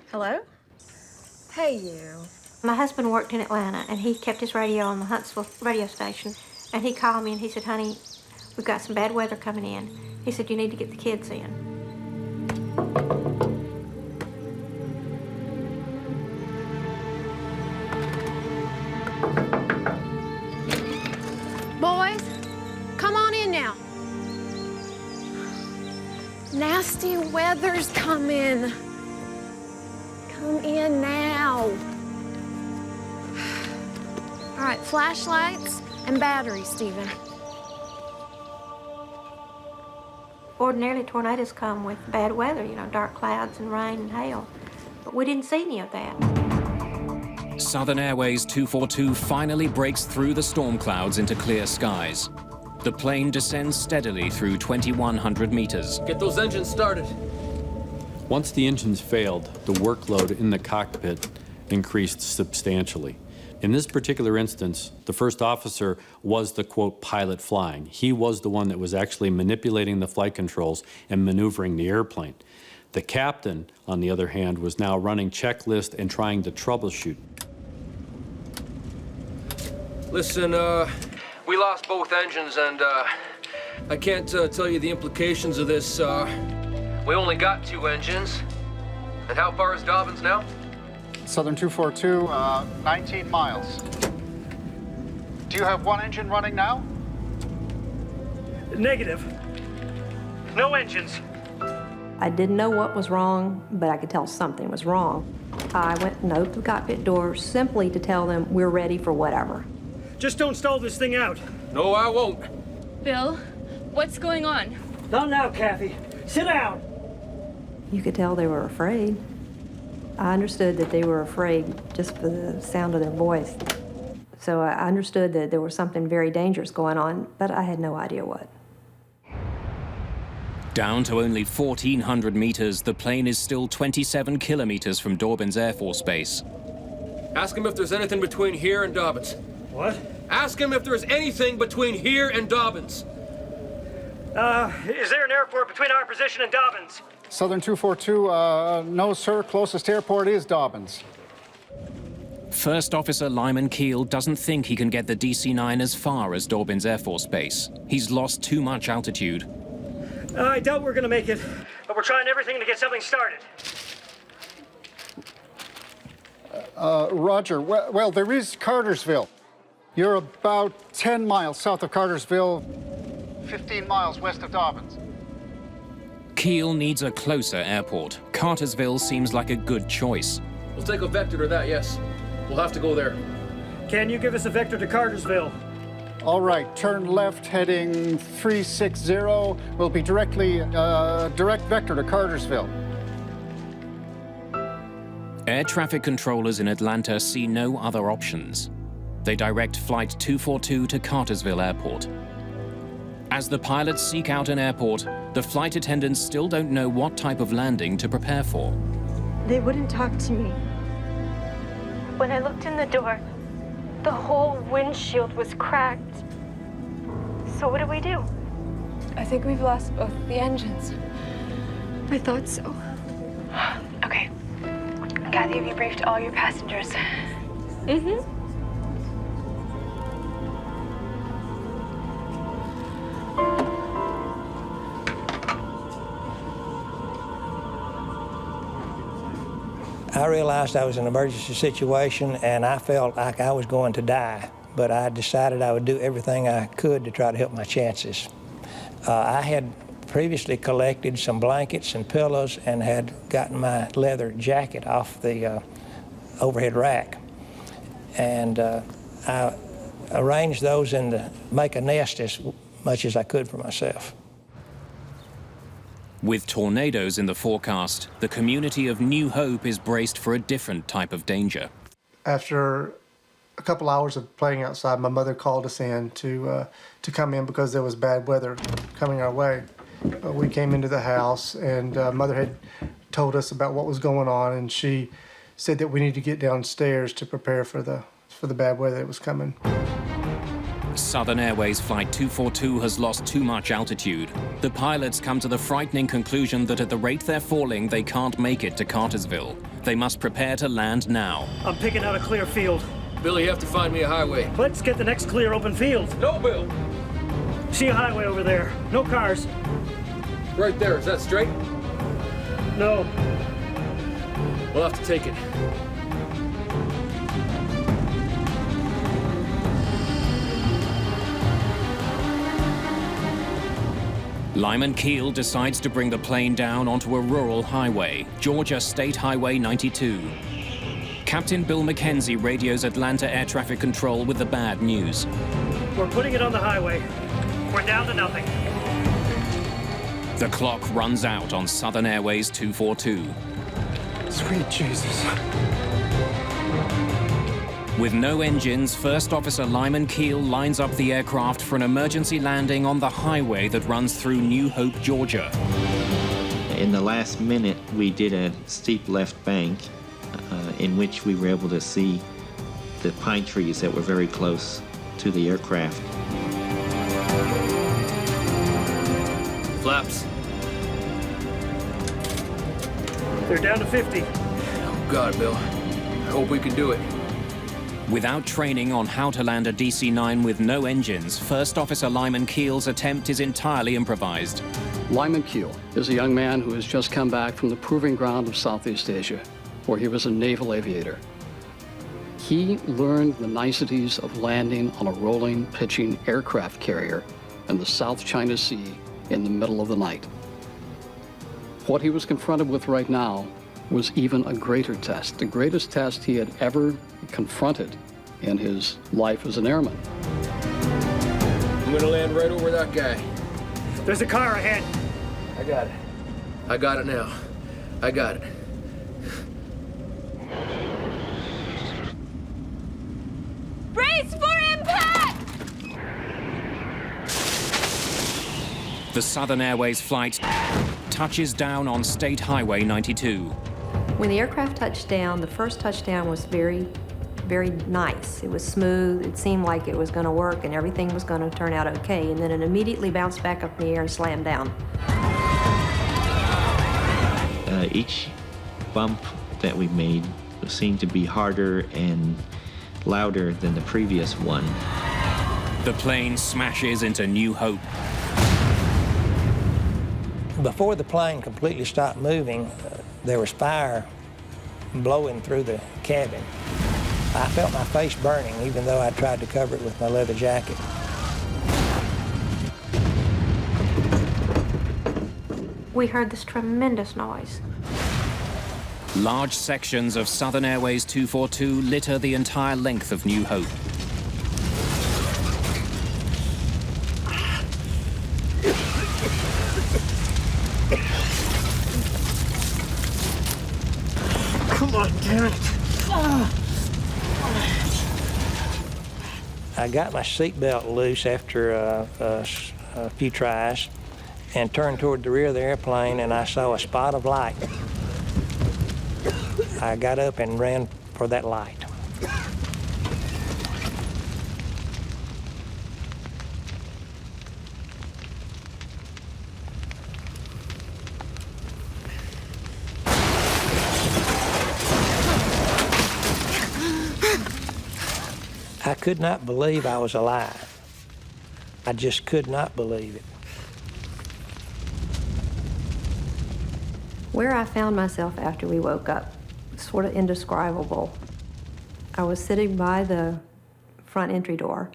Hello? Hey, you. My husband worked in Atlanta, and he kept his radio on the Huntsville radio station. And he called me, and he said, honey, we've got some bad weather coming in. He said, you need to get the kids in. Boys, come on in now. Nasty weather's coming. Come in now. All right, flashlights and batteries, Stephen. Ordinarily, tornadoes come with bad weather, you know, dark clouds and rain and hail. But we didn't see any of that. Southern Airways 242 finally breaks through the storm clouds into clear skies. The plane descends steadily through 2,100 meters. Get those engines started. Once the engines failed, the workload in the cockpit increased substantially. In this particular instance, the first officer was the, quote, pilot flying. He was the one that was actually manipulating the flight controls and maneuvering the airplane. The captain, on the other hand, was now running checklist and trying to troubleshoot. Listen, we lost both engines, and I can't tell you the implications of this. We only got 2 engines. And how far is Dobbins now? Southern 242, 19 miles. Do you have 1 engine running now? Negative. No engines. I didn't know what was wrong, but I could tell something was wrong. I went and opened the cockpit door simply to tell them we're ready for whatever. Just don't stall this thing out. No, I won't. Bill, what's going on? Not now, Kathy. Sit down. You could tell they were afraid. I understood that they were afraid just for the sound of their voice. So I understood that there was something very dangerous going on, but I had no idea what. Down to only 1,400 meters, the plane is still 27 kilometers from Dobbins Air Force Base. Ask him if there's anything between here and Dobbins. What? Ask him if there's anything between here and Dobbins. Is there an airport between our position and Dobbins? Southern 242, no, sir. Closest airport is Dobbins. First Officer Lyman Keel doesn't think he can get the DC-9 as far as Dobbins Air Force Base. He's lost too much altitude. I doubt we're gonna make it, but we're trying everything to get something started. Roger. Well, there is Cartersville. You're about 10 miles south of Cartersville, 15 miles west of Dobbins. Keel needs a closer airport. Cartersville seems like a good choice. We'll take a vector to that, yes. We'll have to go there. Can you give us a vector to Cartersville? All right, turn left, heading 360. Will be direct vector to Cartersville. Air traffic controllers in Atlanta see no other options. They direct Flight 242 to Cartersville Airport. As the pilots seek out an airport, the flight attendants still don't know what type of landing to prepare for. They wouldn't talk to me. When I looked in the door, the whole windshield was cracked. So what do we do? I think we've lost both the engines. I thought so. Okay. Kathy, have you briefed all your passengers? Mm-hmm. I realized I was in an emergency situation and I felt like I was going to die, but I decided I would do everything I could to try to help my chances. I had previously collected some blankets and pillows and had gotten my leather jacket off the overhead rack. And I arranged those in to make a nest as much as I could for myself. With tornadoes in the forecast, the community of New Hope is braced for a different type of danger. After a couple hours of playing outside, my mother called us in to come in because there was bad weather coming our way. We came into the house, and Mother had told us about what was going on, and she said that we need to get downstairs to prepare for the bad weather that was coming. Southern Airways Flight 242 has lost too much altitude. The pilots come to the frightening conclusion that at the rate they're falling, they can't make it to Cartersville. They must prepare to land now. I'm picking out a clear field. Bill, you have to find me a highway. Let's get the next clear open field. No, Bill. See a highway over there. No cars. Right there. Is that straight? No. We'll have to take it. Lyman Keel decides to bring the plane down onto a rural highway, Georgia State Highway 92. Captain Bill McKenzie radios Atlanta Air Traffic Control with the bad news. We're putting it on the highway. We're down to nothing. The clock runs out on Southern Airways 242. Sweet Jesus. With no engines, First Officer Lyman Keel lines up the aircraft for an emergency landing on the highway that runs through New Hope, Georgia. In the last minute, we did a steep left bank in which we were able to see the pine trees that were very close to the aircraft. Flaps. They're down to 50. Oh, God, Bill. I hope we can do it. Without training on how to land a DC-9 with no engines, First Officer Lyman Keel's attempt is entirely improvised. Lyman Keel is a young man who has just come back from the proving ground of Southeast Asia, where he was a naval aviator. He learned the niceties of landing on a rolling, pitching aircraft carrier in the South China Sea in the middle of the night. What he was confronted with right now was even a greater test, the greatest test he had ever confronted in his life as an airman. I'm gonna land right over that guy. There's a car ahead. I got it. I got it now. I got it. Brace for impact! The Southern Airways flight touches down on State Highway 92. When the aircraft touched down, the first touchdown was very, very nice. It was smooth. It seemed like it was going to work and everything was going to turn out okay. And then it immediately bounced back up in the air and slammed down. Each bump that we made seemed to be harder and louder than the previous one. The plane smashes into New Hope. Before the plane completely stopped moving, there was fire blowing through the cabin. I felt my face burning, even though I tried to cover it with my leather jacket. We heard this tremendous noise. Large sections of Southern Airways 242 litter the entire length of New Hope. Come on, damn it. I got my seatbelt loose after a few tries and turned toward the rear of the airplane, and I saw a spot of light. I got up and ran for that light. I could not believe I was alive. I just could not believe it. Where I found myself after we woke up, sort of indescribable. I was sitting by the front entry door.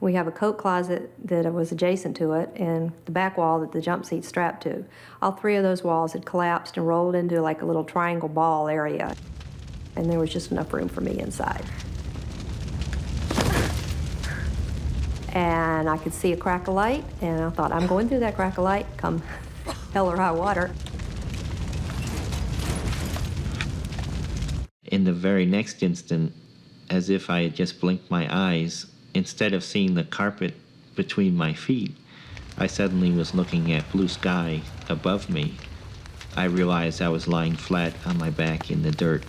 We have a coat closet that was adjacent to it and the back wall that the jump seat's strapped to. All three of those walls had collapsed and rolled into like a little triangle ball area. And there was just enough room for me inside. And I could see a crack of light, and I thought, I'm going through that crack of light, come hell or high water. In the very next instant, as if I had just blinked my eyes, instead of seeing the carpet between my feet, I suddenly was looking at blue sky above me. I realized I was lying flat on my back in the dirt.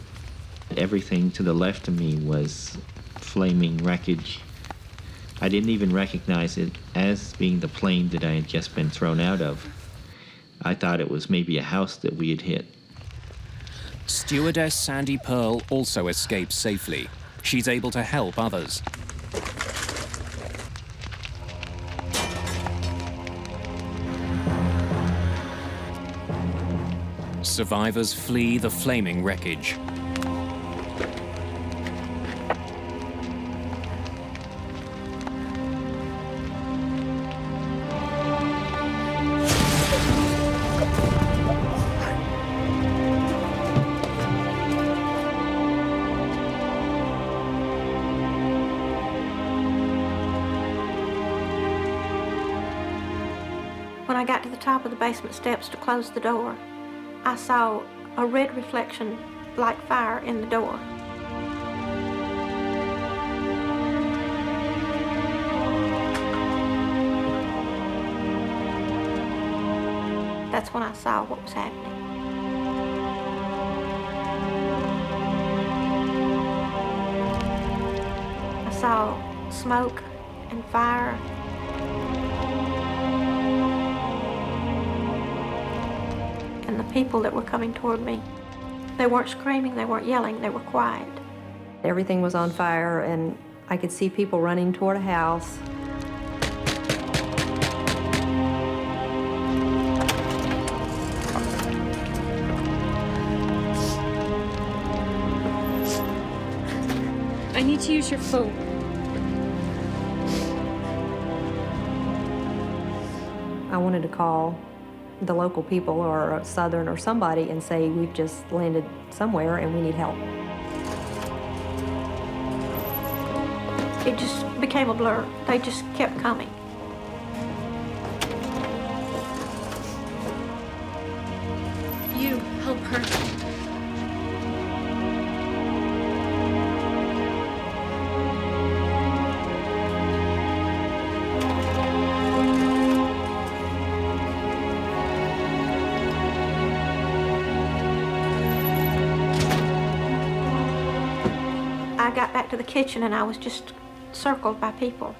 Everything to the left of me was flaming wreckage. I didn't even recognize it as being the plane that I had just been thrown out of. I thought it was maybe a house that we had hit. Stewardess Sandy Pearl also escapes safely. She's able to help others. Survivors flee the flaming wreckage. When when I got to the top of the basement steps to close the door, I saw a red reflection like fire in the door. That's when I saw what was happening. I saw smoke and fire. And the people that were coming toward me, they weren't screaming, they weren't yelling, they were quiet. Everything was on fire, and I could see people running toward a house. I need to use your phone. I wanted to call the local people or Southern or somebody and say, we've just landed somewhere and we need help. It just became a blur. They just kept coming. You help her. I got back to the kitchen and I was just circled by people.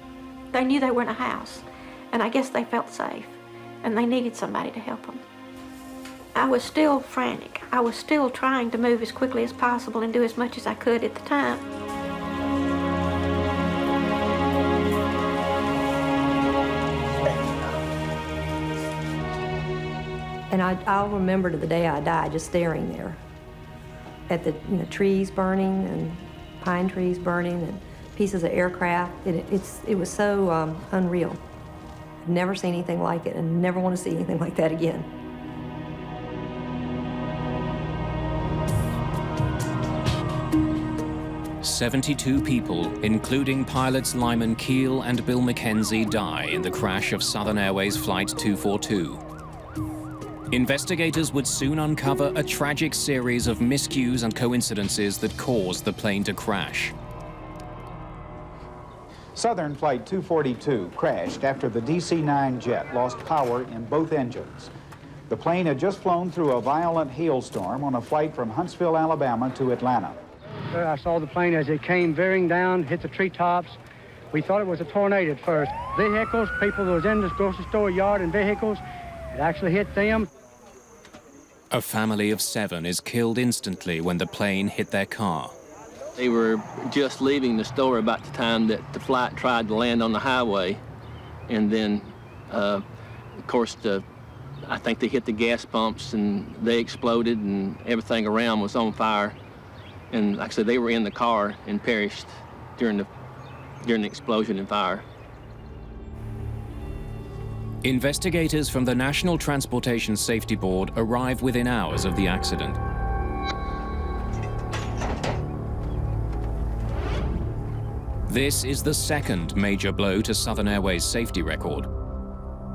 They knew they were in a house, and I guess they felt safe, and they needed somebody to help them. I was still frantic. I was still trying to move as quickly as possible and do as much as I could at the time. And I'll remember to the day I died just staring there at the trees burning and pine trees burning and pieces of aircraft. It was so unreal. I've never seen anything like it and never want to see anything like that again. "72 people, including pilots Lyman Keel and Bill McKenzie, die in the crash of Southern Airways Flight 242. Investigators would soon uncover a tragic series of miscues and coincidences that caused the plane to crash. Southern Flight 242 crashed after the DC-9 jet lost power in both engines. The plane had just flown through a violent hailstorm on a flight from Huntsville, Alabama to Atlanta. I saw the plane as it came veering down, hit the treetops. We thought it was a tornado at first. Vehicles, people that was in this grocery store yard and vehicles, it actually hit them. A family of 7 is killed instantly when the plane hit their car. They were just leaving the store about the time that the flight tried to land on the highway. And then, of course, I think they hit the gas pumps and they exploded and everything around was on fire. And like I said, they were in the car and perished during the explosion and fire. Investigators from the National Transportation Safety Board arrive within hours of the accident. This is the second major blow to Southern Airways' safety record.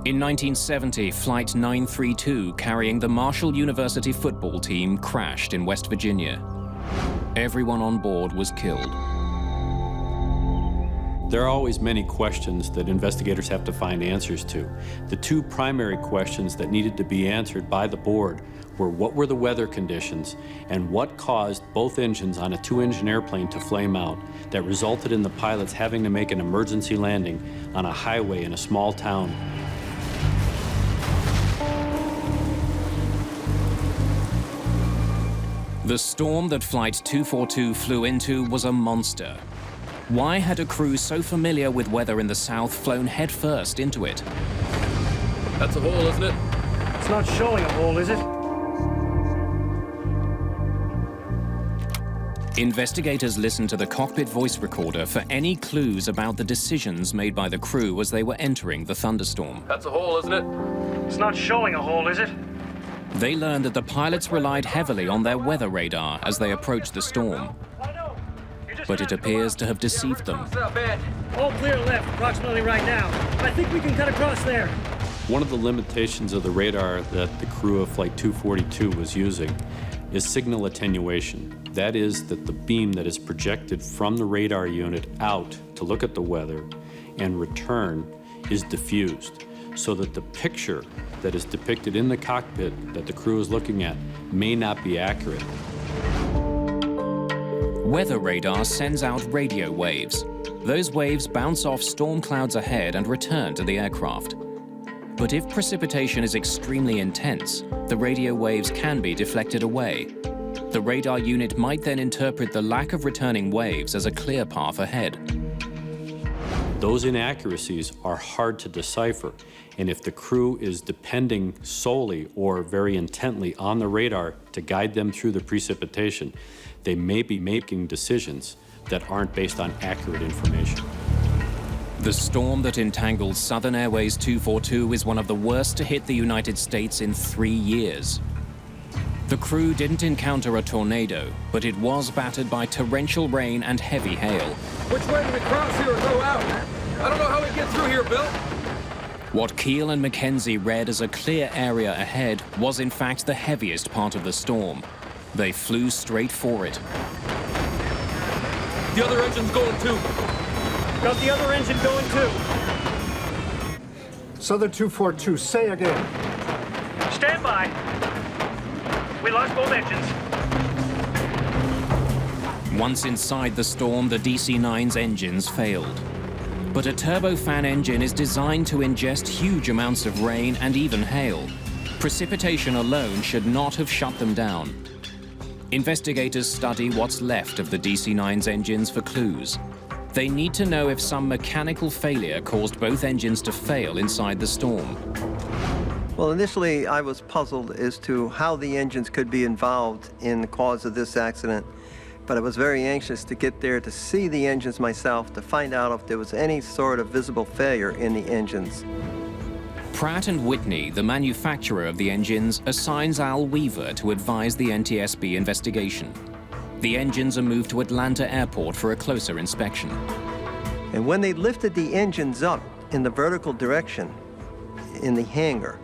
In 1970, Flight 932, carrying the Marshall University football team, crashed in West Virginia. Everyone on board was killed. There are always many questions that investigators have to find answers to. The 2 primary questions that needed to be answered by the board were what were the weather conditions and what caused both engines on a 2-engine airplane to flame out that resulted in the pilots having to make an emergency landing on a highway in a small town. The storm that Flight 242 flew into was a monster. Why had a crew so familiar with weather in the South flown headfirst into it? That's a hole, isn't it? It's not showing a hole, is it? Investigators listened to the cockpit voice recorder for any clues about the decisions made by the crew as they were entering the thunderstorm. That's a hole, isn't it? It's not showing a hole, is it? They learned that the pilots relied heavily on their weather radar as they approached the storm. But it appears to have deceived them. All clear left, approximately right now. I think we can cut across there. One of the limitations of the radar that the crew of Flight 242 was using is signal attenuation. That is that the beam that is projected from the radar unit out to look at the weather and return is diffused, so that the picture that is depicted in the cockpit that the crew is looking at may not be accurate. Weather radar sends out radio waves. Those waves bounce off storm clouds ahead and return to the aircraft. But if precipitation is extremely intense, the radio waves can be deflected away. The radar unit might then interpret the lack of returning waves as a clear path ahead. Those inaccuracies are hard to decipher, and if the crew is depending solely or very intently on the radar to guide them through the precipitation, they may be making decisions that aren't based on accurate information. The storm that entangled Southern Airways 242 is one of the worst to hit the United States in 3 years. The crew didn't encounter a tornado, but it was battered by torrential rain and heavy hail. Which way do we cross here or go out? I don't know how we get through here, Bill. What Keel and Mackenzie read as a clear area ahead was in fact the heaviest part of the storm. They flew straight for it. The other engine's going too. Got the other engine going too. Southern 242, say again. Stand by. We lost both engines. Once inside the storm, the DC-9's engines failed. But a turbofan engine is designed to ingest huge amounts of rain and even hail. Precipitation alone should not have shut them down. Investigators study what's left of the DC-9's engines for clues. They need to know if some mechanical failure caused both engines to fail inside the storm. Well, initially I was puzzled as to how the engines could be involved in the cause of this accident, but I was very anxious to get there to see the engines myself to find out if there was any sort of visible failure in the engines. Pratt & Whitney, the manufacturer of the engines, assigns Al Weaver to advise the NTSB investigation. The engines are moved to Atlanta Airport for a closer inspection. And when they lifted the engines up in the vertical direction in the hangar,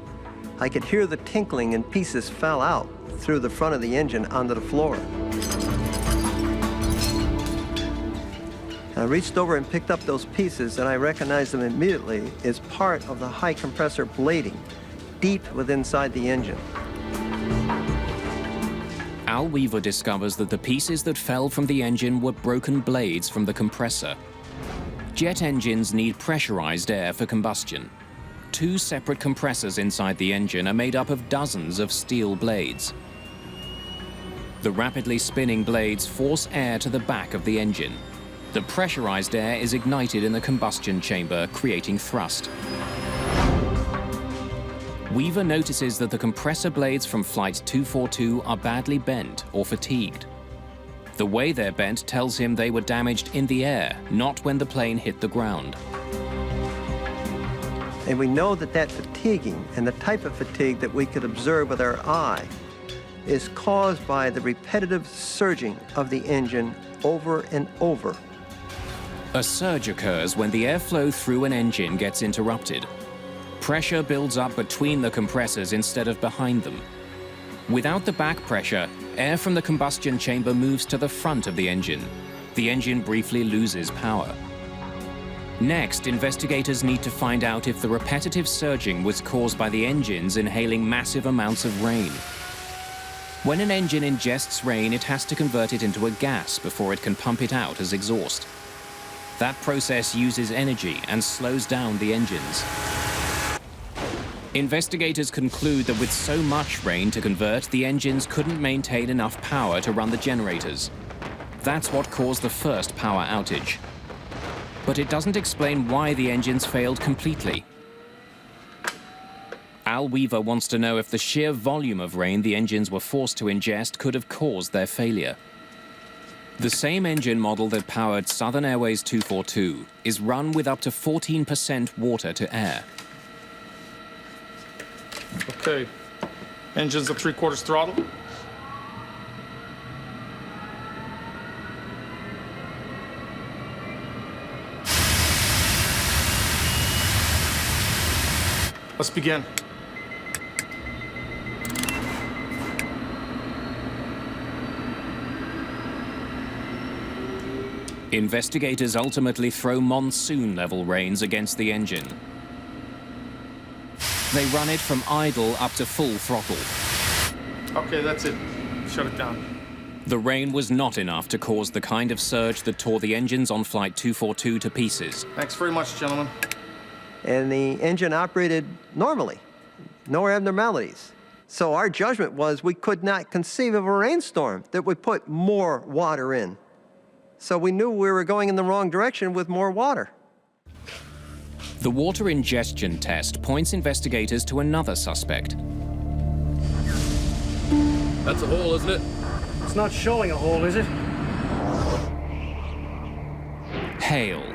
I could hear the tinkling and pieces fell out through the front of the engine onto the floor. I reached over and picked up those pieces, and I recognized them immediately as part of the high compressor blading deep within inside the engine. Al Weaver discovers that the pieces that fell from the engine were broken blades from the compressor. Jet engines need pressurized air for combustion. 2 separate compressors inside the engine are made up of dozens of steel blades. The rapidly spinning blades force air to the back of the engine. The pressurized air is ignited in the combustion chamber, creating thrust. Weaver notices that the compressor blades from Flight 242 are badly bent or fatigued. The way they're bent tells him they were damaged in the air, not when the plane hit the ground. And we know that that fatiguing and the type of fatigue that we could observe with our eye is caused by the repetitive surging of the engine over and over. A surge occurs when the airflow through an engine gets interrupted. Pressure builds up between the compressors instead of behind them. Without the back pressure, air from the combustion chamber moves to the front of the engine. The engine briefly loses power. Next, investigators need to find out if the repetitive surging was caused by the engines inhaling massive amounts of rain. When an engine ingests rain, it has to convert it into a gas before it can pump it out as exhaust. That process uses energy and slows down the engines. Investigators conclude that with so much rain to convert, the engines couldn't maintain enough power to run the generators. That's what caused the first power outage. But it doesn't explain why the engines failed completely. Al Weaver wants to know if the sheer volume of rain the engines were forced to ingest could have caused their failure. The same engine model that powered Southern Airways 242 is run with up to 14% water to air. Okay, engines at 3/4 throttle. Let's begin. Investigators ultimately throw monsoon-level rains against the engine. They run it from idle up to full throttle. Okay, that's it. Shut it down. The rain was not enough to cause the kind of surge that tore the engines on Flight 242 to pieces. Thanks very much, gentlemen. And the engine operated normally, no abnormalities. So our judgment was we could not conceive of a rainstorm that would put more water in. So we knew we were going in the wrong direction with more water. The water ingestion test points investigators to another suspect. That's a hole, isn't it? It's not showing a hole, is it? Hail.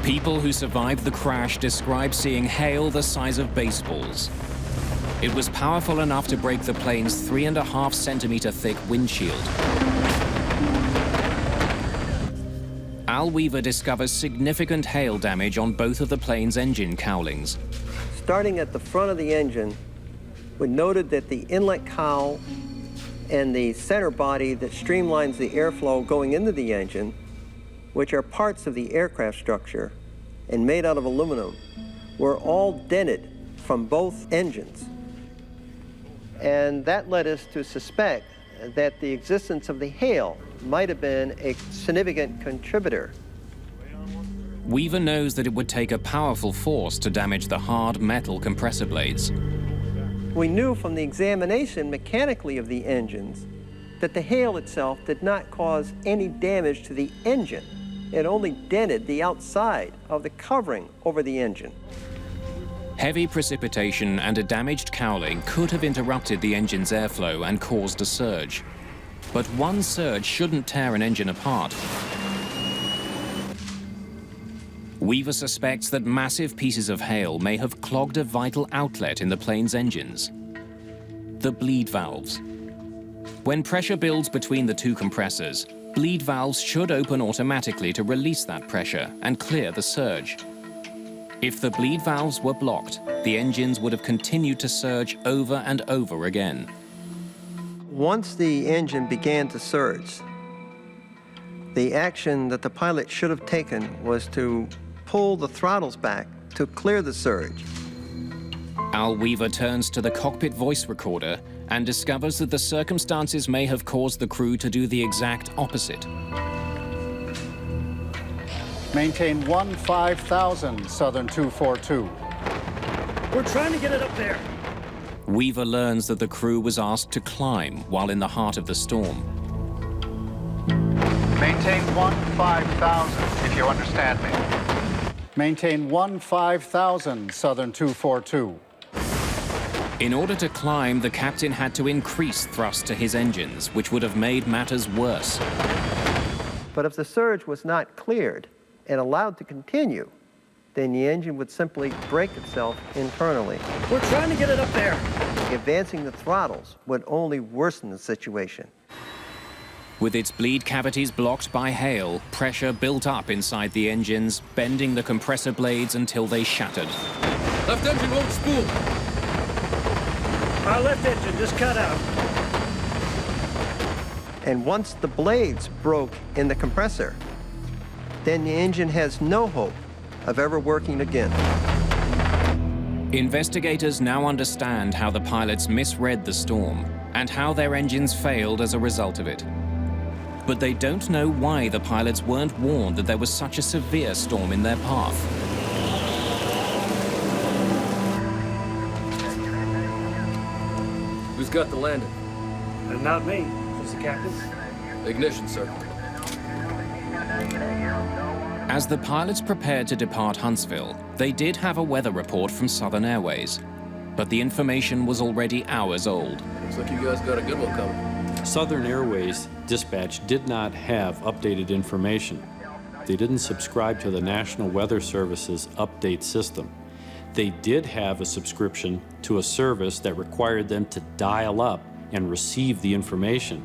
People who survived the crash describe seeing hail the size of baseballs. It was powerful enough to break the plane's 3.5 centimeter thick windshield. Al Weaver discovers significant hail damage on both of the plane's engine cowlings. Starting at the front of the engine, we noted that the inlet cowl and the center body that streamlines the airflow going into the engine, which are parts of the aircraft structure and made out of aluminum, were all dented from both engines. And that led us to suspect that the existence of the hail might have been a significant contributor. Weaver knows that it would take a powerful force to damage the hard metal compressor blades. We knew from the examination mechanically of the engines that the hail itself did not cause any damage to the engine. It only dented the outside of the covering over the engine. Heavy precipitation and a damaged cowling could have interrupted the engine's airflow and caused a surge. But one surge shouldn't tear an engine apart. Weaver suspects that massive pieces of hail may have clogged a vital outlet in the plane's engines: the bleed valves. When pressure builds between the two compressors, bleed valves should open automatically to release that pressure and clear the surge. If the bleed valves were blocked, the engines would have continued to surge over and over again. Once the engine began to surge, the action that the pilot should have taken was to pull the throttles back to clear the surge. Al Weaver turns to the cockpit voice recorder and discovers that the circumstances may have caused the crew to do the exact opposite. Maintain 15,000, Southern 242. We're trying to get it up there. Weaver learns that the crew was asked to climb while in the heart of the storm. Maintain 15,000, if you understand me. Maintain 15,000, Southern 242. In order to climb, the captain had to increase thrust to his engines, which would have made matters worse. But if the surge was not cleared and allowed to continue, then the engine would simply break itself internally. We're trying to get it up there. Advancing the throttles would only worsen the situation. With its bleed cavities blocked by hail, pressure built up inside the engines, bending the compressor blades until they shattered. Left engine won't spool. Our left engine just cut out. And once the blades broke in the compressor, then the engine has no hope of ever working again. Investigators now understand how the pilots misread the storm and how their engines failed as a result of it. But they don't know why the pilots weren't warned that there was such a severe storm in their path. Who's got the landing? Not me. Just the captain. Ignition, sir. As the pilots prepared to depart Huntsville, they did have a weather report from Southern Airways, but the information was already hours old. Looks like you guys got a good one coming. Southern Airways dispatch did not have updated information. They didn't subscribe to the National Weather Service's update system. They did have a subscription to a service that required them to dial up and receive the information.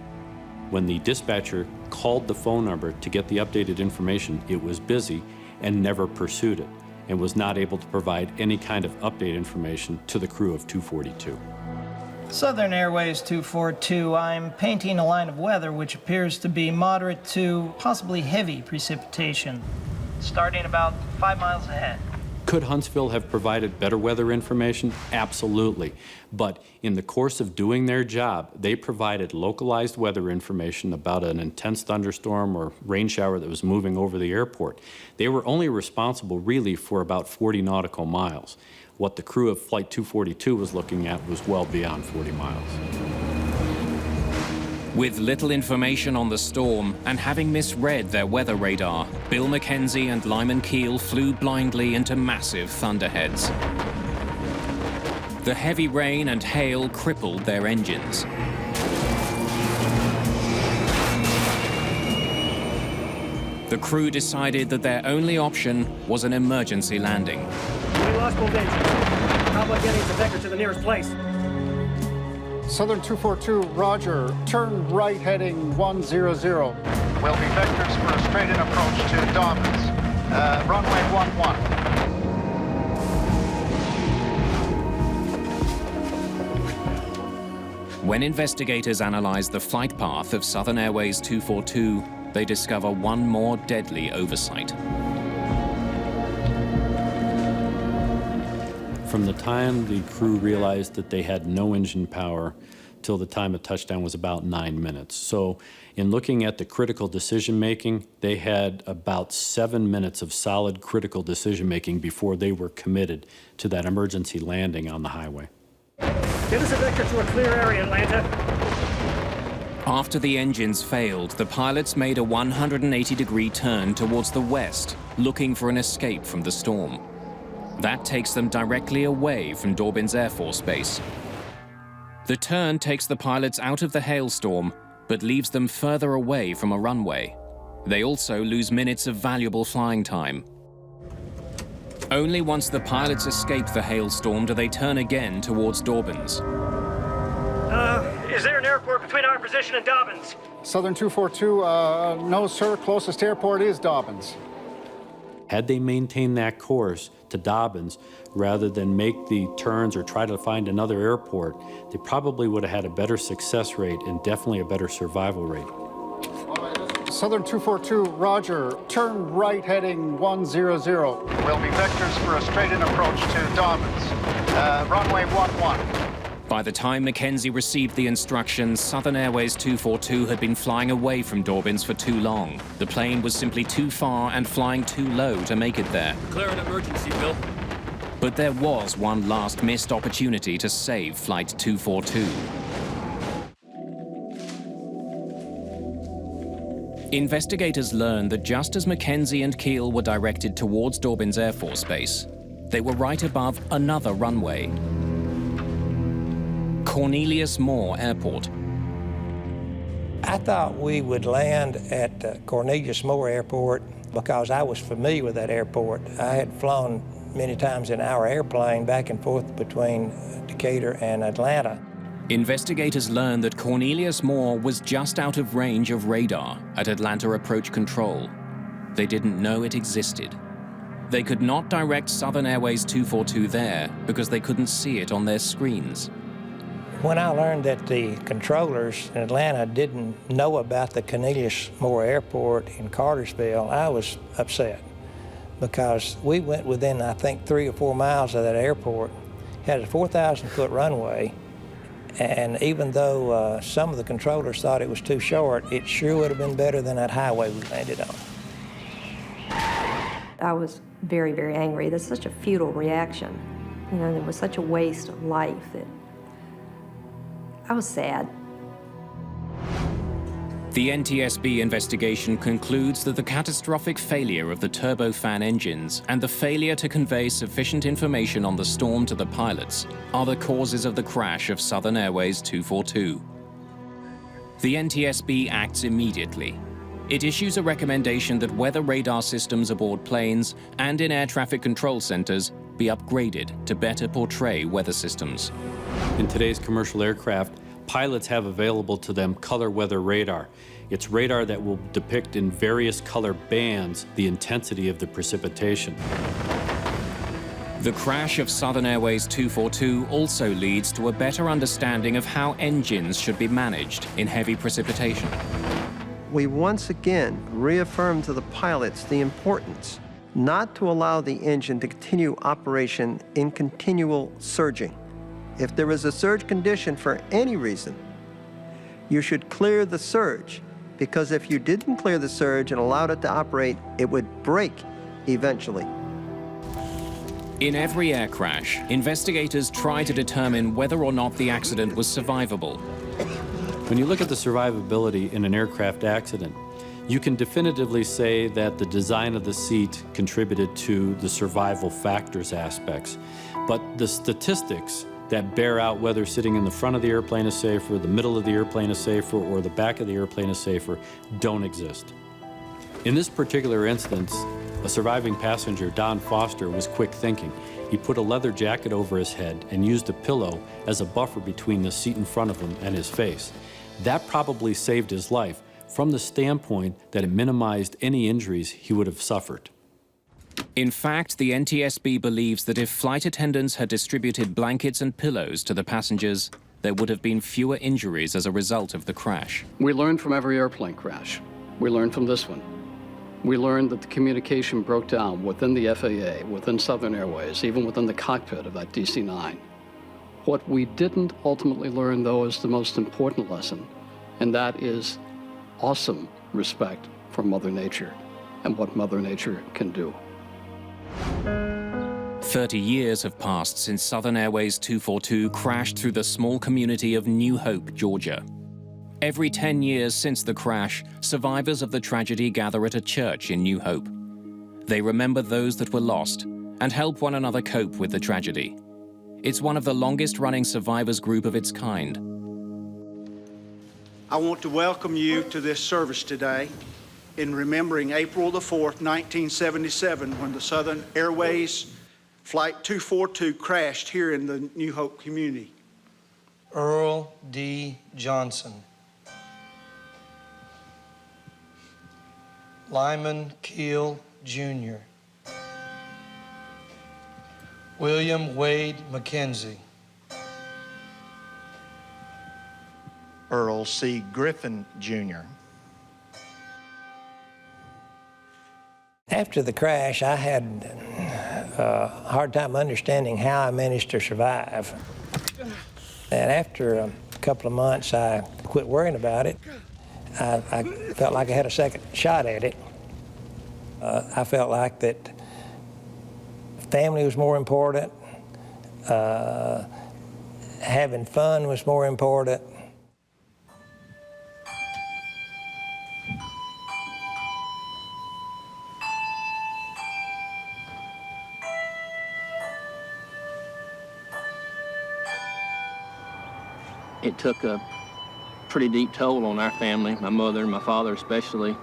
When the dispatcher called the phone number to get the updated information, it was busy and never pursued it, and was not able to provide any kind of update information to the crew of 242. Southern Airways 242, I'm painting a line of weather which appears to be moderate to possibly heavy precipitation, starting about 5 miles ahead. Could Huntsville have provided better weather information? Absolutely. But in the course of doing their job, they provided localized weather information about an intense thunderstorm or rain shower that was moving over the airport. They were only responsible really for about 40 nautical miles. What the crew of Flight 242 was looking at was well beyond 40 miles. With little information on the storm and having misread their weather radar, Bill McKenzie and Lyman Keel flew blindly into massive thunderheads. The heavy rain and hail crippled their engines. The crew decided that their only option was an emergency landing. We lost both engines. How about getting the vector to the nearest place? Southern 242, roger. Turn right heading 100. Will be vectors for a straight-in approach to Dobbins. Runway 11. When investigators analyzed the flight path of Southern Airways 242, they discover one more deadly oversight. From the time the crew realized that they had no engine power till the time of touchdown was about 9 minutes. So in looking at the critical decision-making, they had about 7 minutes of solid critical decision-making before they were committed to that emergency landing on the highway. Get us a vector to a clear area, Atlanta. After the engines failed, the pilots made a 180-degree turn towards the west, looking for an escape from the storm. That takes them directly away from Dobbins Air Force Base. The turn takes the pilots out of the hailstorm, but leaves them further away from a runway. They also lose minutes of valuable flying time. Only once the pilots escape the hailstorm do they turn again towards Dobbins. Is there an airport between our position and Dobbins? Southern 242, no, sir. Closest airport is Dobbins. Had they maintained that course to Dobbins, rather than make the turns or try to find another airport, they probably would have had a better success rate and definitely a better survival rate. Southern 242, roger. Turn right heading 100. Will be vectors for a straight-in approach to Dobbins. Runway 11. By the time Mackenzie received the instructions, Southern Airways 242 had been flying away from Dobbins for too long. The plane was simply too far and flying too low to make it there. Declare an emergency, Bill. But there was one last missed opportunity to save Flight 242. Investigators learned that just as Mackenzie and Keel were directed towards Dobbins Air Force Base, they were right above another runway. Cornelius Moore Airport. I thought we would land at Cornelius Moore Airport because I was familiar with that airport. I had flown many times in our airplane back and forth between Decatur and Atlanta. Investigators learned that Cornelius Moore was just out of range of radar at Atlanta Approach Control. They didn't know it existed. They could not direct Southern Airways 242 there because they couldn't see it on their screens. When I learned that the controllers in Atlanta didn't know about the Cornelius Moore Airport in Cartersville, I was upset because we went within, I think, 3 or 4 miles of that airport, had a 4,000-foot runway, and even though some of the controllers thought it was too short, it sure would have been better than that highway we landed on. I was very, very angry. That's such a futile reaction. You know, there was such a waste of life that I was sad. The NTSB investigation concludes that the catastrophic failure of the turbofan engines and the failure to convey sufficient information on the storm to the pilots are the causes of the crash of Southern Airways 242. The NTSB acts immediately. It issues a recommendation that weather radar systems aboard planes and in air traffic control centers be upgraded to better portray weather systems. In today's commercial aircraft, pilots have available to them color weather radar. It's radar that will depict in various color bands the intensity of the precipitation. The crash of Southern Airways 242 also leads to a better understanding of how engines should be managed in heavy precipitation. We once again reaffirmed to the pilots the importance not to allow the engine to continue operation in continual surging. If there is a surge condition for any reason, you should clear the surge, because if you didn't clear the surge and allowed it to operate, it would break eventually. In every air crash, investigators try to determine whether or not the accident was survivable. When you look at the survivability in an aircraft accident, you can definitively say that the design of the seat contributed to the survival factors aspects. But the statistics that bear out whether sitting in the front of the airplane is safer, the middle of the airplane is safer, or the back of the airplane is safer don't exist. In this particular instance, a surviving passenger, Don Foster, was quick thinking. He put a leather jacket over his head and used a pillow as a buffer between the seat in front of him and his face. That probably saved his life from the standpoint that it minimized any injuries he would have suffered. In fact, the NTSB believes that if flight attendants had distributed blankets and pillows to the passengers, there would have been fewer injuries as a result of the crash. We learned from every airplane crash. We learned from this one. We learned that the communication broke down within the FAA, within Southern Airways, even within the cockpit of that DC-9. What we didn't ultimately learn, though, is the most important lesson, and that is awesome respect for Mother Nature and what Mother Nature can do. 30 years have passed since Southern Airways 242 crashed through the small community of New Hope, Georgia. Every 10 years since the crash, survivors of the tragedy gather at a church in New Hope. They remember those that were lost and help one another cope with the tragedy. It's one of the longest-running survivors group of its kind. I want to welcome you to this service today in remembering April the 4th, 1977, when the Southern Airways Flight 242 crashed here in the New Hope community. Earl D. Johnson. Lyman Keel, Jr. William Wade McKenzie. Earl C. Griffin, Jr. After the crash, I had a hard time understanding how I managed to survive. And after a couple of months, I quit worrying about it. I felt like I had a second shot at it. I felt like that family was more important, having fun was more important. It took a pretty deep toll on our family, my mother and my father especially.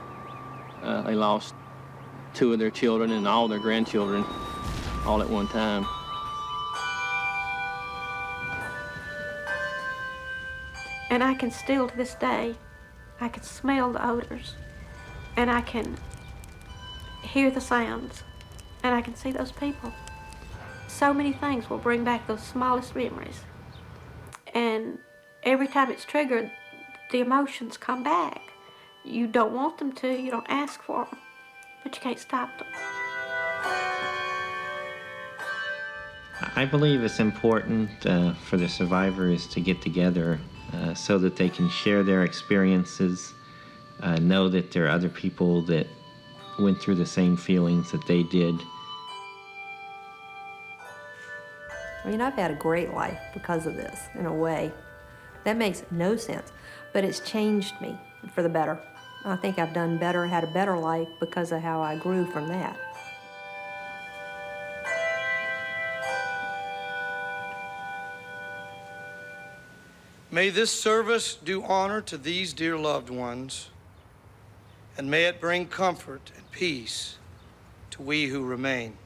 They lost 2 of their children and all their grandchildren all at one time. And I can still, to this day, I can smell the odors, and I can hear the sounds, and I can see those people. So many things will bring back those smallest memories. And every time it's triggered, the emotions come back. You don't want them to, you don't ask for them, but you can't stop them. I believe it's important for the survivors to get together so that they can share their experiences, know that there are other people that went through the same feelings that they did. I mean, I've had a great life because of this, in a way. That makes no sense, but it's changed me for the better. I think I've done better, had a better life because of how I grew from that. May this service do honor to these dear loved ones, and may it bring comfort and peace to we who remain.